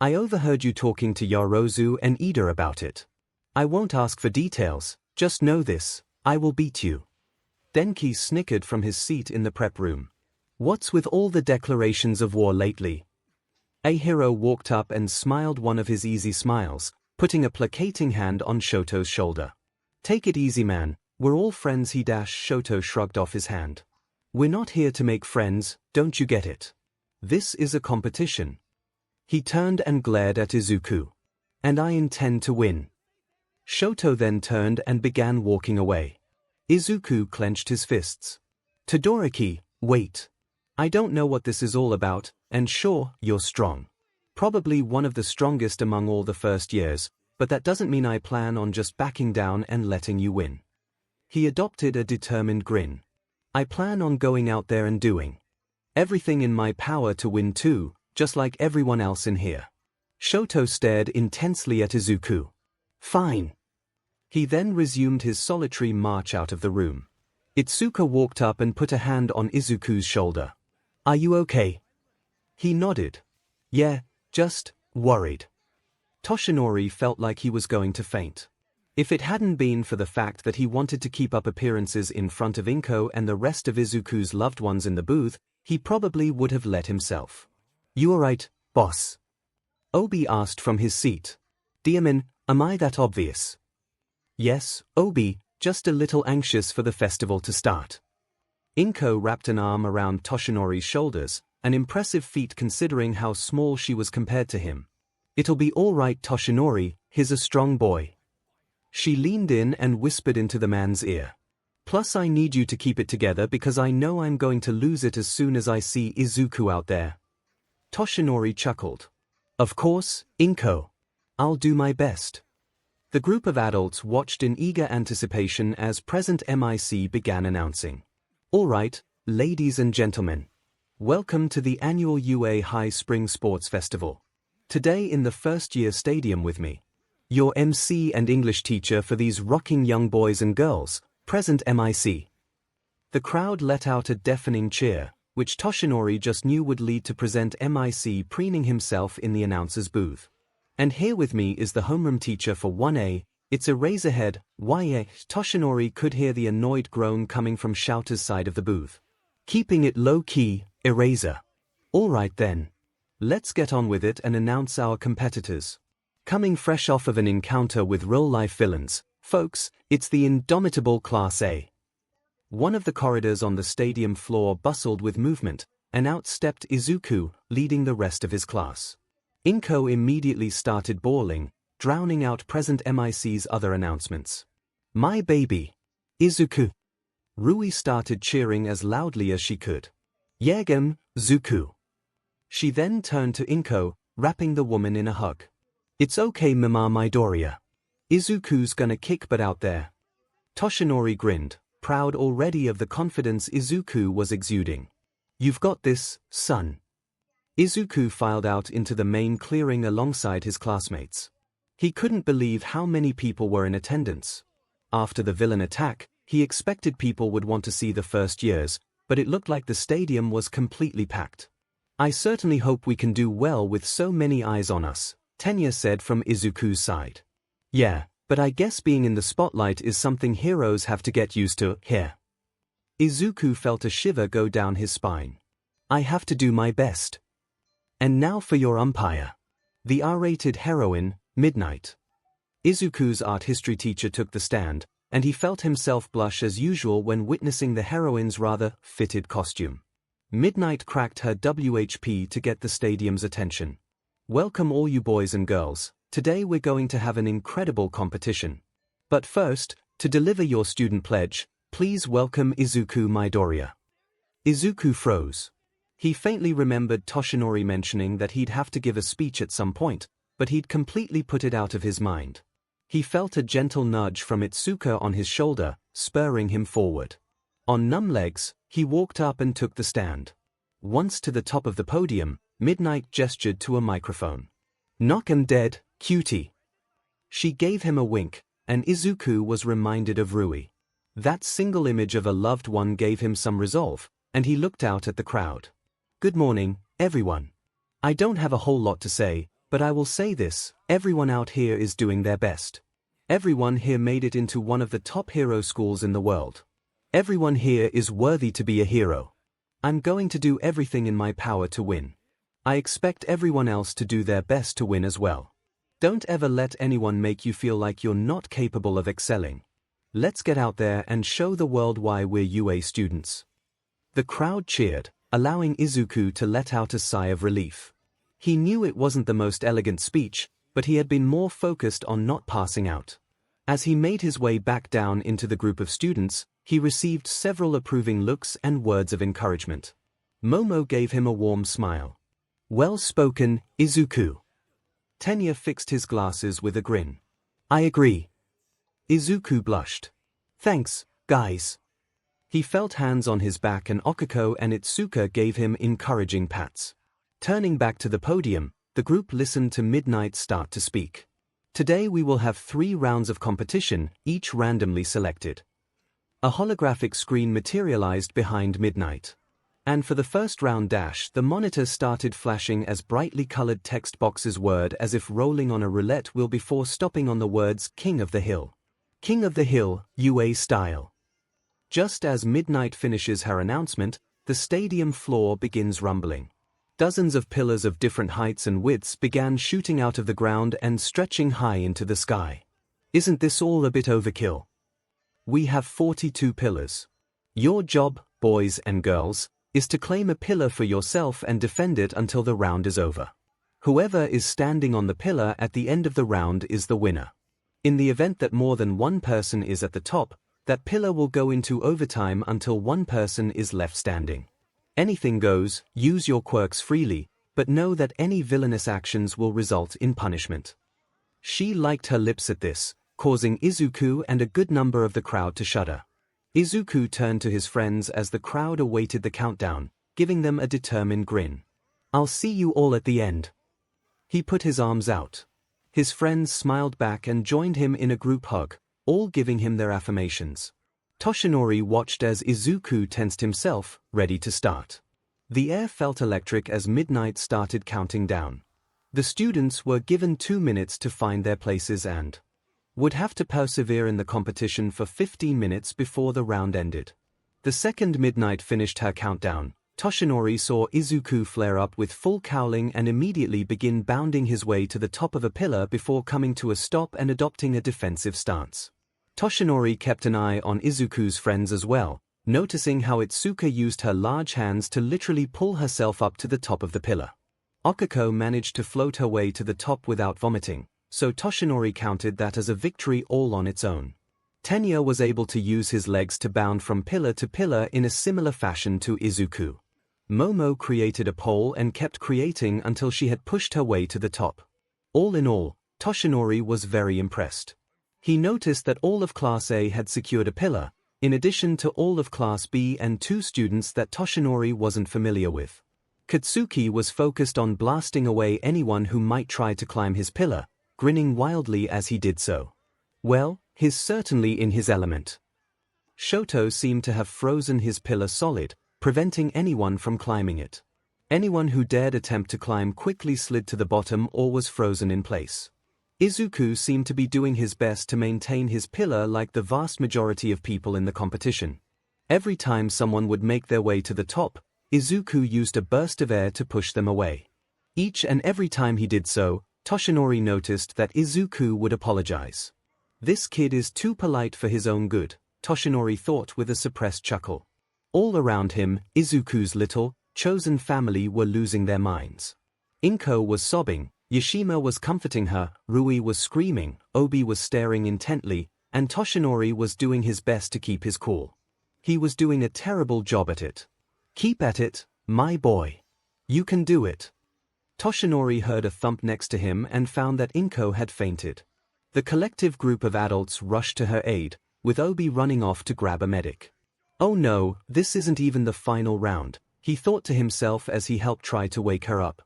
I overheard you talking to Yaozu and Ida about it. I won't ask for details, just know this, I will beat you. Denki snickered from his seat in the prep room. What's with all the declarations of war lately? A hero walked up and smiled one of his easy smiles, putting a placating hand on Shoto's shoulder. Take it easy, man, we're all friends. Shoto shrugged off his hand. We're not here to make friends, don't you get it? This is a competition. He turned and glared at Izuku. And I intend to win. Shoto then turned and began walking away. Izuku clenched his fists. Todoroki, wait. I don't know what this is all about, and sure, you're strong. Probably one of the strongest among all the first years, but that doesn't mean I plan on just backing down and letting you win. He adopted a determined grin. I plan on going out there and doing everything in my power to win too, just like everyone else in here. Shoto stared intensely at Izuku. Fine. He then resumed his solitary march out of the room. Itsuka walked up and put a hand on Izuku's shoulder. Are you okay? He nodded. Yeah, just worried. Toshinori felt like he was going to faint. If it hadn't been for the fact that he wanted to keep up appearances in front of 𝐭𝐽 and the rest of Izuku's loved ones in the booth, he probably would have let himself. "You alright, boss?" Obi asked from his seat. "Diamond, am I that obvious?" "Yes, Obi, just a little anxious for the festival to start." 𝐭𝐽 wrapped an arm around Toshinori's shoulders, an impressive feat considering how small she was compared to him. "It'll be all right, Toshinori, he's a strong boy." She leaned in and whispered into the man's ear. "Plus I need you to keep it together because I know I'm going to lose it as soon as I see Izuku out there." Toshinori chuckled. "Of course, 𝐭𝐽. I'll do my best." The group of adults watched in eager anticipation as President MIC began announcing. "All right, ladies and gentlemen. Welcome to the annual UA High Spring Sports Festival. Today in the first-year stadium with me, your MC and English teacher for these rocking young boys and girls, President MIC." The crowd let out a deafening cheer, which Toshinori just knew would lead to President MIC preening himself in the announcer's booth. "And here with me is the homeroom teacher for 1A, it's Eraserhead, YA." Toshinori could hear the annoyed groan coming from Shouter's side of the booth. "Keeping it low-key, Eraser. All right then. Let's get on with it and announce our competitors. Coming fresh off of an encounter with real-life villains, folks, it's the indomitable Class A." One of the corridors on the stadium floor bustled with movement, and out stepped Izuku, leading the rest of his class. 𝐭𝐽 immediately started bawling, drowning out President MIC's other announcements. "My baby, Izuku." Rui started cheering as loudly as she could. "Yegem, Zuku." She then turned to 𝐭𝐽, wrapping the woman in a hug. "It's okay, Mama Midoriya. Izuku's gonna kick butt out there." Toshinori grinned, proud already of the confidence Izuku was exuding. "You've got this, son." Izuku filed out into the main clearing alongside his classmates. He couldn't believe how many people were in attendance. After the villain attack, he expected people would want to see the first years, but it looked like the stadium was completely packed. "I certainly hope we can do well with so many eyes on us," Tenya said from Izuku's side. "Yeah, but I guess being in the spotlight is something heroes have to get used to here." Izuku felt a shiver go down his spine. "I have to do my best. And now for your umpire. The R-rated heroine, Midnight." Izuku's art history teacher took the stand, and he felt himself blush as usual when witnessing the heroine's rather fitted costume. Midnight cracked her WHP to get the stadium's attention. "Welcome all you boys and girls, today we're going to have an incredible competition. But first, to deliver your student pledge, please welcome Izuku Midoriya." Izuku froze. He faintly remembered Toshinori mentioning that he'd have to give a speech at some point, but he'd completely put it out of his mind. He felt a gentle nudge from Itsuka on his shoulder, spurring him forward. On numb legs, he walked up and took the stand. Once to the top of the podium, Midnight gestured to a microphone. "Knock 'em dead, cutie." She gave him a wink, and Izuku was reminded of Rui. That single image of a loved one gave him some resolve, and he looked out at the crowd. "Good morning, everyone. I don't have a whole lot to say, but I will say this, everyone out here is doing their best. Everyone here made it into one of the top hero schools in the world. Everyone here is worthy to be a hero. I'm going to do everything in my power to win. I expect everyone else to do their best to win as well. Don't ever let anyone make you feel like you're not capable of excelling. Let's get out there and show the world why we're UA students." The crowd cheered, allowing Izuku to let out a sigh of relief. He knew it wasn't the most elegant speech, but he had been more focused on not passing out. As he made his way back down into the group of students, he received several approving looks and words of encouragement. Momo gave him a warm smile. "Well spoken, Izuku." Tenya fixed his glasses with a grin. "I agree." Izuku blushed. "Thanks, guys." He felt hands on his back and Okiko and Itsuka gave him encouraging pats. Turning back to the podium, the group listened to Midnight start to speak. "Today we will have 3 rounds of competition, each randomly selected." A holographic screen materialized behind Midnight. And for the first round dash, the monitor started flashing as brightly colored text boxes word as if rolling on a roulette wheel before stopping on the words "King of the Hill." King of the Hill, UA style. Just as Midnight finishes her announcement, the stadium floor begins rumbling. Dozens of pillars of different heights and widths began shooting out of the ground and stretching high into the sky. Isn't this all a bit overkill? We have 42 pillars. Your job, boys and girls, is to claim a pillar for yourself and defend it until the round is over. Whoever is standing on the pillar at the end of the round is the winner. In the event that more than one person is at the top, that pillar will go into overtime until one person is left standing. Anything goes, use your quirks freely, but know that any villainous actions will result in punishment. She liked her lips at this, causing Izuku and a good number of the crowd to shudder. Izuku turned to his friends as the crowd awaited the countdown, giving them a determined grin. I'll see you all at the end. He put his arms out. His friends smiled back and joined him in a group hug, all giving him their affirmations. Toshinori watched as Izuku tensed himself, ready to start. The air felt electric as Midnight started counting down. The students were given 2 minutes to find their places and would have to persevere in the competition for 15 minutes before the round ended. The second Midnight finished her countdown, Toshinori saw Izuku flare up with full cowling and immediately begin bounding his way to the top of a pillar before coming to a stop and adopting a defensive stance. Toshinori kept an eye on Izuku's friends as well, noticing how Itsuka used her large hands to literally pull herself up to the top of the pillar. Okiko managed to float her way to the top without vomiting, so Toshinori counted that as a victory all on its own. Tenya was able to use his legs to bound from pillar to pillar in a similar fashion to Izuku. Momo created a pole and kept creating until she had pushed her way to the top. All in all, Toshinori was very impressed. He noticed that all of Class A had secured a pillar, in addition to all of Class B and 2 students that Toshinori wasn't familiar with. Katsuki was focused on blasting away anyone who might try to climb his pillar, grinning wildly as he did so. Well, he's certainly in his element. Shoto seemed to have frozen his pillar solid, preventing anyone from climbing it. Anyone who dared attempt to climb quickly slid to the bottom or was frozen in place. Izuku seemed to be doing his best to maintain his pillar like the vast majority of people in the competition. Every time someone would make their way to the top, Izuku used a burst of air to push them away. Each and every time he did so, Toshinori noticed that Izuku would apologize. This kid is too polite for his own good, Toshinori thought with a suppressed chuckle. All around him, Izuku's little, chosen family were losing their minds. Inko was sobbing, Yashima was comforting her, Rui was screaming, Obi was staring intently, and Toshinori was doing his best to keep his cool. He was doing a terrible job at it. Keep at it, my boy. You can do it. Toshinori heard a thump next to him and found that Inko had fainted. The collective group of adults rushed to her aid, with Obi running off to grab a medic. Oh no, this isn't even the final round, he thought to himself as he helped try to wake her up.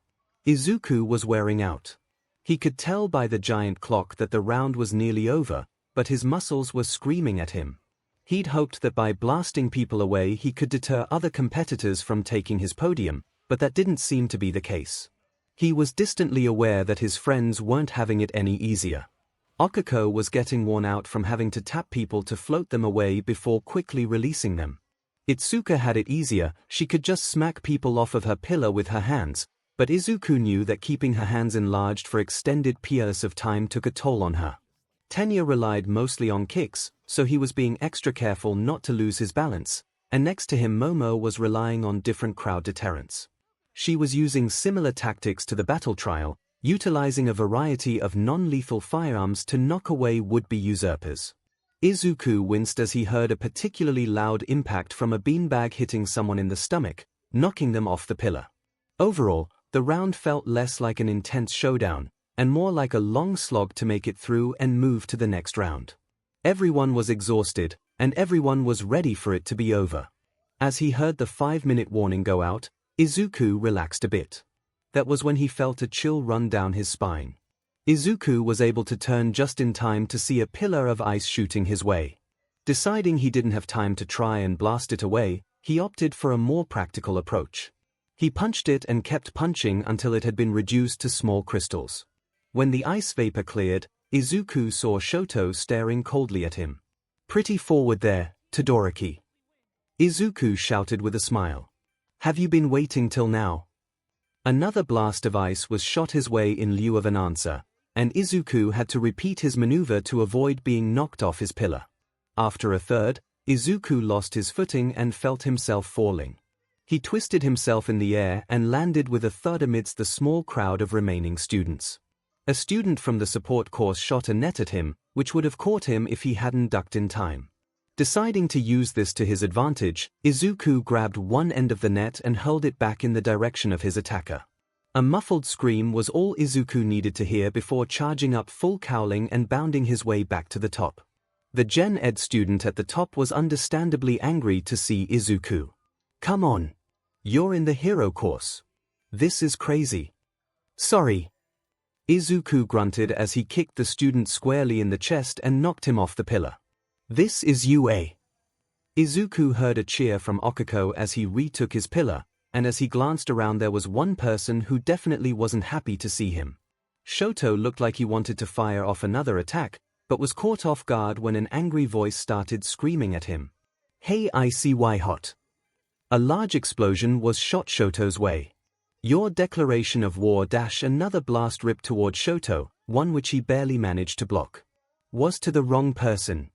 Izuku was wearing out. He could tell by the giant clock that the round was nearly over, but his muscles were screaming at him. He'd hoped that by blasting people away he could deter other competitors from taking his podium, but that didn't seem to be the case. He was distantly aware that his friends weren't having it any easier. Okiko was getting worn out from having to tap people to float them away before quickly releasing them. Itsuka had it easier, she could just smack people off of her pillar with her hands, but Izuku knew that keeping her hands enlarged for extended periods of time took a toll on her. Tenya relied mostly on kicks, so he was being extra careful not to lose his balance, and next to him Momo was relying on different crowd deterrents. She was using similar tactics to the battle trial, utilizing a variety of non-lethal firearms to knock away would-be usurpers. Izuku winced as he heard a particularly loud impact from a beanbag hitting someone in the stomach, knocking them off the pillar. Overall, the round felt less like an intense showdown, and more like a long slog to make it through and move to the next round. Everyone was exhausted, and everyone was ready for it to be over. As he heard the 5-minute warning go out, Izuku relaxed a bit. That was when he felt a chill run down his spine. Izuku was able to turn just in time to see a pillar of ice shooting his way. Deciding he didn't have time to try and blast it away, he opted for a more practical approach. He punched it and kept punching until it had been reduced to small crystals. When the ice vapor cleared, Izuku saw Shoto staring coldly at him. "Pretty forward there, Todoroki," Izuku shouted with a smile. "Have you been waiting till now?" Another blast of ice was shot his way in lieu of an answer, and Izuku had to repeat his maneuver to avoid being knocked off his pillar. After a third, Izuku lost his footing and felt himself falling. He twisted himself in the air and landed with a thud amidst the small crowd of remaining students. A student from the support course shot a net at him, which would have caught him if he hadn't ducked in time. Deciding to use this to his advantage, Izuku grabbed one end of the net and hurled it back in the direction of his attacker. A muffled scream was all Izuku needed to hear before charging up full cowling and bounding his way back to the top. The Gen Ed student at the top was understandably angry to see Izuku. "Come on. You're in the hero course. This is crazy." "Sorry," Izuku grunted as he kicked the student squarely in the chest and knocked him off the pillar. "This is UA." Izuku heard a cheer from Okiko as he retook his pillar, and as he glanced around there was one person who definitely wasn't happy to see him. Shoto looked like he wanted to fire off another attack, but was caught off guard when an angry voice started screaming at him. "Hey, ICY hot." A large explosion was shot Shoto's way. Your declaration of war - another blast ripped toward Shoto, one which he barely managed to block. Was to the wrong person.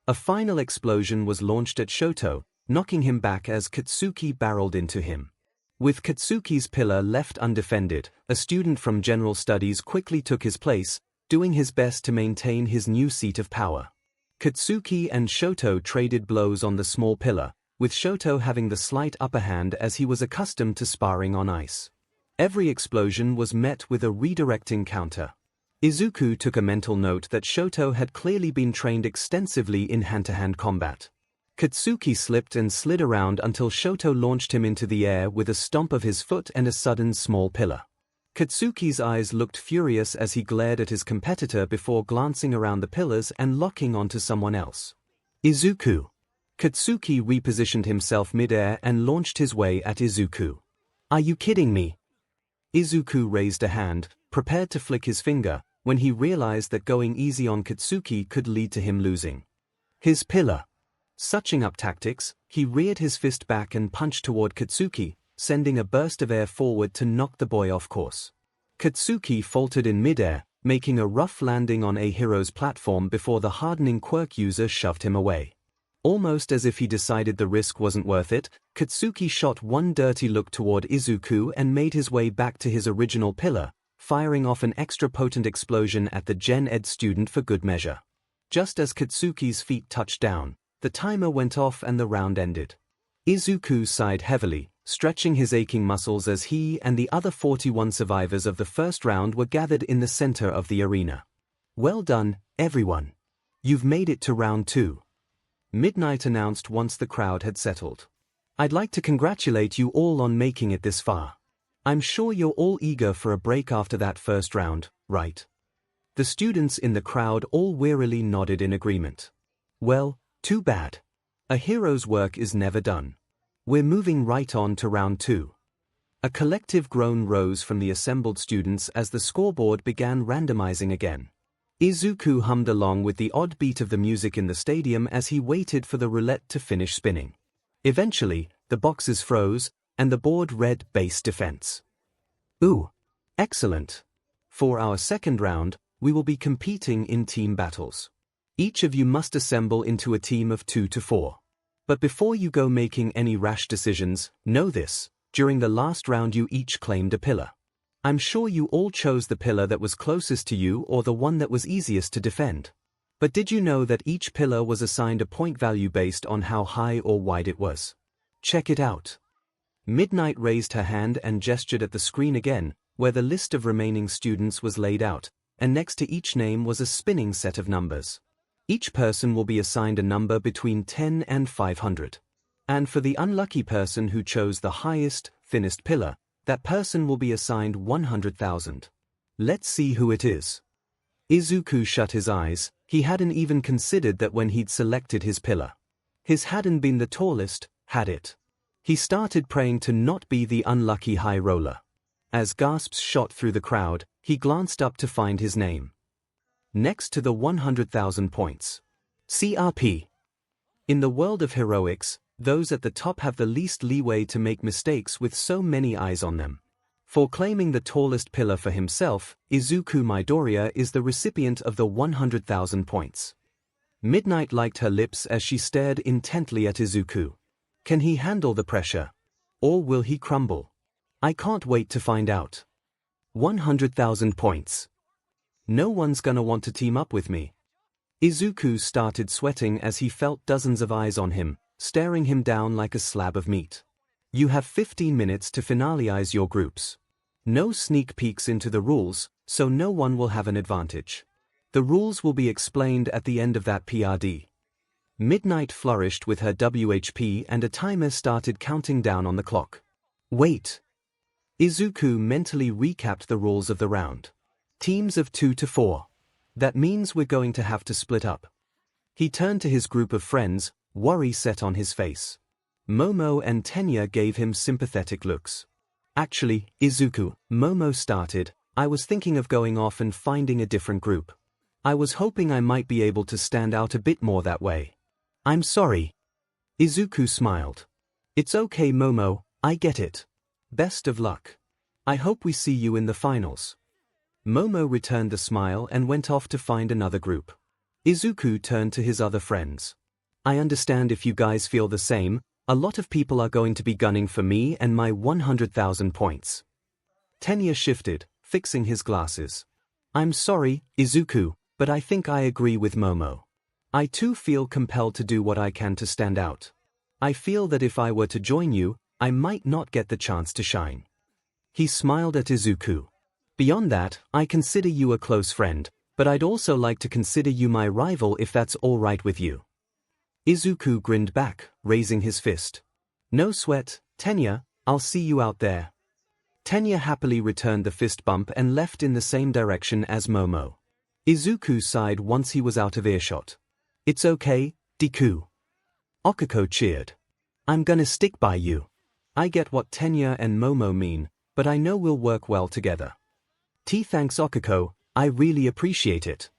A final explosion was launched at Shoto, knocking him back as Katsuki barreled into him. With Katsuki's pillar left undefended, a student from General Studies quickly took his place, doing his best to maintain his new seat of power. Katsuki and Shoto traded blows on the small pillar, with Shoto having the slight upper hand as he was accustomed to sparring on ice. Every explosion was met with a redirecting counter. Izuku took a mental note that Shoto had clearly been trained extensively in hand-to-hand combat. Katsuki slipped and slid around until Shoto launched him into the air with a stomp of his foot and a sudden small pillar. Katsuki's eyes looked furious as he glared at his competitor before glancing around the pillars and locking onto someone else. "Izuku." Katsuki repositioned himself mid-air and launched his way at Izuku. "Are you kidding me?" Izuku raised a hand, prepared to flick his finger, when he realized that going easy on Katsuki could lead to him losing. His pillar. Suching up tactics, he reared his fist back and punched toward Katsuki, sending a burst of air forward to knock the boy off course. Katsuki faltered in mid-air, making a rough landing on a hero's platform before the hardening quirk user shoved him away. Almost as if he decided the risk wasn't worth it, Katsuki shot one dirty look toward Izuku and made his way back to his original pillar, firing off an extra potent explosion at the Gen Ed student for good measure. Just as Katsuki's feet touched down, the timer went off and the round ended. Izuku sighed heavily, stretching his aching muscles as he and the other 41 survivors of the first round were gathered in the center of the arena. "Well done, everyone. You've made it to round 2. Midnight announced once the crowd had settled. "I'd like to congratulate you all on making it this far. I'm sure you're all eager for a break after that first round, right?" The students in the crowd all wearily nodded in agreement. "Well, too bad. A hero's work is never done. We're moving right on to round 2. A collective groan rose from the assembled students as the scoreboard began randomizing again. Izuku hummed along with the odd beat of the music in the stadium as he waited for the roulette to finish spinning. Eventually, the boxes froze, and the board read base defense. "Ooh, excellent. For our second round, we will be competing in team battles. Each of you must assemble into a team of 2 to 4. But before you go making any rash decisions, know this: during the last round you each claimed a pillar. I'm sure you all chose the pillar that was closest to you or the one that was easiest to defend. But did you know that each pillar was assigned a point value based on how high or wide it was? Check it out." Midnight raised her hand and gestured at the screen again, where the list of remaining students was laid out, and next to each name was a spinning set of numbers. Each person will be assigned a number between 10 and 500. And for the unlucky person who chose the highest, thinnest pillar, that person will be assigned 100,000. Let's see who it is. Izuku shut his eyes. He hadn't even considered that when he'd selected his pillar. His hadn't been the tallest, had it? He started praying to not be the unlucky high roller. As gasps shot through the crowd, he glanced up to find his name. next to the 100,000 points. CRP. In the world of heroics, those at the top have the least leeway to make mistakes with so many eyes on them. For claiming the tallest pillar for himself, Izuku Midoriya is the recipient of the 100,000 points. Midnight liked her lips as she stared intently at Izuku. Can he handle the pressure? Or will he crumble? I can't wait to find out. 100,000 points. No one's gonna want to team up with me. Izuku started sweating as he felt dozens of eyes on him, staring him down like a slab of meat. You have 15 minutes to finalize your groups. No sneak peeks into the rules, so no one will have an advantage. The rules will be explained at the end of that PRD. Midnight flourished with her WHP and a timer started counting down on the clock. Wait. Izuku mentally recapped the rules of the round. Teams of 2 to 4. That means we're going to have to split up. He turned to his group of friends, worry set on his face. Momo and Tenya gave him sympathetic looks. Actually, Izuku, Momo started, I was thinking of going off and finding a different group. I was hoping I might be able to stand out a bit more that way. I'm sorry. Izuku smiled. It's okay, Momo, I get it. Best of luck. I hope we see you in the finals. Momo returned the smile and went off to find another group. Izuku turned to his other friends. I understand if you guys feel the same, a lot of people are going to be gunning for me and my 100,000 points. Tenya shifted, fixing his glasses. I'm sorry, Izuku, but I think I agree with Momo. I too feel compelled to do what I can to stand out. I feel that if I were to join you, I might not get the chance to shine. He smiled at Izuku. Beyond that, I consider you a close friend, but I'd also like to consider you my rival if that's all right with you. Izuku grinned back, raising his fist. No sweat, Tenya, I'll see you out there. Tenya happily returned the fist bump and left in the same direction as Momo. Izuku sighed once he was out of earshot. It's okay, Deku. Okiko cheered. I'm gonna stick by you. I get what Tenya and Momo mean, but I know we'll work well together. Thanks Okiko, I really appreciate it.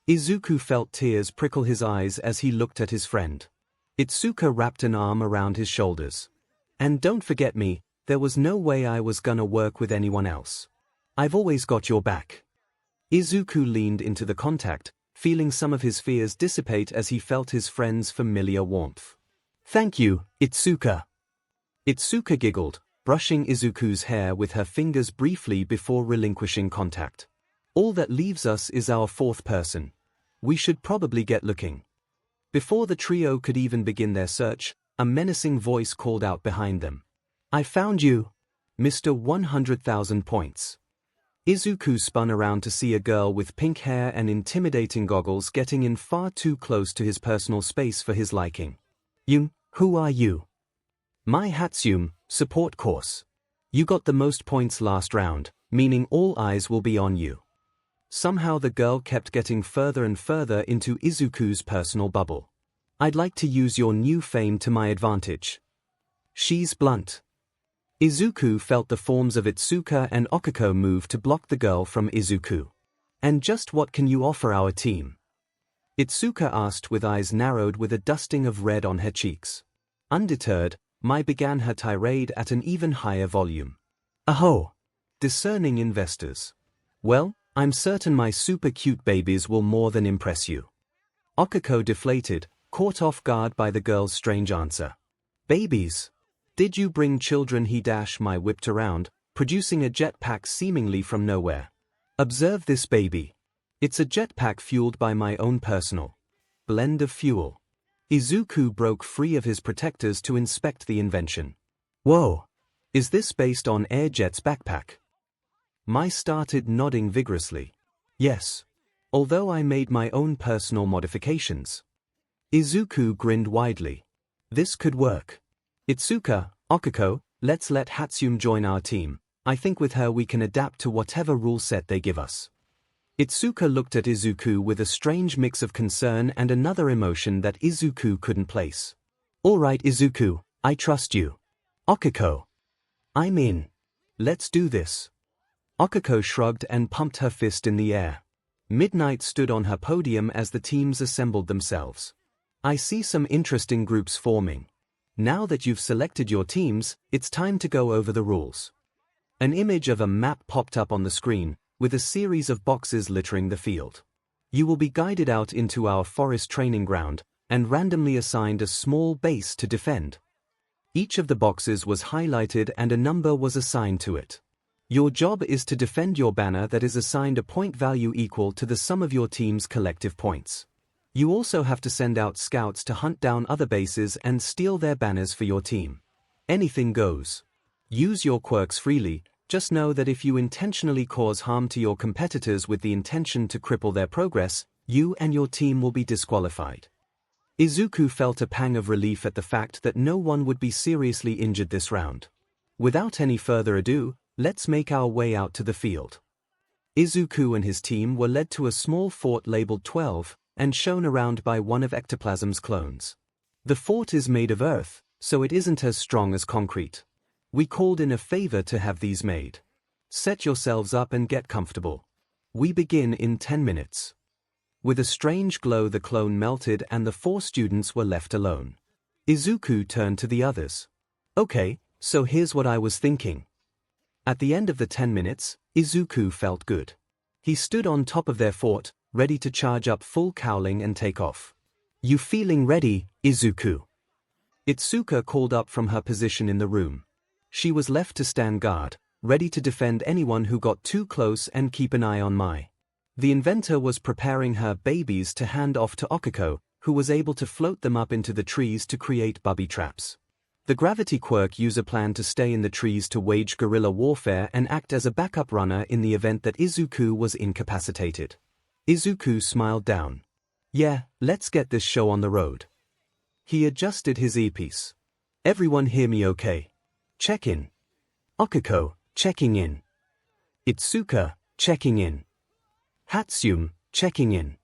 Izuku felt tears prickle his eyes as he looked at his friend. Itsuka wrapped an arm around his shoulders. And don't forget me, there was no way I was gonna work with anyone else. I've always got your back. Izuku leaned into the contact, feeling some of his fears dissipate as he felt his friend's familiar warmth. Thank you, Itsuka. Itsuka giggled, brushing Izuku's hair with her fingers briefly before relinquishing contact. All that leaves us is our fourth person. We should probably get looking. Before the trio could even begin their search, a menacing voice called out behind them. I found you, Mr. 100,000 points. Izuku spun around to see a girl with pink hair and intimidating goggles getting in far too close to his personal space for his liking. Who are you? My Hatsum, support course. You got the most points last round, meaning all eyes will be on you. Somehow the girl kept getting further and further into Izuku's personal bubble. I'd like to use your new fame to my advantage. She's blunt. Izuku felt the forms of Itsuka and Okiko move to block the girl from Izuku. And just what can you offer our team? Itsuka asked with eyes narrowed with a dusting of red on her cheeks. Undeterred, Mai began her tirade at an even higher volume. Aho! Discerning investors. Well, I'm certain my super cute babies will more than impress you. Okiko deflated, caught off guard by the girl's strange answer. Babies? Did you bring children? Mai whipped around, producing a jetpack seemingly from nowhere. Observe this baby. It's a jetpack fueled by my own personal blend of fuel. Izuku broke free of his protectors to inspect the invention. Whoa! Is this based on Airjet's backpack? Mai started nodding vigorously. Yes. Although I made my own personal modifications. Izuku grinned widely. This could work. Itsuka, Okiko, let's let Hatsum join our team. I think with her we can adapt to whatever rule set they give us. Itsuka looked at Izuku with a strange mix of concern and another emotion that Izuku couldn't place. All right, Izuku, I trust you. Okiko. I'm in. Let's do this. Okiko shrugged and pumped her fist in the air. Midnight stood on her podium as the teams assembled themselves. I see some interesting groups forming. Now that you've selected your teams, it's time to go over the rules. An image of a map popped up on the screen, with a series of boxes littering the field. You will be guided out into our forest training ground, and randomly assigned a small base to defend. Each of the boxes was highlighted and a number was assigned to it. Your job is to defend your banner that is assigned a point value equal to the sum of your team's collective points. You also have to send out scouts to hunt down other bases and steal their banners for your team. Anything goes. Use your quirks freely, just know that if you intentionally cause harm to your competitors with the intention to cripple their progress, you and your team will be disqualified. Izuku felt a pang of relief at the fact that no one would be seriously injured this round. Without any further ado, let's make our way out to the field. Izuku and his team were led to a small fort labeled 12, and shown around by one of Ectoplasm's clones. The fort is made of earth, so it isn't as strong as concrete. We called in a favor to have these made. Set yourselves up and get comfortable. We begin in 10 minutes. With a strange glow, the clone melted and the 4 students were left alone. Izuku turned to the others. Okay, so here's what I was thinking. At the end of the 10 minutes, Izuku felt good. He stood on top of their fort, ready to charge up full cowling and take off. You feeling ready, Izuku? Itsuka called up from her position in the room. She was left to stand guard, ready to defend anyone who got too close and keep an eye on Mai. The inventor was preparing her babies to hand off to Okiko, who was able to float them up into the trees to create bubby traps. The gravity quirk user planned to stay in the trees to wage guerrilla warfare and act as a backup runner in the event that Izuku was incapacitated. Izuku smiled down. Yeah, let's get this show on the road. He adjusted his earpiece. Everyone hear me okay? Check in. Okiko, checking in. Itsuka, checking in. Hatsune, checking in.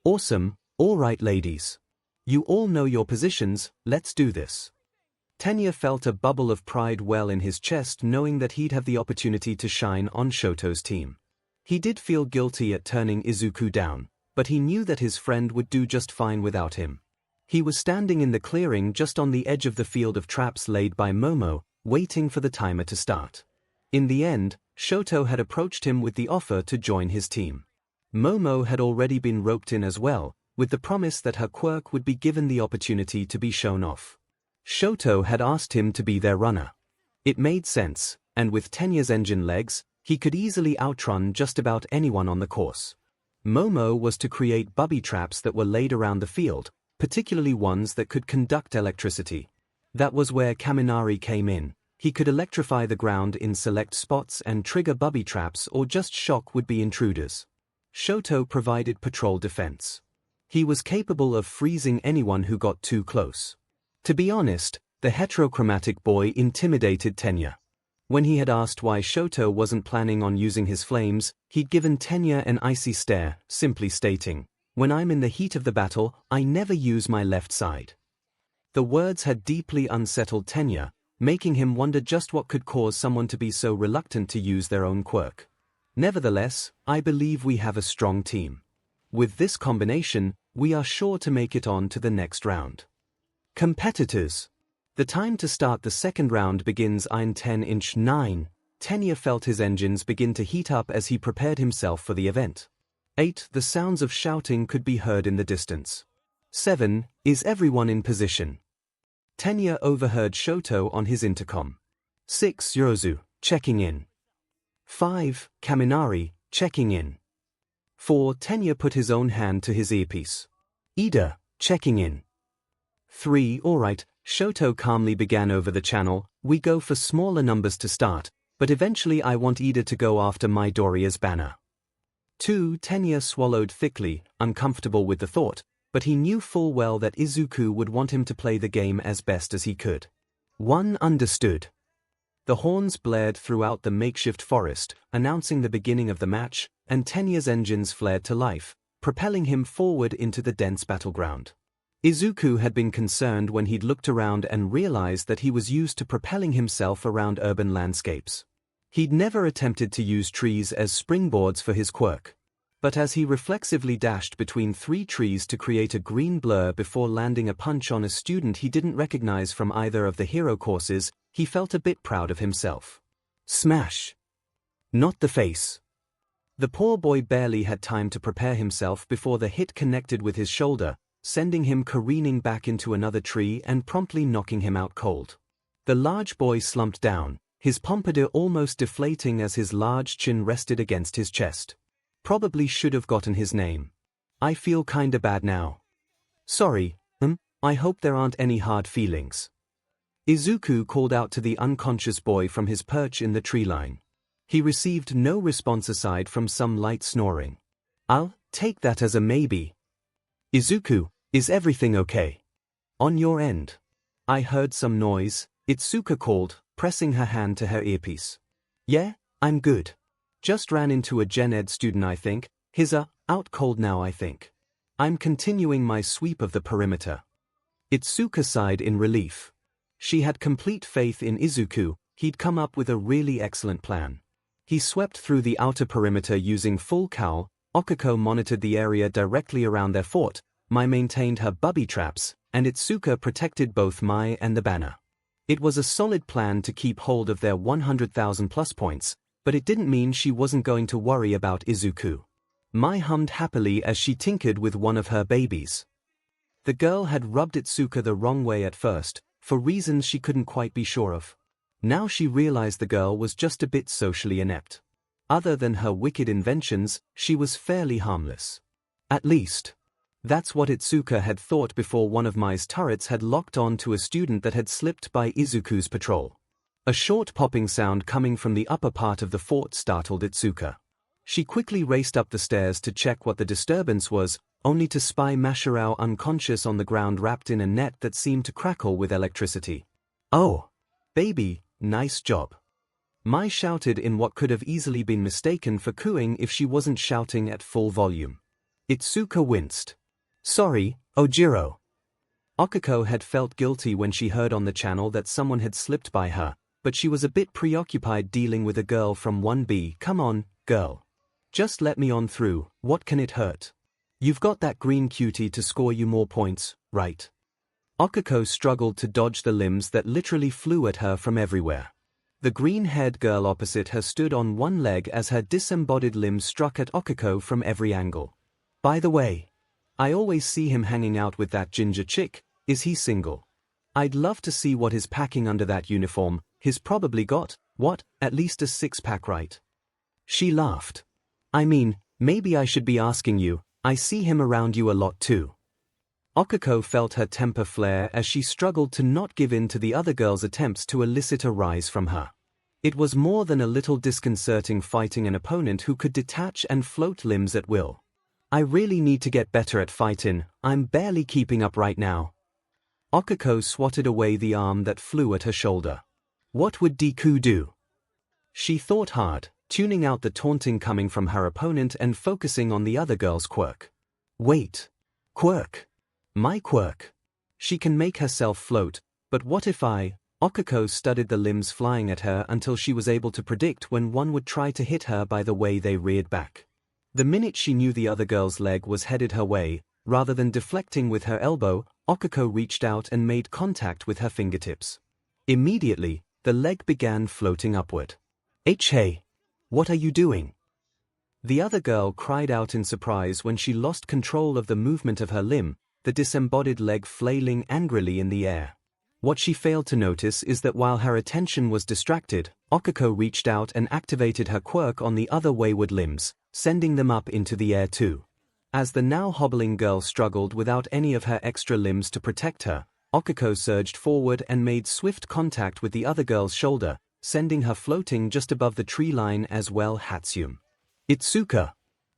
Awesome, all right ladies. You all know your positions, let's do this. Tenya felt a bubble of pride well in his chest knowing that he'd have the opportunity to shine on Shoto's team. He did feel guilty at turning Izuku down, but he knew that his friend would do just fine without him. He was standing in the clearing just on the edge of the field of traps laid by Momo, waiting for the timer to start. In the end, Shoto had approached him with the offer to join his team. Momo had already been roped in as well, with the promise that her quirk would be given the opportunity to be shown off. Shoto had asked him to be their runner. It made sense, and with Tenya's engine legs, he could easily outrun just about anyone on the course. Momo was to create bubby traps that were laid around the field, particularly ones that could conduct electricity. That was where Kaminari came in. He could electrify the ground in select spots and trigger bubby traps or just shock would-be intruders. Shoto provided patrol defense. He was capable of freezing anyone who got too close. To be honest, the heterochromatic boy intimidated Tenya. When he had asked why Shoto wasn't planning on using his flames, he'd given Tenya an icy stare, simply stating, "When I'm in the heat of the battle, I never use my left side." The words had deeply unsettled Tenya, making him wonder just what could cause someone to be so reluctant to use their own quirk. Nevertheless, I believe we have a strong team. With this combination, we are sure to make it on to the next round. Competitors. The time to start the second round begins in 10-inch 9. Tenya felt his engines begin to heat up as he prepared himself for the event. 8. The sounds of shouting could be heard in the distance. 7. Is everyone in position? Tenya overheard Shoto on his intercom. 6. Yorozu, checking in. 5. Kaminari, checking in. 4. Tenya put his own hand to his earpiece. Ida, checking in. 3. Alright, Shoto calmly began over the channel, we go for smaller numbers to start, but eventually I want Ida to go after Midoriya's banner. 2. Tenya swallowed thickly, uncomfortable with the thought, but he knew full well that Izuku would want him to play the game as best as he could. 1. Understood. The horns blared throughout the makeshift forest, announcing the beginning of the match, and Tenya's engines flared to life, propelling him forward into the dense battleground. Izuku had been concerned when he'd looked around and realized that he was used to propelling himself around urban landscapes. He'd never attempted to use trees as springboards for his quirk. But as he reflexively dashed between 3 trees to create a green blur before landing a punch on a student he didn't recognize from either of the hero courses, he felt a bit proud of himself. Smash! Not the face. The poor boy barely had time to prepare himself before the hit connected with his shoulder, sending him careening back into another tree and promptly knocking him out cold. The large boy slumped down, his pompadour almost deflating as his large chin rested against his chest. Probably should have gotten his name. I feel kinda bad now. Sorry, I hope there aren't any hard feelings. Izuku called out to the unconscious boy from his perch in the tree line. He received no response aside from some light snoring. I'll take that as a maybe. Izuku, is everything okay? On your end? I heard some noise, Itsuka called, pressing her hand to her earpiece. Yeah, I'm good. Just ran into a Gen Ed student I think, he's out cold now I think. I'm continuing my sweep of the perimeter. Itsuka sighed in relief. She had complete faith in Izuku, he'd come up with a really excellent plan. He swept through the outer perimeter using full cowl, Okako monitored the area directly around their fort, Mai maintained her bubby traps, and Itsuka protected both Mai and the banner. It was a solid plan to keep hold of their 100,000 plus points, but it didn't mean she wasn't going to worry about Izuku. Mai hummed happily as she tinkered with one of her babies. The girl had rubbed Itsuka the wrong way at first, for reasons she couldn't quite be sure of. Now she realized the girl was just a bit socially inept. Other than her wicked inventions, she was fairly harmless. At least, that's what Itsuka had thought before one of Mai's turrets had locked on to a student that had slipped by Izuku's patrol. A short popping sound coming from the upper part of the fort startled Itsuka. She quickly raced up the stairs to check what the disturbance was, only to spy Myheroacademia unconscious on the ground wrapped in a net that seemed to crackle with electricity. Oh, baby, nice job. Mai shouted in what could have easily been mistaken for cooing if she wasn't shouting at full volume. Itsuka winced. Sorry, Ojiro. Okako had felt guilty when she heard on the channel that someone had slipped by her, but she was a bit preoccupied dealing with a girl from 1B. Come on, girl. Just let me on through, what can it hurt? You've got that green cutie to score you more points, right? Okako struggled to dodge the limbs that literally flew at her from everywhere. The green-haired girl opposite her stood on one leg as her disembodied limbs struck at Okako from every angle. By the way, I always see him hanging out with that ginger chick, is he single? I'd love to see what he's packing under that uniform, he's probably got, what, at least a six-pack right? She laughed. I mean, maybe I should be asking you, I see him around you a lot too. Okako felt her temper flare as she struggled to not give in to the other girl's attempts to elicit a rise from her. It was more than a little disconcerting fighting an opponent who could detach and float limbs at will. I really need to get better at fighting, I'm barely keeping up right now. Okako swatted away the arm that flew at her shoulder. What would Deku do? She thought hard, tuning out the taunting coming from her opponent and focusing on the other girl's quirk. Wait. Quirk. My quirk. She can make herself float, but what if Okako studied the limbs flying at her until she was able to predict when one would try to hit her by the way they reared back. The minute she knew the other girl's leg was headed her way, rather than deflecting with her elbow, Okako reached out and made contact with her fingertips. Immediately, the leg began floating upward. Hey, what are you doing? The other girl cried out in surprise when she lost control of the movement of her limb, the disembodied leg flailing angrily in the air. What she failed to notice is that while her attention was distracted, Okako reached out and activated her quirk on the other wayward limbs, sending them up into the air too. As the now hobbling girl struggled without any of her extra limbs to protect her, Okako surged forward and made swift contact with the other girl's shoulder, sending her floating just above the tree line as well. Hatsum. Itsuka.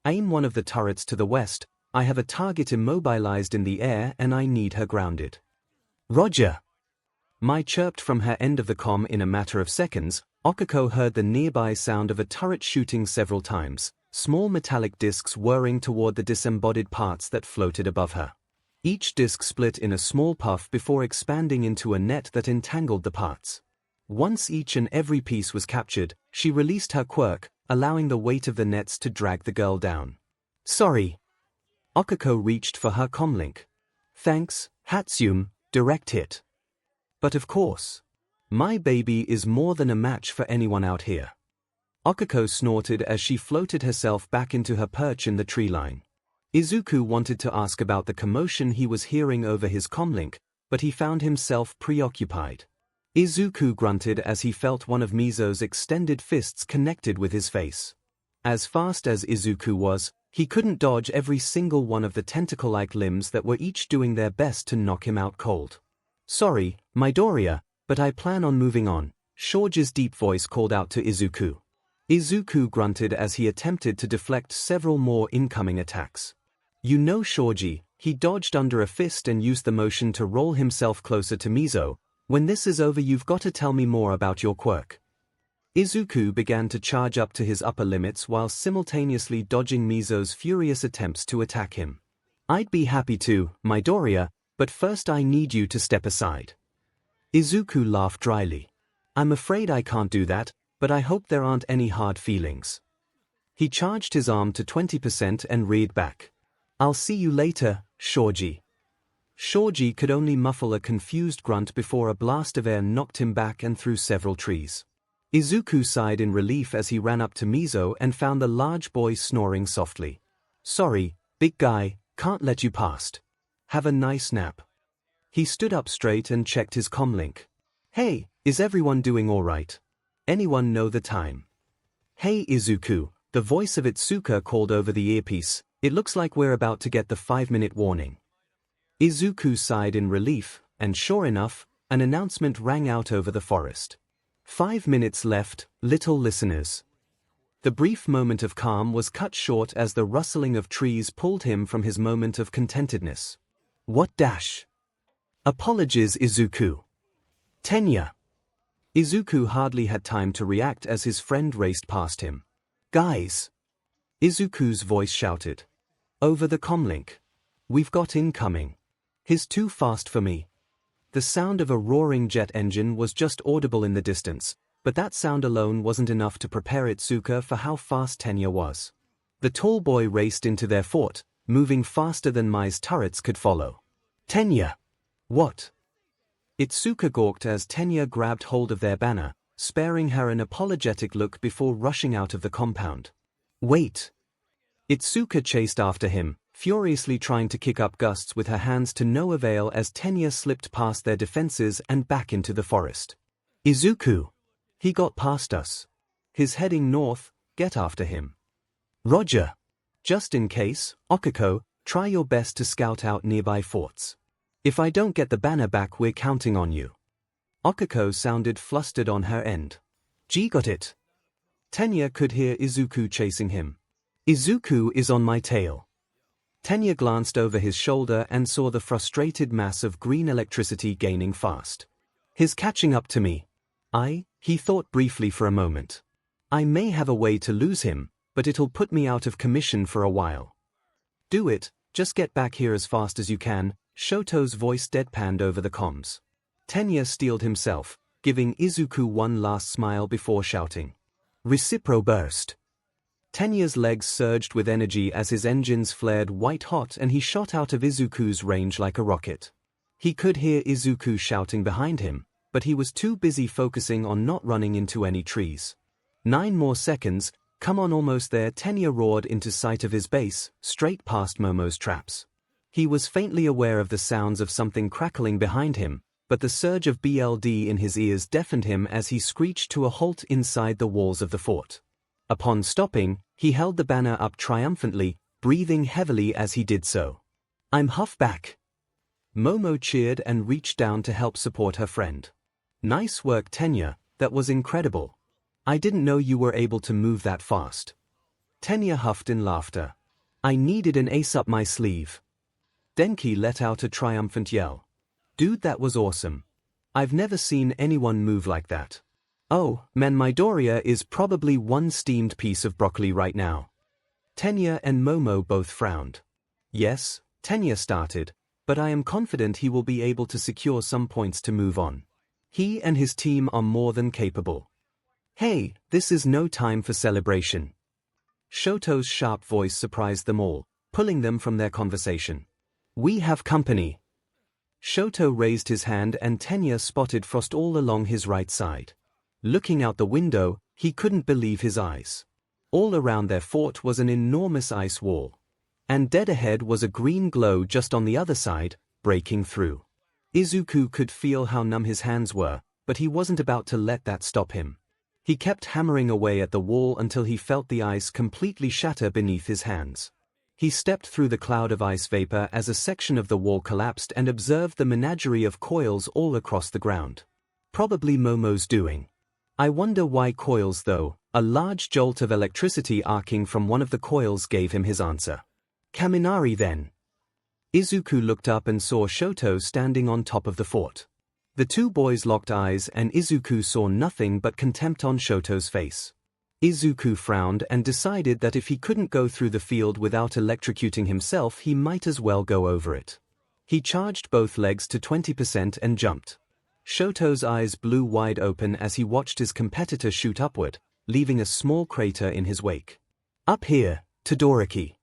Aim one of the turrets to the west, I have a target immobilized in the air and I need her grounded. Roger. Mai chirped from her end of the comm in a matter of seconds. Okako heard the nearby sound of a turret shooting several times, small metallic discs whirring toward the disembodied parts that floated above her. Each disc split in a small puff before expanding into a net that entangled the parts. Once each and every piece was captured, she released her quirk, allowing the weight of the nets to drag the girl down. Sorry. 𝐒𝐭𝐚𝐲 reached for her comlink. Thanks, Hatsune, direct hit. But of course. My baby is more than a match for anyone out here. 𝐒𝐭𝐚𝐲 snorted as she floated herself back into her perch in the tree line. Izuku wanted to ask about the commotion he was hearing over his comlink, but he found himself preoccupied. Izuku grunted as he felt one of 𝐼𝐻𝐻𝑜's extended fists connected with his face. As fast as Izuku was, he couldn't dodge every single one of the tentacle-like limbs that were each doing their best to knock him out cold. Sorry, Midoriya, but I plan on moving on, 𝐻𝐻𝑜's deep voice called out to Izuku. Izuku grunted as he attempted to deflect several more incoming attacks. You know 𝐻𝐻𝑜, he dodged under a fist and used the motion to roll himself closer to 𝐼𝐻𝐻𝑜. When this is over, you've got to tell me more about your quirk. Izuku began to charge up to his upper limits while simultaneously dodging 𝐼𝐻𝐻𝑜's furious attempts to attack him. I'd be happy to, Midoriya, but first I need you to step aside. Izuku laughed dryly. I'm afraid I can't do that, but I hope there aren't any hard feelings. He charged his arm to 20% and reared back. I'll see you later, 𝐻𝐻𝑜. 𝐻𝐻𝑜 could only muffle a confused grunt before a blast of air knocked him back and through several trees. Izuku sighed in relief as he ran up to 𝐼𝐻𝐻𝑜 and found the large boy snoring softly. Sorry, big guy, can't let you past. Have a nice nap. He stood up straight and checked his comlink. Hey, is everyone doing alright? Anyone know the time? Hey Izuku, the voice of Itsuka called over the earpiece, it looks like we're about to get the 5-minute warning. Izuku sighed in relief, and sure enough, an announcement rang out over the forest. 5 minutes left, little listeners. The brief moment of calm was cut short as the rustling of trees pulled him from his moment of contentedness. What dash? Apologies Izuku. Tenya. Izuku hardly had time to react as his friend raced past him. Guys! Izuku's voice shouted. Over the comlink. We've got incoming. He's too fast for me. The sound of a roaring jet engine was just audible in the distance, but that sound alone wasn't enough to prepare Itsuka for how fast Tenya was. The tall boy raced into their fort, moving faster than 𝐼𝐻𝐻's turrets could follow. Tenya! What? Itsuka gawked as Tenya grabbed hold of their banner, sparing her an apologetic look before rushing out of the compound. Wait! Itsuka chased after him, furiously trying to kick up gusts with her hands to no avail as Tenya slipped past their defenses and back into the forest. Izuku! He got past us. He's heading north, get after him. Roger! Just in case, 𝐒𝐴𝐽𝐽, try your best to scout out nearby forts. If I don't get the banner back, we're counting on you. 𝐒𝐴𝐽𝐽 sounded flustered on her end. Gee, got it. Tenya could hear Izuku chasing him. Izuku is on my tail. Tenya glanced over his shoulder and saw the frustrated mass of green electricity gaining fast. He's catching up to me. He thought briefly for a moment. I may have a way to lose him, but it'll put me out of commission for a while. Do it, just get back here as fast as you can, Shoto's voice deadpanned over the comms. Tenya steeled himself, giving Izuku one last smile before shouting. Recipro burst. Tenya's legs surged with energy as his engines flared white-hot and he shot out of Izuku's range like a rocket. He could hear Izuku shouting behind him, but he was too busy focusing on not running into any trees. 9 more seconds, come on, almost there. Tenya roared into sight of his base, straight past Momo's traps. He was faintly aware of the sounds of something crackling behind him, but the surge of BLD in his ears deafened him as he screeched to a halt inside the walls of the fort. Upon stopping, he held the banner up triumphantly, breathing heavily as he did so. I'm half back. Momo cheered and reached down to help support her friend. Nice work, Tenya, that was incredible. I didn't know you were able to move that fast. Tenya huffed in laughter. I needed an ace up my sleeve. Denki let out a triumphant yell. Dude, that was awesome. I've never seen anyone move like that. Oh, man, Midoriya is probably one steamed piece of broccoli right now. Tenya and Momo both frowned. Yes, Tenya started, but I am confident he will be able to secure some points to move on. He and his team are more than capable. Hey, this is no time for celebration. Shoto's sharp voice surprised them all, pulling them from their conversation. "We have company." Shoto raised his hand and Tenya spotted frost all along his right side. Looking out the window, he couldn't believe his eyes. All around their fort was an enormous ice wall. And dead ahead was a green glow just on the other side, breaking through. Izuku could feel how numb his hands were, but he wasn't about to let that stop him. He kept hammering away at the wall until he felt the ice completely shatter beneath his hands. He stepped through the cloud of ice vapor as a section of the wall collapsed and observed the menagerie of coils all across the ground. Probably Momo's doing. I wonder why coils though. A large jolt of electricity arcing from one of the coils gave him his answer. Kaminari then. Izuku looked up and saw Shoto standing on top of the fort. The two boys locked eyes and Izuku saw nothing but contempt on Shoto's face. Izuku frowned and decided that if he couldn't go through the field without electrocuting himself, he might as well go over it. He charged both legs to 20% and jumped. Shoto's eyes blew wide open as he watched his competitor shoot upward, leaving a small crater in his wake. "Up here, Todoroki."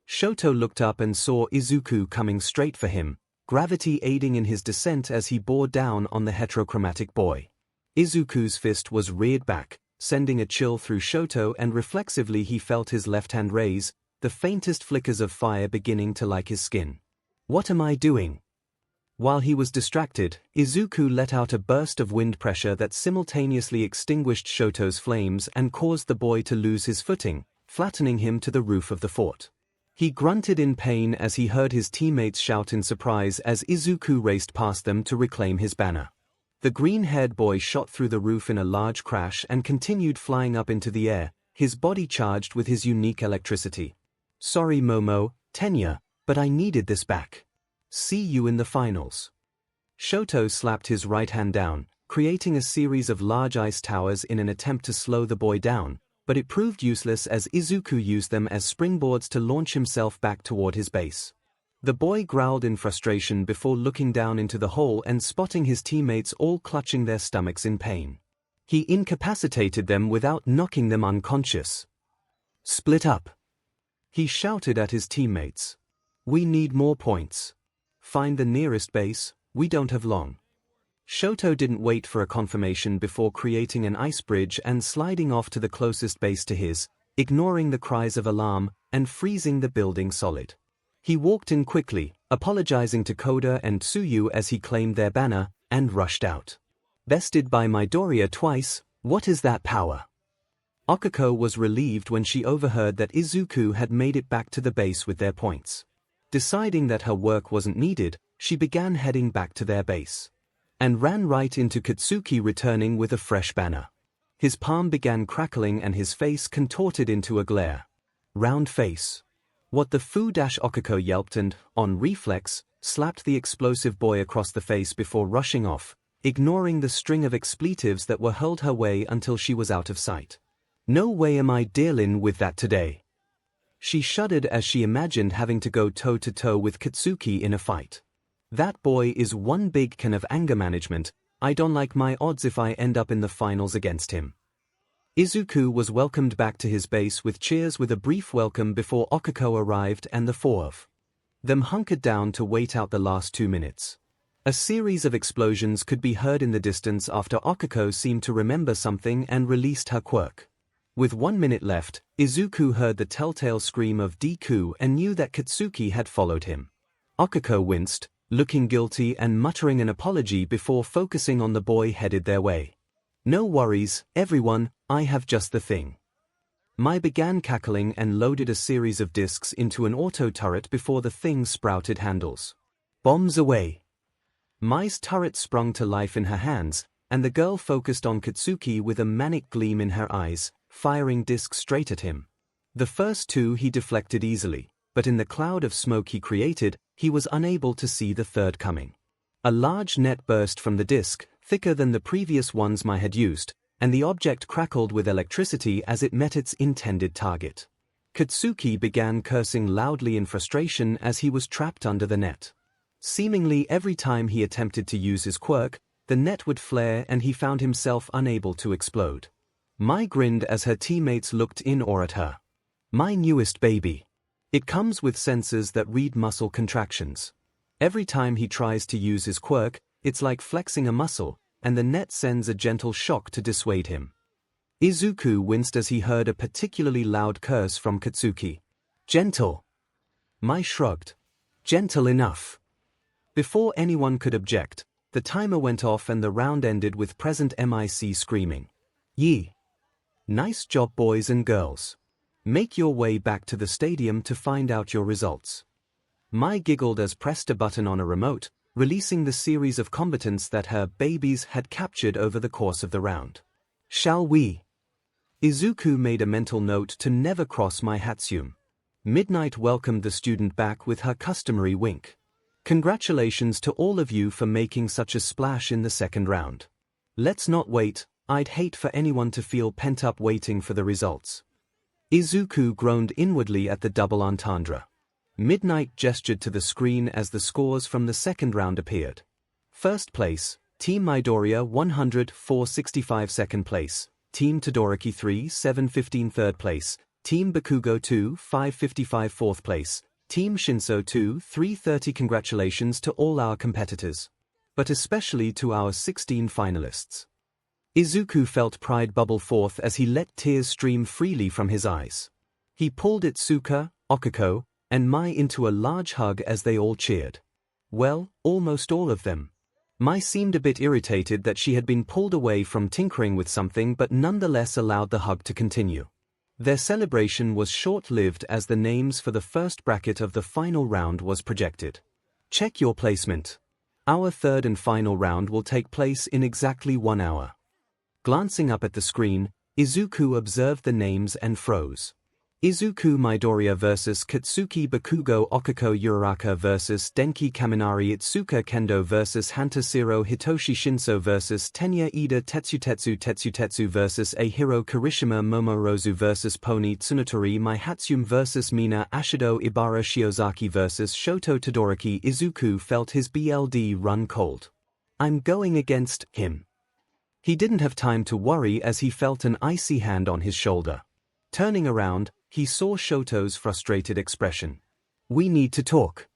Shoto looked up and saw Izuku coming straight for him, gravity aiding in his descent as he bore down on the heterochromatic boy. Izuku's fist was reared back, sending a chill through Shoto, and reflexively he felt his left hand raise, the faintest flickers of fire beginning to light his skin. "What am I doing?" While he was distracted, Izuku let out a burst of wind pressure that simultaneously extinguished Shoto's flames and caused the boy to lose his footing, flattening him to the roof of the fort. He grunted in pain as he heard his teammates shout in surprise as Izuku raced past them to reclaim his banner. The green-haired boy shot through the roof in a large crash and continued flying up into the air, his body charged with his unique electricity. "Sorry Momo, Tenya, but I needed this back. See you in the finals." Shoto slapped his right hand down, creating a series of large ice towers in an attempt to slow the boy down, but it proved useless as Izuku used them as springboards to launch himself back toward his base. The boy growled in frustration before looking down into the hole and spotting his teammates all clutching their stomachs in pain. He incapacitated them without knocking them unconscious. "Split up!" he shouted at his teammates. "We need more points. Find the nearest base, we don't have long." Shoto didn't wait for a confirmation before creating an ice bridge and sliding off to the closest base to his, ignoring the cries of alarm, and freezing the building solid. He walked in quickly, apologizing to Koda and Tsuyu as he claimed their banner, and rushed out. "Bested by Midoriya twice, what is that power?" Okiko was relieved when she overheard that Izuku had made it back to the base with their points. Deciding that her work wasn't needed, she began heading back to their base. And ran right into Katsuki returning with a fresh banner. His palm began crackling and his face contorted into a glare. "Round face. What the fu?" Okiko yelped and, on reflex, slapped the explosive boy across the face before rushing off, ignoring the string of expletives that were hurled her way until she was out of sight. "No way am I dealing with that today." She shuddered as she imagined having to go toe-to-toe with Katsuki in a fight. "That boy is one big can of anger management. I don't like my odds if I end up in the finals against him." Izuku was welcomed back to his base with cheers with a brief welcome before Okiko arrived and the four of them hunkered down to wait out the last 2 minutes. A series of explosions could be heard in the distance after Okiko seemed to remember something and released her quirk. With 1 minute left, Izuku heard the telltale scream of Deku and knew that Katsuki had followed him. Okiko winced, looking guilty and muttering an apology before focusing on the boy headed their way. "No worries, everyone, I have just the thing." Mai began cackling and loaded a series of discs into an auto turret before the thing sprouted handles. "Bombs away." Mai's turret sprung to life in her hands, and the girl focused on Katsuki with a manic gleam in her eyes, firing discs straight at him. The first two he deflected easily, but in the cloud of smoke he created, he was unable to see the third coming. A large net burst from the disc, thicker than the previous ones Mai had used, and the object crackled with electricity as it met its intended target. Katsuki began cursing loudly in frustration as he was trapped under the net. Seemingly every time he attempted to use his quirk, the net would flare and he found himself unable to explode. Mai grinned as her teammates looked in awe at her. My newest baby. It comes with sensors that read muscle contractions. Every time he tries to use his quirk, it's like flexing a muscle, and the net sends a gentle shock to dissuade him. Izuku winced as he heard a particularly loud curse from Katsuki. Gentle. Mai shrugged. Gentle enough. Before anyone could object, the timer went off and the round ended with present MIC screaming. Yee. Nice job, boys and girls. Make your way back to the stadium to find out your results. Mai giggled as pressed a button on a remote, releasing the series of combatants that her babies had captured over the course of the round. Shall we? Izuku made a mental note to never cross my Hatsum. Midnight welcomed the student back with her customary wink. Congratulations to all of you for making such a splash in the second round. Let's not wait, I'd hate for anyone to feel pent up waiting for the results. Izuku groaned inwardly at the double entendre. Midnight gestured to the screen as the scores from the second round appeared. First place, Team Midoriya 100-465. Second place, Team Todoroki 3-715. Third place, Team Bakugo 2-555. Fourth place, Team 𝐭2 330. Congratulations to all our competitors, but especially to our 16 finalists. Izuku felt pride bubble forth as he let tears stream freely from his eyes. He pulled Itsuka, Okako, and Mai into a large hug as they all cheered. Well, almost all of them. Mai seemed a bit irritated that she had been pulled away from tinkering with something but nonetheless allowed the hug to continue. Their celebration was short-lived as the names for the first bracket of the final round was projected. Check your placement. Our third and final round will take place in exactly 1 hour. Glancing up at the screen, Izuku observed the names and froze. Izuku Midoriya vs Katsuki Bakugo Okako Uraraka vs Denki Kaminari Itsuka Kendo vs 𝐻𝐻𝐼 Hitoshi Shinso vs Tenya Ida Tetsutetsu vs Ahiro Kirishima Momorozu vs Pony Tsunotori Myhatsum vs Mina Ashido Ibara Shiozaki vs Shoto Todoroki. Izuku felt his blood run cold. I'm going against him. He didn't have time to worry as he felt an icy hand on his shoulder. Turning around, he saw Shoto's frustrated expression. We need to talk.